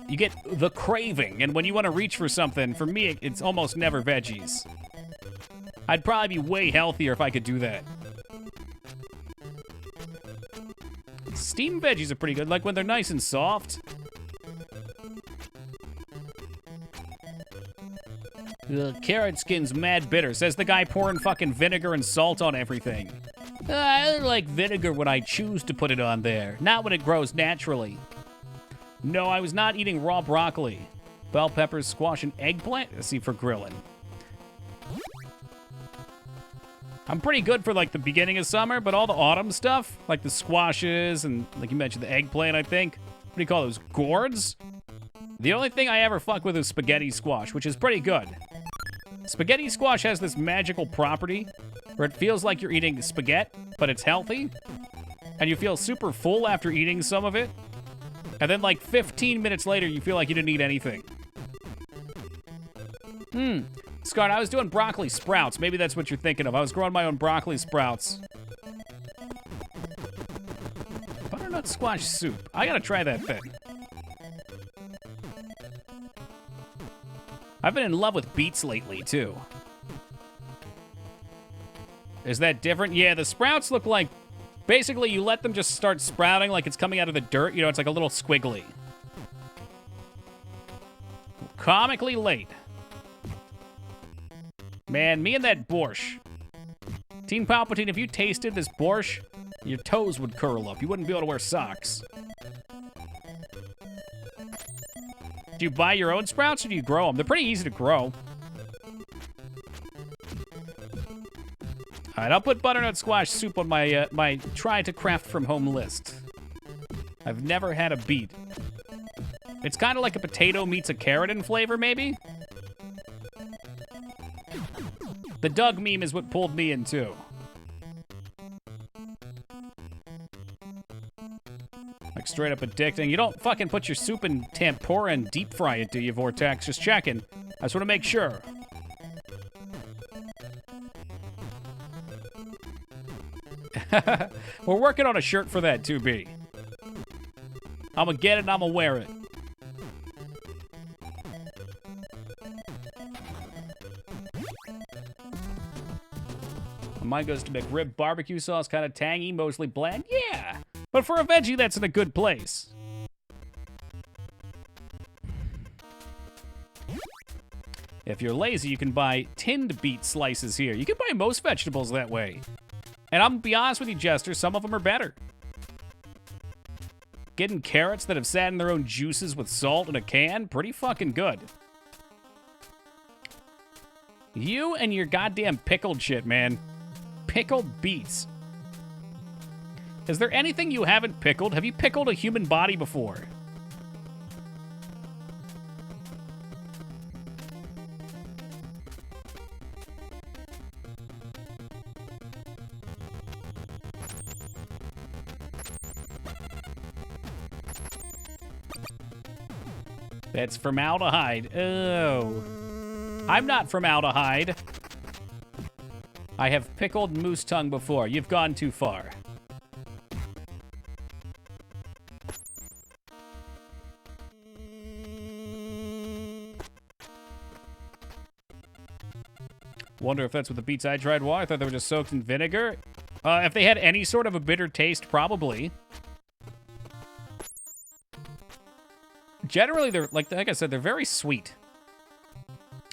you get the craving, and when you want to reach for something, for me, it's almost never veggies. I'd probably be way healthier if I could do that. Steamed veggies are pretty good, like when they're nice and soft. The carrot skin's mad bitter, says the guy pouring fucking vinegar and salt on everything. I like vinegar when I choose to put it on there, not when it grows naturally. No, I was not eating raw broccoli. Bell peppers, squash, and eggplant? Let's see, for grilling. I'm pretty good for, like, the beginning of summer, but all the autumn stuff, like the squashes and, like you mentioned, the eggplant, I think. What do you call those? Gourds? The only thing I ever fuck with is spaghetti squash, which is pretty good. Spaghetti squash has this magical property where it feels like you're eating spaghetti, but it's healthy. And you feel super full after eating some of it. And then like 15 minutes later, you feel like you didn't eat anything. Scott, I was doing broccoli sprouts. Maybe that's what you're thinking of. I was growing my own broccoli sprouts. Butternut squash soup. I gotta try that then. I've been in love with beets lately, too. Is that different? Yeah, the sprouts look like... Basically, you let them just start sprouting like it's coming out of the dirt. You know, it's like a little squiggly. Comically late. Man, me and that borscht. Team Palpatine, if you tasted this borscht, your toes would curl up. You wouldn't be able to wear socks. Do you buy your own sprouts or do you grow them? They're pretty easy to grow. All right, I'll put butternut squash soup on my my try to craft from home list. I've never had a beet. It's kind of like a potato meets a carrot in flavor, maybe? The Doug meme is what pulled me in, too. Like, straight up addicting. You don't fucking put your soup in tempura and deep fry it, do you, Vortex? Just checking. I just want to make sure. We're working on a shirt for that, 2B. I'm gonna get it and I'm gonna wear it. Mine goes to McRib barbecue sauce, kind of tangy, mostly bland. Yeah, but for a veggie, that's in a good place. If you're lazy, you can buy tinned beet slices here. You can buy most vegetables that way. And I'm gonna be honest with you, Jester, some of them are better. Getting carrots that have sat in their own juices with salt in a can, pretty fucking good. You and your goddamn pickled shit, man. Pickled beets. Is there anything you haven't pickled? Have you pickled a human body before? That's formaldehyde. Oh. I'm not formaldehyde. I have pickled moose tongue before. You've gone too far. wonder if that's what the beets I tried were. I thought they were just soaked in vinegar. If they had any sort of a bitter taste, probably. Generally, they're, like I said, they're very sweet.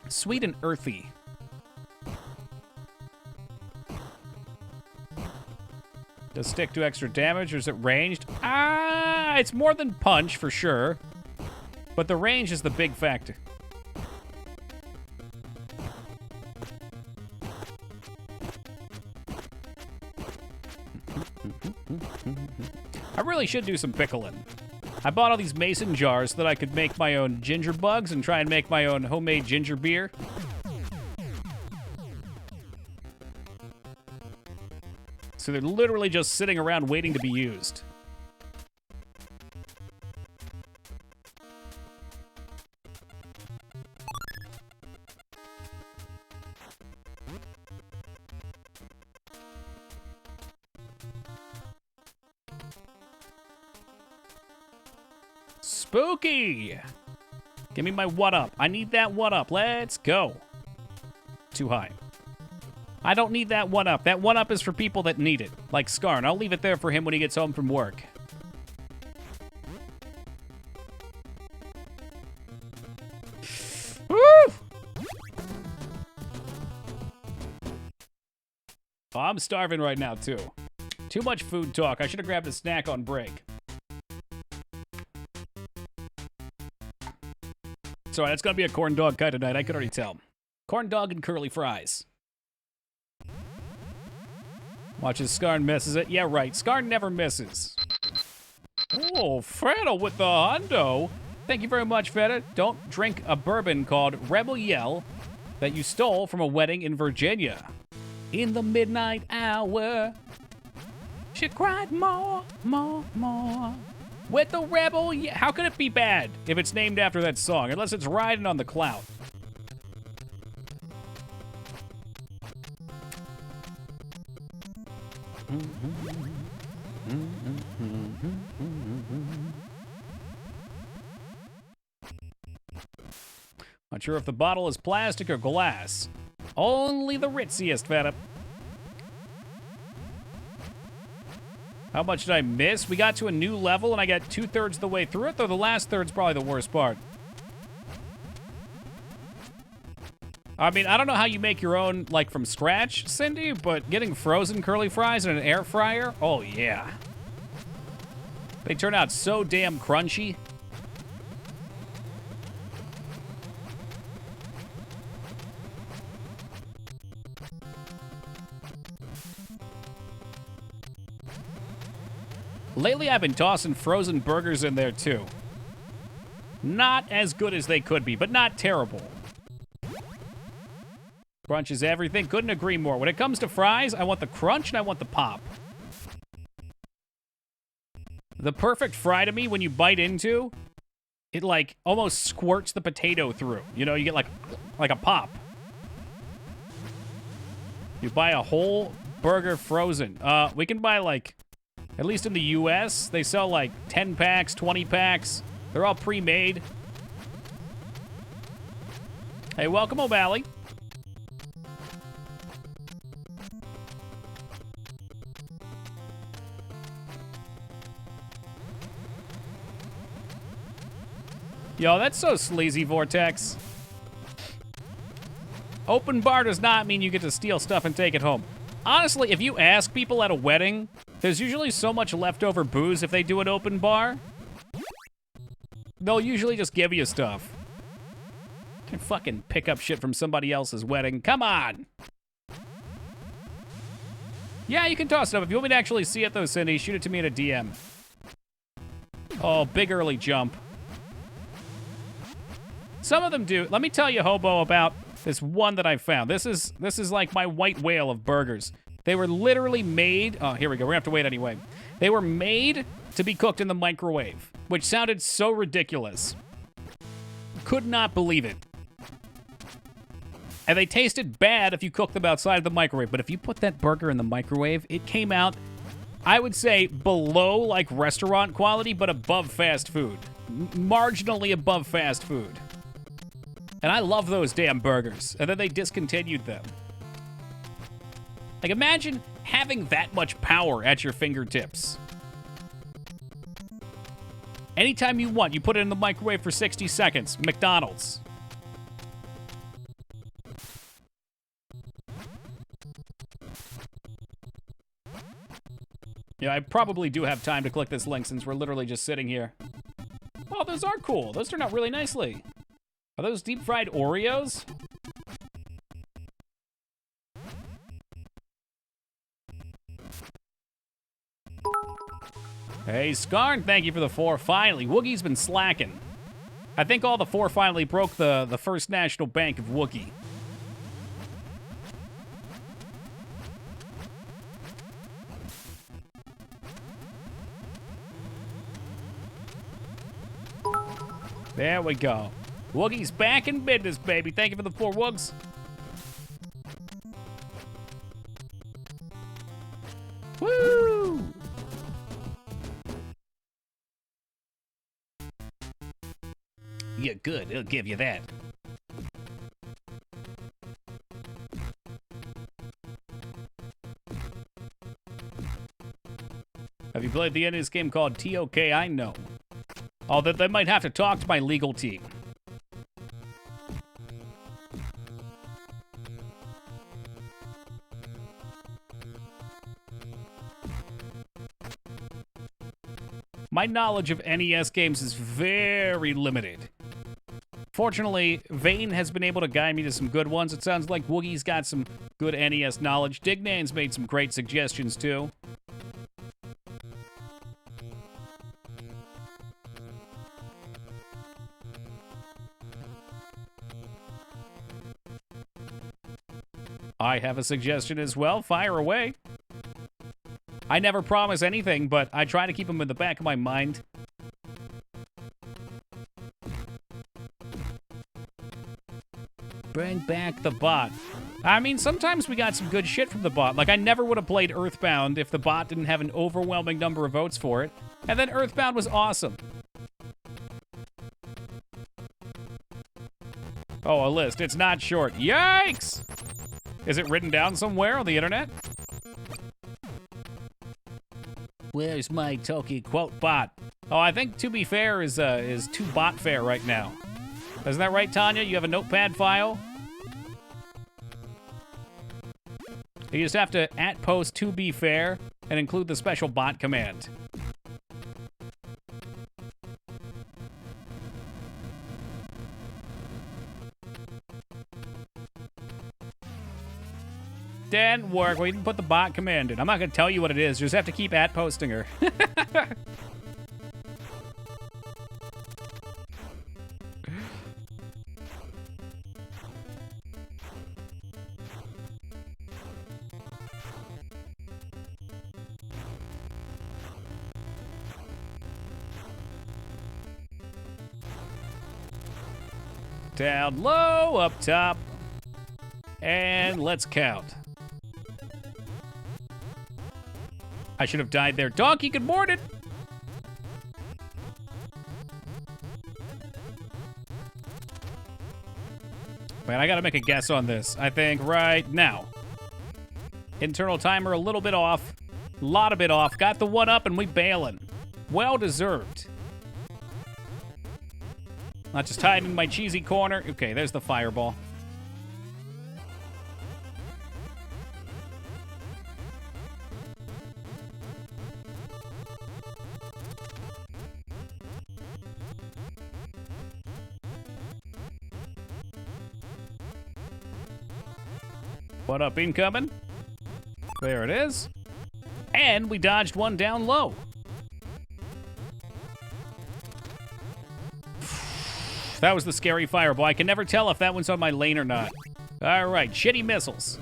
Sweet and earthy. Does stick do extra damage, or is it ranged? It's more than punch, for sure. But the range is the big factor. I really should do some pickling. I bought all these mason jars so that I could make my own ginger bugs and try and make my own homemade ginger beer. So they're literally just sitting around waiting to be used. Spooky! Give me my what-up. I need that what-up. Let's go. Too high. I don't need that one-up. That one-up is for people that need it. Like Skarn. I'll leave it there for him when he gets home from work. Woo! Oh, I'm starving right now, too. Too much food talk. I should have grabbed a snack on break. Sorry, that's gonna be a corn dog kind of night. I could already tell. Corn dog and curly fries. Watches Skarn misses it. Yeah, right. Skarn never misses. Oh, Feta with the hundo. Thank you very much, Feta. Don't drink a bourbon called Rebel Yell that you stole from a wedding in Virginia. In the midnight hour, she cried more, more, more. With the Rebel Yell. How could it be bad if it's named after that song? Unless it's riding on the cloud. Not sure if the bottle is plastic or glass. Only the ritziest, Feta. How much did I miss? We got to a new level and I got 2/3 of the way through it, though the last third's probably the worst part. I mean, I don't know how you make your own, like, from scratch, Cindy, but getting frozen curly fries in an air fryer? Oh, yeah. They turn out so damn crunchy. Lately, I've been tossing frozen burgers in there, too. Not as good as they could be, but not terrible. Crunch is everything. Couldn't agree more. When it comes to fries, I want the crunch and I want the pop. The perfect fry to me, when you bite into, it, like, almost squirts the potato through. You know, you get, like a pop. You buy a whole burger frozen. We can buy, like... At least in the US, they sell like 10 packs, 20 packs. They're all pre-made. Hey, welcome, O'Malley. Yo, that's so sleazy, Vortex. Open bar does not mean you get to steal stuff and take it home. Honestly, if you ask people at a wedding, there's usually so much leftover booze if they do an open bar. They'll usually just give you stuff. You can fucking pick up shit from somebody else's wedding. Come on! Yeah, you can toss it up. If you want me to actually see it though, Cindy, shoot it to me in a DM. Oh, big early jump. Some of them do. Let me tell you, Hobo, about this one that I found. This is like my white whale of burgers. They were literally made... Oh, here we go. We're gonna have to wait anyway. They were made to be cooked in the microwave, which sounded so ridiculous. Could not believe it. And they tasted bad if you cooked them outside of the microwave, but if you put that burger in the microwave, it came out, I would say, below, like, restaurant quality, but above fast food. Marginally above fast food. And I love those damn burgers. And then they discontinued them. Like, imagine having that much power at your fingertips. Anytime you want, you put it in the microwave for 60 seconds. McDonald's. Yeah, I probably do have time to click this link since we're literally just sitting here. Oh, those are cool. Those turned out really nicely. Are those deep-fried Oreos? Hey, Skarn, thank you for the 4. Finally, Woogie's been slacking. I think all the 4 finally broke the First National Bank of Woogie. There we go. Woogie's back in business, baby. Thank you for the 4 Woogs. Woo! Yeah, good. It'll give you that. Have you played the end of this game called TOK? I know. Although they might have to talk to my legal team. My knowledge of NES games is very limited. Fortunately, Vane has been able to guide me to some good ones. It sounds like Woogie's got some good NES knowledge. Dignan's made some great suggestions, too. I have a suggestion as well. Fire away. I never promise anything, but I try to keep them in the back of my mind. Bring back the bot. I mean, sometimes we got some good shit from the bot. Like, I never would have played Earthbound if the bot didn't have an overwhelming number of votes for it. And then Earthbound was awesome. Oh, a list. It's not short. Yikes! Is it written down somewhere on the internet? Where's my Toki quote bot? Oh, I think To Be Fair is too bot fair right now. Isn't that right, Tanya? You have a notepad file? You just have to @post To Be Fair and include the special bot command. Didn't work. We didn't put the bot command in. I'm not going to tell you what it is. You just have to keep @posting her. Down low, up top. And let's count. I should have died there. Donkey, good morning! Man, I gotta make a guess on this. I think right now. Internal timer a little bit off. A lot of bit off. Got the 1 up and we bailing. Well deserved. Not just hiding in my cheesy corner. Okay, there's the fireball. What up, incoming? There it is. And we dodged one down low. That was the scary fireball. I can never tell if that one's on my lane or not. All right, shitty missiles.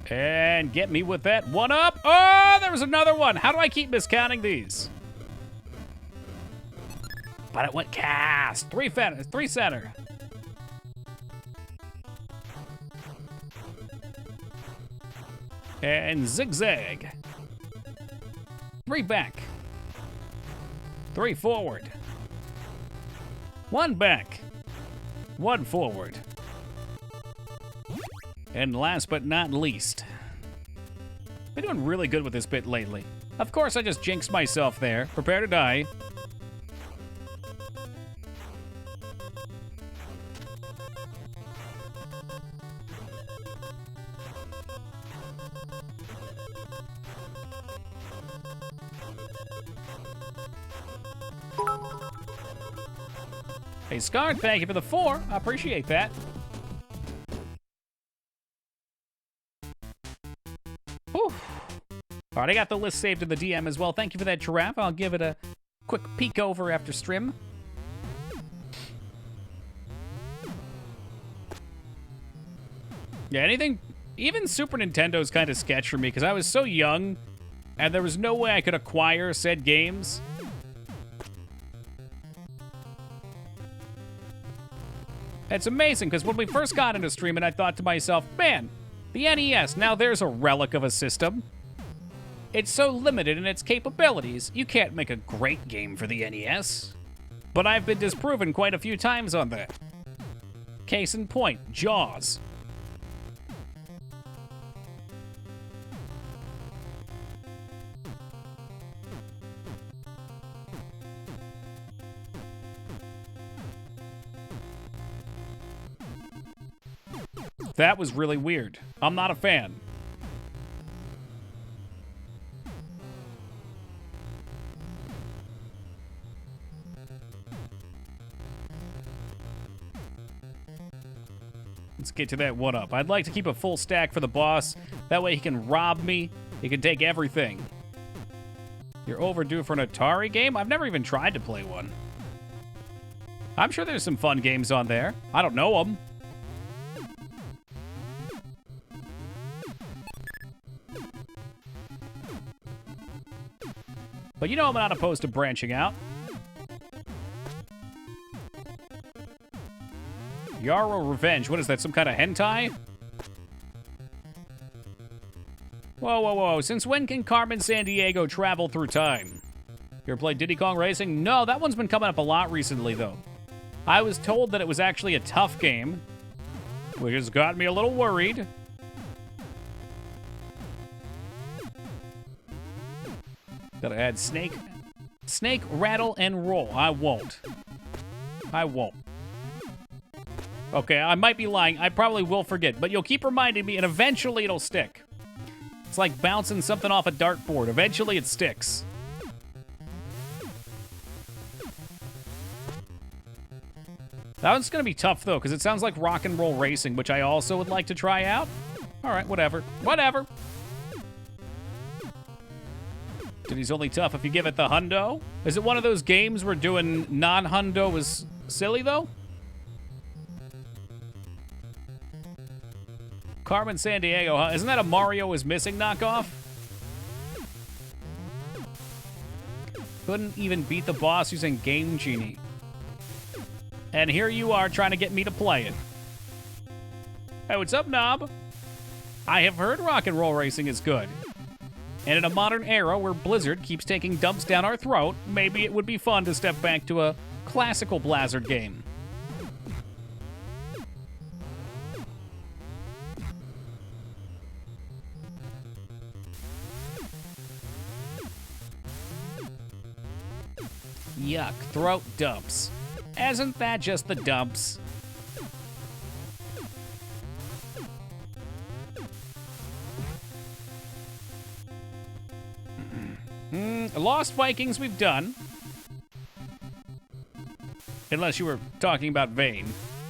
And get me with that 1 up. Oh, there was another one. How do I keep miscounting these? But it went cast. 3 center. And zigzag. 3 back. 3 forward. 1 back. 1 forward. And last but not least, been doing really good with this bit lately. Of course, I just jinxed myself there. Prepare to die. Hey, Scarred, thank you for the 4. I appreciate that. Whew. All right, I got the list saved in the DM as well. Thank you for that, Giraffe. I'll give it a quick peek over after stream. Yeah, anything, even Super Nintendo's kind of sketch for me because I was so young and there was no way I could acquire said games. It's amazing, because when we first got into streaming, I thought to myself, man, the NES, now there's a relic of a system. It's so limited in its capabilities, you can't make a great game for the NES. But I've been disproven quite a few times on that. Case in point, Jaws. That was really weird. I'm not a fan. Let's get to that 1-up. I'd like to keep a full stack for the boss. That way he can rob me. He can take everything. You're overdue for an Atari game? I've never even tried to play one. I'm sure there's some fun games on there. I don't know them. But you know I'm not opposed to branching out. Yarrow Revenge. What is that, some kind of hentai? Whoa, whoa, whoa. Since when can Carmen Sandiego travel through time? You ever played Diddy Kong Racing? No, that one's been coming up a lot recently, though. I was told that it was actually a tough game, which has got me a little worried. Gotta add snake, rattle, and roll. I won't. Okay, I might be lying. I probably will forget, but you'll keep reminding me, and eventually it'll stick. It's like bouncing something off a dartboard. Eventually it sticks. That one's gonna be tough, though, because it sounds like rock and roll racing, which I also would like to try out. All right, whatever. Whatever. Diddy's only tough if you give it the hundo. Is it one of those games where doing non-hundo is silly, though? Carmen Sandiego, huh? Isn't that a Mario is Missing knockoff? Couldn't even beat the boss using Game Genie. And here you are trying to get me to play it. Hey, what's up, Knob? I have heard rock and roll racing is good. And in a modern era where Blizzard keeps taking dumps down our throat, maybe it would be fun to step back to a classical Blizzard game. Yuck, throat dumps. Isn't that just the dumps? Lost Vikings we've done. Unless you were talking about Vane.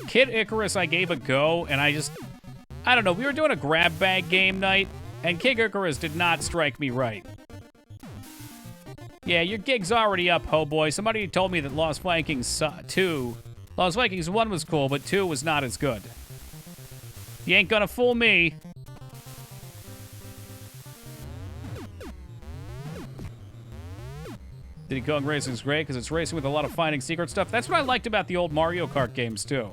Kid Icarus I gave a go, and I don't know, we were doing a grab bag game night, and Kid Icarus did not strike me right. Yeah, your gig's already up, ho boy. Somebody told me that Lost Vikings 2... Lost Vikings 1 was cool, but 2 was not as good. You ain't gonna fool me. Diddy Kong Racing's great because it's racing with a lot of finding secret stuff. That's what I liked about the old Mario Kart games, too.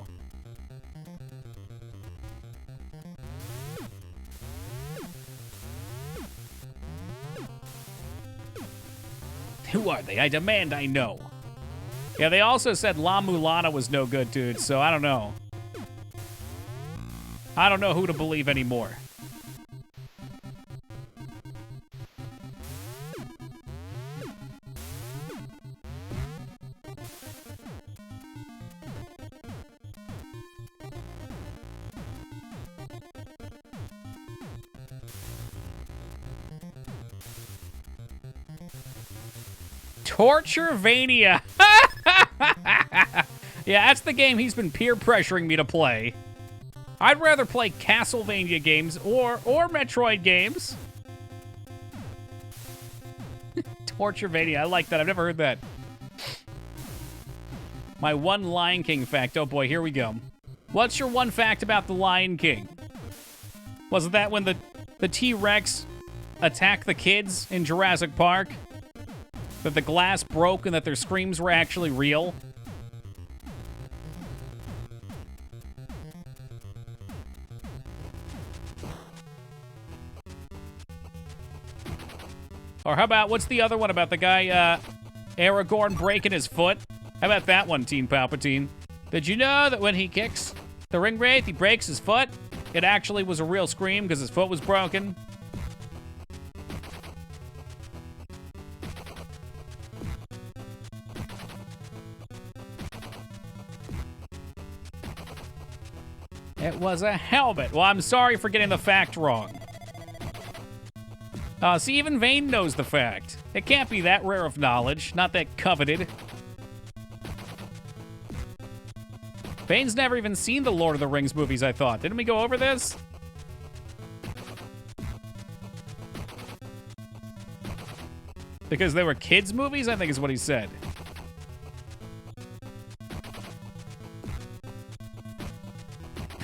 Who are they? I demand I know. Yeah, they also said La Mulana was no good, dude, so I don't know. I don't know who to believe anymore. Torturevania. Yeah, that's the game he's been peer pressuring me to play. I'd rather play Castlevania games or Metroid games. Torturevania, I like that. I've never heard that. My one Lion King fact. Oh boy, here we go. What's your one fact about the Lion King? Wasn't that when the T-Rex attacked the kids in Jurassic Park? That the glass broke and that their screams were actually real? Or how about, what's the other one about the guy, Aragorn breaking his foot? How about that one, Teen Palpatine? Did you know that when he kicks the ring wraith, he breaks his foot? It actually was a real scream because his foot was broken. It was a helmet. Well, I'm sorry for getting the fact wrong. See, even Vane knows the fact. It can't be that rare of knowledge, not that coveted. Vane's never even seen the Lord of the Rings movies, I thought. Didn't we go over this? Because they were kids' movies, I think is what he said.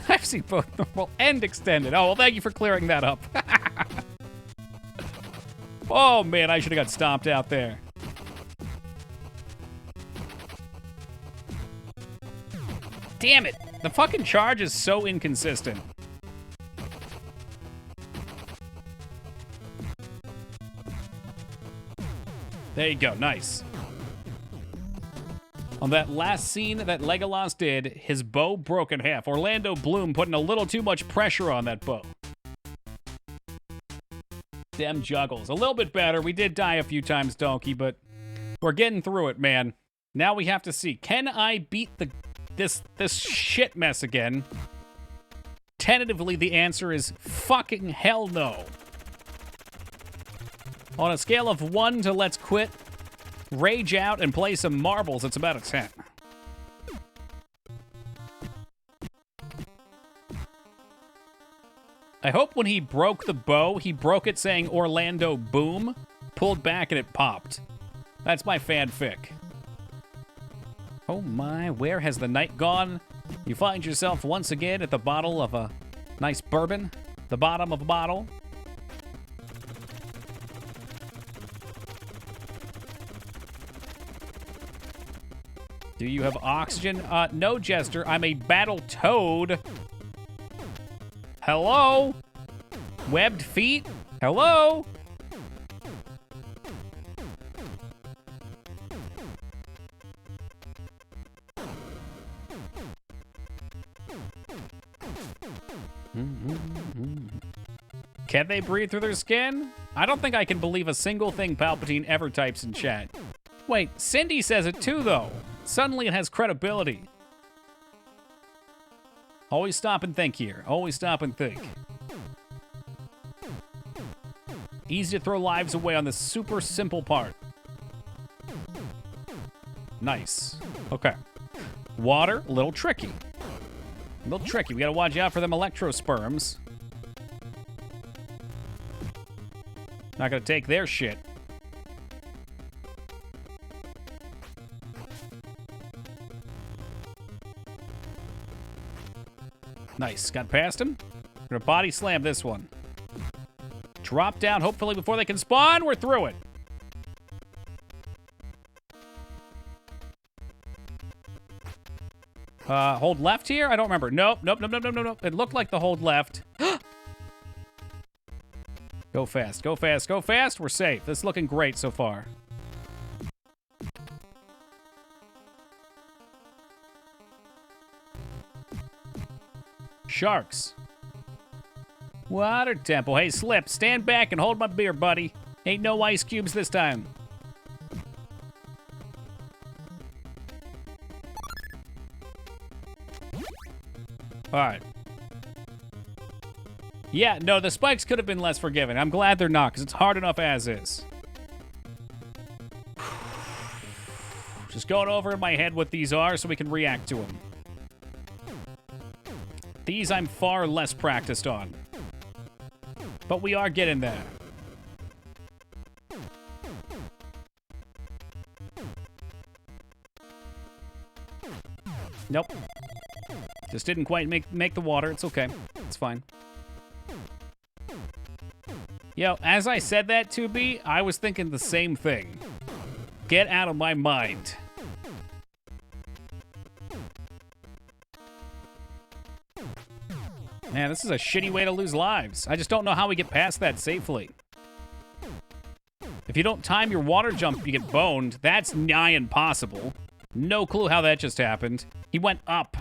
I've seen both normal and extended. Oh, well, thank you for clearing that up. Oh, man, I should have got stomped out there. Damn it. The fucking charge is so inconsistent. There you go. Nice. On that last scene that Legolas did, his bow broke in half. Orlando Bloom putting a little too much pressure on that bow. Them juggles. A little bit better. We did die a few times, Donkey, but we're getting through it, man. Now we have to see. Can I beat this shit mess again? Tentatively, the answer is fucking hell no. On a scale of 1 to let's quit, rage out, and play some marbles, it's about a 10. I hope when he broke the bow, he broke it saying Orlando Boom, pulled back and it popped. That's my fanfic. Oh my, where has the night gone? You find yourself once again at the bottle of a nice bourbon, the bottom of a bottle. Do you have oxygen? No, Jester. I'm a Battletoad. Hello? Webbed feet? Hello? Can they breathe through their skin? I don't think I can believe a single thing Palpatine ever types in chat. Wait, Cindy says it too, though. Suddenly it has credibility. Always stop and think here. Always stop and think. Easy to throw lives away on this super simple part. Nice. Okay. Water, a little tricky. A little tricky. We gotta watch out for them electrosperms. Not gonna take their shit. Nice. Got past him. We're gonna body slam this one. Drop down, hopefully before they can spawn. We're through it. Hold left here? I don't remember. Nope. It looked like the hold left. Go fast, go fast, go fast. We're safe. This is looking great so far. Sharks. Water temple. Hey, Slip, stand back and hold my beer, buddy. Ain't no ice cubes this time. Alright. Yeah, no, the spikes could have been less forgiving. I'm glad they're not, because it's hard enough as is. Just going over in my head what these are so we can react to them. These I'm far less practiced on. But we are getting there. Nope. Just didn't quite make the water. It's okay. It's fine. Yo, as I said that, 2B, I was thinking the same thing. Get out of my mind. Man, this is a shitty way to lose lives. I just don't know how we get past that safely. If you don't time your water jump, you get boned. That's nigh impossible. No clue how that just happened. He went up.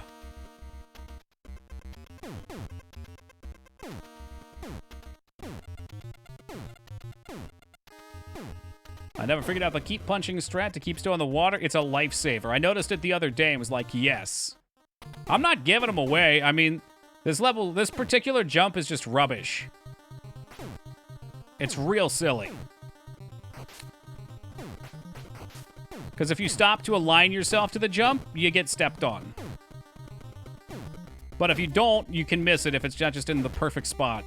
I never figured out the keep punching strat to keep still in the water. It's a lifesaver. I noticed it the other day and was like, yes. I'm not giving them away. I mean, this particular jump is just rubbish. It's real silly. Because if you stop to align yourself to the jump, you get stepped on. But if you don't, you can miss it if it's not just in the perfect spot.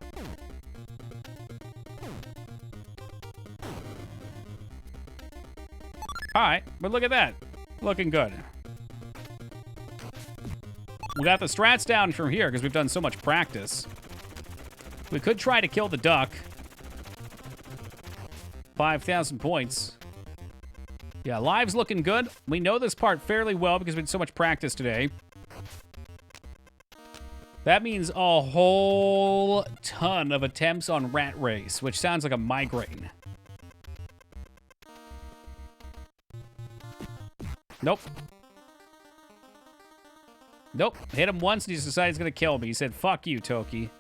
Alright, but look at that. Looking good. We got the strats down from here because we've done so much practice. We could try to kill the duck. 5,000 points. Yeah, live's looking good. We know this part fairly well because we've had so much practice today. That means a whole ton of attempts on Rat Race, which sounds like a migraine. Nope. Nope. Hit him once and he decided he's going to kill me. He said, fuck you, Toki.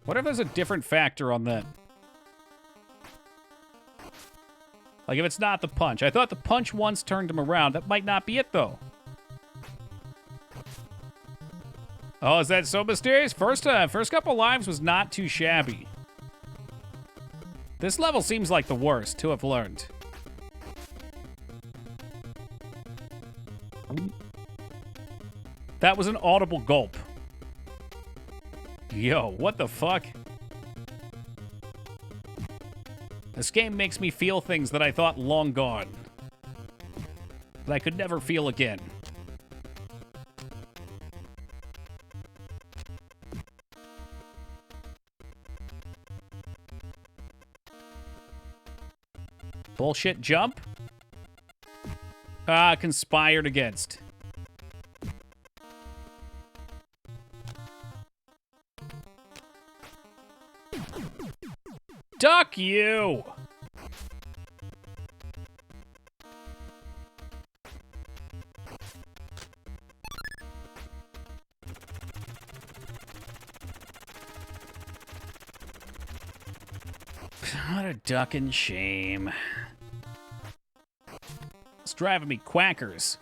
What if there's a different factor on that? Like if it's not the punch. I thought the punch once turned him around. That might not be it, though. Oh, is that so mysterious? First couple lives was not too shabby. This level seems like the worst to have learned. That was an audible gulp. Yo, what the fuck? This game makes me feel things that I thought long gone. That I could never feel again. Bullshit jump? Ah, conspired against. Duck you! What a ducking shame. It's driving me quackers.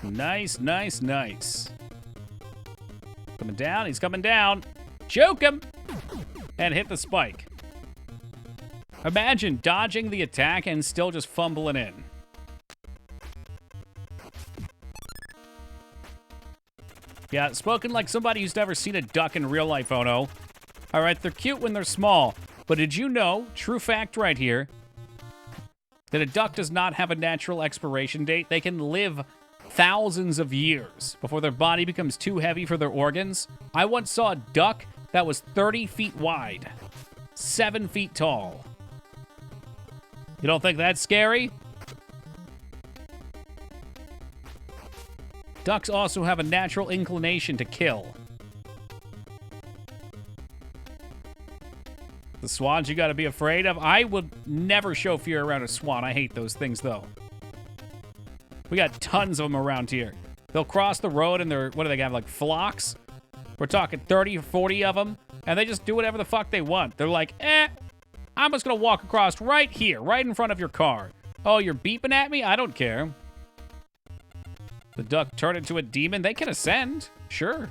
Nice, nice, nice. Coming down, he's coming down. Choke him! And hit the spike. Imagine dodging the attack and still just fumbling in. Yeah, spoken like somebody who's never seen a duck in real life, oh no. Alright, they're cute when they're small, but did you know, true fact right here, that a duck does not have a natural expiration date? They can live thousands of years before their body becomes too heavy for their organs. I once saw a duck that was 30 feet wide, 7 feet tall. You don't think that's scary? Ducks also have a natural inclination to kill. The swans you gotta be afraid of? I would never show fear around a swan. I hate those things, though. We got tons of them around here. They'll cross the road and they're, what do they have, like flocks? We're talking 30 or 40 of them, and they just do whatever the fuck they want. They're like, I'm just gonna walk across right here, right in front of your car. Oh, you're beeping at me? I don't care. The duck turned into a demon. They can ascend, sure.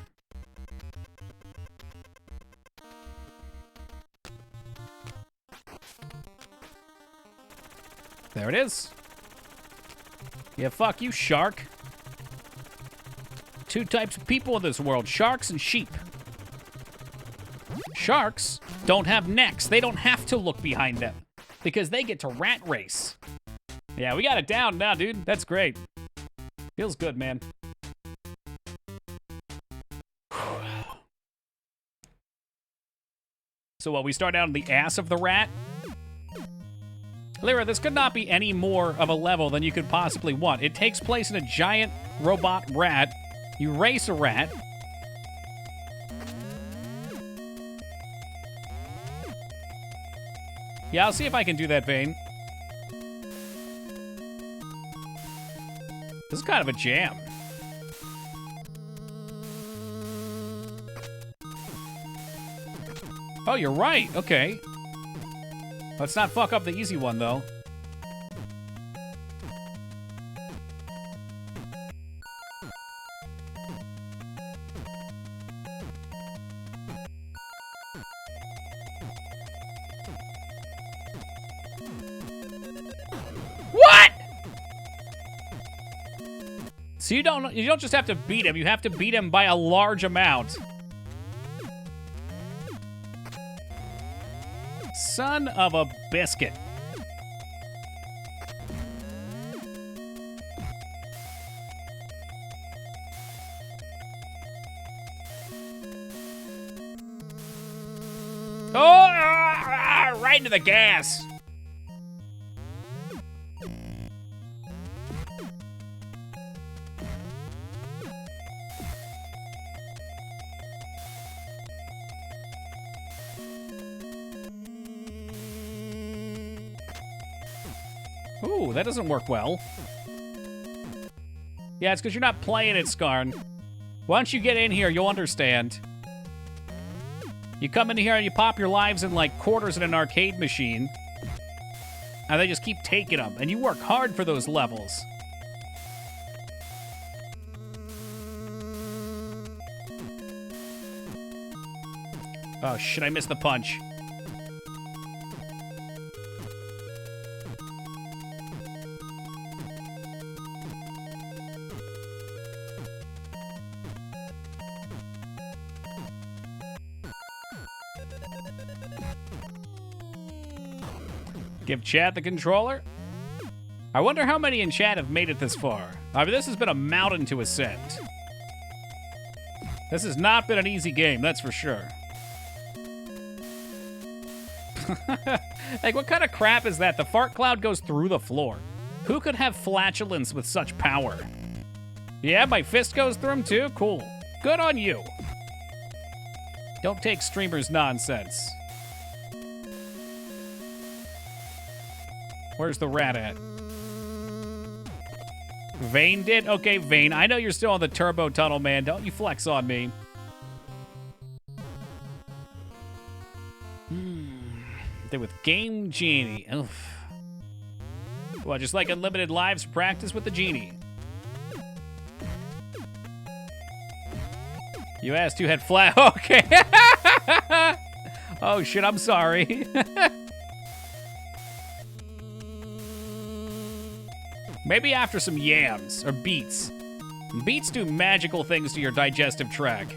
There it is. Yeah, fuck you, shark. Two types of people in this world, sharks and sheep. Sharks don't have necks. They don't have to look behind them because they get to rat race. Yeah, we got it down now, dude. That's great. Feels good, man. So what, we start out on the ass of the rat? Lyra, this could not be any more of a level than you could possibly want. It takes place in a giant robot rat. You race a rat. Yeah, I'll see if I can do that, Vane. This is kind of a jam. Oh, you're right. Okay. Let's not fuck up the easy one, though. What? So you don't just have to beat him, you have to beat him by a large amount. Son of a biscuit. Oh, right into the gas. Ooh, that doesn't work well. Yeah, it's because you're not playing it, Skarn. Once you get in here, you'll understand. You come in here and you pop your lives in like quarters in an arcade machine. And they just keep taking them. And you work hard for those levels. Oh shit, I missed the punch. Give chat the controller? I wonder how many in chat have made it this far. I mean, this has been a mountain to ascend. This has not been an easy game, that's for sure. Like, what kind of crap is that? The fart cloud goes through the floor. Who could have flatulence with such power? Yeah, my fist goes through him too? Cool. Good on you. Don't take streamers' nonsense. Where's the rat at? Vane did? Okay, Vane, I know you're still on the turbo tunnel, man. Don't you flex on me. They're with Game Genie. Oof. Well, just like unlimited lives, practice with the genie. You asked who had flat. Okay. Oh, shit, I'm sorry. Maybe after some yams or beets. Beets do magical things to your digestive tract.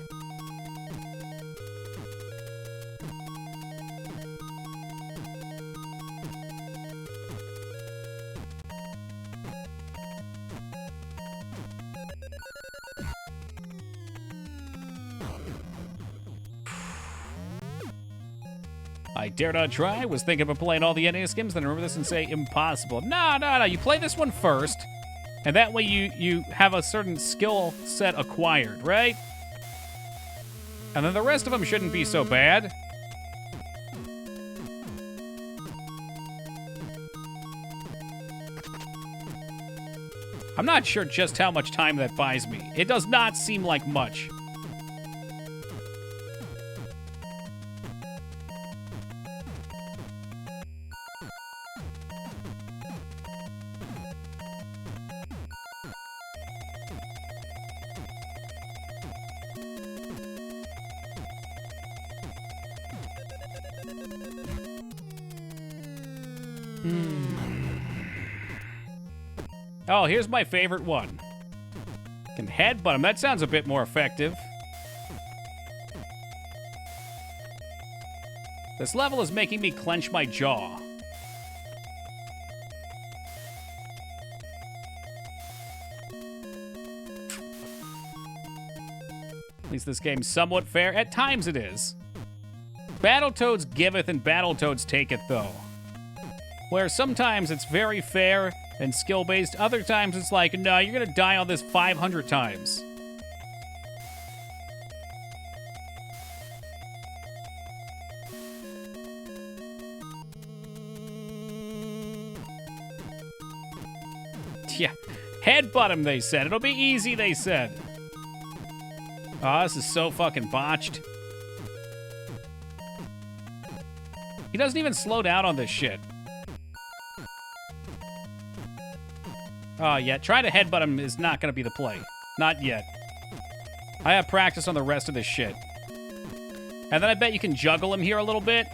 I dare not try. Was thinking about playing all the NES games, then remember this and say impossible. No. You play this one first, and that way you have a certain skill set acquired, right? And then the rest of them shouldn't be so bad. I'm not sure just how much time that buys me. It does not seem like much. Oh, here's my favorite one. Can headbutt him. That sounds a bit more effective. This level is making me clench my jaw. At least this game's somewhat fair. At times it is. Battletoads giveth and Battletoads taketh, though. Where sometimes it's very fair and skill-based, other times it's like, no, you're gonna die on this 500 times. Yeah, headbutt him, they said. It'll be easy, they said. Oh, this is so fucking botched. He doesn't even slow down on this shit. Oh, yeah, trying to headbutt him is not going to be the play. Not yet. I have practice on the rest of this shit. And then I bet you can juggle him here a little bit.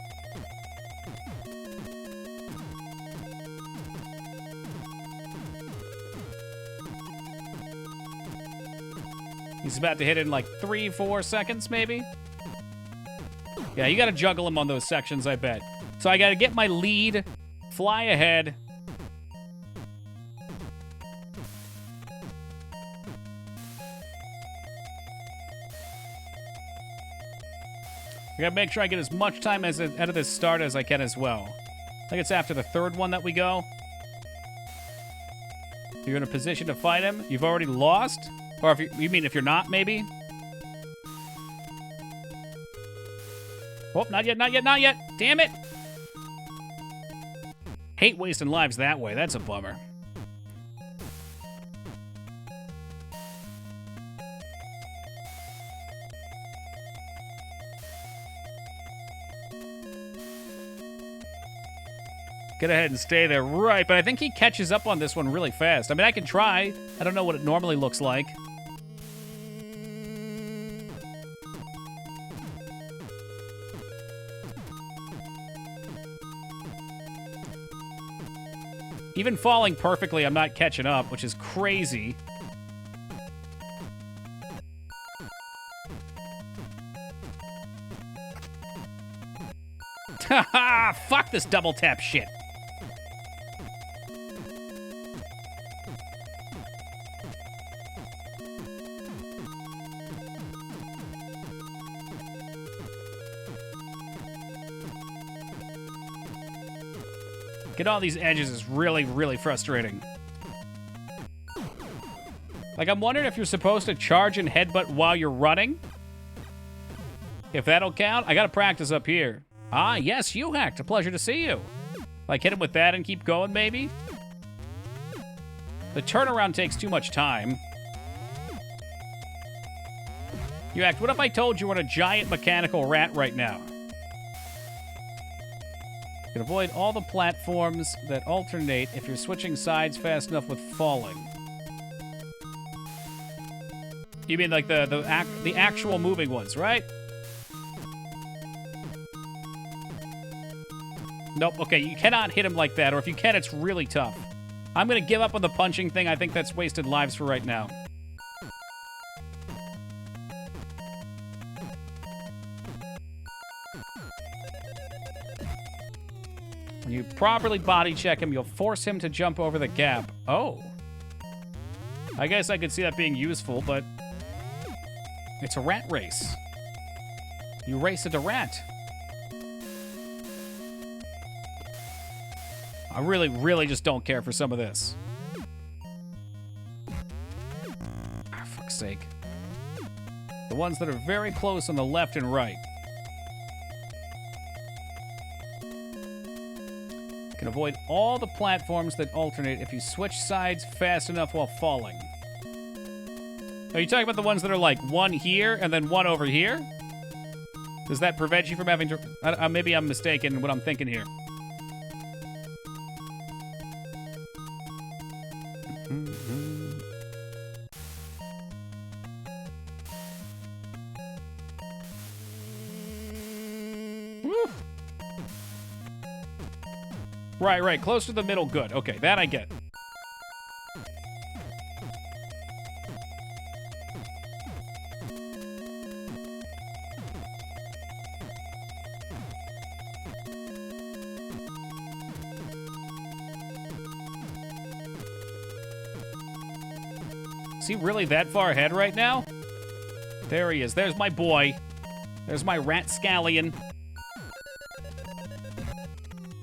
He's about to hit it in like 3-4 seconds, maybe? Yeah, you got to juggle him on those sections, I bet. So I got to get my lead, fly ahead. I gotta make sure I get as much time out of this start as I can as well. I think it's after the third one that we go. You're in a position to fight him. You've already lost? Or if you mean if you're not, maybe? Oh, not yet, not yet, not yet. Damn it. Hate wasting lives that way. That's a bummer. Get ahead and stay there. Right, but I think he catches up on this one really fast. I mean, I can try. I don't know what it normally looks like. Even falling perfectly, I'm not catching up, which is crazy. Haha! Fuck this double tap shit. Get all these edges is really, really frustrating. Like, I'm wondering if you're supposed to charge and headbutt while you're running. If that'll count. I gotta practice up here. Ah, yes, you hacked. A pleasure to see you. Like, hit him with that and keep going, maybe? The turnaround takes too much time. You hacked. What if I told you we're on a giant mechanical rat right now? You can avoid all the platforms that alternate if you're switching sides fast enough with falling. You mean like the actual moving ones, right? Nope, okay, you cannot hit him like that, or if you can, it's really tough. I'm gonna give up on the punching thing. I think that's wasted lives for right now. When you properly body check him, you'll force him to jump over the gap. Oh. I guess I could see that being useful, but it's a rat race. You race at a rat. I really, really just don't care for some of this. For fuck's sake. The ones that are very close on the left and right. You can avoid all the platforms that alternate if you switch sides fast enough while falling. Are you talking about the ones that are like one here and then one over here? Does that prevent you from having to... maybe I'm mistaken in what I'm thinking here. Right. Close to the middle. Good. Okay, that I get. Is he really that far ahead right now? There he is. There's my boy. There's my Ratscallion.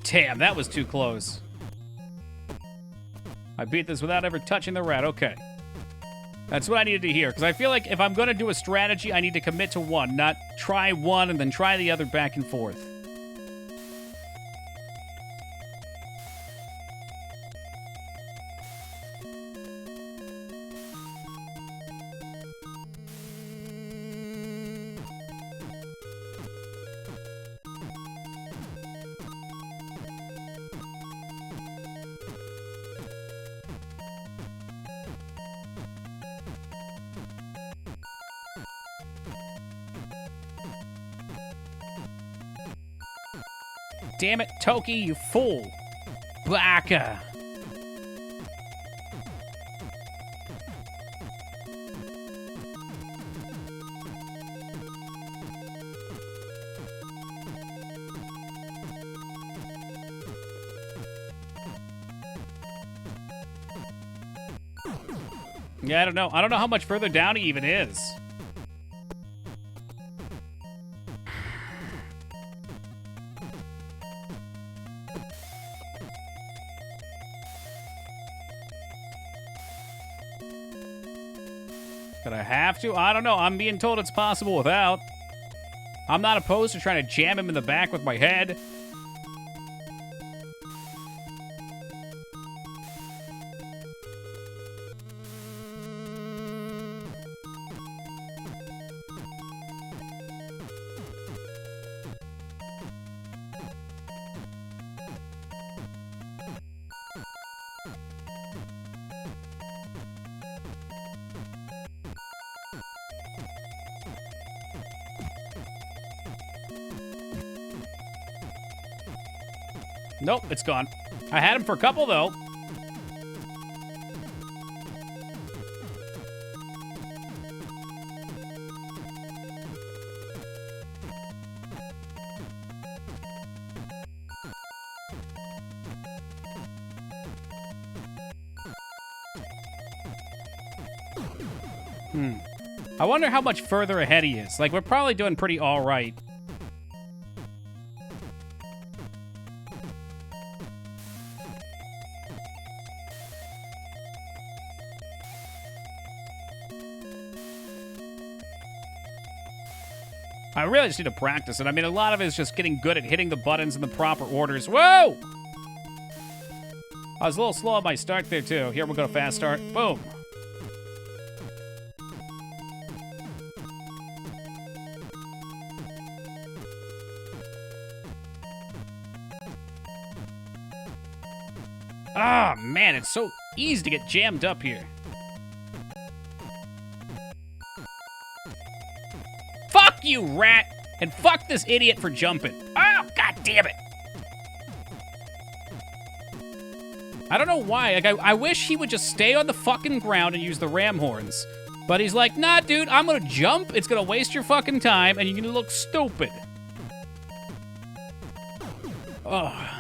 Damn, that was too close. I beat this without ever touching the rat. Okay. That's what I needed to hear, because I feel like if I'm going to do a strategy, I need to commit to one, not try one and then try the other back and forth. Damn it, Toki, you fool. Baka. Yeah, I don't know. I don't know how much further down he even is. But I have to? I don't know. I'm being told it's possible without. I'm not opposed to trying to jam him in the back with my head. Nope, it's gone. I had him for a couple, though. I wonder how much further ahead he is. Like, we're probably doing pretty all right. I really just need to practice it. I mean, a lot of it is just getting good at hitting the buttons in the proper orders. Whoa! I was a little slow on my start there, too. Here, we'll go to fast start. Boom. Ah, man, it's so easy to get jammed up here. Fuck you, rat! And fuck this idiot for jumping. Oh, god damn it! I don't know why. Like, I wish he would just stay on the fucking ground and use the ram horns. But he's like, nah, dude, I'm gonna jump. It's gonna waste your fucking time, and you're gonna look stupid. Ugh.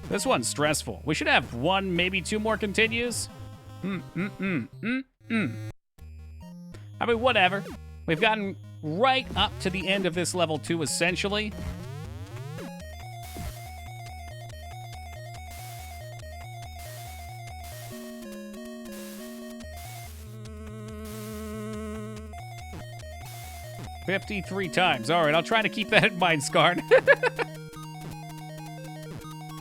This one's stressful. We should have one, maybe two more continues. I mean, whatever. We've gotten right up to the end of this level 2, essentially. 53 times. All right, I'll try to keep that in mind, Scarn.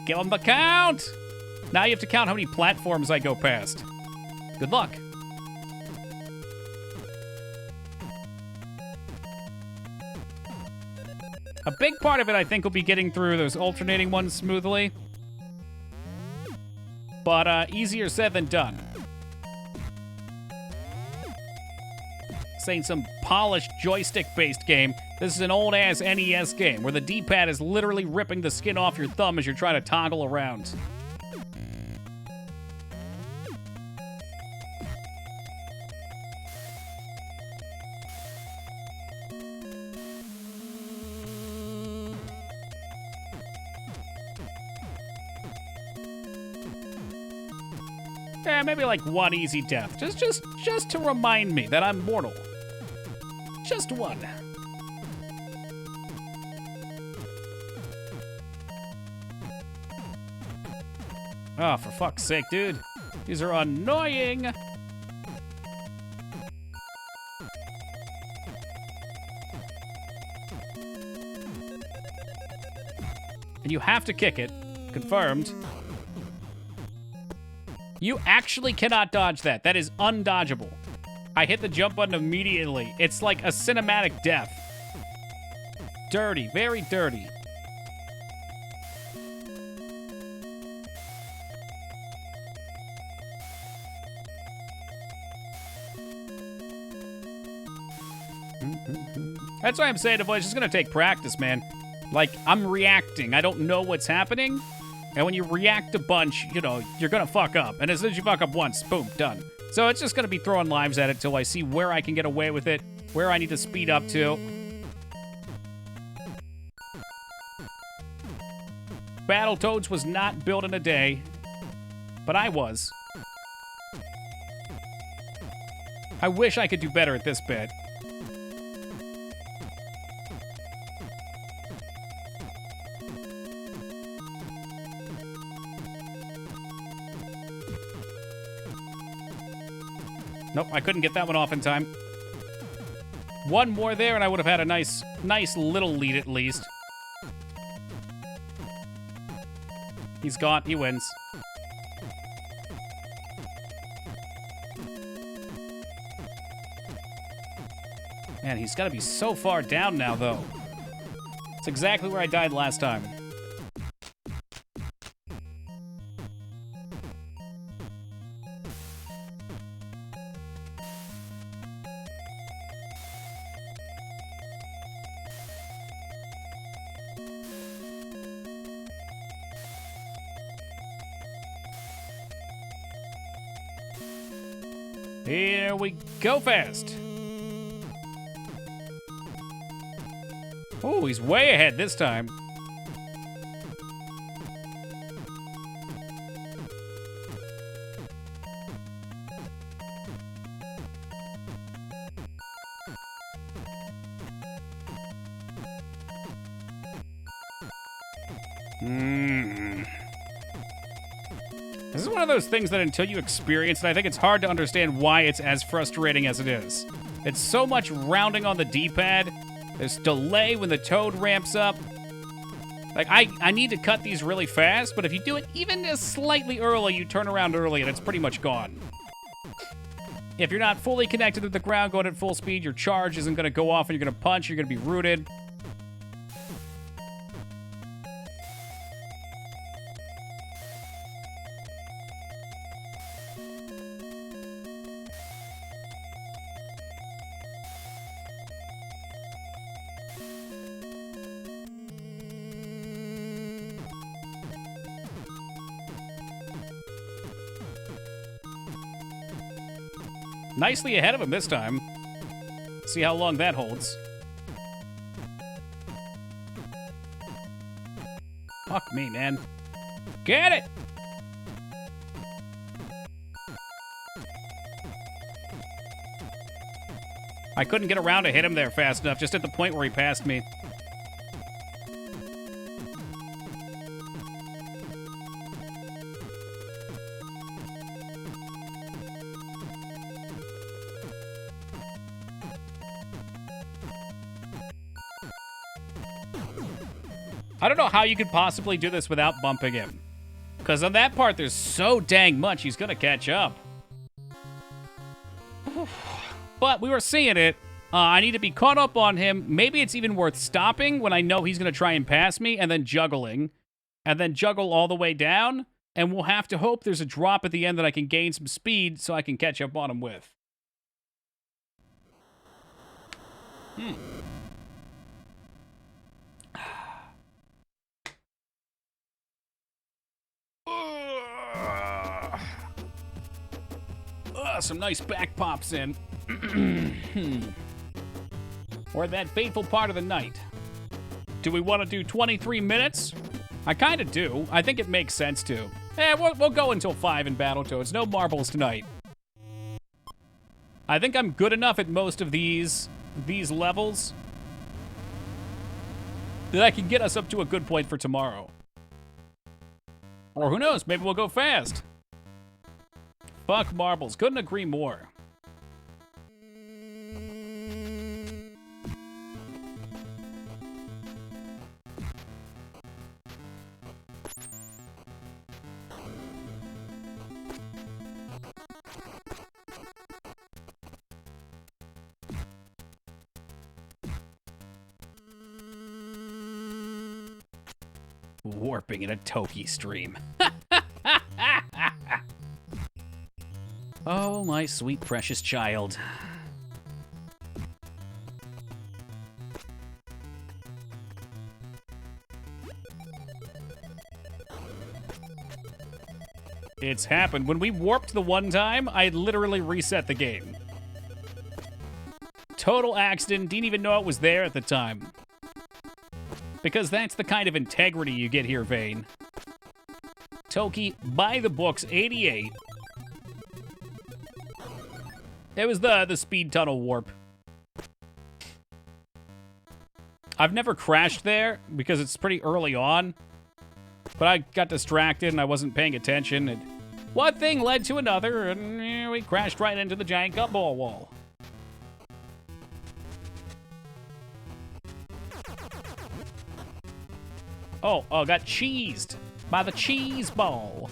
Give him the count! Now you have to count how many platforms I go past. Good luck. A big part of it, I think, will be getting through those alternating ones smoothly. But easier said than done. This ain't some polished joystick-based game. This is an old-ass NES game where the D-pad is literally ripping the skin off your thumb as you're trying to toggle around. Yeah, maybe like one easy death. Just to remind me that I'm mortal. Just one. Oh, for fuck's sake, dude. These are annoying. And you have to kick it. Confirmed. You actually cannot dodge that. That is undodgeable. I hit the jump button immediately. It's like a cinematic death. Dirty, very dirty. That's why I'm saying to boys, it's just gonna take practice, man. Like, I'm reacting. I don't know what's happening. And when you react a bunch, you know, you're gonna fuck up. And as soon as you fuck up once, boom, done. So it's just gonna be throwing lives at it till I see where I can get away with it, where I need to speed up to. Battletoads was not built in a day, but I was. I wish I could do better at this bit. Nope, I couldn't get that one off in time. One more there, and I would have had a nice little lead at least. He's gone. He wins. Man, he's got to be so far down now, though. It's exactly where I died last time. Here we go fast. Oh, he's way ahead this time. This is one of those things that until you experience it, I think it's hard to understand why it's as frustrating as it is. It's so much rounding on the D-pad. There's delay when the toad ramps up. Like, I need to cut these really fast, but if you do it even just slightly early, you turn around early and it's pretty much gone. If you're not fully connected to the ground going at full speed, your charge isn't going to go off and you're going to punch, you're going to be rooted. Nicely ahead of him this time. See how long that holds. Fuck me, man. Get it! I couldn't get around to hit him there fast enough, just at the point where he passed me. I don't know how you could possibly do this without bumping him. Because on that part, there's so dang much he's going to catch up. But we were seeing it. I need to be caught up on him. Maybe it's even worth stopping when I know he's going to try and pass me, and then juggling. And then juggle all the way down. And we'll have to hope there's a drop at the end that I can gain some speed so I can catch up on him with. Some nice back pops in. Or that fateful part of the night. Do we want to do 23 minutes? I kind of do. I think it makes sense to. We'll go until 5 in Battletoads. No marbles tonight. I think I'm good enough at most of these levels that I can get us up to a good point for tomorrow. Or who knows, maybe we'll go fast. Fuck marbles. Couldn't agree more. Warping in a Toki stream. Oh, my sweet precious child. It's happened. When we warped the one time, I literally reset the game. Total accident, didn't even know it was there at the time. Because that's the kind of integrity you get here, Vane. Toki, by the books, 88. It was the speed tunnel warp. I've never crashed there because it's pretty early on. But I got distracted and I wasn't paying attention. And one thing led to another and we crashed right into the giant gumball wall. Oh, got cheesed by the cheese ball.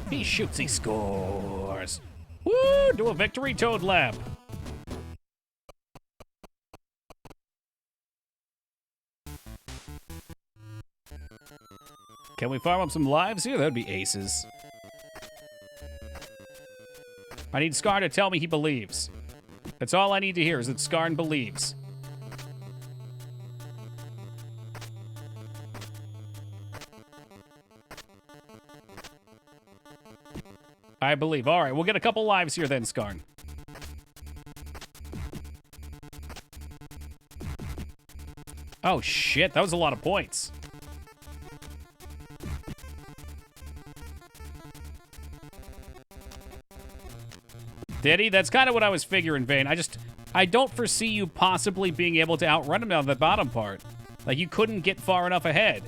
He shoots, he scores. Woo! Do a victory toad lap. Can we farm up some lives here? That'd be aces. I need Scar to tell me he believes. That's all I need to hear is that Skarn believes. I believe. All right, we'll get a couple lives here then, Skarn. Oh, shit. That was a lot of points. Did he? That's kind of what I was figuring, Vane. I don't foresee you possibly being able to outrun him down the bottom part. Like, you couldn't get far enough ahead.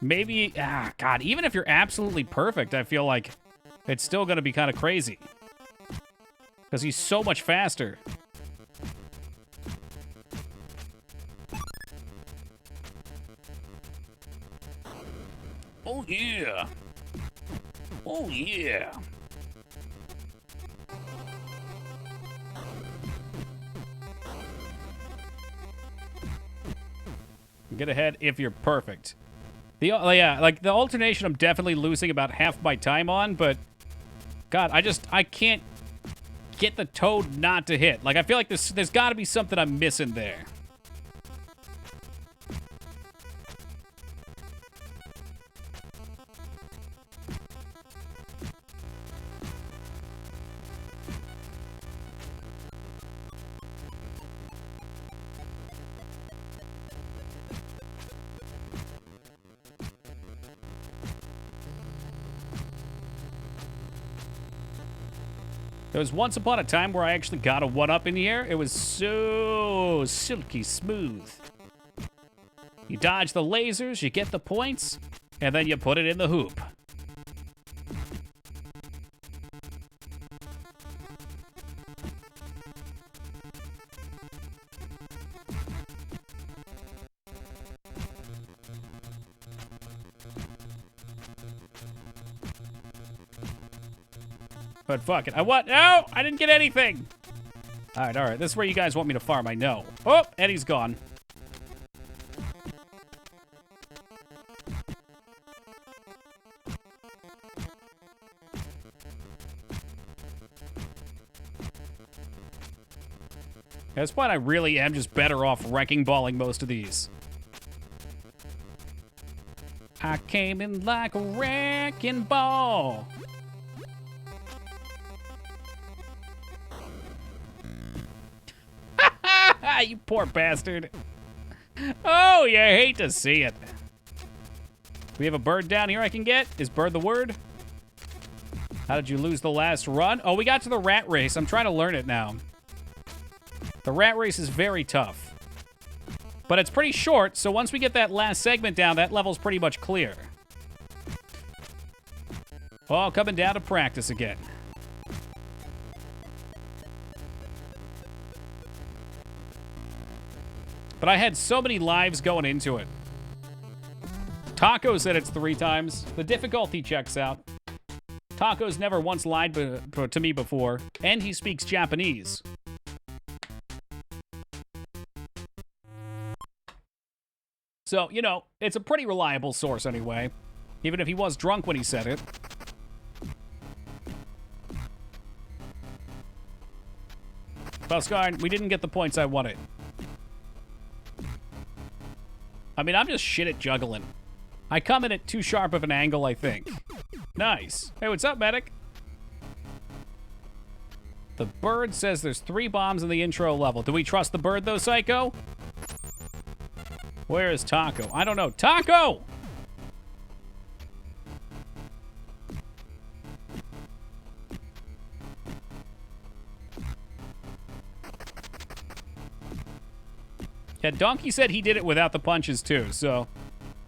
Maybe, God, even if you're absolutely perfect, I feel like it's still going to be kind of crazy. Because he's so much faster. Oh, yeah. Oh, yeah. Get ahead if you're perfect. Yeah, like the alternation I'm definitely losing about half my time on, but God, I can't get the toad not to hit. Like, I feel like there's got to be something I'm missing there. There was once upon a time where I actually got a one-up in the air. It was so silky smooth. You dodge the lasers, you get the points, and then you put it in the hoop. But fuck it. No! I didn't get anything! Alright. This is where you guys want me to farm, I know. Oh, Eddie's gone. At this point, I really am just better off wrecking balling most of these. I came in like a wrecking ball. You poor bastard. Oh, you hate to see it. We have a bird down here I can get. Is bird the word? How did you lose the last run? Oh, we got to the rat race. I'm trying to learn it now. The rat race is very tough. But it's pretty short, so once we get that last segment down, that level's pretty much clear. Oh, coming down to practice again. But I had so many lives going into it. Taco said it's 3 times. The difficulty checks out. Taco's never once lied to me before, and he speaks Japanese. So, you know, it's a pretty reliable source anyway, even if he was drunk when he said it. Well, Scarn, we didn't get the points I wanted. I mean, I'm just shit at juggling. I come in at too sharp of an angle, I think. Nice. Hey, what's up, medic? The bird says there's 3 bombs in the intro level. Do we trust the bird, though, Psycho? Where is Taco? I don't know. Taco! Yeah, Donkey said he did it without the punches, too, so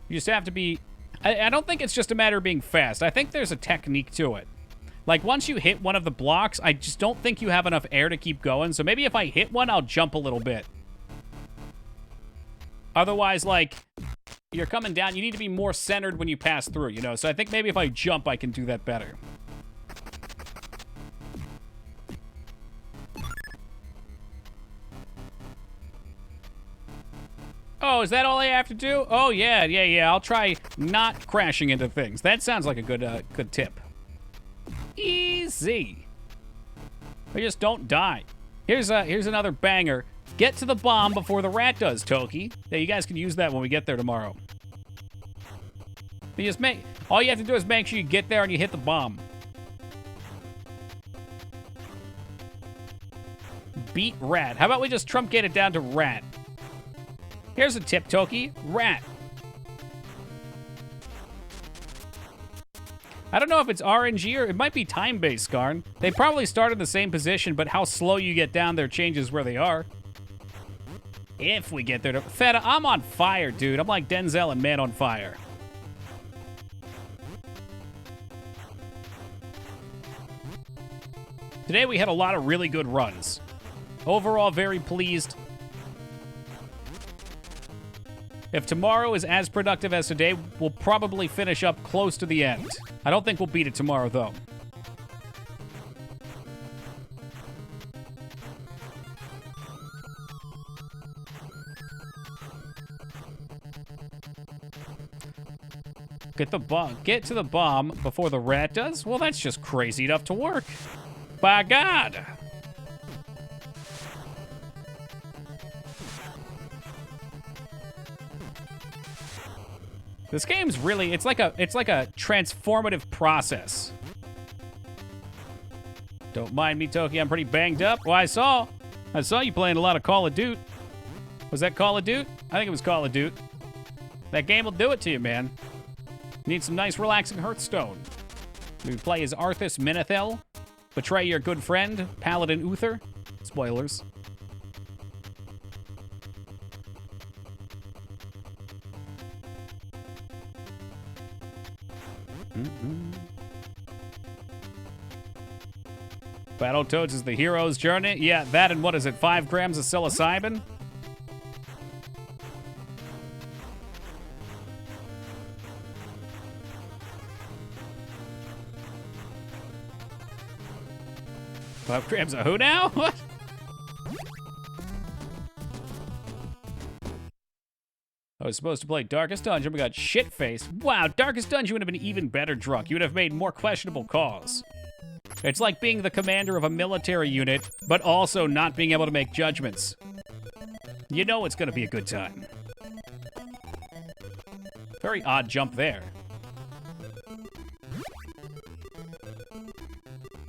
you just have to be... I don't think it's just a matter of being fast. I think there's a technique to it. Like, once you hit one of the blocks, I just don't think you have enough air to keep going, so maybe if I hit one, I'll jump a little bit. Otherwise, like, you're coming down, you need to be more centered when you pass through, you know? So I think maybe if I jump, I can do that better. Oh, is that all I have to do? Oh, yeah. I'll try not crashing into things. That sounds like a good tip. Easy. We just don't die. Here's another banger. Get to the bomb before the rat does, Toki. Yeah, you guys can use that when we get there tomorrow. All you have to do is make sure you get there and you hit the bomb. Beat rat. How about we just truncate it down to rat? Here's a tip, Toki. Rat. I don't know if it's RNG or it might be time-based, Skarn. They probably start in the same position, but how slow you get down there changes where they are. If we get there to... Feta, I'm on fire, dude. I'm like Denzel and Man on Fire. Today we had a lot of really good runs. Overall, very pleased. If tomorrow is as productive as today, we'll probably finish up close to the end. I don't think we'll beat it tomorrow, though. Get to the bomb before the rat does? Well, that's just crazy enough to work. By God. This game's really, it's like a transformative process. Don't mind me, Toki, I'm pretty banged up. Well, I saw you playing a lot of Call of Duty. Was that Call of Duty? I think it was Call of Duty. That game will do it to you, man. Need some nice relaxing Hearthstone. We play as Arthas Menethil. Betray your good friend, Paladin Uther. Spoilers. Battletoads is the hero's journey. Yeah, that and what is it, 5 grams of psilocybin? 5 grams of who now? What? I was supposed to play Darkest Dungeon, but got shit-faced. Wow, Darkest Dungeon would have been even better drunk. You would have made more questionable calls. It's like being the commander of a military unit, but also not being able to make judgments. You know it's going to be a good time. Very odd jump there.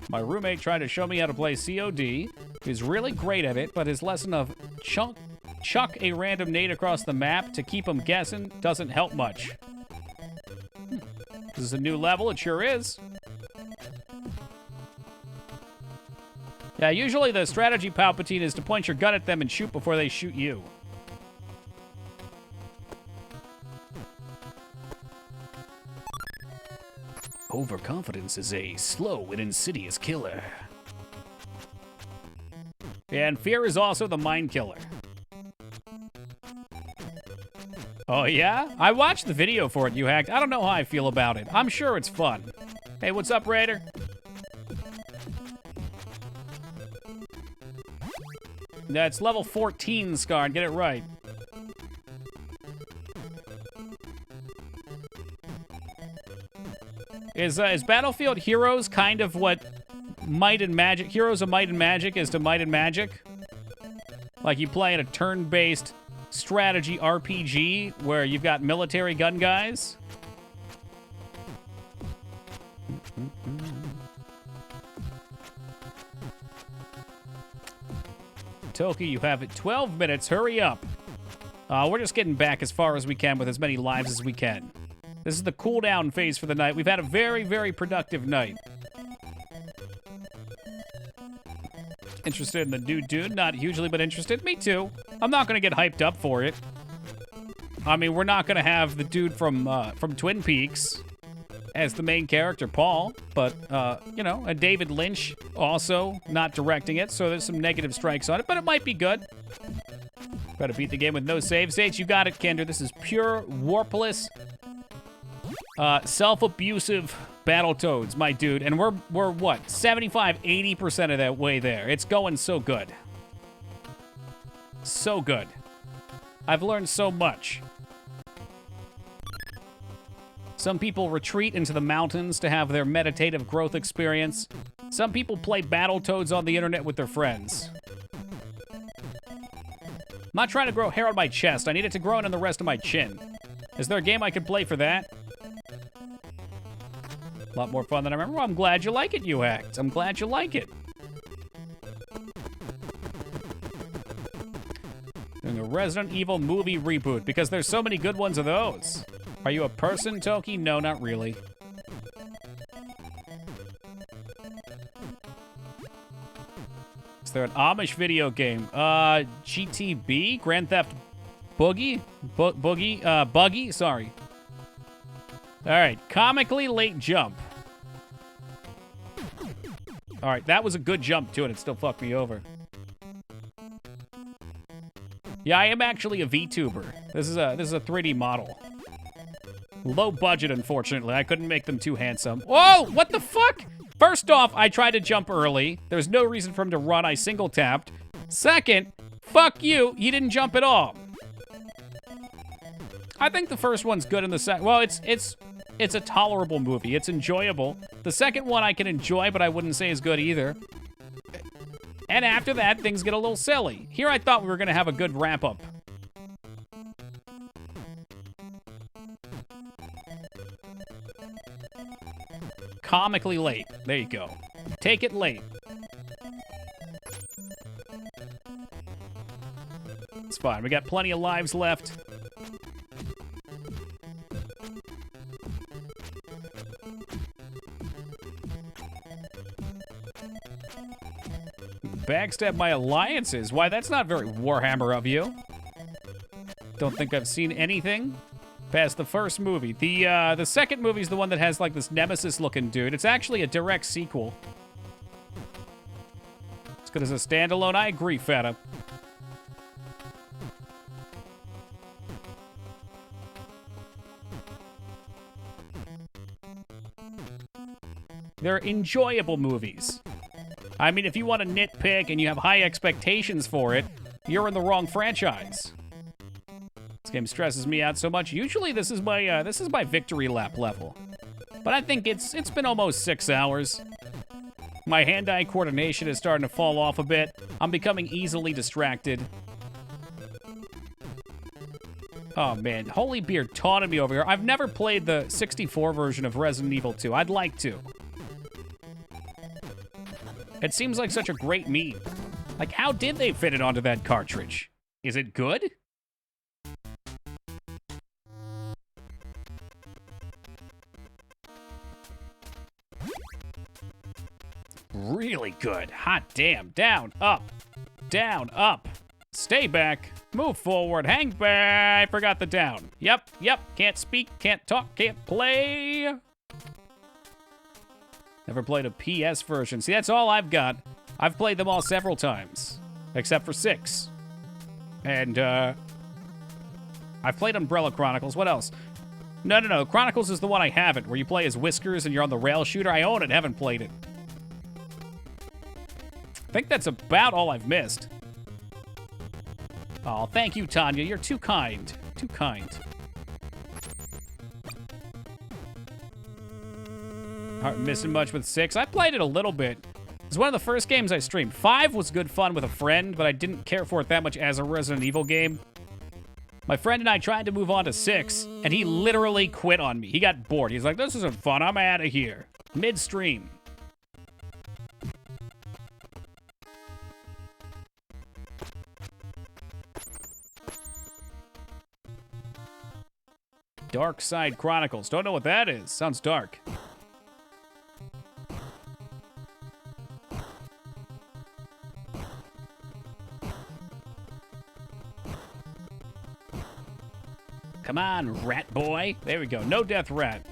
My roommate tried to show me how to play COD. He's really great at it, but his lesson of chuck a random nade across the map to keep him guessing doesn't help much. This is a new level, it sure is. Yeah, usually the strategy, Palpatine, is to point your gun at them and shoot before they shoot you. Overconfidence is a slow and insidious killer. And fear is also the mind killer. Oh, yeah? I watched the video for it, you hacked. I don't know how I feel about it. I'm sure it's fun. Hey, what's up, Raider? That's level 14, Scar. Get it right. Is Battlefield Heroes kind of what Might and Magic, Heroes of Might and Magic is to Might and Magic? Like you play in a turn-based strategy RPG where you've got military gun guys? Toki, you have it 12 minutes. Hurry up. We're just getting back as far as we can with as many lives as we can. This is the cooldown phase for the night. We've had a very, very productive night. Interested in the new dude? Not hugely, but interested. Me too. I'm not going to get hyped up for it. I mean, we're not going to have the dude from Twin Peaks as the main character, Paul. But, you know, and David Lynch also not directing it, so there's some negative strikes on it, but it might be good. Gotta beat the game with no save states. You got it, Kender. This is pure, warpless, self-abusive Battletoads, my dude. And we're what, 75, 80% of that way there. It's going so good. So good. I've learned so much. Some people retreat into the mountains to have their meditative growth experience. Some people play Battletoads on the internet with their friends. I'm not trying to grow hair on my chest. I need it to grow in on the rest of my chin. Is there a game I can play for that? A lot more fun than I remember. Well, I'm glad you like it, you act. I'm glad you like it. Doing a Resident Evil movie reboot because there's so many good ones of those. Are you a person, Toki? No, not really. Is there an Amish video game? GTB? Grand Theft Boogie? Buggy? Sorry. Alright, comically late jump. Alright, that was a good jump too, and it still fucked me over. Yeah, I am actually a VTuber. This is a 3D model. Low budget, unfortunately. I couldn't make them too handsome. Whoa! What the fuck? First off, I tried to jump early. There's no reason for him to run. I single tapped. Second, fuck you. He didn't jump at all. I think the first one's good, and the second, well, it's a tolerable movie. It's enjoyable. The second one I can enjoy, but I wouldn't say is good either. And after that, things get a little silly. Here I thought we were gonna have a good wrap-up. Comically late. There you go. Take it late. It's fine. We got plenty of lives left. Backstab my alliances? Why, that's not very Warhammer of you. Don't think I've seen anything past the first movie. The second movie is the one that has like this Nemesis-looking dude. It's actually a direct sequel. It's good as a standalone. I agree, Feta. They're enjoyable movies. I mean, if you want to nitpick and you have high expectations for it, you're in the wrong franchise. This game stresses me out so much. Usually this is my victory lap level. But I think it's been almost 6 hours. My hand-eye coordination is starting to fall off a bit. I'm becoming easily distracted. Oh man, Holy Beard taunted me over here. I've never played the 64 version of Resident Evil 2. I'd like to. It seems like such a great meme. Like, how did they fit it onto that cartridge? Is it good? Really good. Hot damn. Down, up, down, up. Stay back. Move forward. Hang back. I forgot the down. Yep. Can't speak, can't talk, can't play. Never played a PS version. See, that's all I've got. I've played them all several times. Except for 6. And, I've played Umbrella Chronicles. What else? No. Chronicles is the one I haven't, where you play as Whiskers and you're on the rail shooter. I own it, haven't played it. I think that's about all I've missed. Oh, thank you, Tanya. You're too kind. Too kind. Aren't missing much with 6. I played it a little bit. It's one of the first games I streamed. 5 was good fun with a friend, but I didn't care for it that much as a Resident Evil game. My friend and I tried to move on to 6, and he literally quit on me. He got bored. He's like, this isn't fun. I'm out of here. Midstream. Dark Side Chronicles. Don't know what that is. Sounds dark. Come on, rat boy. There we go. No death rat.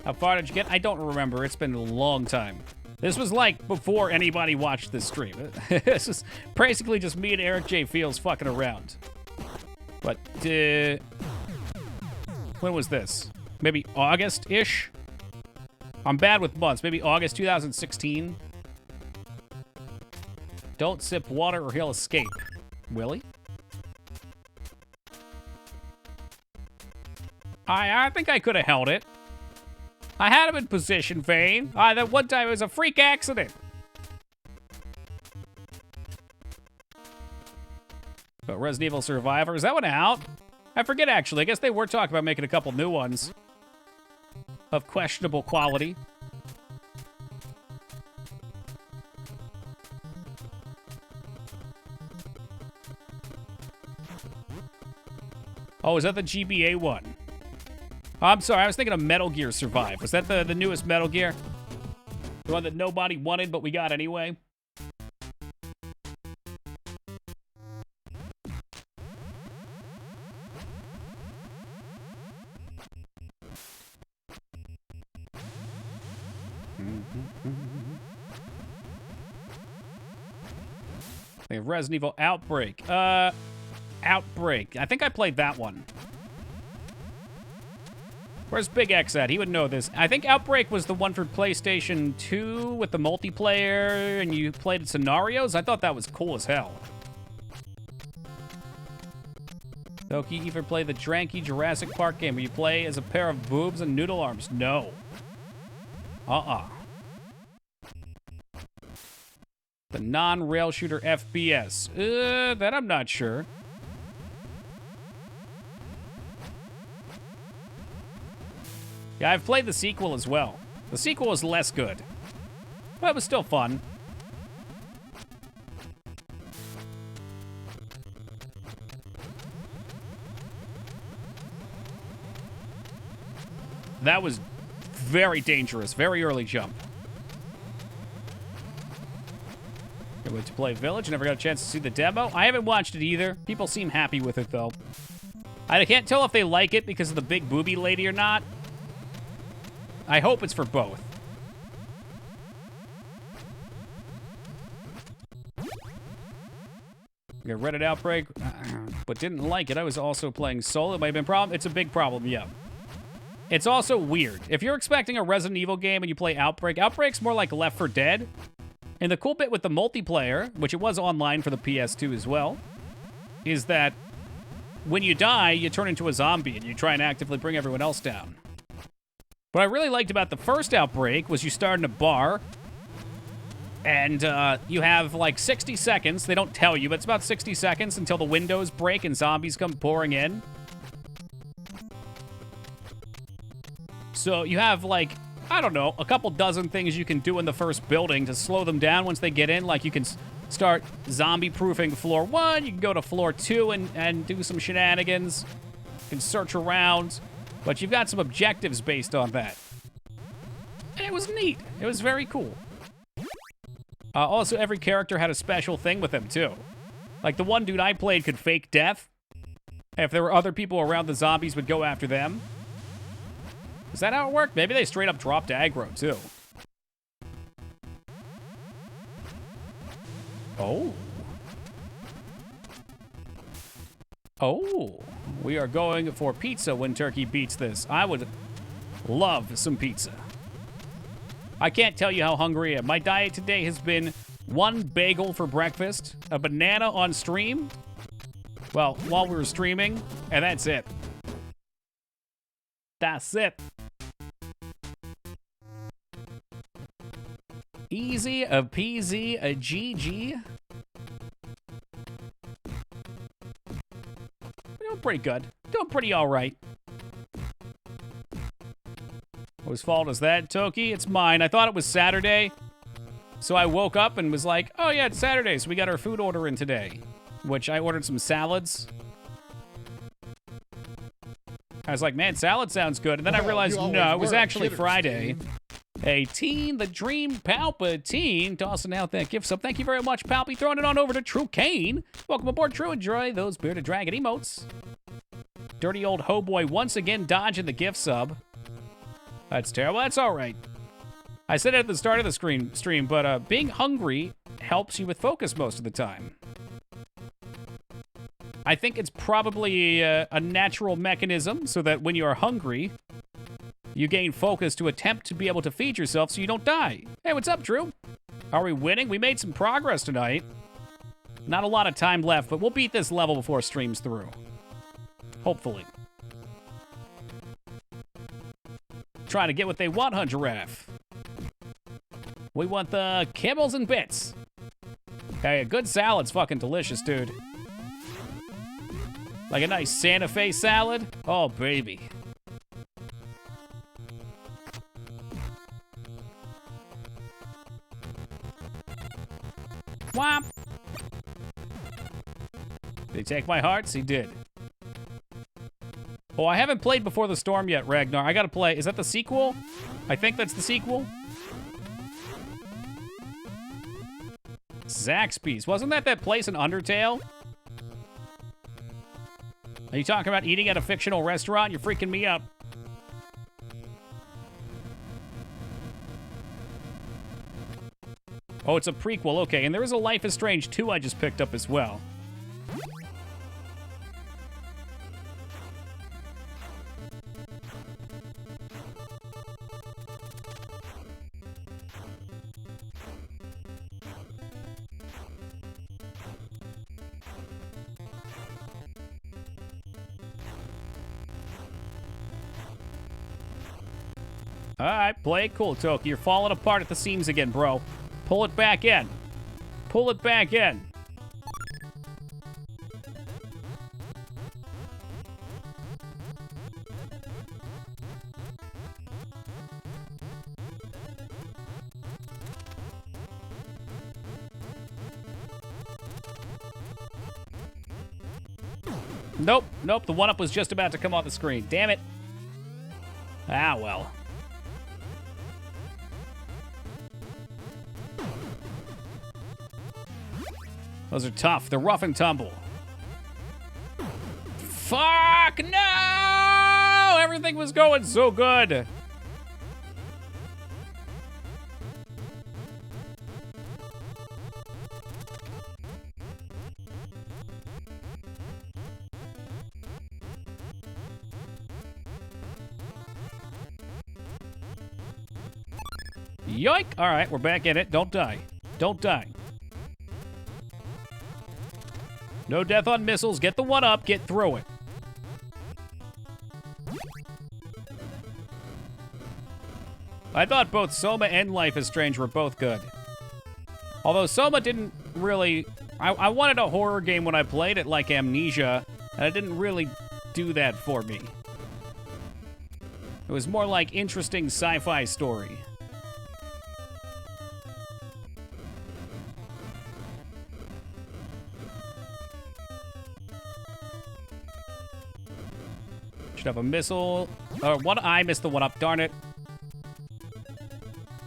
How far did you get? I don't remember. It's been a long time. This was like before anybody watched this stream. This is basically just me and Eric J. Fields fucking around. But, when was this? Maybe August-ish? I'm bad with months. Maybe August 2016? Don't sip water or he'll escape. Will he? I think I could have held it. I had him in position, Vane. That one time it was a freak accident. But Resident Evil Survivor, is that one out? I forget, actually. I guess they were talking about making a couple new ones of questionable quality. Oh, is that the GBA one? Oh, I'm sorry, I was thinking of Metal Gear Survive. Was that the newest Metal Gear? The one that nobody wanted, but we got anyway? They have Resident Evil Outbreak. Outbreak. I think I played that one. Where's Big X at? He would know this. I think Outbreak was the one for PlayStation 2 with the multiplayer and you played scenarios. I thought that was cool as hell. Doki, you ever play the Dranky Jurassic Park game where you play as a pair of boobs and noodle arms? No. The non-rail shooter FPS. That I'm not sure. Yeah, I've played the sequel as well. The sequel was less good, but it was still fun. That was very dangerous, very early jump. I went to play Village, never got a chance to see the demo. I haven't watched it either. People seem happy with it, though. I can't tell if they like it because of the big booby lady or not. I hope it's for both. I read it Outbreak, but didn't like it. I was also playing solo. It might have been a problem. It's a big problem, yeah. It's also weird. If you're expecting a Resident Evil game and you play Outbreak, Outbreak's more like Left 4 Dead. And the cool bit with the multiplayer, which it was online for the PS2 as well, is that when you die, you turn into a zombie and you try and actively bring everyone else down. What I really liked about the first Outbreak was you start in a bar, and you have like 60 seconds. They don't tell you, but it's about 60 seconds until the windows break and zombies come pouring in. So you have like, I don't know, a couple dozen things you can do in the first building to slow them down once they get in. Like you can start zombie-proofing floor 1. You can go to floor 2 and do some shenanigans. You can search around. But you've got some objectives based on that. And it was neat. It was very cool. Also, every character had a special thing with them, too. Like, the one dude I played could fake death. If there were other people around, the zombies would go after them. Is that how it worked? Maybe they straight up dropped aggro, too. Oh. Oh. We are going for pizza when Turkey beats this. I would love some pizza. I can't tell you how hungry I am. My diet today has been 1 bagel for breakfast, a banana on stream. Well, while we were streaming, and that's it. That's it. Easy, a peasy, a GG. Doing pretty good. Doing pretty all right. Whose fault is that, Toki? It's mine. I thought it was Saturday. So I woke up and was like, oh yeah, it's Saturday, so we got our food order in today. Which I ordered some salads. I was like, man, salad sounds good. And then I realized, no, it was actually Friday. Hey, Teen, the Dream Palpatine, tossing out that gift sub. Thank you very much, Palpy. Throwing it on over to True Kane. Welcome aboard, True. Enjoy those bearded dragon emotes. Dirty old Hoboy once again dodging the gift sub. That's terrible. That's all right. I said it at the start of the stream, but being hungry helps you with focus most of the time. I think it's probably a natural mechanism so that when you are hungry, you gain focus to attempt to be able to feed yourself so you don't die. Hey, what's up, Drew? Are we winning? We made some progress tonight. Not a lot of time left, but we'll beat this level before stream's through. Hopefully. Trying to get what they want, huh, Giraffe? We want the kibbles and bits. Hey, a good salad's fucking delicious, dude. Like a nice Santa Fe salad? Oh, baby. Whop! Did he take my hearts? He did. Oh, I haven't played Before the Storm yet, Ragnar. I gotta play. Is that the sequel? I think that's the sequel. Zaxby's. Wasn't that place in Undertale? Are you talking about eating at a fictional restaurant? You're freaking me out. Oh, it's a prequel. Okay, and there is a Life is Strange 2 I just picked up as well. All right, play it cool, Toki. You're falling apart at the seams again, bro. Pull it back in. Pull it back in. Nope, nope, the one-up was just about to come off the screen. Damn it. Ah, well. Those are tough. They're rough and tumble. Fuck no! Everything was going so good. Yoink! All right, we're back in it. Don't die. Don't die. No death on missiles. Get the one up. Get through it. I thought both Soma and Life is Strange were both good. Although Soma didn't really... I wanted a horror game when I played it, like Amnesia, and it didn't really do that for me. It was more like interesting sci-fi story. Should have a missile. I missed the one up, darn it.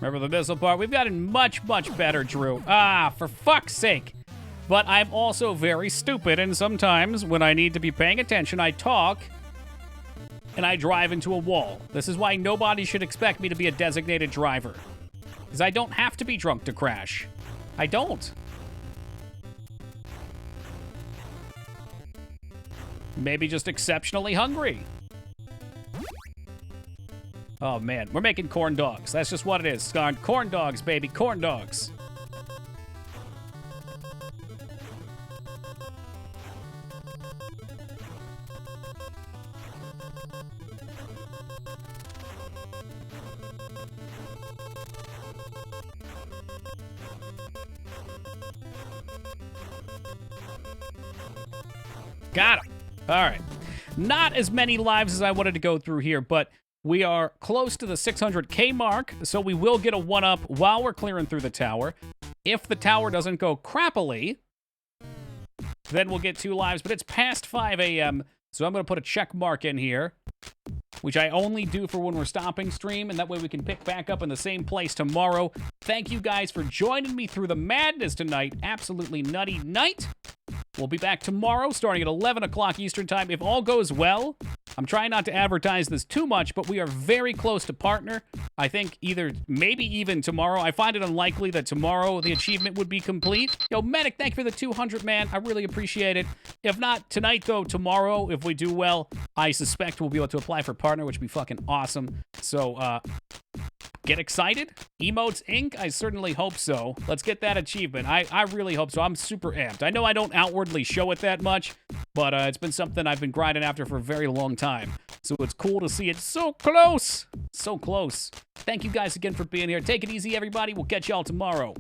Remember the missile part? We've gotten much, much better, Drew. Ah, for fuck's sake. But I'm also very stupid, and sometimes when I need to be paying attention, I talk and I drive into a wall. This is why nobody should expect me to be a designated driver. Because I don't have to be drunk to crash. I don't. Maybe just exceptionally hungry. Oh, man. We're making corn dogs. That's just what it is. Corn dogs, baby. Corn dogs. Got him. All right. Not as many lives as I wanted to go through here, but we are close to the 600K mark, so we will get a 1-up while we're clearing through the tower. If the tower doesn't go crappily, then we'll get 2 lives, but it's past 5 a.m., so I'm going to put a check mark in here, which I only do for when we're stopping stream, and that way we can pick back up in the same place tomorrow. Thank you guys for joining me through the madness tonight. Absolutely nutty night. We'll be back tomorrow starting at 11 o'clock Eastern Time. If all goes well, I'm trying not to advertise this too much, but we are very close to partner. I think maybe even tomorrow. I find it unlikely that tomorrow the achievement would be complete. Yo, Medic, thank you for the 200, man. I really appreciate it. If not tonight, though, tomorrow, if we do well, I suspect we'll be able to apply for partner, which would be fucking awesome. So, get excited? Emotes Inc? I certainly hope so. Let's get that achievement. I really hope so. I'm super amped. I know I don't outwardly show it that much, but it's been something I've been grinding after for a very long time. So it's cool to see it so close. So close. Thank you guys again for being here. Take it easy, everybody. We'll catch y'all tomorrow.